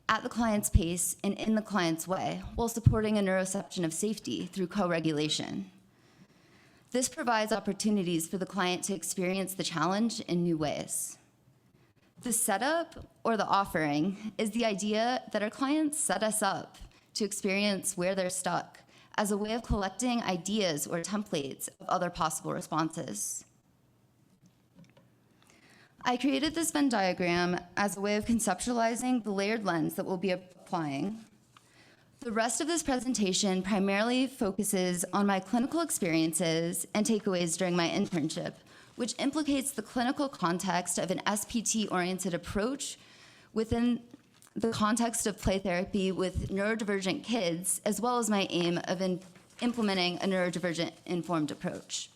at the client's pace and in the client's way, while supporting a neuroception of safety through co-regulation. This provides opportunities for the client to experience the challenge in new ways. The setup, or the offering, is the idea that our clients set us up to experience where they're stuck as a way of collecting ideas or templates of other possible responses. I created this Venn diagram as a way of conceptualizing the layered lens that we'll be applying. The rest of this presentation primarily focuses on my clinical experiences and takeaways during my internship, which implicates the clinical context of an SPT-oriented approach within the context of play therapy with neurodivergent kids, as well as my aim of implementing a neurodivergent-informed approach.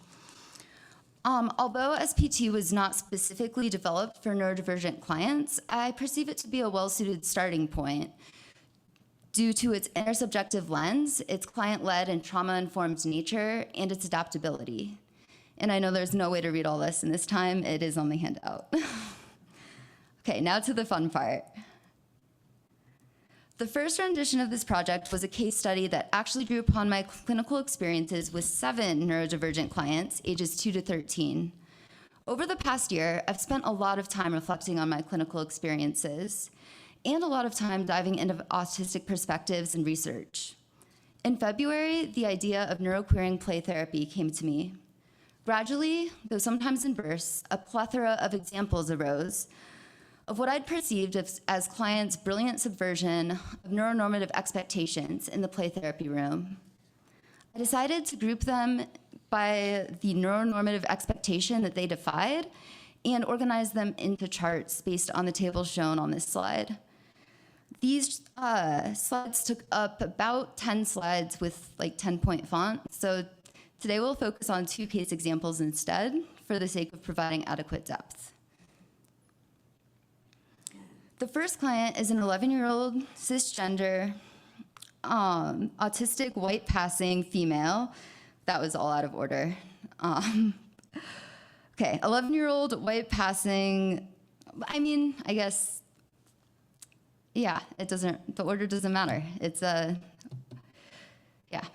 Although SPT was not specifically developed for neurodivergent clients, I perceive it to be a well-suited starting point due to its intersubjective lens, its client-led and trauma-informed nature, and its adaptability. And I know there's no way to read all this in this time. It is on the handout. Okay, now to the fun part. The first rendition of this project was a case study that actually drew upon my clinical experiences with 7 neurodivergent clients, ages 2 to 13. Over the past year, I've spent a lot of time reflecting on my clinical experiences and a lot of time diving into autistic perspectives and research. In February, the idea of neuroqueering play therapy came to me. Gradually, though sometimes in bursts, a plethora of examples arose of what I'd perceived as clients' brilliant subversion of neuronormative expectations in the play therapy room. I decided to group them by the neuronormative expectation that they defied and organize them into charts based on the table shown on this slide. These slides took up about 10 slides with like 10-point font, so today we'll focus on 2 case examples instead for the sake of providing adequate depth. The first client is an 11-year-old cisgender, autistic, white passing female. That was all out of order. Okay, 11-year-old, white passing, I guess, yeah, the order doesn't matter. It's yeah,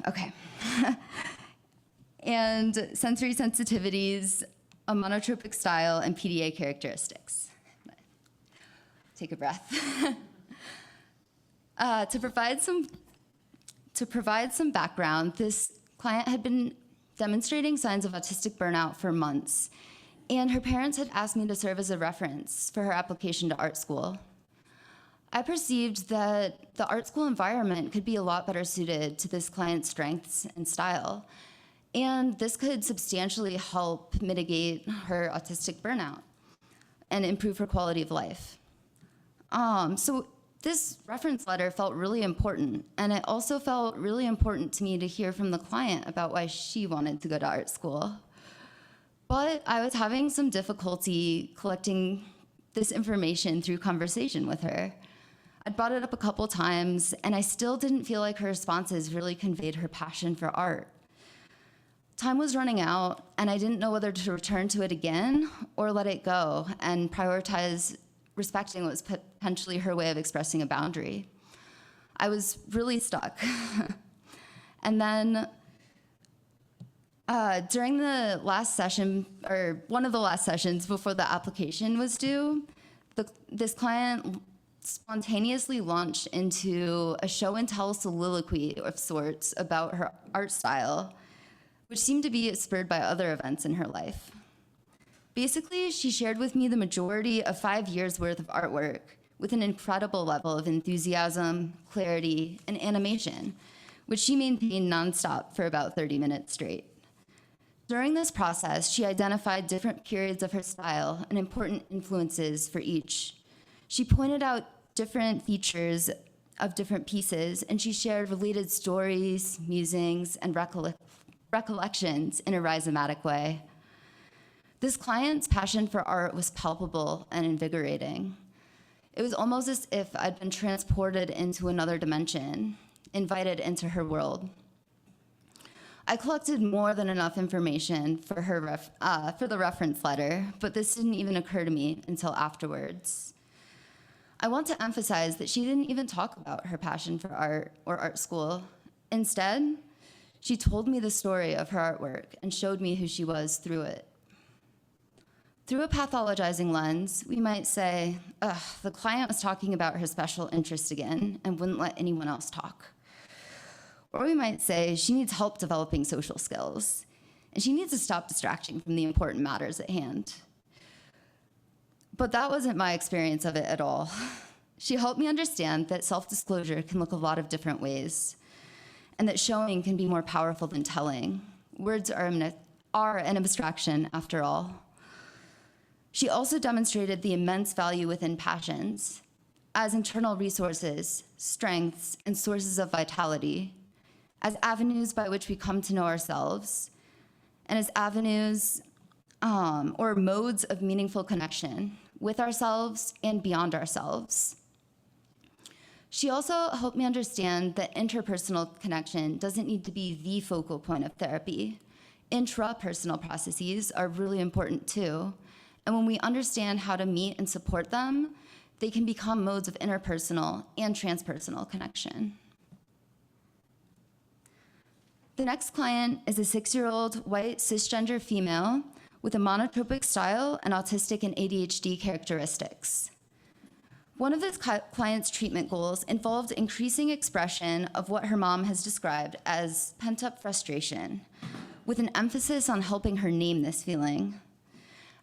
okay. And sensory sensitivities, a monotropic style, and PDA characteristics. Take a breath. To provide some background, this client had been demonstrating signs of autistic burnout for months, and her parents had asked me to serve as a reference for her application to art school. I perceived that the art school environment could be a lot better suited to this client's strengths and style, and this could substantially help mitigate her autistic burnout and improve her quality of life. So this reference letter felt really important, and it also felt really important to me to hear from the client about why she wanted to go to art school. But I was having some difficulty collecting this information through conversation with her. I'd brought it up a couple times, and I still didn't feel like her responses really conveyed her passion for art. Time was running out, and I didn't know whether to return to it again or let it go and prioritize respecting what was potentially her way of expressing a boundary. I was really stuck. And then during the last session, or one of the last sessions before the application was due, this client spontaneously launched into a show and tell soliloquy of sorts about her art style, which seemed to be spurred by other events in her life. Basically, she shared with me the majority of 5 years' worth of artwork with an incredible level of enthusiasm, clarity, and animation, which she maintained nonstop for about 30 minutes straight. During this process, she identified different periods of her style and important influences for each. She pointed out different features of different pieces, and she shared related stories, musings, and recollections in a rhizomatic way. This client's passion for art was palpable and invigorating. It was almost as if I'd been transported into another dimension, invited into her world. I collected more than enough information for the reference letter, but this didn't even occur to me until afterwards. I want to emphasize that she didn't even talk about her passion for art or art school. Instead, she told me the story of her artwork and showed me who she was through it. Through a pathologizing lens, we might say, the client was talking about her special interest again and wouldn't let anyone else talk. Or we might say she needs help developing social skills, and she needs to stop distracting from the important matters at hand. But that wasn't my experience of it at all. She helped me understand that self-disclosure can look a lot of different ways, and that showing can be more powerful than telling. Words are an abstraction, after all. She also demonstrated the immense value within passions as internal resources, strengths, and sources of vitality, as avenues by which we come to know ourselves, and as avenues or modes of meaningful connection with ourselves and beyond ourselves. She also helped me understand that interpersonal connection doesn't need to be the focal point of therapy. Intrapersonal processes are really important too. And when we understand how to meet and support them, they can become modes of interpersonal and transpersonal connection. The next client is a 6-year-old white cisgender female with a monotropic style and autistic and ADHD characteristics. One of this client's treatment goals involved increasing expression of what her mom has described as pent-up frustration, with an emphasis on helping her name this feeling.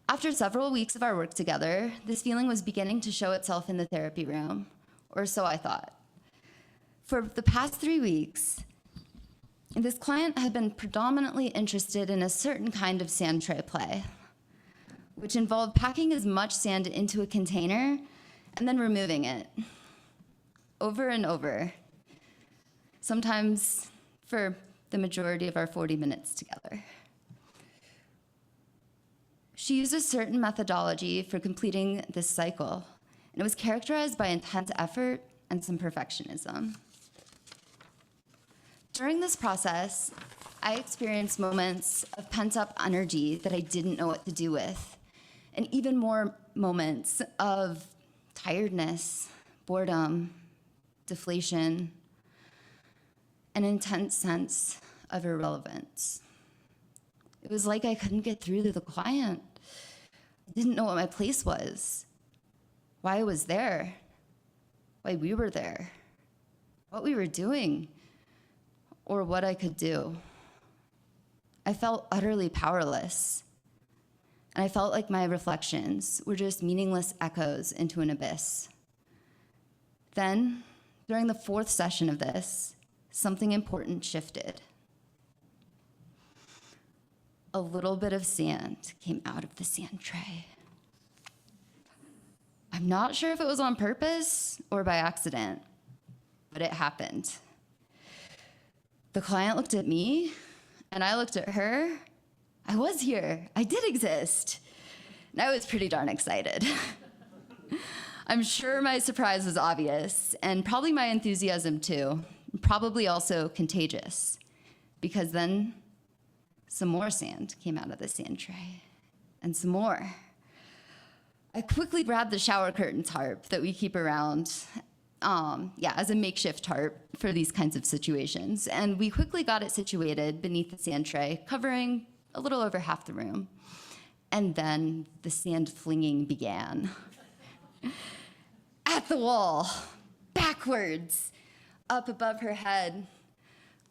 After several weeks of our work together, this feeling was beginning to show itself in the therapy room, or so I thought. For the past 3 weeks, this client had been predominantly interested in a certain kind of sand tray play, which involved packing as much sand into a container and then removing it over and over, sometimes for the majority of our 40 minutes together. She used a certain methodology for completing this cycle, and it was characterized by intense effort and some perfectionism. During this process, I experienced moments of pent-up energy that I didn't know what to do with, and even more moments of tiredness, boredom, deflation, an intense sense of irrelevance. It was like I couldn't get through to the client. I didn't know what my place was, why I was there, why we were there, what we were doing, or what I could do. I felt utterly powerless, and I felt like my reflections were just meaningless echoes into an abyss. Then, during the 4th session of this, something important shifted. A little bit of sand came out of the sand tray. I'm not sure if it was on purpose or by accident, but it happened. The client looked at me, and I looked at her. I was here. I did exist. And I was pretty darn excited. I'm sure my surprise was obvious, and probably my enthusiasm too, probably also contagious, because then some more sand came out of the sand tray, and some more. I quickly grabbed the shower curtain tarp that we keep around, as a makeshift tarp for these kinds of situations, and we quickly got it situated beneath the sand tray, covering a little over half the room. And then the sand flinging began. At the wall, backwards, up above her head,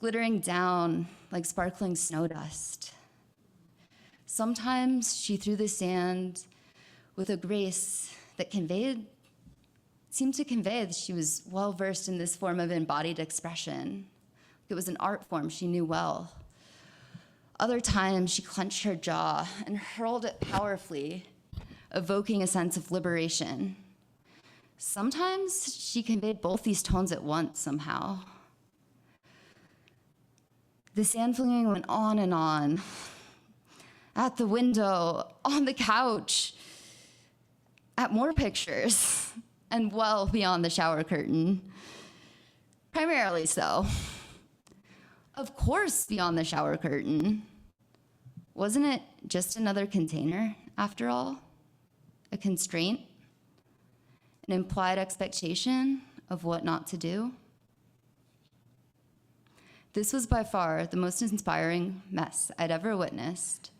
glittering down like sparkling snow dust. Sometimes she threw the sand with a grace that seemed to convey that she was well-versed in this form of embodied expression. It was an art form she knew well. Other times, she clenched her jaw and hurled it powerfully, evoking a sense of liberation. Sometimes she conveyed both these tones at once somehow. The sand flinging went on and on. At the window, on the couch, at more pictures, and well beyond the shower curtain. Primarily so. Of course, beyond the shower curtain. Wasn't it just another container, after all? A constraint? An implied expectation of what not to do? This was by far the most inspiring mess I'd ever witnessed,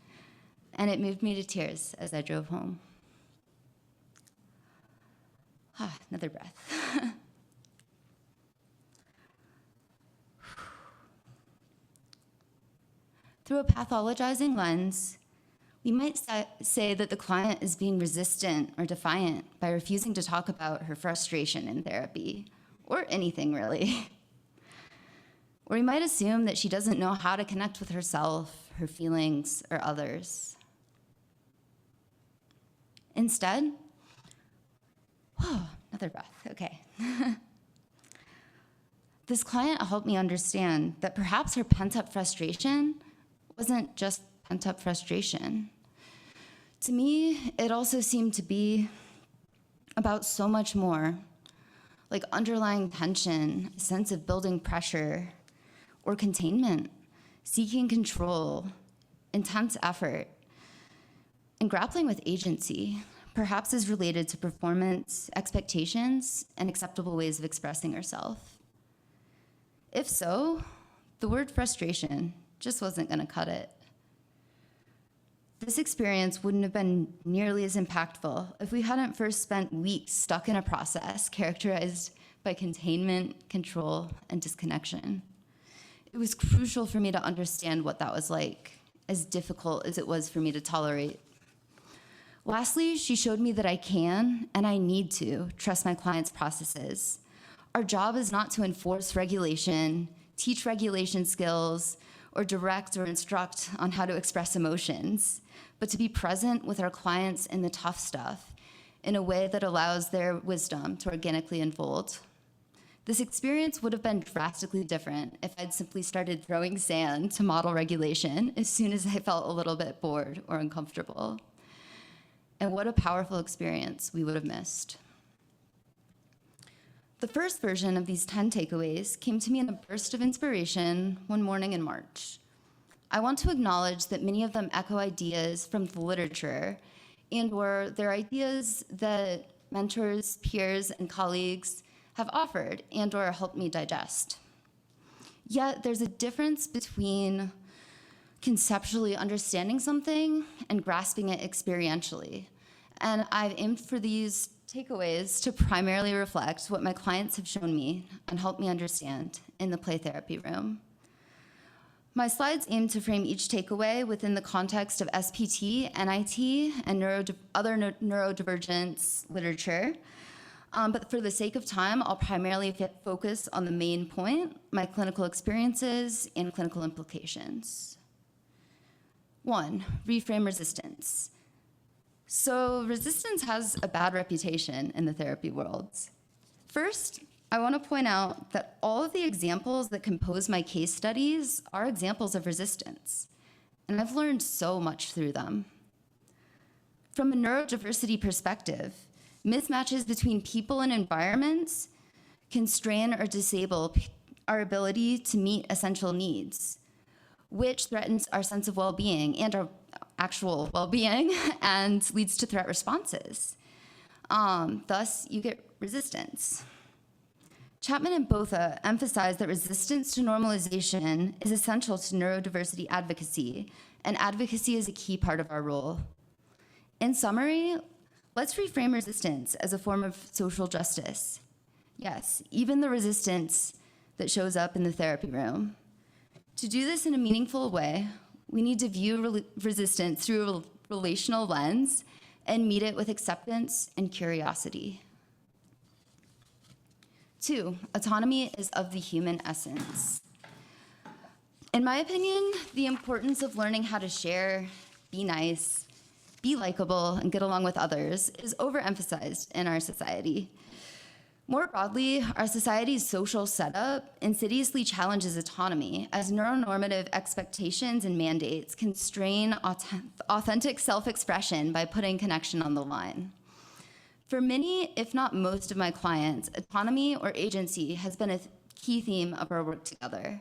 and it moved me to tears as I drove home. Another breath. Through a pathologizing lens, we might say that the client is being resistant or defiant by refusing to talk about her frustration in therapy, or anything really. Or we might assume that she doesn't know how to connect with herself, her feelings, or others. Instead, another breath, okay. This client helped me understand that perhaps her pent-up frustration wasn't just pent-up frustration. To me, it also seemed to be about so much more, like underlying tension, a sense of building pressure, or containment, seeking control, intense effort, and grappling with agency, perhaps is related to performance, expectations, and acceptable ways of expressing herself. If so, the word frustration just wasn't gonna cut it. This experience wouldn't have been nearly as impactful if we hadn't first spent weeks stuck in a process characterized by containment, control, and disconnection. It was crucial for me to understand what that was like, as difficult as it was for me to tolerate. Lastly, she showed me that I can, and I need to, trust my clients' processes. Our job is not to enforce regulation, teach regulation skills, or direct or instruct on how to express emotions, but to be present with our clients in the tough stuff in a way that allows their wisdom to organically unfold. This experience would have been drastically different if I'd simply started throwing sand to model regulation as soon as I felt a little bit bored or uncomfortable. And what a powerful experience we would have missed. The first version of these 10 takeaways came to me in a burst of inspiration one morning in March. I want to acknowledge that many of them echo ideas from the literature and/or they're ideas that mentors, peers, and colleagues have offered and/or helped me digest. Yet there's a difference between conceptually understanding something and grasping it experientially. And I've aimed for these takeaways to primarily reflect what my clients have shown me and helped me understand in the play therapy room. My slides aim to frame each takeaway within the context of SPT, NIT, and other neurodivergence literature. But for the sake of time, I'll primarily focus on the main point, my clinical experiences and clinical implications. 1, reframe resistance. So resistance has a bad reputation in the therapy world. First, I want to point out that all of the examples that compose my case studies are examples of resistance, and I've learned so much through them. From a neurodiversity perspective, mismatches between people and environments constrain or disable our ability to meet essential needs, which threatens our sense of well-being and our actual well-being and leads to threat responses. Thus, you get resistance. Chapman and Botha emphasize that resistance to normalization is essential to neurodiversity advocacy, and advocacy is a key part of our role. In summary, let's reframe resistance as a form of social justice. Yes, even the resistance that shows up in the therapy room. To do this in a meaningful way, we need to view resistance through a relational lens and meet it with acceptance and curiosity. 2, autonomy is of the human essence. In my opinion, the importance of learning how to share, be nice, be likable, and get along with others is overemphasized in our society. More broadly, our society's social setup insidiously challenges autonomy as neuronormative expectations and mandates constrain authentic self-expression by putting connection on the line. For many, if not most of my clients, autonomy or agency has been a key theme of our work together.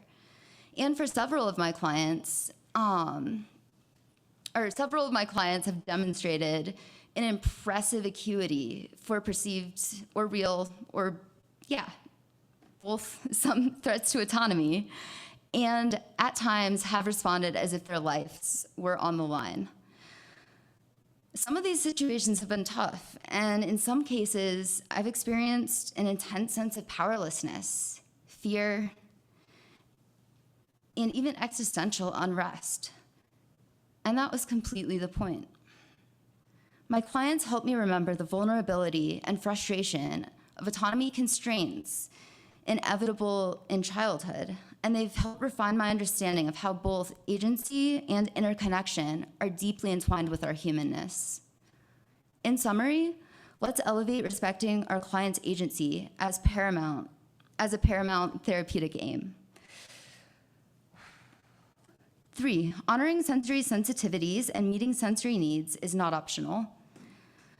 And for several of my clients have demonstrated an impressive acuity for perceived or real or, both some threats to autonomy, and at times have responded as if their lives were on the line. Some of these situations have been tough, and in some cases, I've experienced an intense sense of powerlessness, fear, and even existential unrest. And that was completely the point. My clients helped me remember the vulnerability and frustration of autonomy constraints inevitable in childhood, and they've helped refine my understanding of how both agency and interconnection are deeply entwined with our humanness. In summary, let's elevate respecting our client's agency as a paramount therapeutic aim. 3, honoring sensory sensitivities and meeting sensory needs is not optional.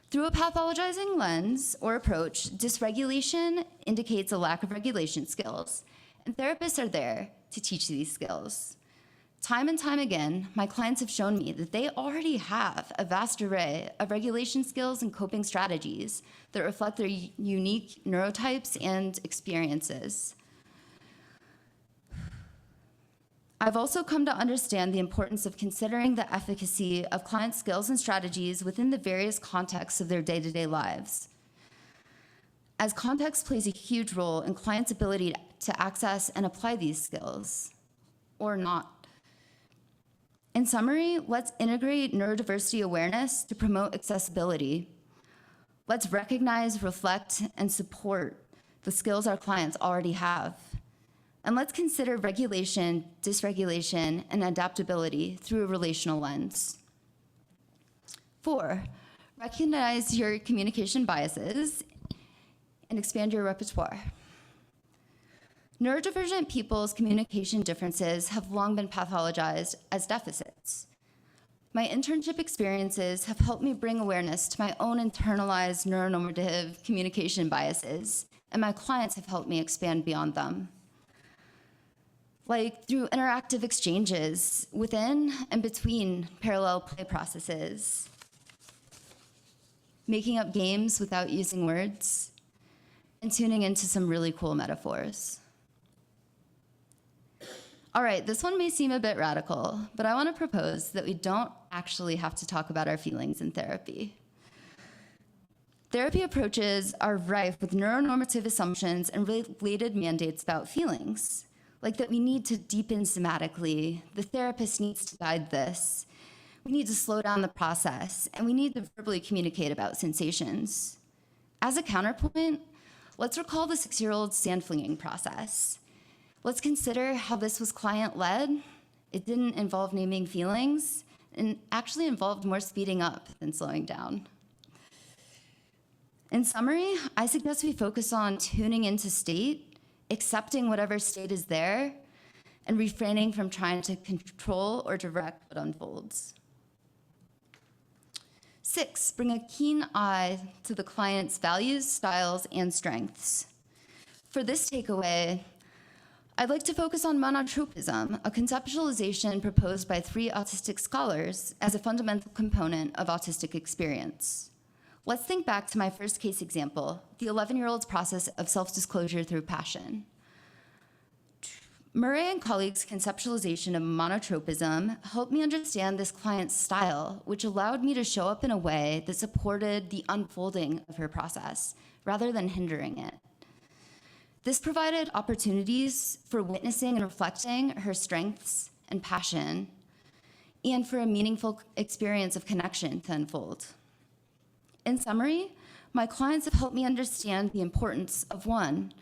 Through a pathologizing lens or approach, dysregulation indicates a lack of regulation skills, and therapists are there to teach these skills. Time and time again, my clients have shown me that they already have a vast array of regulation skills and coping strategies that reflect their unique neurotypes and experiences. I've also come to understand the importance of considering the efficacy of client skills and strategies within the various contexts of their day-to-day lives, as context plays a huge role in clients' ability to access and apply these skills, or not. In summary, let's integrate neurodiversity awareness to promote accessibility. Let's recognize, reflect, and support the skills our clients already have. And let's consider regulation, dysregulation, and adaptability through a relational lens. 4, recognize your communication biases and expand your repertoire. Neurodivergent people's communication differences have long been pathologized as deficits. My internship experiences have helped me bring awareness to my own internalized neuronormative communication biases and my clients have helped me expand beyond them. Like through interactive exchanges within and between parallel play processes, making up games without using words, and tuning into some really cool metaphors. All right, this one may seem a bit radical, but I want to propose that we don't actually have to talk about our feelings in therapy. Therapy approaches are rife with neuronormative assumptions and related mandates about feelings, like that we need to deepen somatically, the therapist needs to guide this, we need to slow down the process, and we need to verbally communicate about sensations. As a counterpoint, let's recall the 6-year-old sand flinging process. Let's consider how this was client-led. It didn't involve naming feelings, and actually involved more speeding up than slowing down. In summary, I suggest we focus on tuning into state, accepting whatever state is there, and refraining from trying to control or direct what unfolds. 6, bring a keen eye to the client's values, styles, and strengths. For this takeaway, I'd like to focus on monotropism, a conceptualization proposed by 3 autistic scholars as a fundamental component of autistic experience. Let's think back to my first case example, the 11-year-old's process of self-disclosure through passion. Murray and colleagues' conceptualization of monotropism helped me understand this client's style, which allowed me to show up in a way that supported the unfolding of her process, rather than hindering it. This provided opportunities for witnessing and reflecting her strengths and passion, and for a meaningful experience of connection to unfold. In summary, my clients have helped me understand the importance of 1,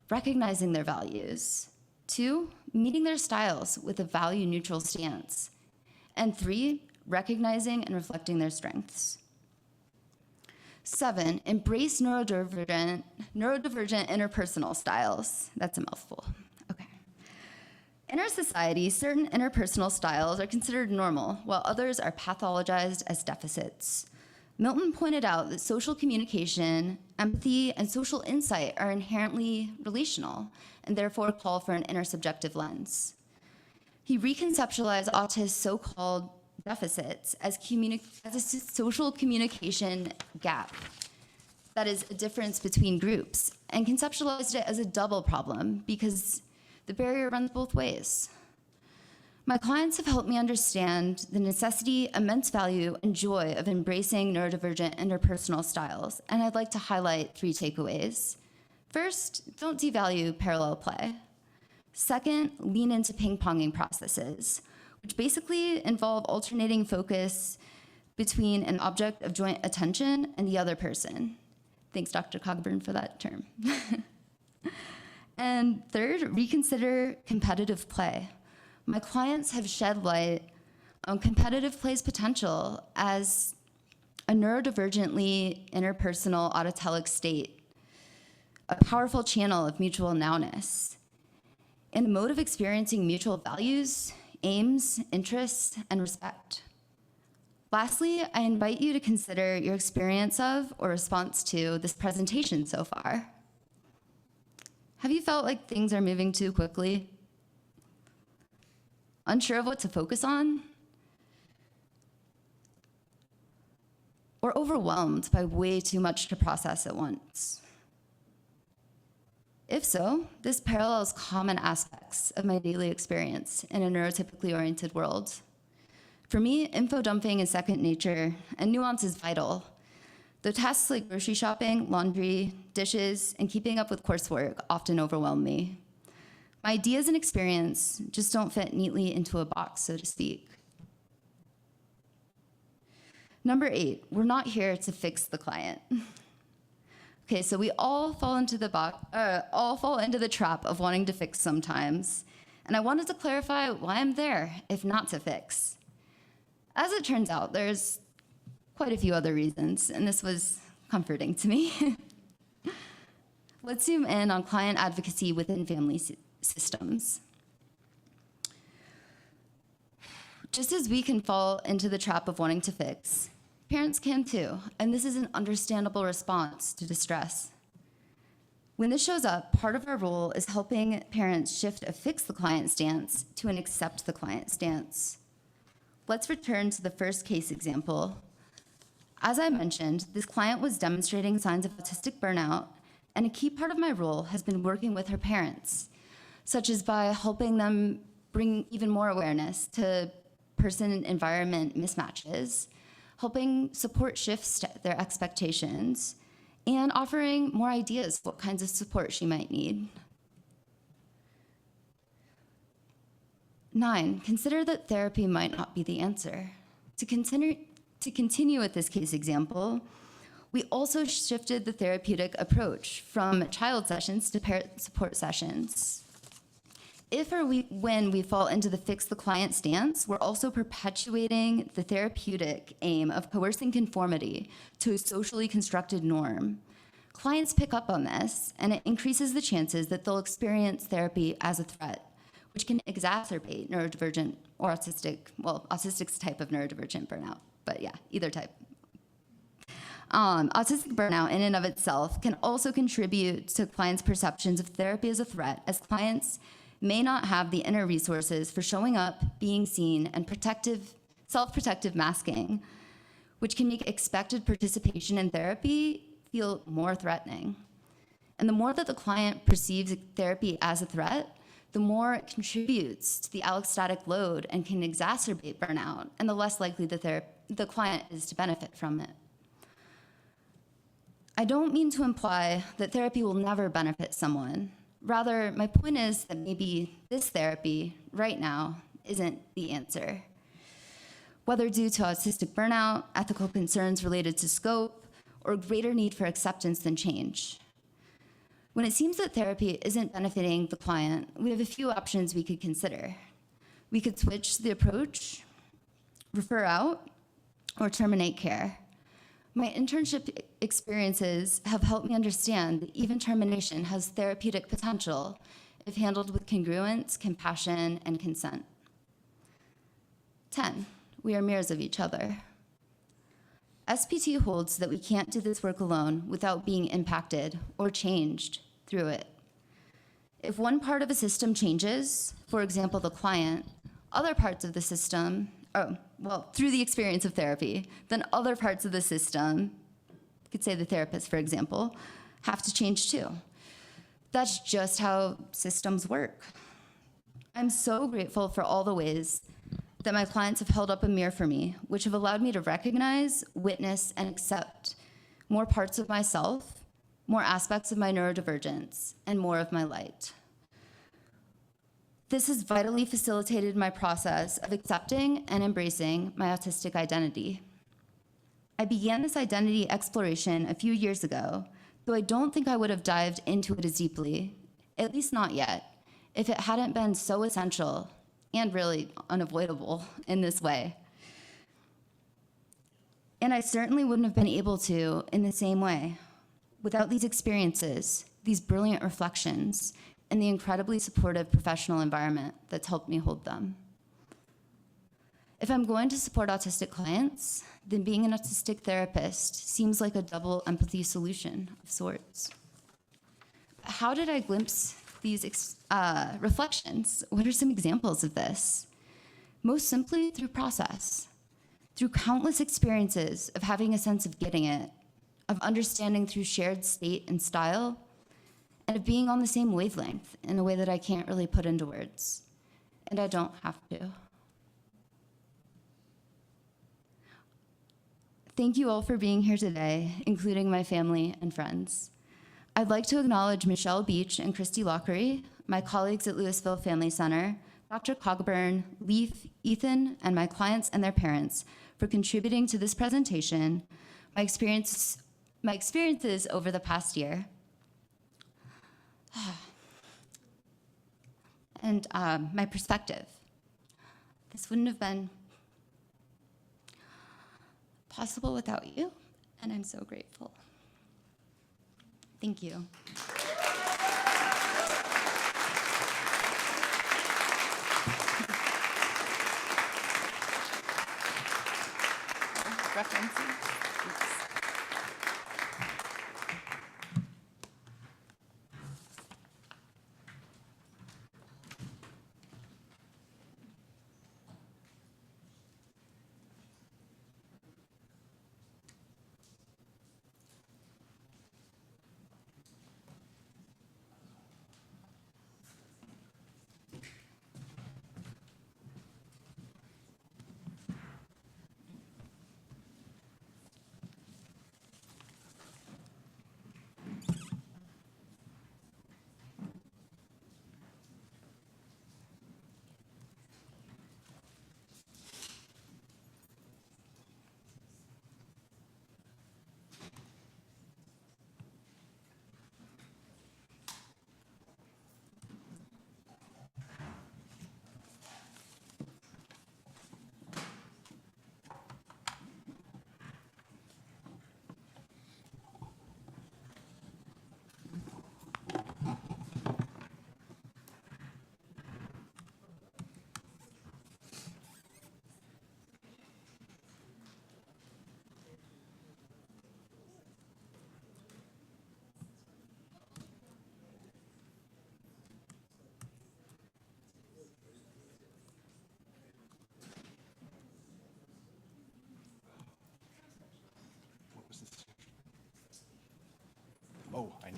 recognizing their values, 2, meeting their styles with a value-neutral stance, and 3, recognizing and reflecting their strengths. 7, embrace neurodivergent interpersonal styles. That's a mouthful. Okay. In our society, certain interpersonal styles are considered normal, while others are pathologized as deficits. Milton pointed out that social communication, empathy, and social insight are inherently relational, and therefore call for an intersubjective lens. He reconceptualized autists' so-called deficits as a social communication gap, that is, a difference between groups, and conceptualized it as a double problem because the barrier runs both ways. My clients have helped me understand the necessity, immense value, and joy of embracing neurodivergent interpersonal styles, and I'd like to highlight 3 takeaways. First, don't devalue parallel play. Second, lean into ping-ponging processes, which basically involve alternating focus between an object of joint attention and the other person. Thanks, Dr. Cogburn, for that term. And third, reconsider competitive play. My clients have shed light on competitive play's potential as a neurodivergently interpersonal autotelic state, a powerful channel of mutual nowness, and a mode of experiencing mutual values, aims, interests, and respect. Lastly, I invite you to consider your experience of or response to this presentation so far. Have you felt like things are moving too quickly? Unsure of what to focus on? Or overwhelmed by way too much to process at once? If so, this parallels common aspects of my daily experience in a neurotypically oriented world. For me, info dumping is second nature, and nuance is vital. Though tasks like grocery shopping, laundry, dishes, and keeping up with coursework often overwhelm me. My ideas and experience just don't fit neatly into a box, so to speak. Number 8, we're not here to fix the client. Okay, so we all fall into the trap of wanting to fix sometimes, and I wanted to clarify why I'm there, if not to fix. As it turns out, there's quite a few other reasons, and this was comforting to me. Let's zoom in on client advocacy within family systems. Just as we can fall into the trap of wanting to fix, parents can too, and this is an understandable response to distress. When this shows up, part of our role is helping parents shift a fix the client stance to an accept the client stance. Let's return to the first case example. As I mentioned, this client was demonstrating signs of autistic burnout, and a key part of my role has been working with her parents, such as by helping them bring even more awareness to person-environment mismatches, helping support shifts their expectations, and offering more ideas what kinds of support she might need. 9, consider that therapy might not be the answer. To continue with this case example, we also shifted the therapeutic approach from child sessions to parent support sessions. If or when we fall into the fix the client stance, we're also perpetuating the therapeutic aim of coercing conformity to a socially constructed norm. Clients pick up on this, and it increases the chances that they'll experience therapy as a threat, which can exacerbate neurodivergent or autistic's type of neurodivergent burnout, but yeah, either type. Autistic burnout in and of itself can also contribute to clients' perceptions of therapy as a threat, as clients may not have the inner resources for showing up, being seen, and self-protective masking, which can make expected participation in therapy feel more threatening. And the more that the client perceives therapy as a threat, the more it contributes to the allostatic load and can exacerbate burnout, and the less likely the client is to benefit from it. I don't mean to imply that therapy will never benefit someone. Rather, my point is that maybe this therapy right now isn't the answer. Whether due to autistic burnout, ethical concerns related to scope, or greater need for acceptance than change. When it seems that therapy isn't benefiting the client, we have a few options we could consider. We could switch the approach, refer out, or terminate care. My internship experiences have helped me understand that even termination has therapeutic potential if handled with congruence, compassion, and consent. 10, we are mirrors of each other. SPT holds that we can't do this work alone without being impacted or changed through it. If one part of a system changes, for example, the client, other parts of the system, through the experience of therapy, then other parts of the system, you could say the therapist, for example, have to change too. That's just how systems work. I'm so grateful for all the ways that my clients have held up a mirror for me, which have allowed me to recognize, witness, and accept more parts of myself, more aspects of my neurodivergence, and more of my light. This has vitally facilitated my process of accepting and embracing my autistic identity. I began this identity exploration a few years ago, though I don't think I would have dived into it as deeply, at least not yet, if it hadn't been so essential and really unavoidable in this way. And I certainly wouldn't have been able to in the same way without these experiences, these brilliant reflections, and the incredibly supportive professional environment that's helped me hold them. If I'm going to support autistic clients, then being an autistic therapist seems like a double empathy solution of sorts. How did I glimpse these reflections? What are some examples of this? Most simply through process, through countless experiences of having a sense of getting it, of understanding through shared state and style, and of being on the same wavelength in a way that I can't really put into words. And I don't have to. Thank you all for being here today, including my family and friends. I'd like to acknowledge Michelle Beach and Christy Lockery, my colleagues at Louisville Family Center, Dr. Cogburn, Leaf, Ethan, and my clients and their parents for contributing to this presentation, my experiences over the past year, and my perspective. This wouldn't have been possible without you, and I'm so grateful. Thank you. References.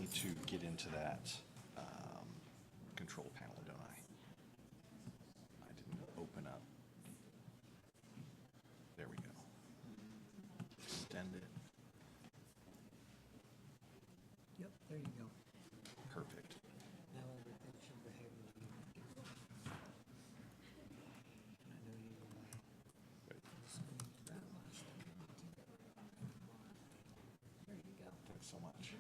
need to get into that control panel, don't I? I didn't open up. There we go. Extend it. Yep, there you go. Perfect. Now everything should behave as you want it to. And I know you screened that last time. There you go. Thanks so much.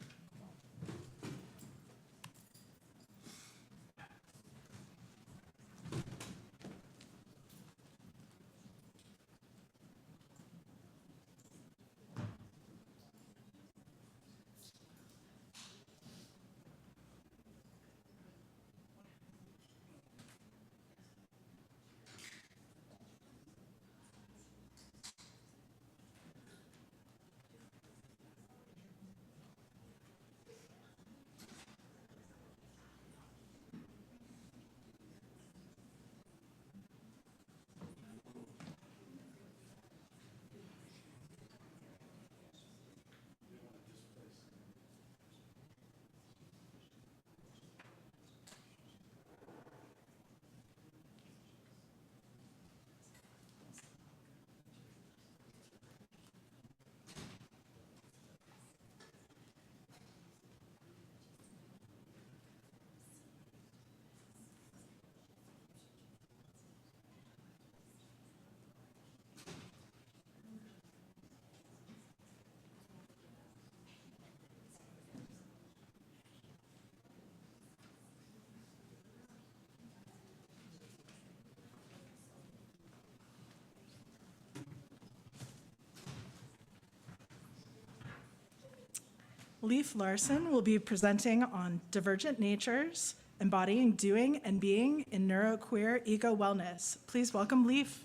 Leif Larson will be presenting on Divergent Natures, Embodying Doing and Being in Neuroqueer Ego Wellness. Please welcome Leif.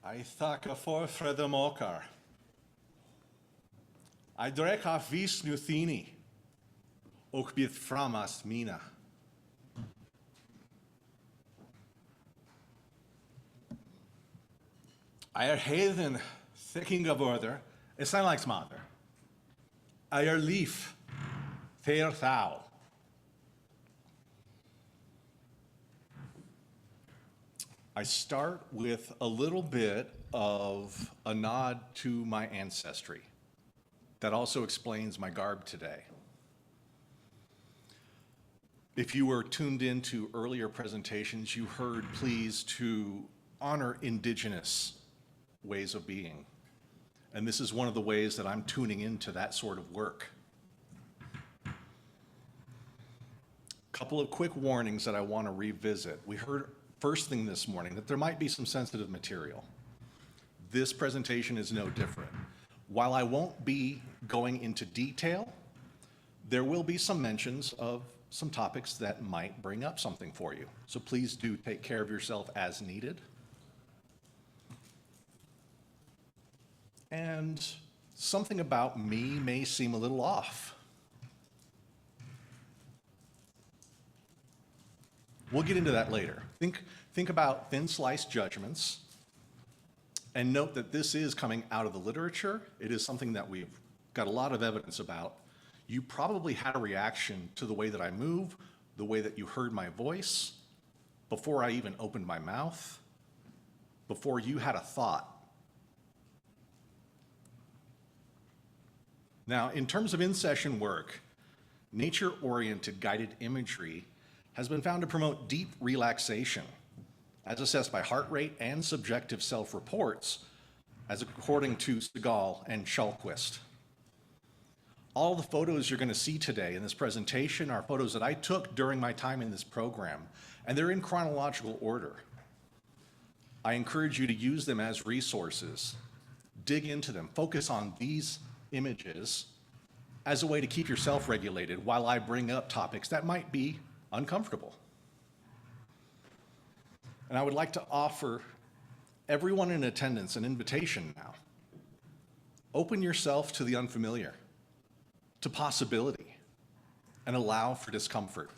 I thakka for Fredemokar. I drek af vis nu thini, ook bith framast mina. I heden thinking of order, it's not like mother. I leaf, fair thou. I start with a little bit of a nod to my ancestry. That also explains my garb today. If you were tuned into earlier presentations, you heard pleas to honor indigenous ways of being. And this is one of the ways that I'm tuning into that sort of work. Couple of quick warnings that I want to revisit. We heard first thing this morning that there might be some sensitive material. This presentation is no different. While I won't be going into detail, there will be some mentions of some topics that might bring up something for you. So please do take care of yourself as needed. And something about me may seem a little off. We'll get into that later. Think about thin sliced judgments. And note that this is coming out of the literature. It is something that we've got a lot of evidence about. You probably had a reaction to the way that I move, the way that you heard my voice, before I even opened my mouth, before you had a thought. Now, in terms of in-session work, nature-oriented guided imagery has been found to promote deep relaxation, as assessed by heart rate and subjective self-reports, as according to Segal and Schulquist. All the photos you're going to see today in this presentation are photos that I took during my time in this program, and they're in chronological order. I encourage you to use them as resources, dig into them, focus on these images as a way to keep yourself regulated while I bring up topics that might be uncomfortable. And I would like to offer everyone in attendance an invitation now. Open yourself to the unfamiliar, to possibility, and allow for discomfort.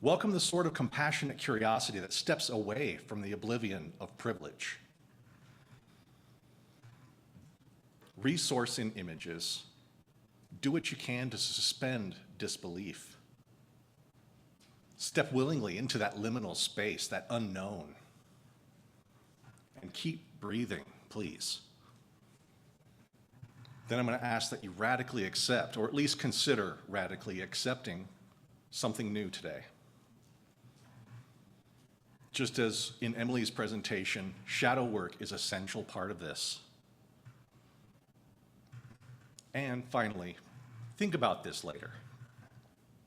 Welcome the sort of compassionate curiosity that steps away from the oblivion of privilege. Resource in images. Do what you can to suspend disbelief. Step willingly into that liminal space, that unknown. And keep breathing, please. Then I'm going to ask that you radically accept, or at least consider radically accepting, something new today. Just as in Emily's presentation, shadow work is an essential part of this. And finally, think about this later.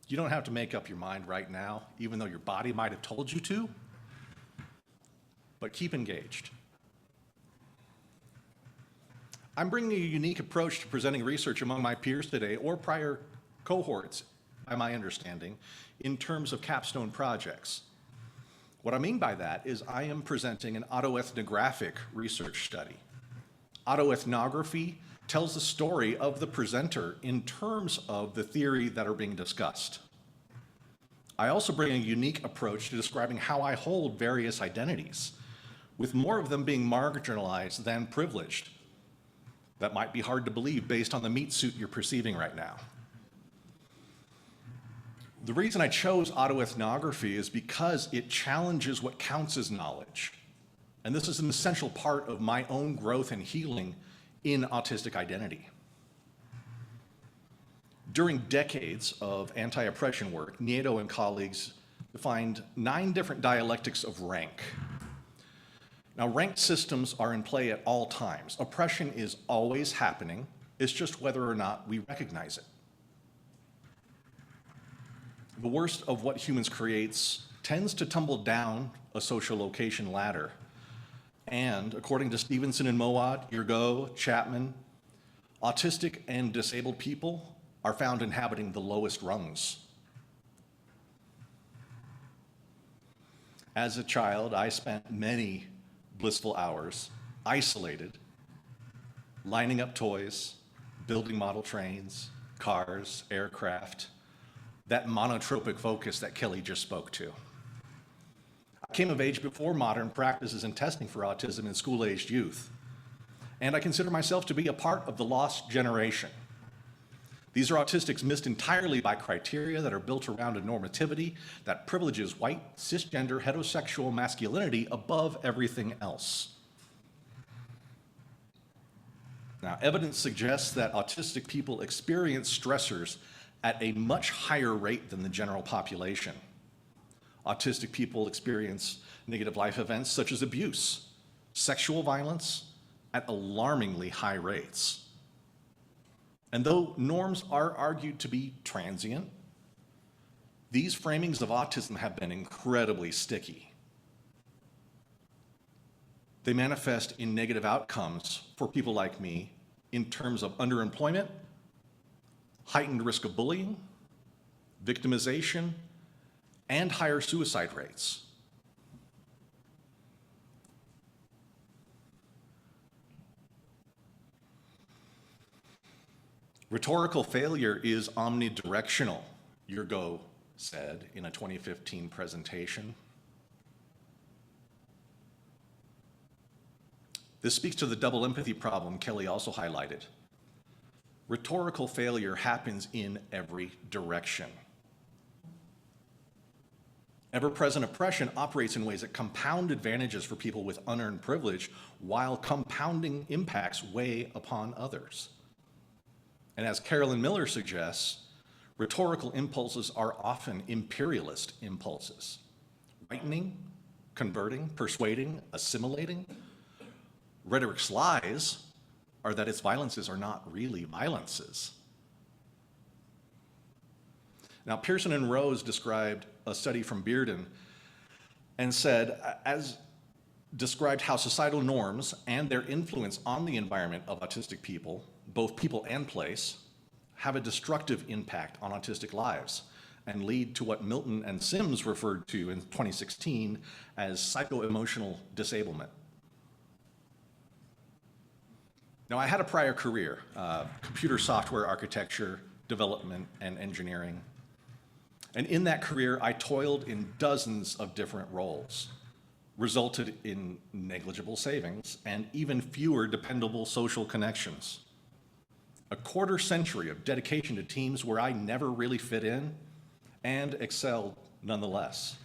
You don't have to make up your mind right now, even though your body might have told you to, but keep engaged. I'm bringing a unique approach to presenting research among my peers today, or prior cohorts, by my understanding, in terms of capstone projects. What I mean by that is I am presenting an autoethnographic research study. Autoethnography tells the story of the presenter in terms of the theory that are being discussed. I also bring a unique approach to describing how I hold various identities, with more of them being marginalized than privileged. That might be hard to believe based on the meat suit you're perceiving right now. The reason I chose autoethnography is because it challenges what counts as knowledge. And this is an essential part of my own growth and healing in autistic identity. During decades of anti-oppression work, Nieto and colleagues defined 9 different dialectics of rank. Now, ranked systems are in play at all times. Oppression is always happening. It's just whether or not we recognize it. The worst of what humans creates tends to tumble down a social location ladder. And according to Stevenson and Moad, Yergo, Chapman, autistic and disabled people are found inhabiting the lowest rungs. As a child, I spent many blissful hours, isolated, lining up toys, building model trains, cars, aircraft, that monotropic focus that Kelly just spoke to. I came of age before modern practices in testing for autism in school-aged youth, and I consider myself to be a part of the lost generation. These are autistics missed entirely by criteria that are built around a normativity that privileges white, cisgender, heterosexual masculinity above everything else. Now, evidence suggests that autistic people experience stressors at a much higher rate than the general population. Autistic people experience negative life events such as abuse, sexual violence at alarmingly high rates. And though norms are argued to be transient, these framings of autism have been incredibly sticky. They manifest in negative outcomes for people like me in terms of underemployment, heightened risk of bullying, victimization, and higher suicide rates. Rhetorical failure is omnidirectional, Yergo said in a 2015 presentation. This speaks to the double empathy problem Kelly also highlighted. Rhetorical failure happens in every direction. Ever-present oppression operates in ways that compound advantages for people with unearned privilege, while compounding impacts weigh upon others. And as Carolyn Miller suggests, rhetorical impulses are often imperialist impulses, whitening, converting, persuading, assimilating. Rhetoric's lies are that its violences are not really violences. Now, Pearson and Rose described a study from Bearden and said, described how societal norms and their influence on the environment of autistic people, both people and place, have a destructive impact on autistic lives and lead to what Milton and Sims referred to in 2016 as psycho-emotional disablement. Now, I had a prior career, computer software architecture, development, and engineering. And in that career, I toiled in dozens of different roles, resulted in negligible savings and even fewer dependable social connections. A quarter century of dedication to teams where I never really fit in and excelled nonetheless.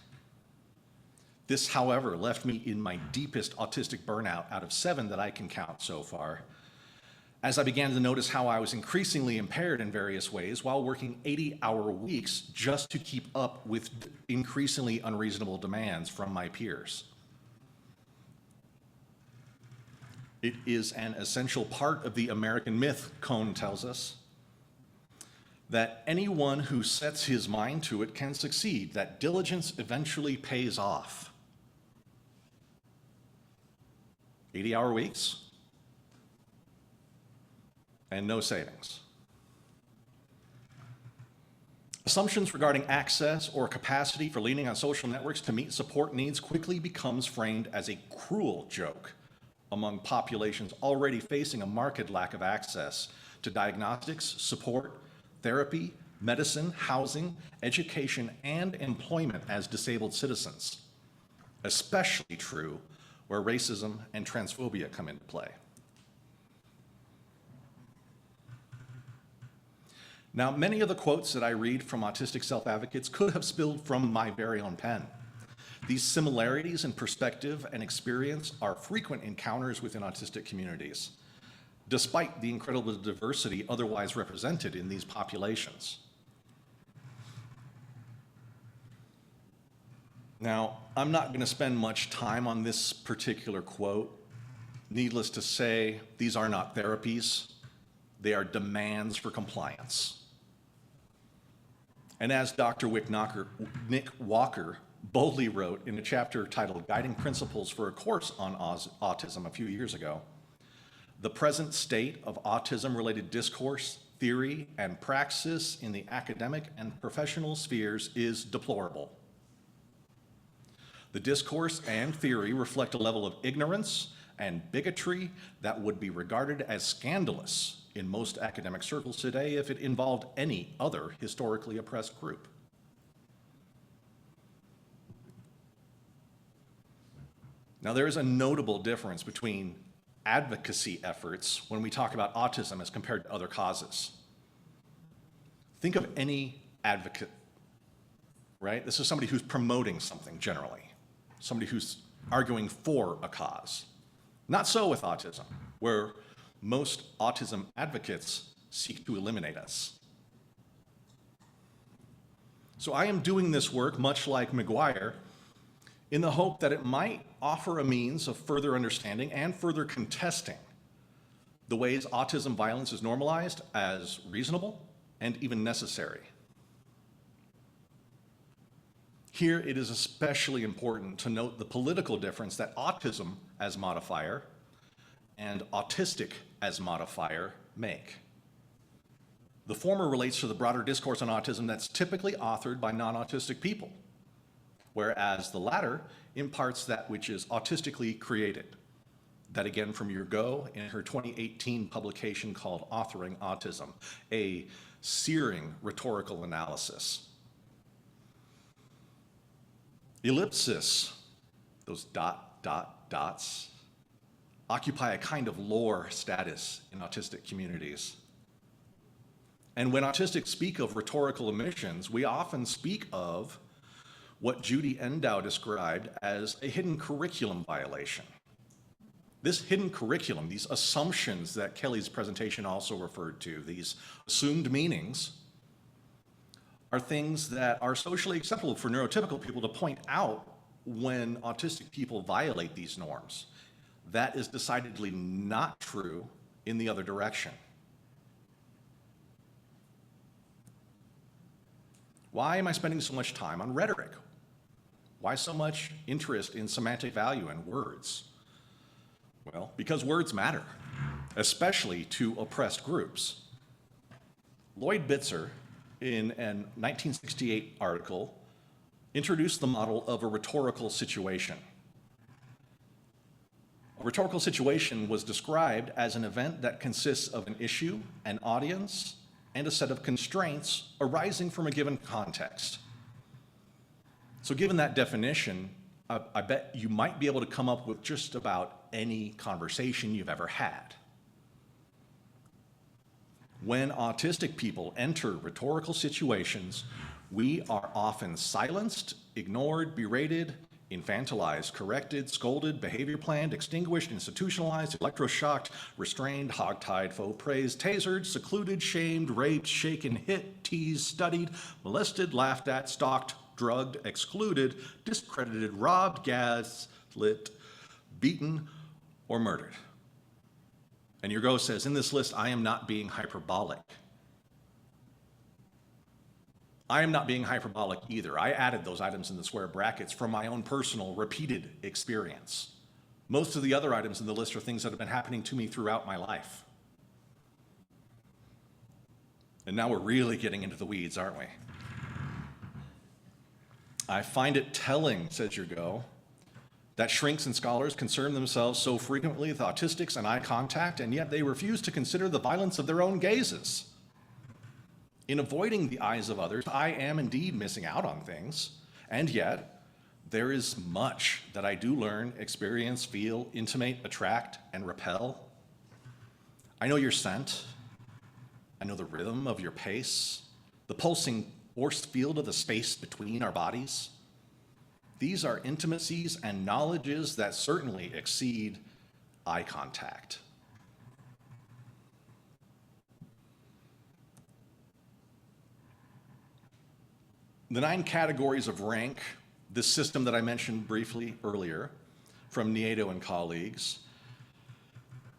This, however, left me in my deepest autistic burnout out of 7 that I can count so far, as I began to notice how I was increasingly impaired in various ways while working 80-hour weeks just to keep up with increasingly unreasonable demands from my peers. It is an essential part of the American myth, Cohn tells us, that anyone who sets his mind to it can succeed, that diligence eventually pays off. 80-hour weeks and no savings. Assumptions regarding access or capacity for leaning on social networks to meet support needs quickly becomes framed as a cruel joke among populations already facing a marked lack of access to diagnostics, support, therapy, medicine, housing, education, and employment as disabled citizens. Especially true where racism and transphobia come into play. Now, many of the quotes that I read from autistic self-advocates could have spilled from my very own pen. These similarities in perspective and experience are frequent encounters within autistic communities, despite the incredible diversity otherwise represented in these populations. Now, I'm not going to spend much time on this particular quote. Needless to say, these are not therapies. They are demands for compliance. And as Dr. Nick Walker boldly wrote in a chapter titled Guiding Principles for a Course on Autism a few years ago, the present state of autism-related discourse, theory, and praxis in the academic and professional spheres is deplorable. The discourse and theory reflect a level of ignorance and bigotry that would be regarded as scandalous in most academic circles today if it involved any other historically oppressed group. Now, there is a notable difference between advocacy efforts when we talk about autism as compared to other causes. Think of any advocate, right? This is somebody who's promoting something generally, somebody who's arguing for a cause. Not so with autism, where most autism advocates seek to eliminate us. So I am doing this work, much like McGuire, in the hope that it might offer a means of further understanding and further contesting the ways autism violence is normalized as reasonable and even necessary. Here, it is especially important to note the political difference that autism as modifier and autistic as modifier make. The former relates to the broader discourse on autism that's typically authored by non-autistic people, whereas the latter imparts that which is autistically created. That again from Yurgo in her 2018 publication called Authoring Autism, a searing rhetorical analysis. Ellipsis, those dots, occupy a kind of lore status in autistic communities. And when autistics speak of rhetorical emissions, we often speak of what Judy Endow described as a hidden curriculum violation. This hidden curriculum, these assumptions that Kelly's presentation also referred to, these assumed meanings, are things that are socially acceptable for neurotypical people to point out when autistic people violate these norms. That is decidedly not true in the other direction. Why am I spending so much time on rhetoric? Why so much interest in semantic value and words? Well, because words matter, especially to oppressed groups. Lloyd Bitzer, in a 1968 article, introduced the model of a rhetorical situation. A rhetorical situation was described as an event that consists of an issue, an audience, and a set of constraints arising from a given context. So given that definition, I bet you might be able to come up with just about any conversation you've ever had. When autistic people enter rhetorical situations, we are often silenced, ignored, berated, infantilized, corrected, scolded, behavior planned, extinguished, institutionalized, electroshocked, restrained, hogtied, faux praised, tasered, secluded, shamed, raped, shaken, hit, teased, studied, molested, laughed at, stalked, drugged, excluded, discredited, robbed, gaslit, beaten, or murdered. And your ghost says, in this list, I am not being hyperbolic. I am not being hyperbolic either. I added those items in the square brackets from my own personal repeated experience. Most of the other items in the list are things that have been happening to me throughout my life. And now we're really getting into the weeds, aren't we? I find it telling, says your go, that shrinks and scholars concern themselves so frequently with autistics and eye contact, and yet they refuse to consider the violence of their own gazes. In avoiding the eyes of others, I am indeed missing out on things, and yet there is much that I do learn, experience, feel, intimate, attract, and repel. I know your scent. I know the rhythm of your pace, the pulsing force field of the space between our bodies. These are intimacies and knowledges that certainly exceed eye contact. The 9 categories of rank, this system that I mentioned briefly earlier from Nieto and colleagues,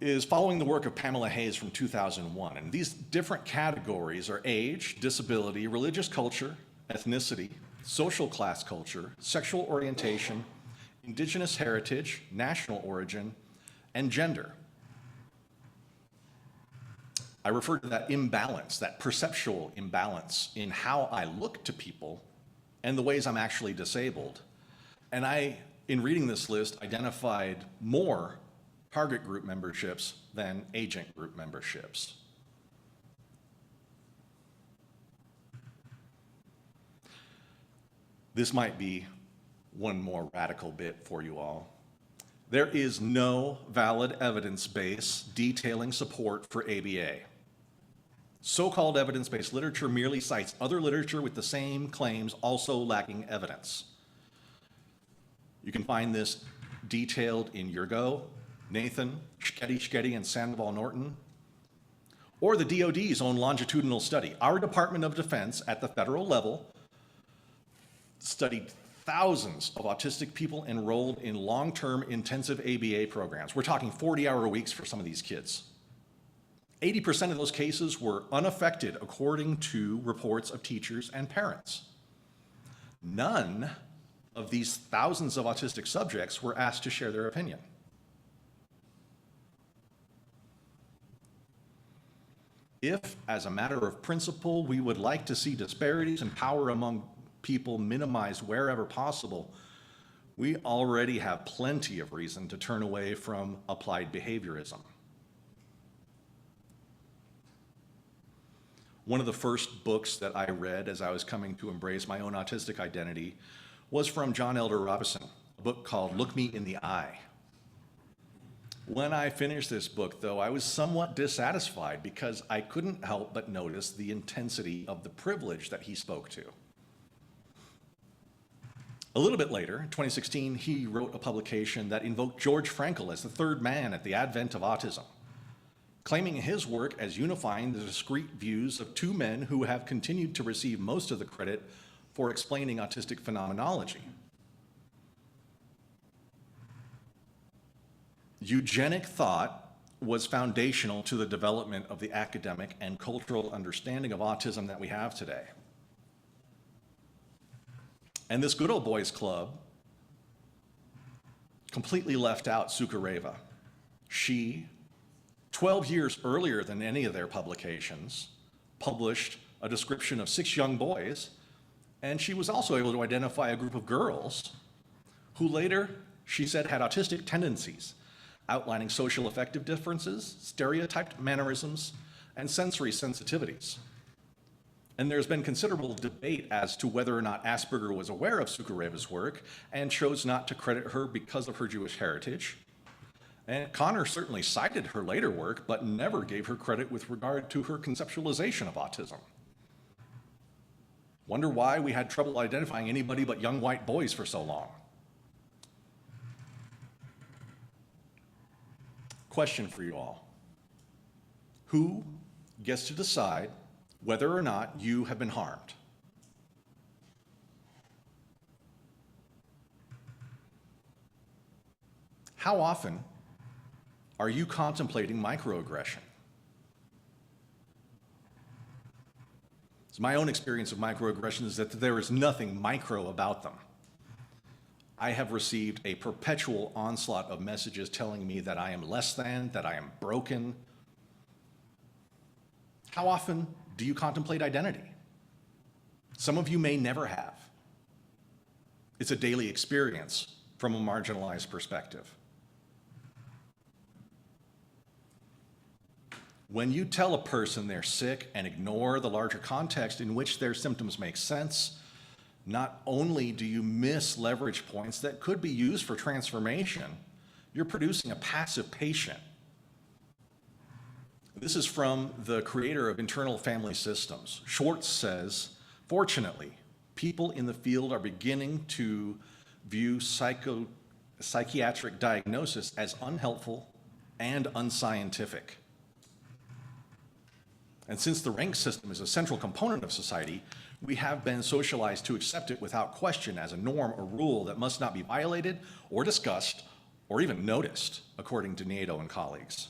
is following the work of Pamela Hayes from 2001. And these different categories are age, disability, religious culture, ethnicity, social class culture, sexual orientation, indigenous heritage, national origin, and gender. I refer to that imbalance, that perceptual imbalance in how I look to people and the ways I'm actually disabled. And I, in reading this list, identified more target group memberships than agent group memberships. This might be one more radical bit for you all. There is no valid evidence base detailing support for ABA. So-called evidence-based literature merely cites other literature with the same claims, also lacking evidence. You can find this detailed in Yurgo, Nathan, Schkedy, and Sandoval Norton, or the DoD's own longitudinal study. Our Department of Defense at the federal level studied thousands of autistic people enrolled in long-term intensive ABA programs. We're talking 40-hour weeks for some of these kids. 80% of those cases were unaffected, according to reports of teachers and parents. None of these thousands of autistic subjects were asked to share their opinion. If, as a matter of principle, we would like to see disparities in power among people minimized wherever possible, we already have plenty of reason to turn away from applied behaviorism. One of the first books that I read as I was coming to embrace my own autistic identity was from John Elder Robison, a book called Look Me in the Eye. When I finished this book, though, I was somewhat dissatisfied because I couldn't help but notice the intensity of the privilege that he spoke to. A little bit later, in 2016, he wrote a publication that invoked George Frankl as the third man at the advent of autism, claiming his work as unifying the discrete views of 2 men who have continued to receive most of the credit for explaining autistic phenomenology. Eugenic thought was foundational to the development of the academic and cultural understanding of autism that we have today. And this good old boys club completely left out Sukareva. She, 12 years earlier than any of their publications, published a description of 6 young boys, and she was also able to identify a group of girls who later, she said, had autistic tendencies. outlining social affective differences, stereotyped mannerisms, and sensory sensitivities. And there's been considerable debate as to whether or not Asperger was aware of Sukareva's work and chose not to credit her because of her Jewish heritage. And Connor certainly cited her later work, but never gave her credit with regard to her conceptualization of autism. Wonder why we had trouble identifying anybody but young white boys for so long. Question for you all. Who gets to decide whether or not you have been harmed? How often are you contemplating microaggression? So my own experience of microaggression is that there is nothing micro about them. I have received a perpetual onslaught of messages telling me that I am less than, that I am broken. How often do you contemplate identity? Some of you may never have. It's a daily experience from a marginalized perspective. When you tell a person they're sick and ignore the larger context in which their symptoms make sense, not only do you miss leverage points that could be used for transformation, you're producing a passive patient. This is from the creator of Internal Family Systems. Schwartz says, fortunately, people in the field are beginning to view psychiatric diagnosis as unhelpful and unscientific. And since the rank system is a central component of society, we have been socialized to accept it without question as a norm or rule that must not be violated or discussed or even noticed, according to Nato and colleagues.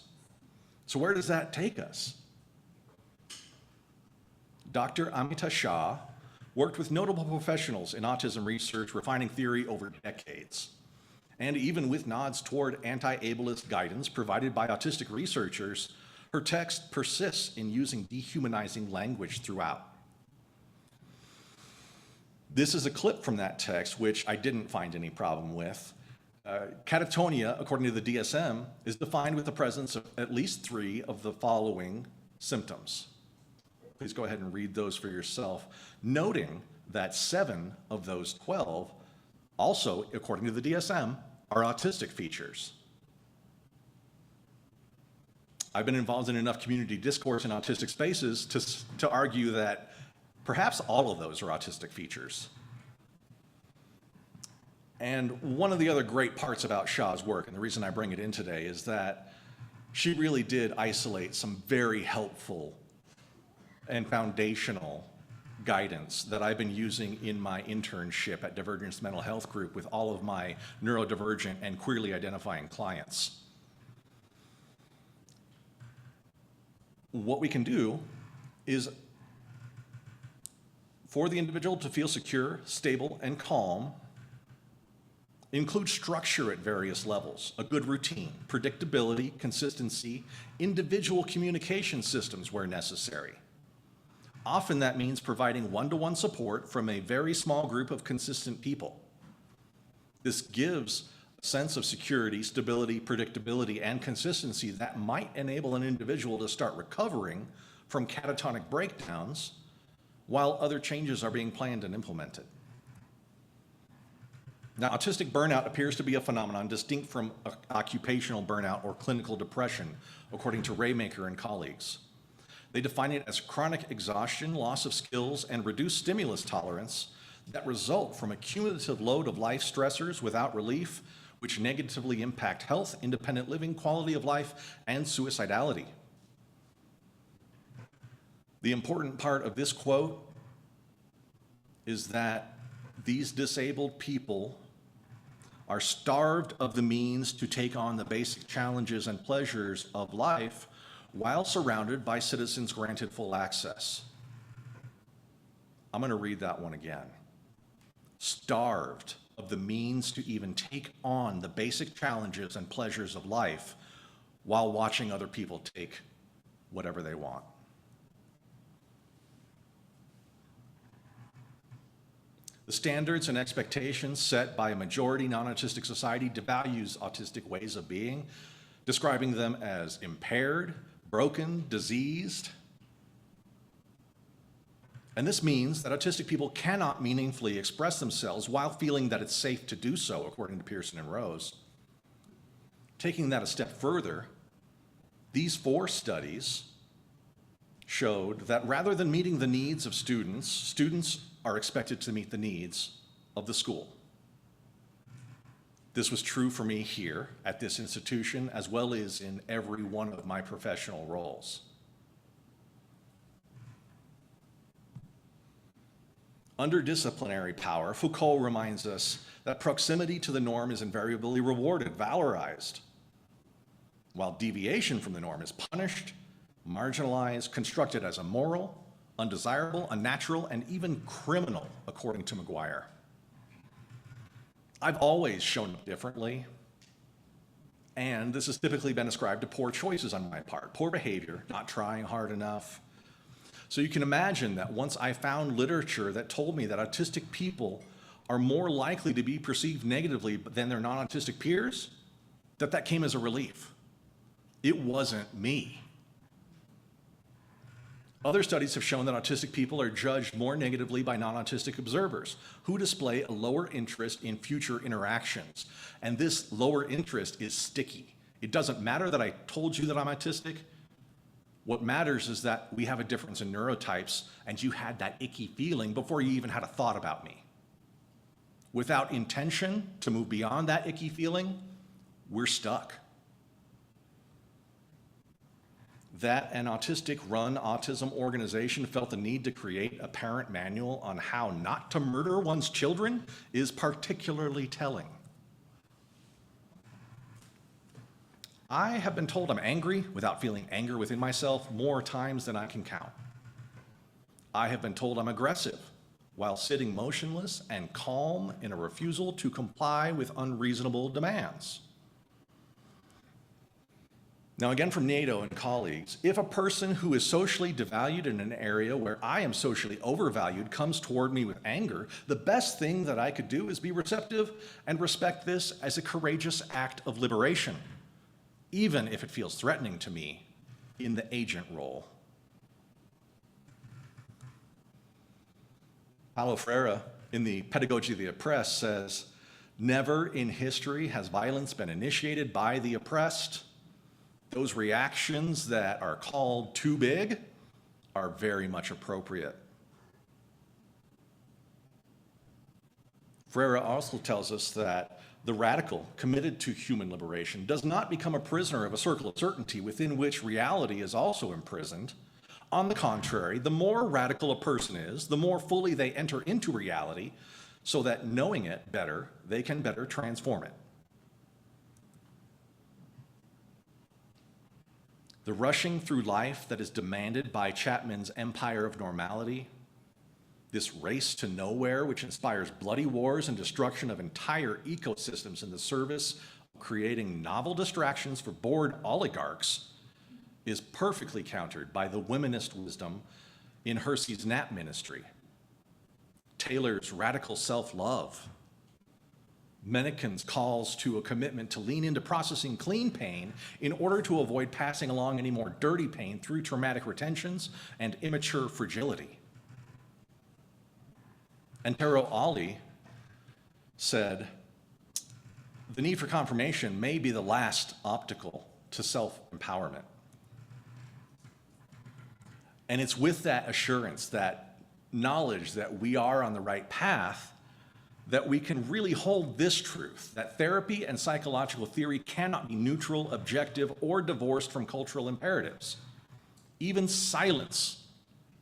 So where does that take us? Dr. Amita Shah worked with notable professionals in autism research, refining theory over decades. And even with nods toward anti-ableist guidance provided by autistic researchers, her text persists in using dehumanizing language throughout. This is a clip from that text, which I didn't find any problem with. Catatonia, according to the DSM, is defined with the presence of at least 3 of the following symptoms. Please go ahead and read those for yourself, noting that 7 of those 12 also, according to the DSM, are autistic features. I've been involved in enough community discourse in autistic spaces to argue that perhaps all of those are autistic features. And one of the other great parts about Shah's work, and the reason I bring it in today, is that she really did isolate some very helpful and foundational guidance that I've been using in my internship at Divergence Mental Health Group with all of my neurodivergent and queerly identifying clients. What we can do is for the individual to feel secure, stable, and calm, include structure at various levels, a good routine, predictability, consistency, individual communication systems where necessary. Often that means providing one-to-one support from a very small group of consistent people. This gives a sense of security, stability, predictability, and consistency that might enable an individual to start recovering from catatonic breakdowns while other changes are being planned and implemented. Now, autistic burnout appears to be a phenomenon distinct from occupational burnout or clinical depression, according to Raymaker and colleagues. They define it as chronic exhaustion, loss of skills, and reduced stimulus tolerance that result from a cumulative load of life stressors without relief, which negatively impact health, independent living, quality of life, and suicidality. The important part of this quote is that these disabled people are starved of the means to take on the basic challenges and pleasures of life while surrounded by citizens granted full access. I'm going to read that one again. Starved of the means to even take on the basic challenges and pleasures of life while watching other people take whatever they want. The standards and expectations set by a majority non-autistic society devalues autistic ways of being, describing them as impaired, broken, diseased. And this means that autistic people cannot meaningfully express themselves while feeling that it's safe to do so, according to Pearson and Rose. Taking that a step further, these 4 studies showed that rather than meeting the needs of students, students are expected to meet the needs of the school. This was true for me here at this institution, as well as in every one of my professional roles. Under disciplinary power, Foucault reminds us that proximity to the norm is invariably rewarded, valorized, while deviation from the norm is punished, marginalized, constructed as immoral, undesirable, unnatural, and even criminal, according to McGuire. I've always shown up differently, and this has typically been ascribed to poor choices on my part, poor behavior, not trying hard enough. So you can imagine that once I found literature that told me that autistic people are more likely to be perceived negatively than their non-autistic peers, that came as a relief. It wasn't me. Other studies have shown that autistic people are judged more negatively by non-autistic observers who display a lower interest in future interactions. And this lower interest is sticky. It doesn't matter that I told you that I'm autistic. What matters is that we have a difference in neurotypes and you had that icky feeling before you even had a thought about me. Without intention to move beyond that icky feeling, we're stuck. That an autistic-run autism organization felt the need to create a parent manual on how not to murder one's children is particularly telling. I have been told I'm angry without feeling anger within myself more times than I can count. I have been told I'm aggressive while sitting motionless and calm in a refusal to comply with unreasonable demands. Now, again, from NATO and colleagues, if a person who is socially devalued in an area where I am socially overvalued comes toward me with anger, the best thing that I could do is be receptive and respect this as a courageous act of liberation, even if it feels threatening to me in the agent role. Paulo Freire, in the Pedagogy of the Oppressed, says, "Never in history has violence been initiated by the oppressed. Those reactions that are called too big are very much appropriate." Freire also tells us that the radical committed to human liberation does not become a prisoner of a circle of certainty within which reality is also imprisoned. On the contrary, the more radical a person is, the more fully they enter into reality, so that knowing it better, they can better transform it. The rushing through life that is demanded by Chapman's empire of normality, this race to nowhere which inspires bloody wars and destruction of entire ecosystems in the service of creating novel distractions for bored oligarchs, is perfectly countered by the womanist wisdom in Hersey's nap ministry, Taylor's radical self-love, Mennichen's calls to a commitment to lean into processing clean pain in order to avoid passing along any more dirty pain through traumatic retentions and immature fragility. And Taro Ali said, "The need for confirmation may be the last obstacle to self-empowerment." And it's with that assurance, that knowledge that we are on the right path, that we can really hold this truth, that therapy and psychological theory cannot be neutral, objective, or divorced from cultural imperatives. Even silence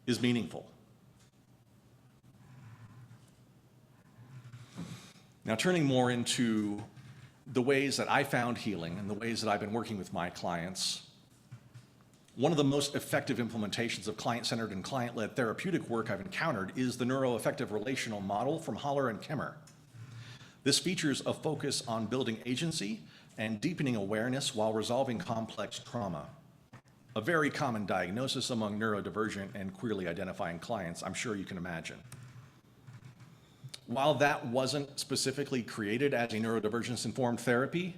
is meaningful. Now, turning more into the ways that I found healing and the ways that I've been working with my clients, one of the most effective implementations of client-centered and client-led therapeutic work I've encountered is the neuroaffective relational model from Haller and Kimmer. This features a focus on building agency and deepening awareness while resolving complex trauma. A very common diagnosis among neurodivergent and queerly identifying clients, I'm sure you can imagine. While that wasn't specifically created as a neurodivergence-informed therapy,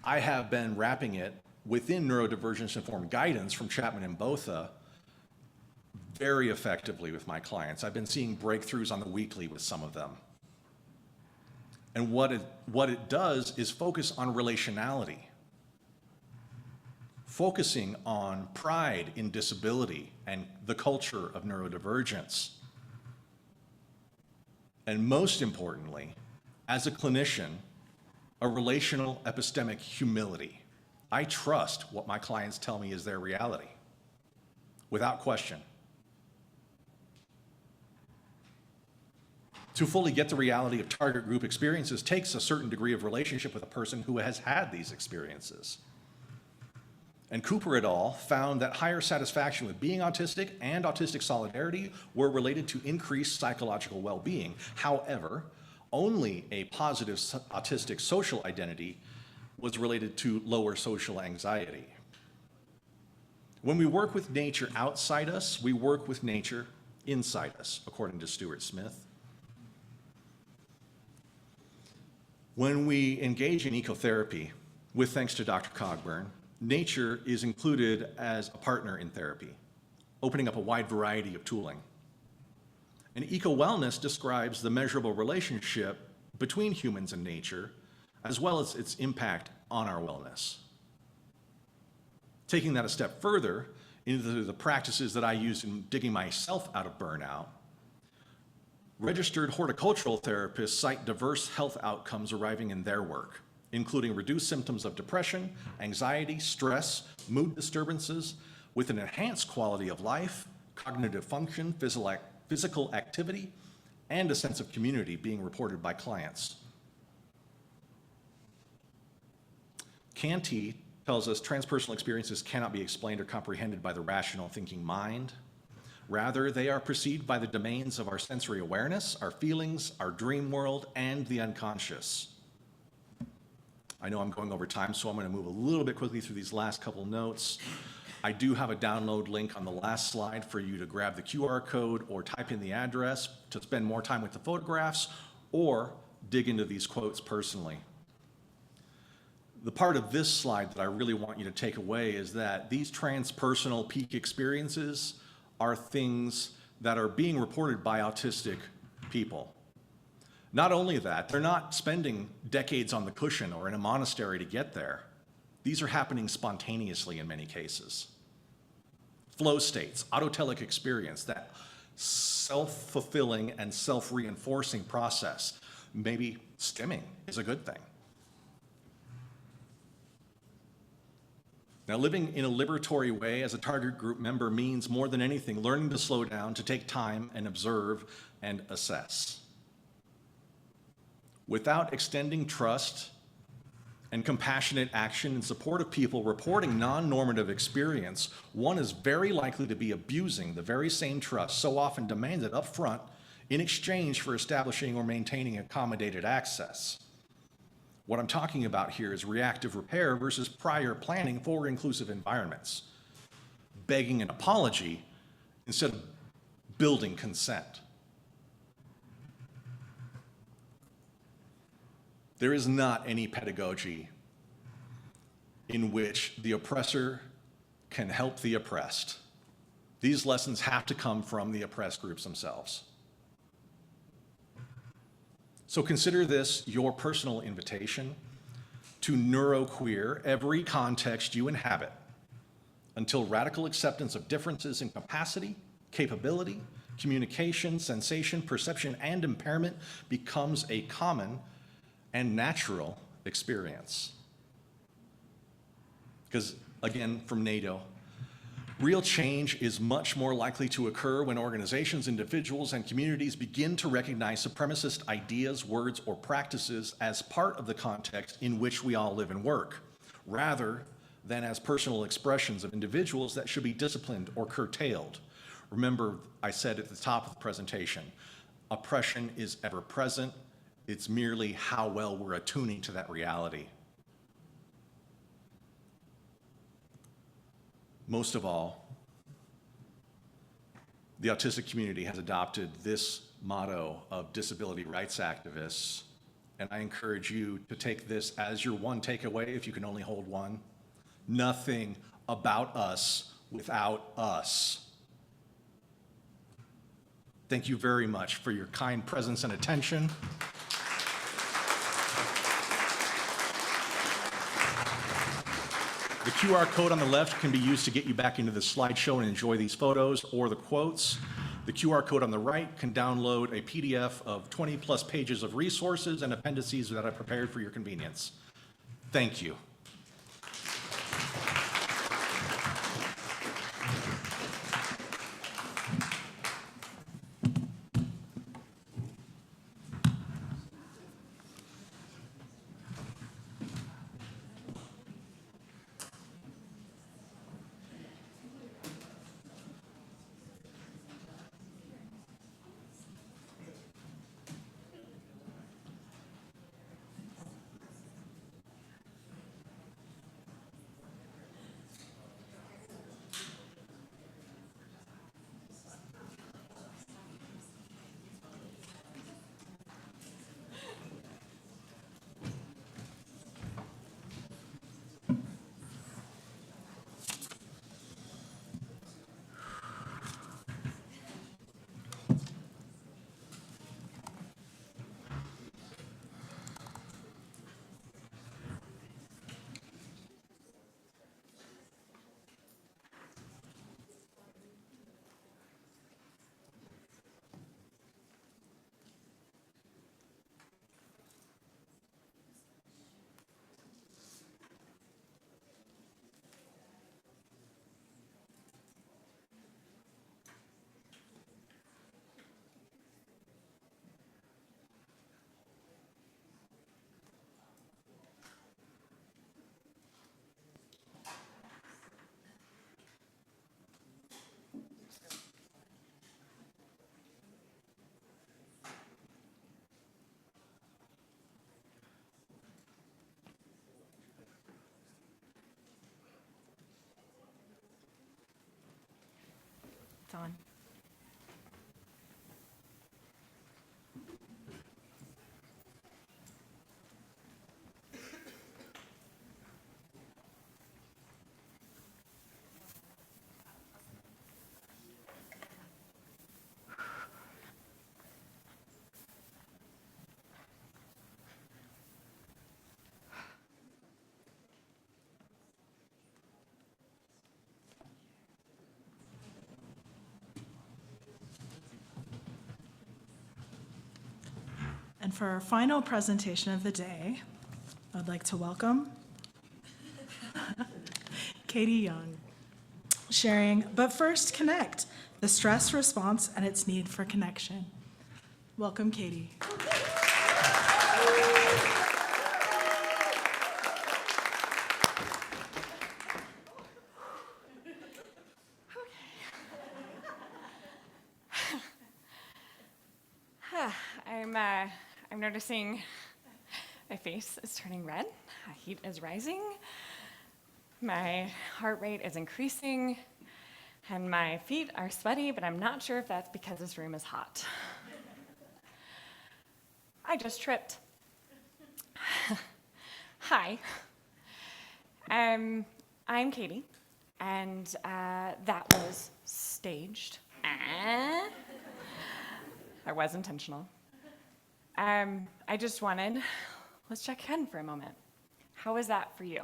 I have been wrapping it within neurodivergence-informed guidance from Chapman and Botha very effectively with my clients. I've been seeing breakthroughs on the weekly with some of them. And what it does is focus on relationality, focusing on pride in disability and the culture of neurodivergence. And most importantly, as a clinician, a relational epistemic humility. I trust what my clients tell me is their reality, without question. To fully get the reality of target group experiences takes a certain degree of relationship with a person who has had these experiences. And Cooper et al. Found that higher satisfaction with being autistic and autistic solidarity were related to increased psychological well-being. However, only a positive autistic social identity was related to lower social anxiety. When we work with nature outside us, we work with nature inside us, according to Stuart Smith. When we engage in ecotherapy, with thanks to Dr. Cogburn, nature is included as a partner in therapy, opening up a wide variety of tooling. And eco-wellness describes the measurable relationship between humans and nature, as well as its impact on our wellness. Taking that a step further into the practices that I use in digging myself out of burnout, registered horticultural therapists cite diverse health outcomes arriving in their work, including reduced symptoms of depression, anxiety, stress, mood disturbances, with an enhanced quality of life, cognitive function, physical activity, and a sense of community being reported by clients. Canty tells us transpersonal experiences cannot be explained or comprehended by the rational thinking mind. Rather, they are perceived by the domains of our sensory awareness, our feelings, our dream world, and the unconscious. I know I'm going over time, so I'm going to move a little bit quickly through these last couple notes. I do have a download link on the last slide for you to grab the QR code or type in the address to spend more time with the photographs or dig into these quotes personally. The part of this slide that I really want you to take away is that these transpersonal peak experiences are things that are being reported by autistic people. Not only that, they're not spending decades on the cushion or in a monastery to get there. These are happening spontaneously in many cases. Flow states, autotelic experience, that self-fulfilling and self-reinforcing process. Maybe stimming is a good thing. Now, living in a liberatory way as a target group member means more than anything learning to slow down, to take time and observe and assess. Without extending trust and compassionate action in support of people reporting non-normative experience, one is very likely to be abusing the very same trust so often demanded up front in exchange for establishing or maintaining accommodated access. What I'm talking about here is reactive repair versus prior planning for inclusive environments, begging an apology instead of building consent. There is not any pedagogy in which the oppressor can help the oppressed. These lessons have to come from the oppressed groups themselves. So consider this your personal invitation to neuroqueer every context you inhabit until radical acceptance of differences in capacity, capability, communication, sensation, perception, and impairment becomes a common and natural experience. Because, again, from NATO, real change is much more likely to occur when organizations, individuals, and communities begin to recognize supremacist ideas, words, or practices as part of the context in which we all live and work, rather than as personal expressions of individuals that should be disciplined or curtailed. Remember, I said at the top of the presentation, oppression is ever present. It's merely how well we're attuning to that reality. Most of all, the autistic community has adopted this motto of disability rights activists, and I encourage you to take this as your one takeaway, if you can only hold one. nothing about us without us. Thank you very much for your kind presence and attention. The QR code on the left can be used to get you back into the slideshow and enjoy these photos or the quotes. The QR code on the right can download a PDF of 20+ pages of resources and appendices that I prepared for your convenience. Thank you. It's on. And for our final presentation of the day, I'd like to welcome Katie Young, sharing But First Connect, the stress response and its need for connection. Welcome, Katie. I'm noticing my face is turning red, heat is rising, my heart rate is increasing, and my feet are sweaty, but I'm not sure if that's because this room is hot. I just tripped. Hi. I'm Katie, and that was staged. That was intentional. I just wanted, let's check in for a moment. How was that for you?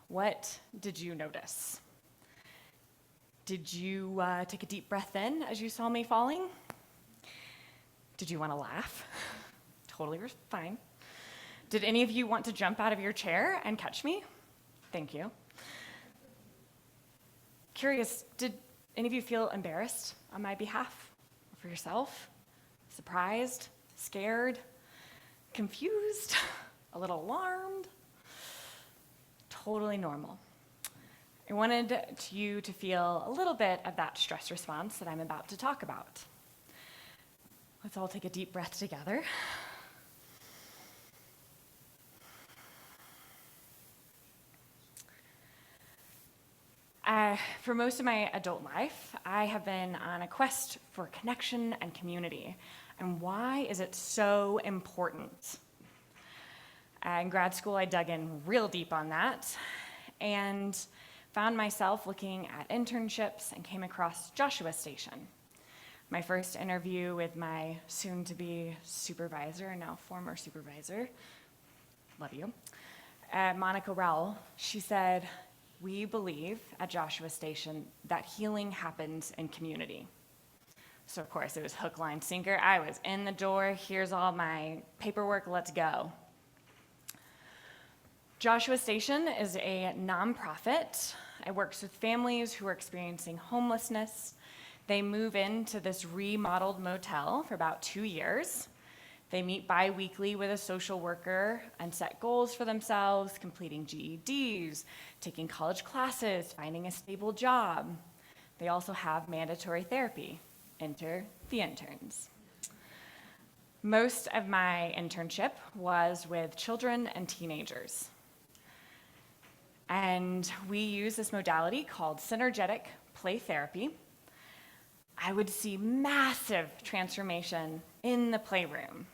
What did you notice? Did you take a deep breath in as you saw me falling? Did you want to laugh? Totally fine. Did any of you want to jump out of your chair and catch me? Thank you. Curious, did any of you feel embarrassed on my behalf or for yourself? Surprised? Scared? Confused? A little alarmed? Totally normal. I wanted you to feel a little bit of that stress response that I'm about to talk about. Let's all take a deep breath together. For most of my adult life, I have been on a quest for connection and community. And why is it so important? In grad school, I dug in real deep on that. and found myself looking at internships and came across Joshua Station. My first interview with my soon-to-be supervisor, and now former supervisor, love you, Monica Rowell, she said, "We believe at Joshua Station that healing happens in community." So of course it was hook, line, sinker. I was in the door, here's all my paperwork, let's go. Joshua Station is a nonprofit. It works with families who are experiencing homelessness. They move into this remodeled motel for about 2 years. They meet bi-weekly with a social worker and set goals for themselves, completing GEDs, taking college classes, finding a stable job. They also have mandatory therapy. Enter the interns. Most of my internship was with children and teenagers. And we use this modality called synergetic play therapy. I would see massive transformation in the playroom.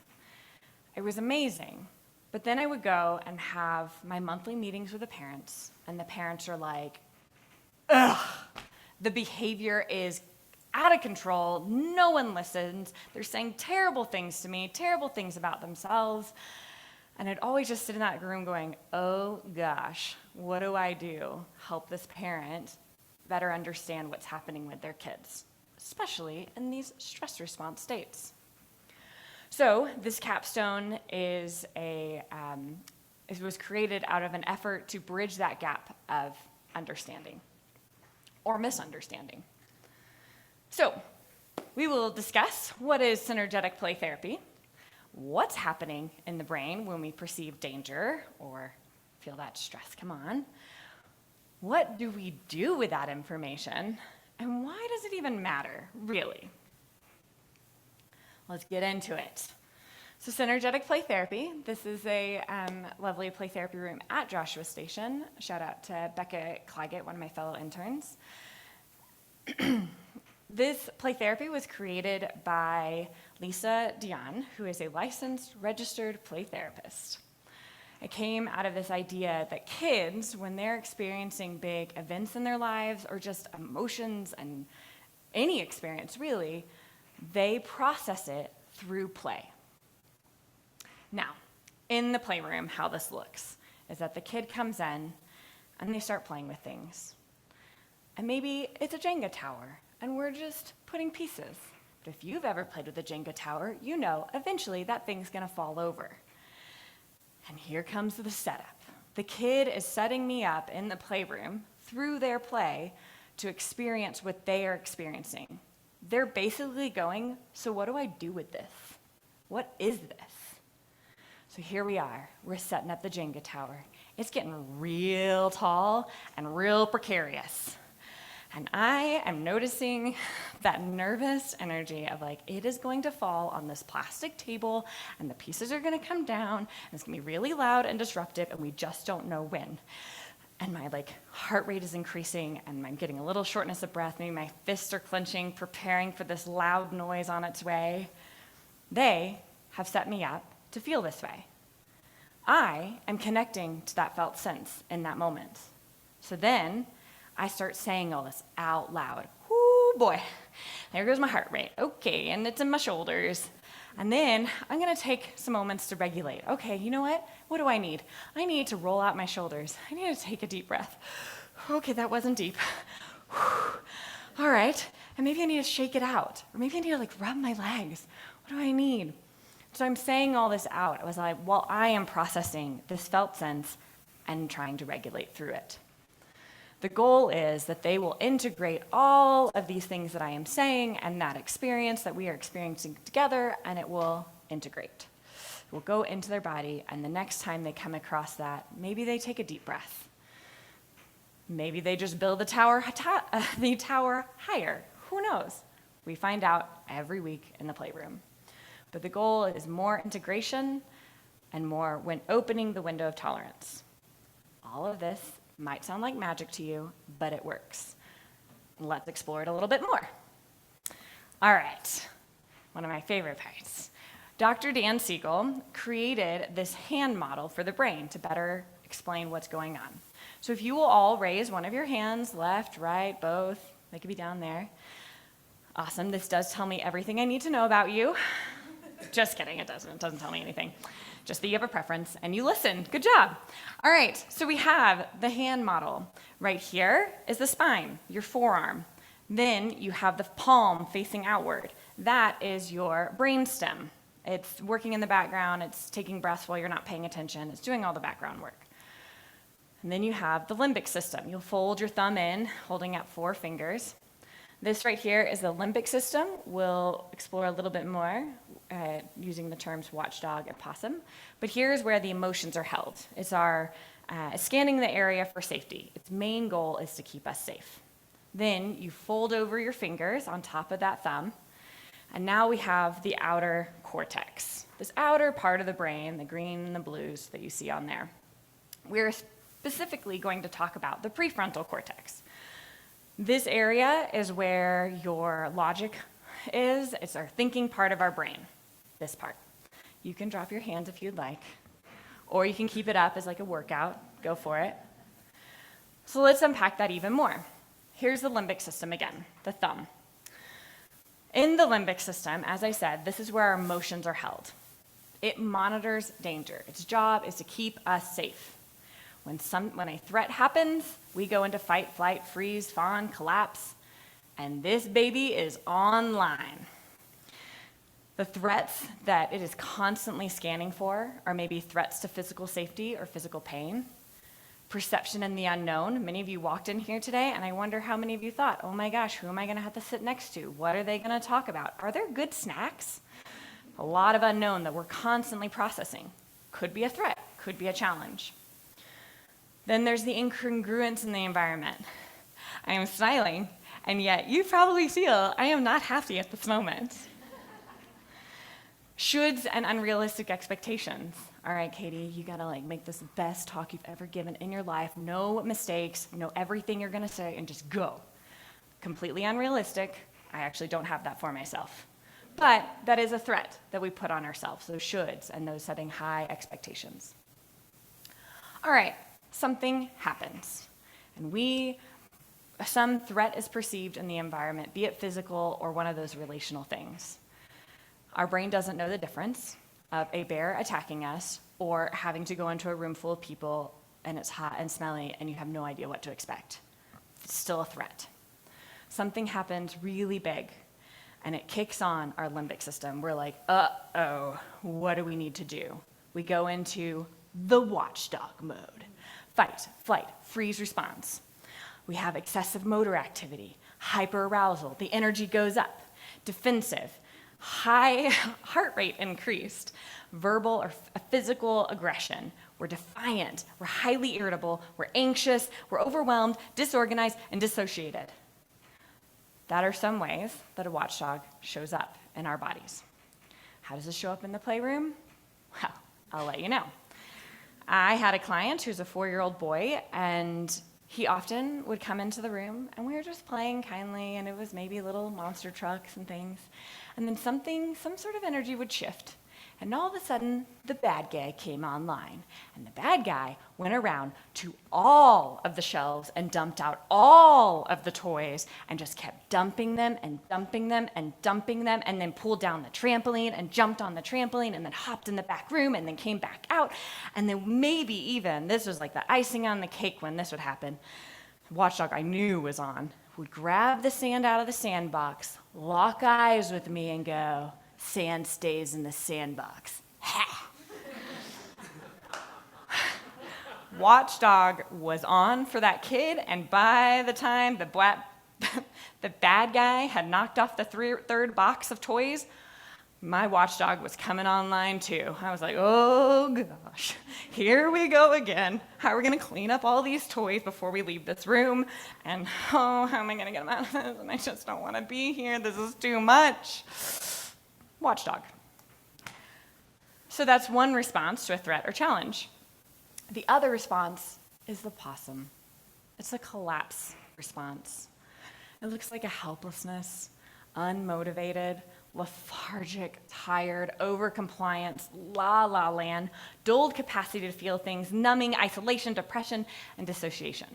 It was amazing. But then I would go and have my monthly meetings with the parents, and the parents are like, ugh, the behavior is out of control, no one listens, they're saying terrible things to me, terrible things about themselves. And I'd always just sit in that room going, oh gosh, what do I do? Help this parent better understand what's happening with their kids, especially in these stress response states. So this capstone is it was created out of an effort to bridge that gap of understanding or misunderstanding. So we will discuss what is synergetic play therapy, what's happening in the brain when we perceive danger or feel that stress come on, what do we do with that information, and why does it even matter, really? Let's get into it. So synergetic play therapy, this is a lovely play therapy room at Joshua Station. Shout out to Becca Claggett, one of my fellow interns. This play therapy was created by Lisa Dion, who is a licensed, registered play therapist. It came out of this idea that kids, when they're experiencing big events in their lives or just emotions and any experience really, they process it through play. Now, in the playroom, how this looks is that the kid comes in and they start playing with things. And maybe it's a Jenga tower, and we're just putting pieces. But if you've ever played with a Jenga tower, you know eventually that thing's gonna fall over. And here comes the setup. The kid is setting me up in the playroom through their play to experience what they are experiencing. They're basically going, so what do I do with this? What is this? So here we are, we're setting up the Jenga tower. It's getting real tall and real precarious. And I am noticing that nervous energy of like, it is going to fall on this plastic table and the pieces are gonna come down and it's gonna be really loud and disruptive and we just don't know when. And my heart rate is increasing and I'm getting a little shortness of breath. Maybe my fists are clenching, preparing for this loud noise on its way. They have set me up to feel this way. I am connecting to that felt sense in that moment. So then I start saying all this out loud. Whoo, boy, there goes my heart rate. Okay, and it's in my shoulders. And then I'm gonna take some moments to regulate. Okay, you know what? What do I need? I need to roll out my shoulders. I need to take a deep breath. Okay, that wasn't deep. All right, and maybe I need to shake it out. Or maybe I need to rub my legs. What do I need? So I'm saying all this out. I was like, while I am processing this felt sense and trying to regulate through it. The goal is that they will integrate all of these things that I am saying and that experience that we are experiencing together, and it will integrate. It will go into their body, and the next time they come across that, maybe they take a deep breath. Maybe they just build the tower higher. Who knows? We find out every week in the playroom. But the goal is more integration and more when opening the window of tolerance. All of this might sound like magic to you, but it works. Let's explore it a little bit more. All right, one of my favorite parts. Dr. Dan Siegel created this hand model for the brain to better explain what's going on. So if you will all raise one of your hands, left, right, both, they could be down there. Awesome, this does tell me everything I need to know about you. Just kidding, it doesn't tell me anything. Just that you have a preference and you listen. Good job. All right, so we have the hand model. Right here is the spine, your forearm. Then you have the palm facing outward. That is your brainstem. It's working in the background, it's taking breaths while you're not paying attention, it's doing all the background work. And then you have the limbic system. You'll fold your thumb in, holding out 4 fingers. This right here is the limbic system. We'll explore a little bit more using the terms watchdog and possum. But here's where the emotions are held. It's our scanning the area for safety. Its main goal is to keep us safe. Then you fold over your fingers on top of that thumb. And now we have the outer cortex. This outer part of the brain, the green and the blues that you see on there. We're specifically going to talk about the prefrontal cortex. This area is where your logic is. It's our thinking part of our brain, this part. You can drop your hands if you'd like, or you can keep it up as like a workout. Go for it. So let's unpack that even more. Here's the limbic system again, the thumb. In the limbic system, as I said, this is where our emotions are held. It monitors danger. Its job is to keep us safe. When a threat happens, we go into fight, flight, freeze, fawn, collapse, and this baby is online. The threats that it is constantly scanning for are maybe threats to physical safety or physical pain, perception in the unknown. Many of you walked in here today, and I wonder how many of you thought, oh my gosh, who am I going to have to sit next to? What are they going to talk about? Are there good snacks? A lot of unknown that we're constantly processing. Could be a threat, could be a challenge. Then there's the incongruence in the environment. I am smiling, and yet you probably feel I am not happy at this moment. Shoulds and unrealistic expectations. All right, Katie, you gotta make this the best talk you've ever given in your life. No mistakes, know everything you're gonna say, and just go. Completely unrealistic. I actually don't have that for myself. But that is a threat that we put on ourselves, those shoulds and those setting high expectations. All right. Something happens, and some threat is perceived in the environment, be it physical or one of those relational things. Our brain doesn't know the difference of a bear attacking us or having to go into a room full of people and it's hot and smelly and you have no idea what to expect. It's still a threat. Something happens really big and it kicks on our limbic system. We're like, uh-oh, what do we need to do? We go into the watchdog mode. Fight, flight, freeze response. We have excessive motor activity, hyperarousal, the energy goes up, defensive, high heart rate increased, verbal or physical aggression. We're defiant, we're highly irritable, we're anxious, we're overwhelmed, disorganized, and dissociated. That are some ways that a watchdog shows up in our bodies. How does it show up in the playroom? Well, I'll let you know. I had a client who's a 4-year-old boy, and he often would come into the room, and we were just playing kindly, and it was maybe little monster trucks and things. And then some sort of energy would shift, and all of a sudden, the bad guy came online. And the bad guy went around to all of the shelves and dumped out all of the toys and just kept dumping them and dumping them and dumping them, and then pulled down the trampoline and jumped on the trampoline and then hopped in the back room and then came back out. And then maybe even, this was like the icing on the cake when this would happen, watchdog I knew was on, would grab the sand out of the sandbox, lock eyes with me and go, "Sand stays in the sandbox." Ha! Watchdog was on for that kid, and by the time the bad guy had knocked off the third box of toys, my watchdog was coming online too. I was like, oh gosh, here we go again. How are we gonna clean up all these toys before we leave this room? And oh, how am I gonna get them out of this? And I just don't wanna be here, this is too much. Watchdog. So that's one response to a threat or challenge. The other response is the possum. It's a collapse response. It looks like a helplessness, unmotivated, lethargic, tired, over-compliance, la-la land, dulled capacity to feel things, numbing, isolation, depression, and dissociation.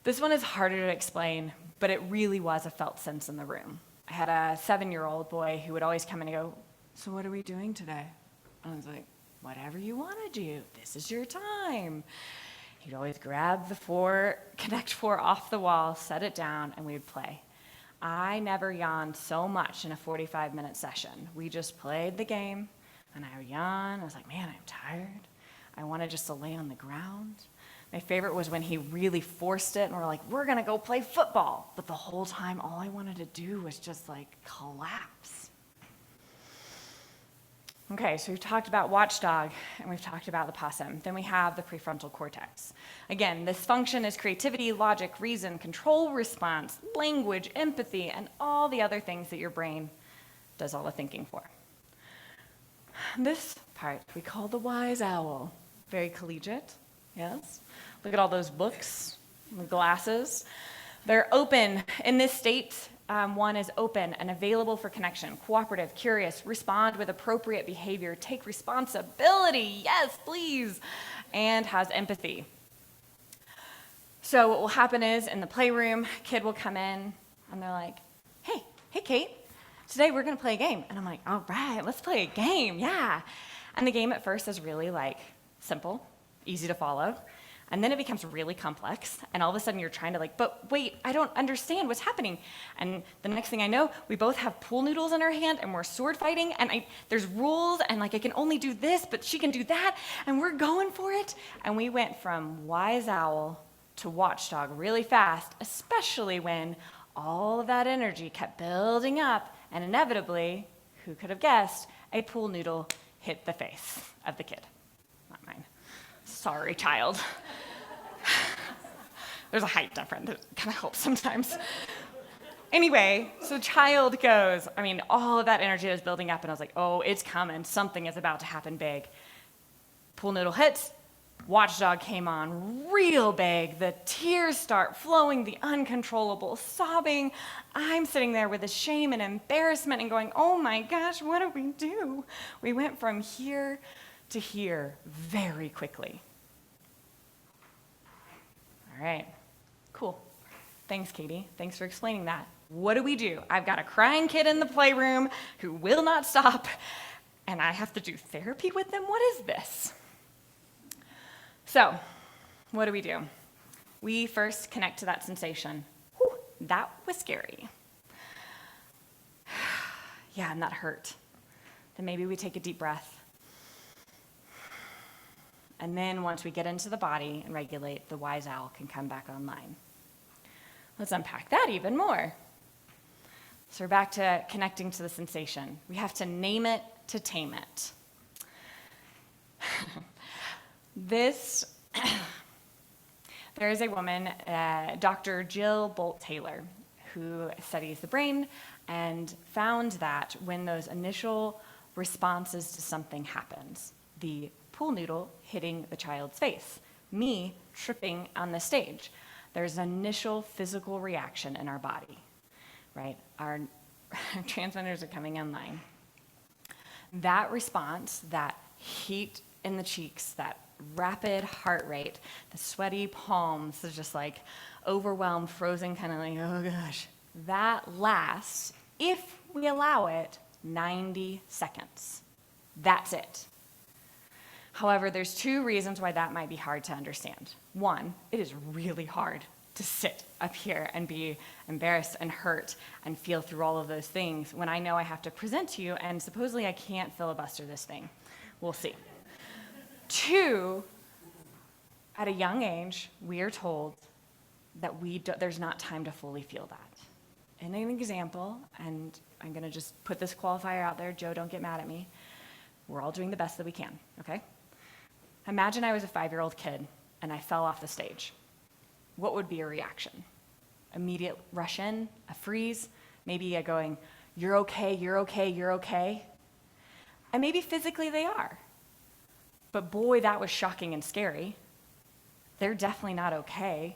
This one is harder to explain, but it really was a felt sense in the room. I had a 7-year-old boy who would always come in and go, "So what are we doing today?" And I was like, "Whatever you want to do, this is your time." He'd always grab the Connect 4 off the wall, set it down, and we would play. I never yawned so much in a 45-minute session. We just played the game, and I would yawn. I was like, "Man, I'm tired. I wanted just to lay on the ground." My favorite was when he really forced it, and we're like, "We're gonna go play football." But the whole time, all I wanted to do was just like collapse. Okay, so we've talked about watchdog, and we've talked about the possum. Then we have the prefrontal cortex. Again, this function is creativity, logic, reason, control response, language, empathy, and all the other things that your brain does all the thinking for. This part we call the wise owl. Very collegiate, yes? Look at all those books, the glasses. They're open. In this state, one is open and available for connection, cooperative, curious, respond with appropriate behavior, take responsibility, yes, please, and has empathy. So what will happen is in the playroom, kid will come in and they're like, hey, Kate, today we're gonna play a game. And I'm like, all right, let's play a game, yeah. And the game at first is really like simple, easy to follow. And then it becomes really complex, and all of a sudden you're trying to like, but wait, I don't understand what's happening. And the next thing I know, we both have pool noodles in our hand, and we're sword fighting, and there's rules, and like I can only do this, but she can do that, and we're going for it. And we went from wise owl to watchdog really fast, especially when all of that energy kept building up, and inevitably, who could have guessed, a pool noodle hit the face of the kid, not mine. Sorry, child. There's a height difference that kind of helps sometimes. Anyway, so child goes, all of that energy was building up, and I was like, oh, it's coming. Something is about to happen big. Pool noodle hits. Watchdog came on real big. The tears start flowing, the uncontrollable sobbing. I'm sitting there with the shame and embarrassment and going, oh my gosh, what do we do? We went from here to here very quickly. All right, cool. Thanks, Katie. Thanks for explaining that. What do we do? I've got a crying kid in the playroom who will not stop, and I have to do therapy with them? What is this? So, what do? We first connect to that sensation. Whew, that was scary. Yeah, and that hurt. Then maybe we take a deep breath. And then once we get into the body and regulate, the wise owl can come back online. Let's unpack that even more. So we're back to connecting to the sensation. We have to name it to tame it. There is a woman, Dr. Jill Bolt-Taylor, who studies the brain and found that when those initial responses to something happens, the pool noodle hitting the child's face, me tripping on the stage, there's an initial physical reaction in our body, right? Our transmitters are coming online. That response, that heat in the cheeks, that rapid heart rate, the sweaty palms, they're just like overwhelmed, frozen, kind of like, oh gosh. That lasts, if we allow it, 90 seconds. That's it. However, there's 2 reasons why that might be hard to understand. 1, it is really hard to sit up here and be embarrassed and hurt and feel through all of those things when I know I have to present to you and supposedly I can't filibuster this thing. We'll see. 2, at a young age, we are told that there's not time to fully feel that. In an example, and I'm going to just put this qualifier out there, Joe, don't get mad at me. We're all doing the best that we can, okay? Imagine I was a 5-year-old kid and I fell off the stage. What would be a reaction? Immediate rush in, a freeze, maybe a going, you're okay, you're okay, you're okay. And maybe physically they are. But boy, that was shocking and scary. They're definitely not okay,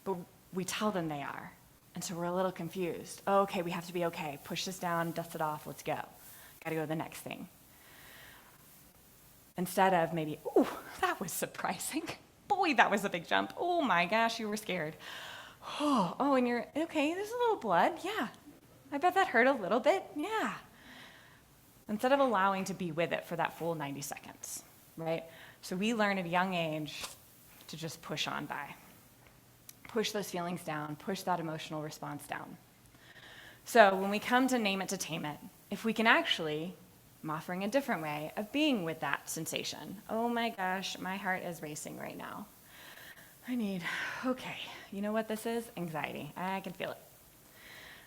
but we tell them they are. And so we're a little confused. Oh, okay, we have to be okay. Push this down, dust it off, let's go. Got to go to the next thing. Instead of maybe, ooh, that was surprising. Boy, that was a big jump. Oh my gosh, you were scared. Oh, and you're, okay, there's a little blood. Yeah. I bet that hurt a little bit. Yeah. Instead of allowing to be with it for that full 90 seconds, right? So we learn at a young age to just push on by. Push those feelings down, push that emotional response down. So when we come to name it to tame it, if we can actually, I'm offering a different way of being with that sensation. Oh my gosh, my heart is racing right now. Okay, you know what this is? Anxiety. I can feel it.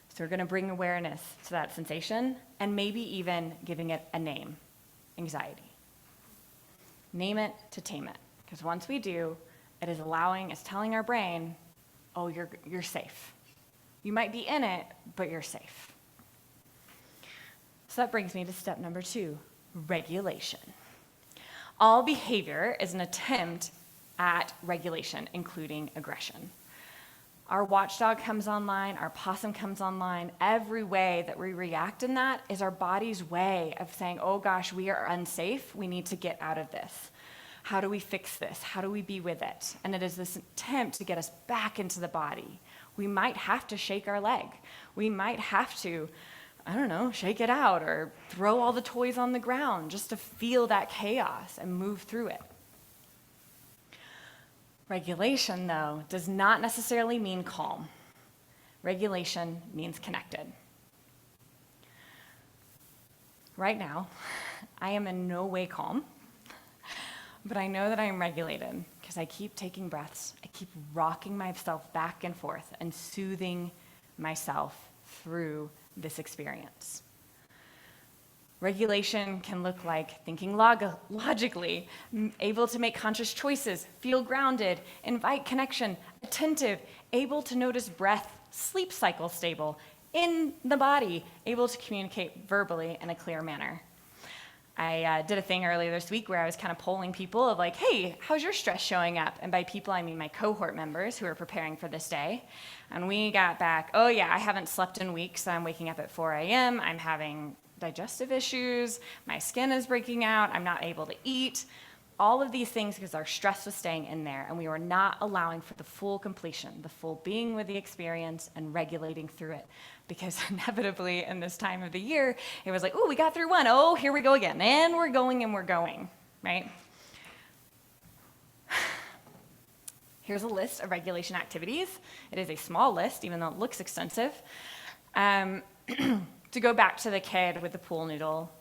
So we're going to bring awareness to that sensation and maybe even giving it a name, anxiety. Name it to tame it. Because once we do, it's telling our brain, oh, you're safe. You might be in it, but you're safe. So that brings me to step number 2, regulation. All behavior is an attempt at regulation, including aggression. Our watchdog comes online, our possum comes online. Every way that we react in that is our body's way of saying, oh gosh, we are unsafe. We need to get out of this. How do we fix this? How do we be with it? And it is this attempt to get us back into the body. We might have to shake our leg. We might have to, shake it out or throw all the toys on the ground just to feel that chaos and move through it. Regulation, though, does not necessarily mean calm. Regulation means connected. Right now, I am in no way calm, but I know that I am regulated because I keep taking breaths. I keep rocking myself back and forth and soothing myself through this experience. Regulation can look like thinking logically, able to make conscious choices, feel grounded, invite connection, attentive, able to notice breath, sleep cycle stable, in the body, able to communicate verbally in a clear manner. I did a thing earlier this week where I was kind of polling people of like, hey, how's your stress showing up? And by people, I mean my cohort members who are preparing for this day. And we got back, oh yeah, I haven't slept in weeks. I'm waking up at 4 a.m. I'm having digestive issues. My skin is breaking out. I'm not able to eat. All of these things because our stress was staying in there and we were not allowing for the full completion, the full being with the experience and regulating through it. Because inevitably in this time of the year, it was like, oh, we got through one. Oh, here we go again. And we're going, right? Here's a list of regulation activities. It is a small list, even though it looks extensive. To go back to the kid with the pool noodle,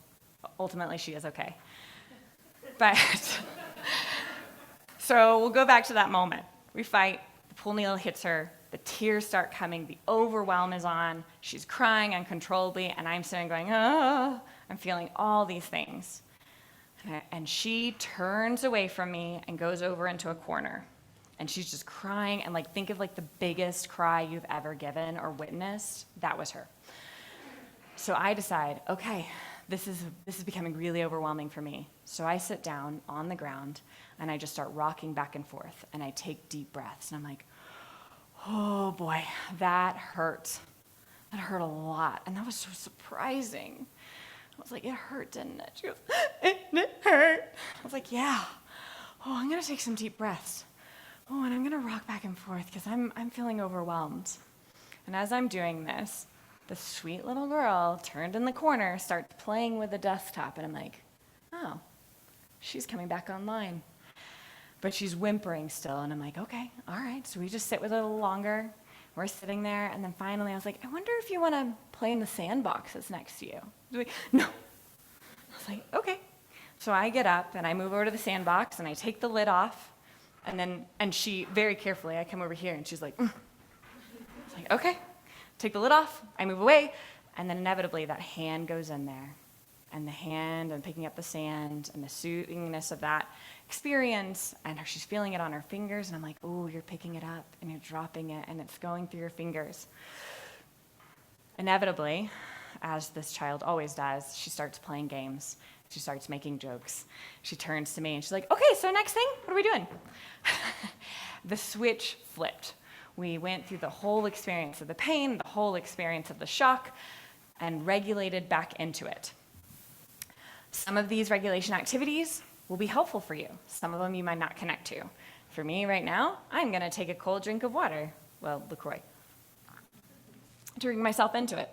ultimately she is okay. But, so we'll go back to that moment. We fight, the pool noodle hits her, the tears start coming, the overwhelm is on, she's crying uncontrollably, and I'm sitting going, oh, I'm feeling all these things. And she turns away from me and goes over into a corner. And she's just crying, and think of the biggest cry you've ever given or witnessed. That was her. So I decide, okay, this is becoming really overwhelming for me. So I sit down on the ground and I just start rocking back and forth and I take deep breaths and I'm like, oh boy, that hurt. That hurt a lot. And that was so surprising. I was like, it hurt, didn't it? She goes, it hurt. I was like, yeah. Oh, I'm gonna take some deep breaths. Oh, and I'm gonna rock back and forth because I'm feeling overwhelmed. And as I'm doing this, the sweet little girl turned in the corner, starts playing with the desktop, and I'm like, oh, she's coming back online. But she's whimpering still, and I'm like, okay, all right. So we just sit with it a little longer. We're sitting there, and then finally I was like, I wonder if you want to play in the sandbox that's next to you. She's like, no. I was like, okay. So I get up, and I move over to the sandbox, and I take the lid off, and she, very carefully, I come over here, and she's like, I was like, okay. Take the lid off, I move away, and then inevitably that hand goes in there. And the hand and picking up the sand and the soothingness of that experience, and she's feeling it on her fingers, and I'm like, oh, you're picking it up, and you're dropping it, and it's going through your fingers. Inevitably, as this child always does, she starts playing games. She starts making jokes. She turns to me, and she's like, okay, so next thing, what are we doing? The switch flipped. We went through the whole experience of the pain, the whole experience of the shock, and regulated back into it. Some of these regulation activities will be helpful for you. Some of them you might not connect to. For me right now, I'm going to take a cold drink of water, well, LaCroix, to bring myself into it.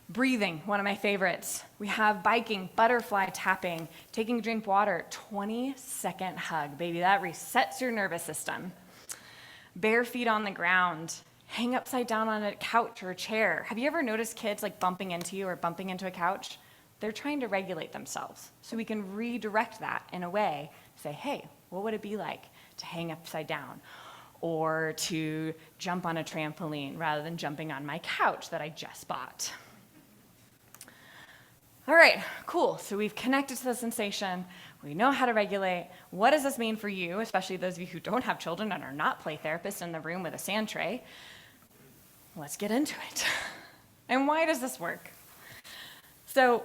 Breathing, one of my favorites. We have biking, butterfly tapping, taking a drink of water, 20-second hug. Baby, that resets your nervous system. Bare feet on the ground, hang upside down on a couch or a chair. Have you ever noticed kids like bumping into you or bumping into a couch? They're trying to regulate themselves. So we can redirect that in a way, say, hey, what would it be like to hang upside down? Or to jump on a trampoline rather than jumping on my couch that I just bought. All right, cool. So we've connected to the sensation. We know how to regulate. What does this mean for you, especially those of you who don't have children and are not play therapists in the room with a sand tray? Let's get into it. And why does this work? So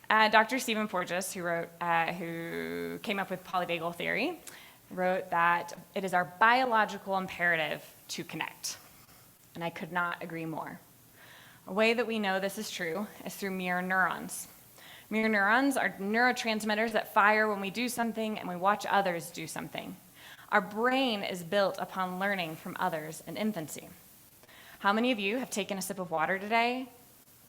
Dr. Stephen Porges, who came up with polyvagal theory, wrote that it is our biological imperative to connect. And I could not agree more. A way that we know this is true is through mirror neurons. Mirror neurons are neurotransmitters that fire when we do something and we watch others do something. Our brain is built upon learning from others in infancy. How many of you have taken a sip of water today,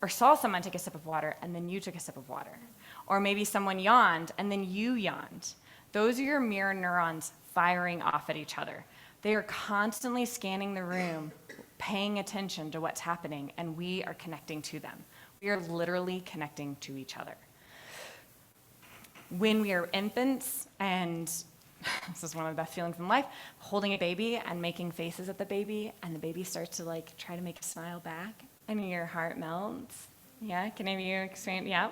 or saw someone take a sip of water and then you took a sip of water? Or maybe someone yawned and then you yawned. Those are your mirror neurons firing off at each other. They are constantly scanning the room, paying attention to what's happening, and we are connecting to them. We are literally connecting to each other. When we are infants, and this is one of the best feelings in life, holding a baby and making faces at the baby, and the baby starts to like try to make a smile back, and your heart melts. Yeah, can any of you experience? Yeah.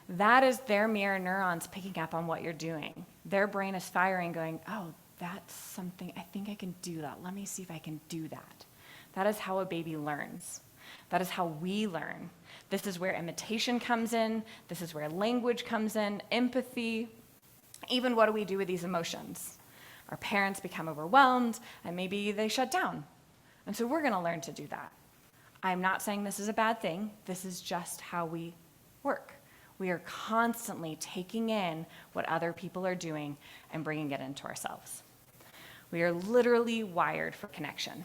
That is their mirror neurons picking up on what you're doing. Their brain is firing, going, oh, that's something, I think I can do that. Let me see if I can do that. That is how a baby learns. That is how we learn. This is where imitation comes in. This is where language comes in, empathy. Even what do we do with these emotions? Our parents become overwhelmed, and maybe they shut down. And so we're going to learn to do that. I'm not saying this is a bad thing. This is just how we work. We are constantly taking in what other people are doing and bringing it into ourselves. We are literally wired for connection.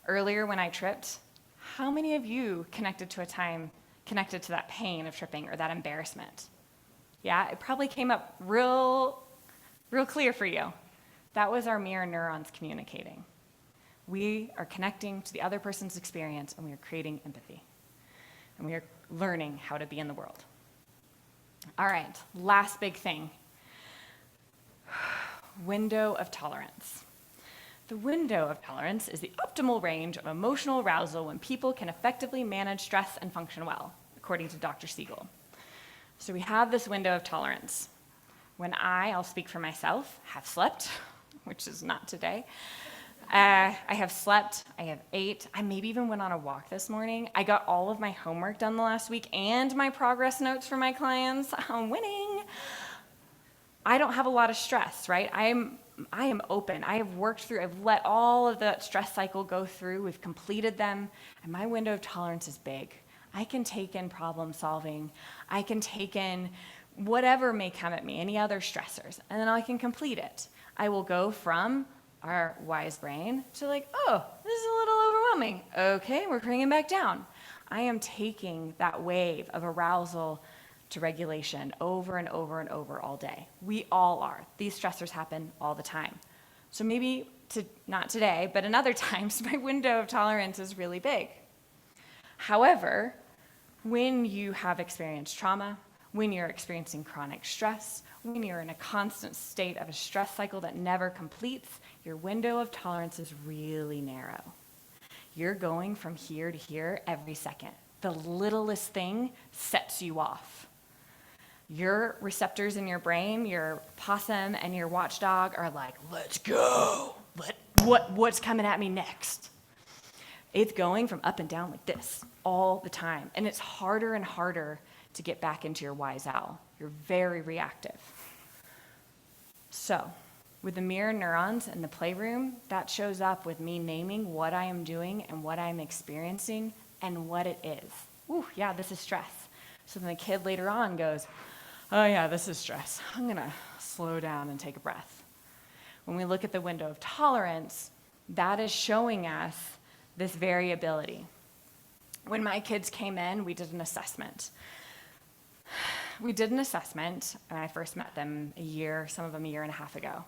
Earlier when I tripped, how many of you connected to a time connected to that pain of tripping or that embarrassment? Yeah, it probably came up real clear for you. That was our mirror neurons communicating. We are connecting to the other person's experience, and we are creating empathy. And we are learning how to be in the world. All right, last big thing. Window of tolerance. The window of tolerance is the optimal range of emotional arousal when people can effectively manage stress and function well, according to Dr. Siegel. So we have this window of tolerance. When I'll speak for myself, have slept, which is not today. I have slept, I have ate, I maybe even went on a walk this morning. I got all of my homework done the last week and my progress notes for my clients. I'm winning. I don't have a lot of stress, right? I am open. I have worked through, I've let all of the stress cycle go through. We've completed them, and my window of tolerance is big. I can take in problem solving. I can take in whatever may come at me, any other stressors, and then I can complete it. I will go from our wise brain to like, oh, this is a little overwhelming. Okay, we're bringing it back down. I am taking that wave of arousal to regulation over and over and over all day. We all are. These stressors happen all the time. So maybe, not today, but in other times, my window of tolerance is really big. However, when you have experienced trauma, when you're experiencing chronic stress, when you're in a constant state of a stress cycle that never completes, your window of tolerance is really narrow. You're going from here to here every second. The littlest thing sets you off. Your receptors in your brain, your possum and your watchdog are like, let's go. What's coming at me next? It's going from up and down like this all the time. And it's harder and harder to get back into your wise owl. You're very reactive. So With the mirror neurons in the playroom, that shows up with me naming what I am doing and what I'm experiencing and what it is. Ooh, yeah, this is stress. So then the kid later on goes, oh yeah, this is stress. I'm gonna slow down and take a breath. When we look at the window of tolerance, that is showing us this variability. When my kids came in, we did an assessment. When I first met them some of them a year and a half ago.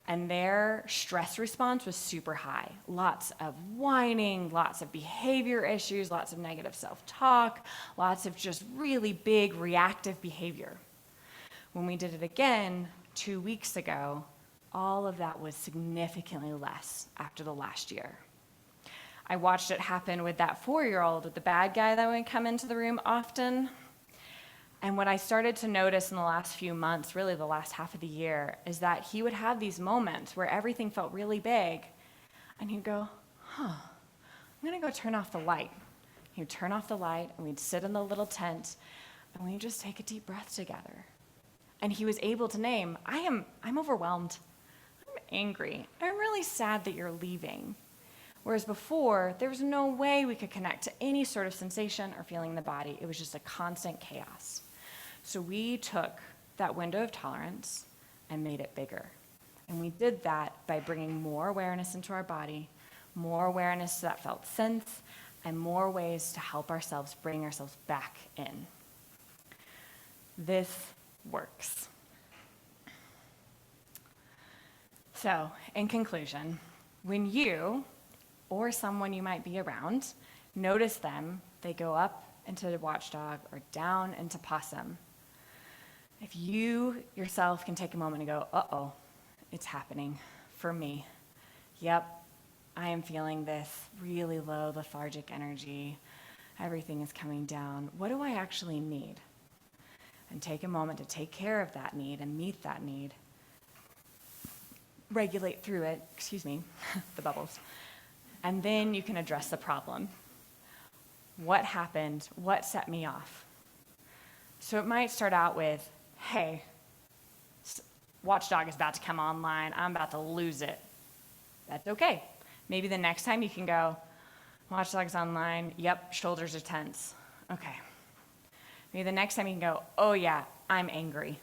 And their stress response was super high. Lots of whining, lots of behavior issues, lots of negative self-talk, lots of just really big reactive behavior. When we did it again 2 weeks ago, all of that was significantly less after the last year. I watched it happen with that 4-year-old, with the bad guy that would come into the room often. And what I started to notice in the last few months, really the last half of the year, is that he would have these moments where everything felt really big, and he'd go, I'm gonna go turn off the light. He would turn off the light, and we'd sit in the little tent, and we'd just take a deep breath together. And he was able to name, I'm overwhelmed, I'm angry, I'm really sad that you're leaving. Whereas before, there was no way we could connect to any sort of sensation or feeling in the body. It was just a constant chaos. So we took that window of tolerance and made it bigger. And we did that by bringing more awareness into our body, more awareness to that felt sense, and more ways to help ourselves bring ourselves back in. This works. So, in conclusion, when you or someone you might be around notice them, they go up into the watchdog or down into possum. If you yourself can take a moment and go, uh-oh, it's happening for me. Yep, I am feeling this really low lethargic energy. Everything is coming down. What do I actually need? And take a moment to take care of that need and meet that need. Regulate through it, the bubbles. And then you can address the problem. What happened? What set me off? So it might start out with, hey, Watchdog is about to come online. I'm about to lose it. That's okay. Maybe the next time you can go, Watchdog's online. Yep, shoulders are tense. Okay. Maybe the next time you can go, oh yeah, I'm angry.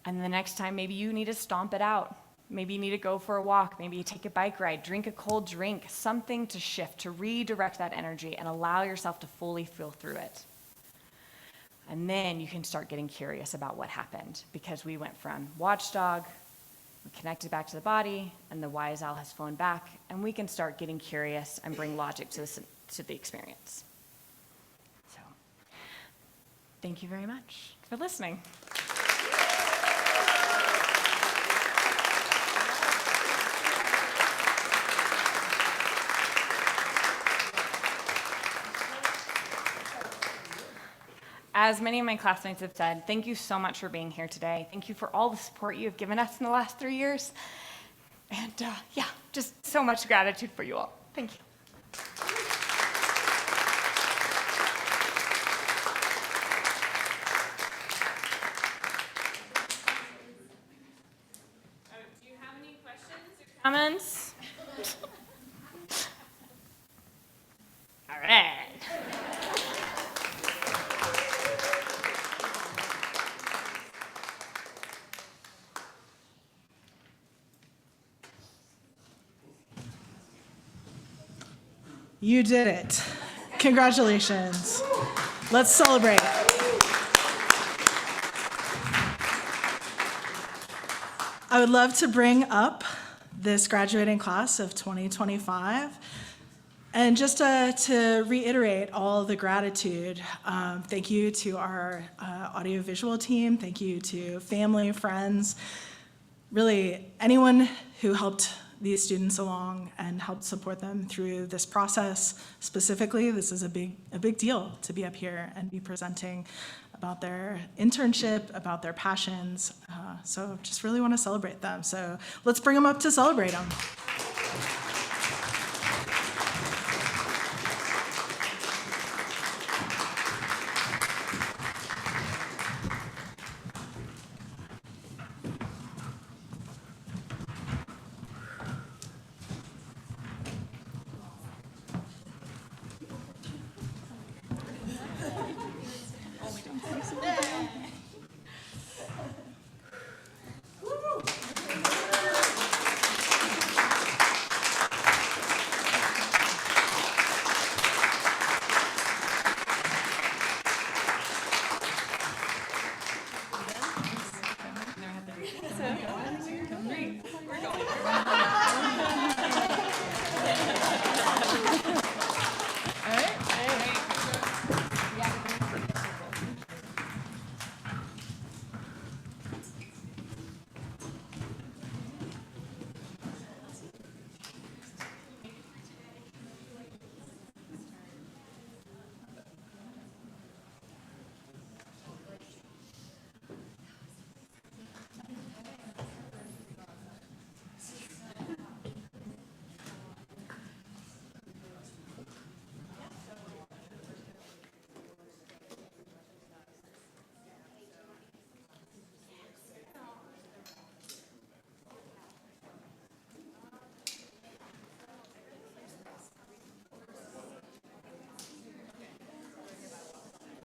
And the next time, maybe you need to stomp it out. Maybe you need to go for a walk. Maybe you take a bike ride, drink a cold drink, something to shift, to redirect that energy and allow yourself to fully feel through it. And then you can start getting curious about what happened, because we went from watchdog, we connected back to the body, and the wise owl has flown back, and we can start getting curious and bring logic to the experience. So, thank you very much for listening. As many of my classmates have said, thank you so much for being here today. Thank you for all the support you have given us in the last 3 years. And just so much gratitude for you all. Thank you. Do you have any questions or comments? All right. You did it. Congratulations. Let's celebrate. I would love to bring up this graduating class of 2025. And just to reiterate all the gratitude, thank you to our audiovisual team. Thank you to family, friends, really anyone who helped these students along and helped support them through this process. Specifically, this is a big deal to be up here and be presenting about their internship, about their passions. So just really want to celebrate them. So let's bring them up to celebrate them.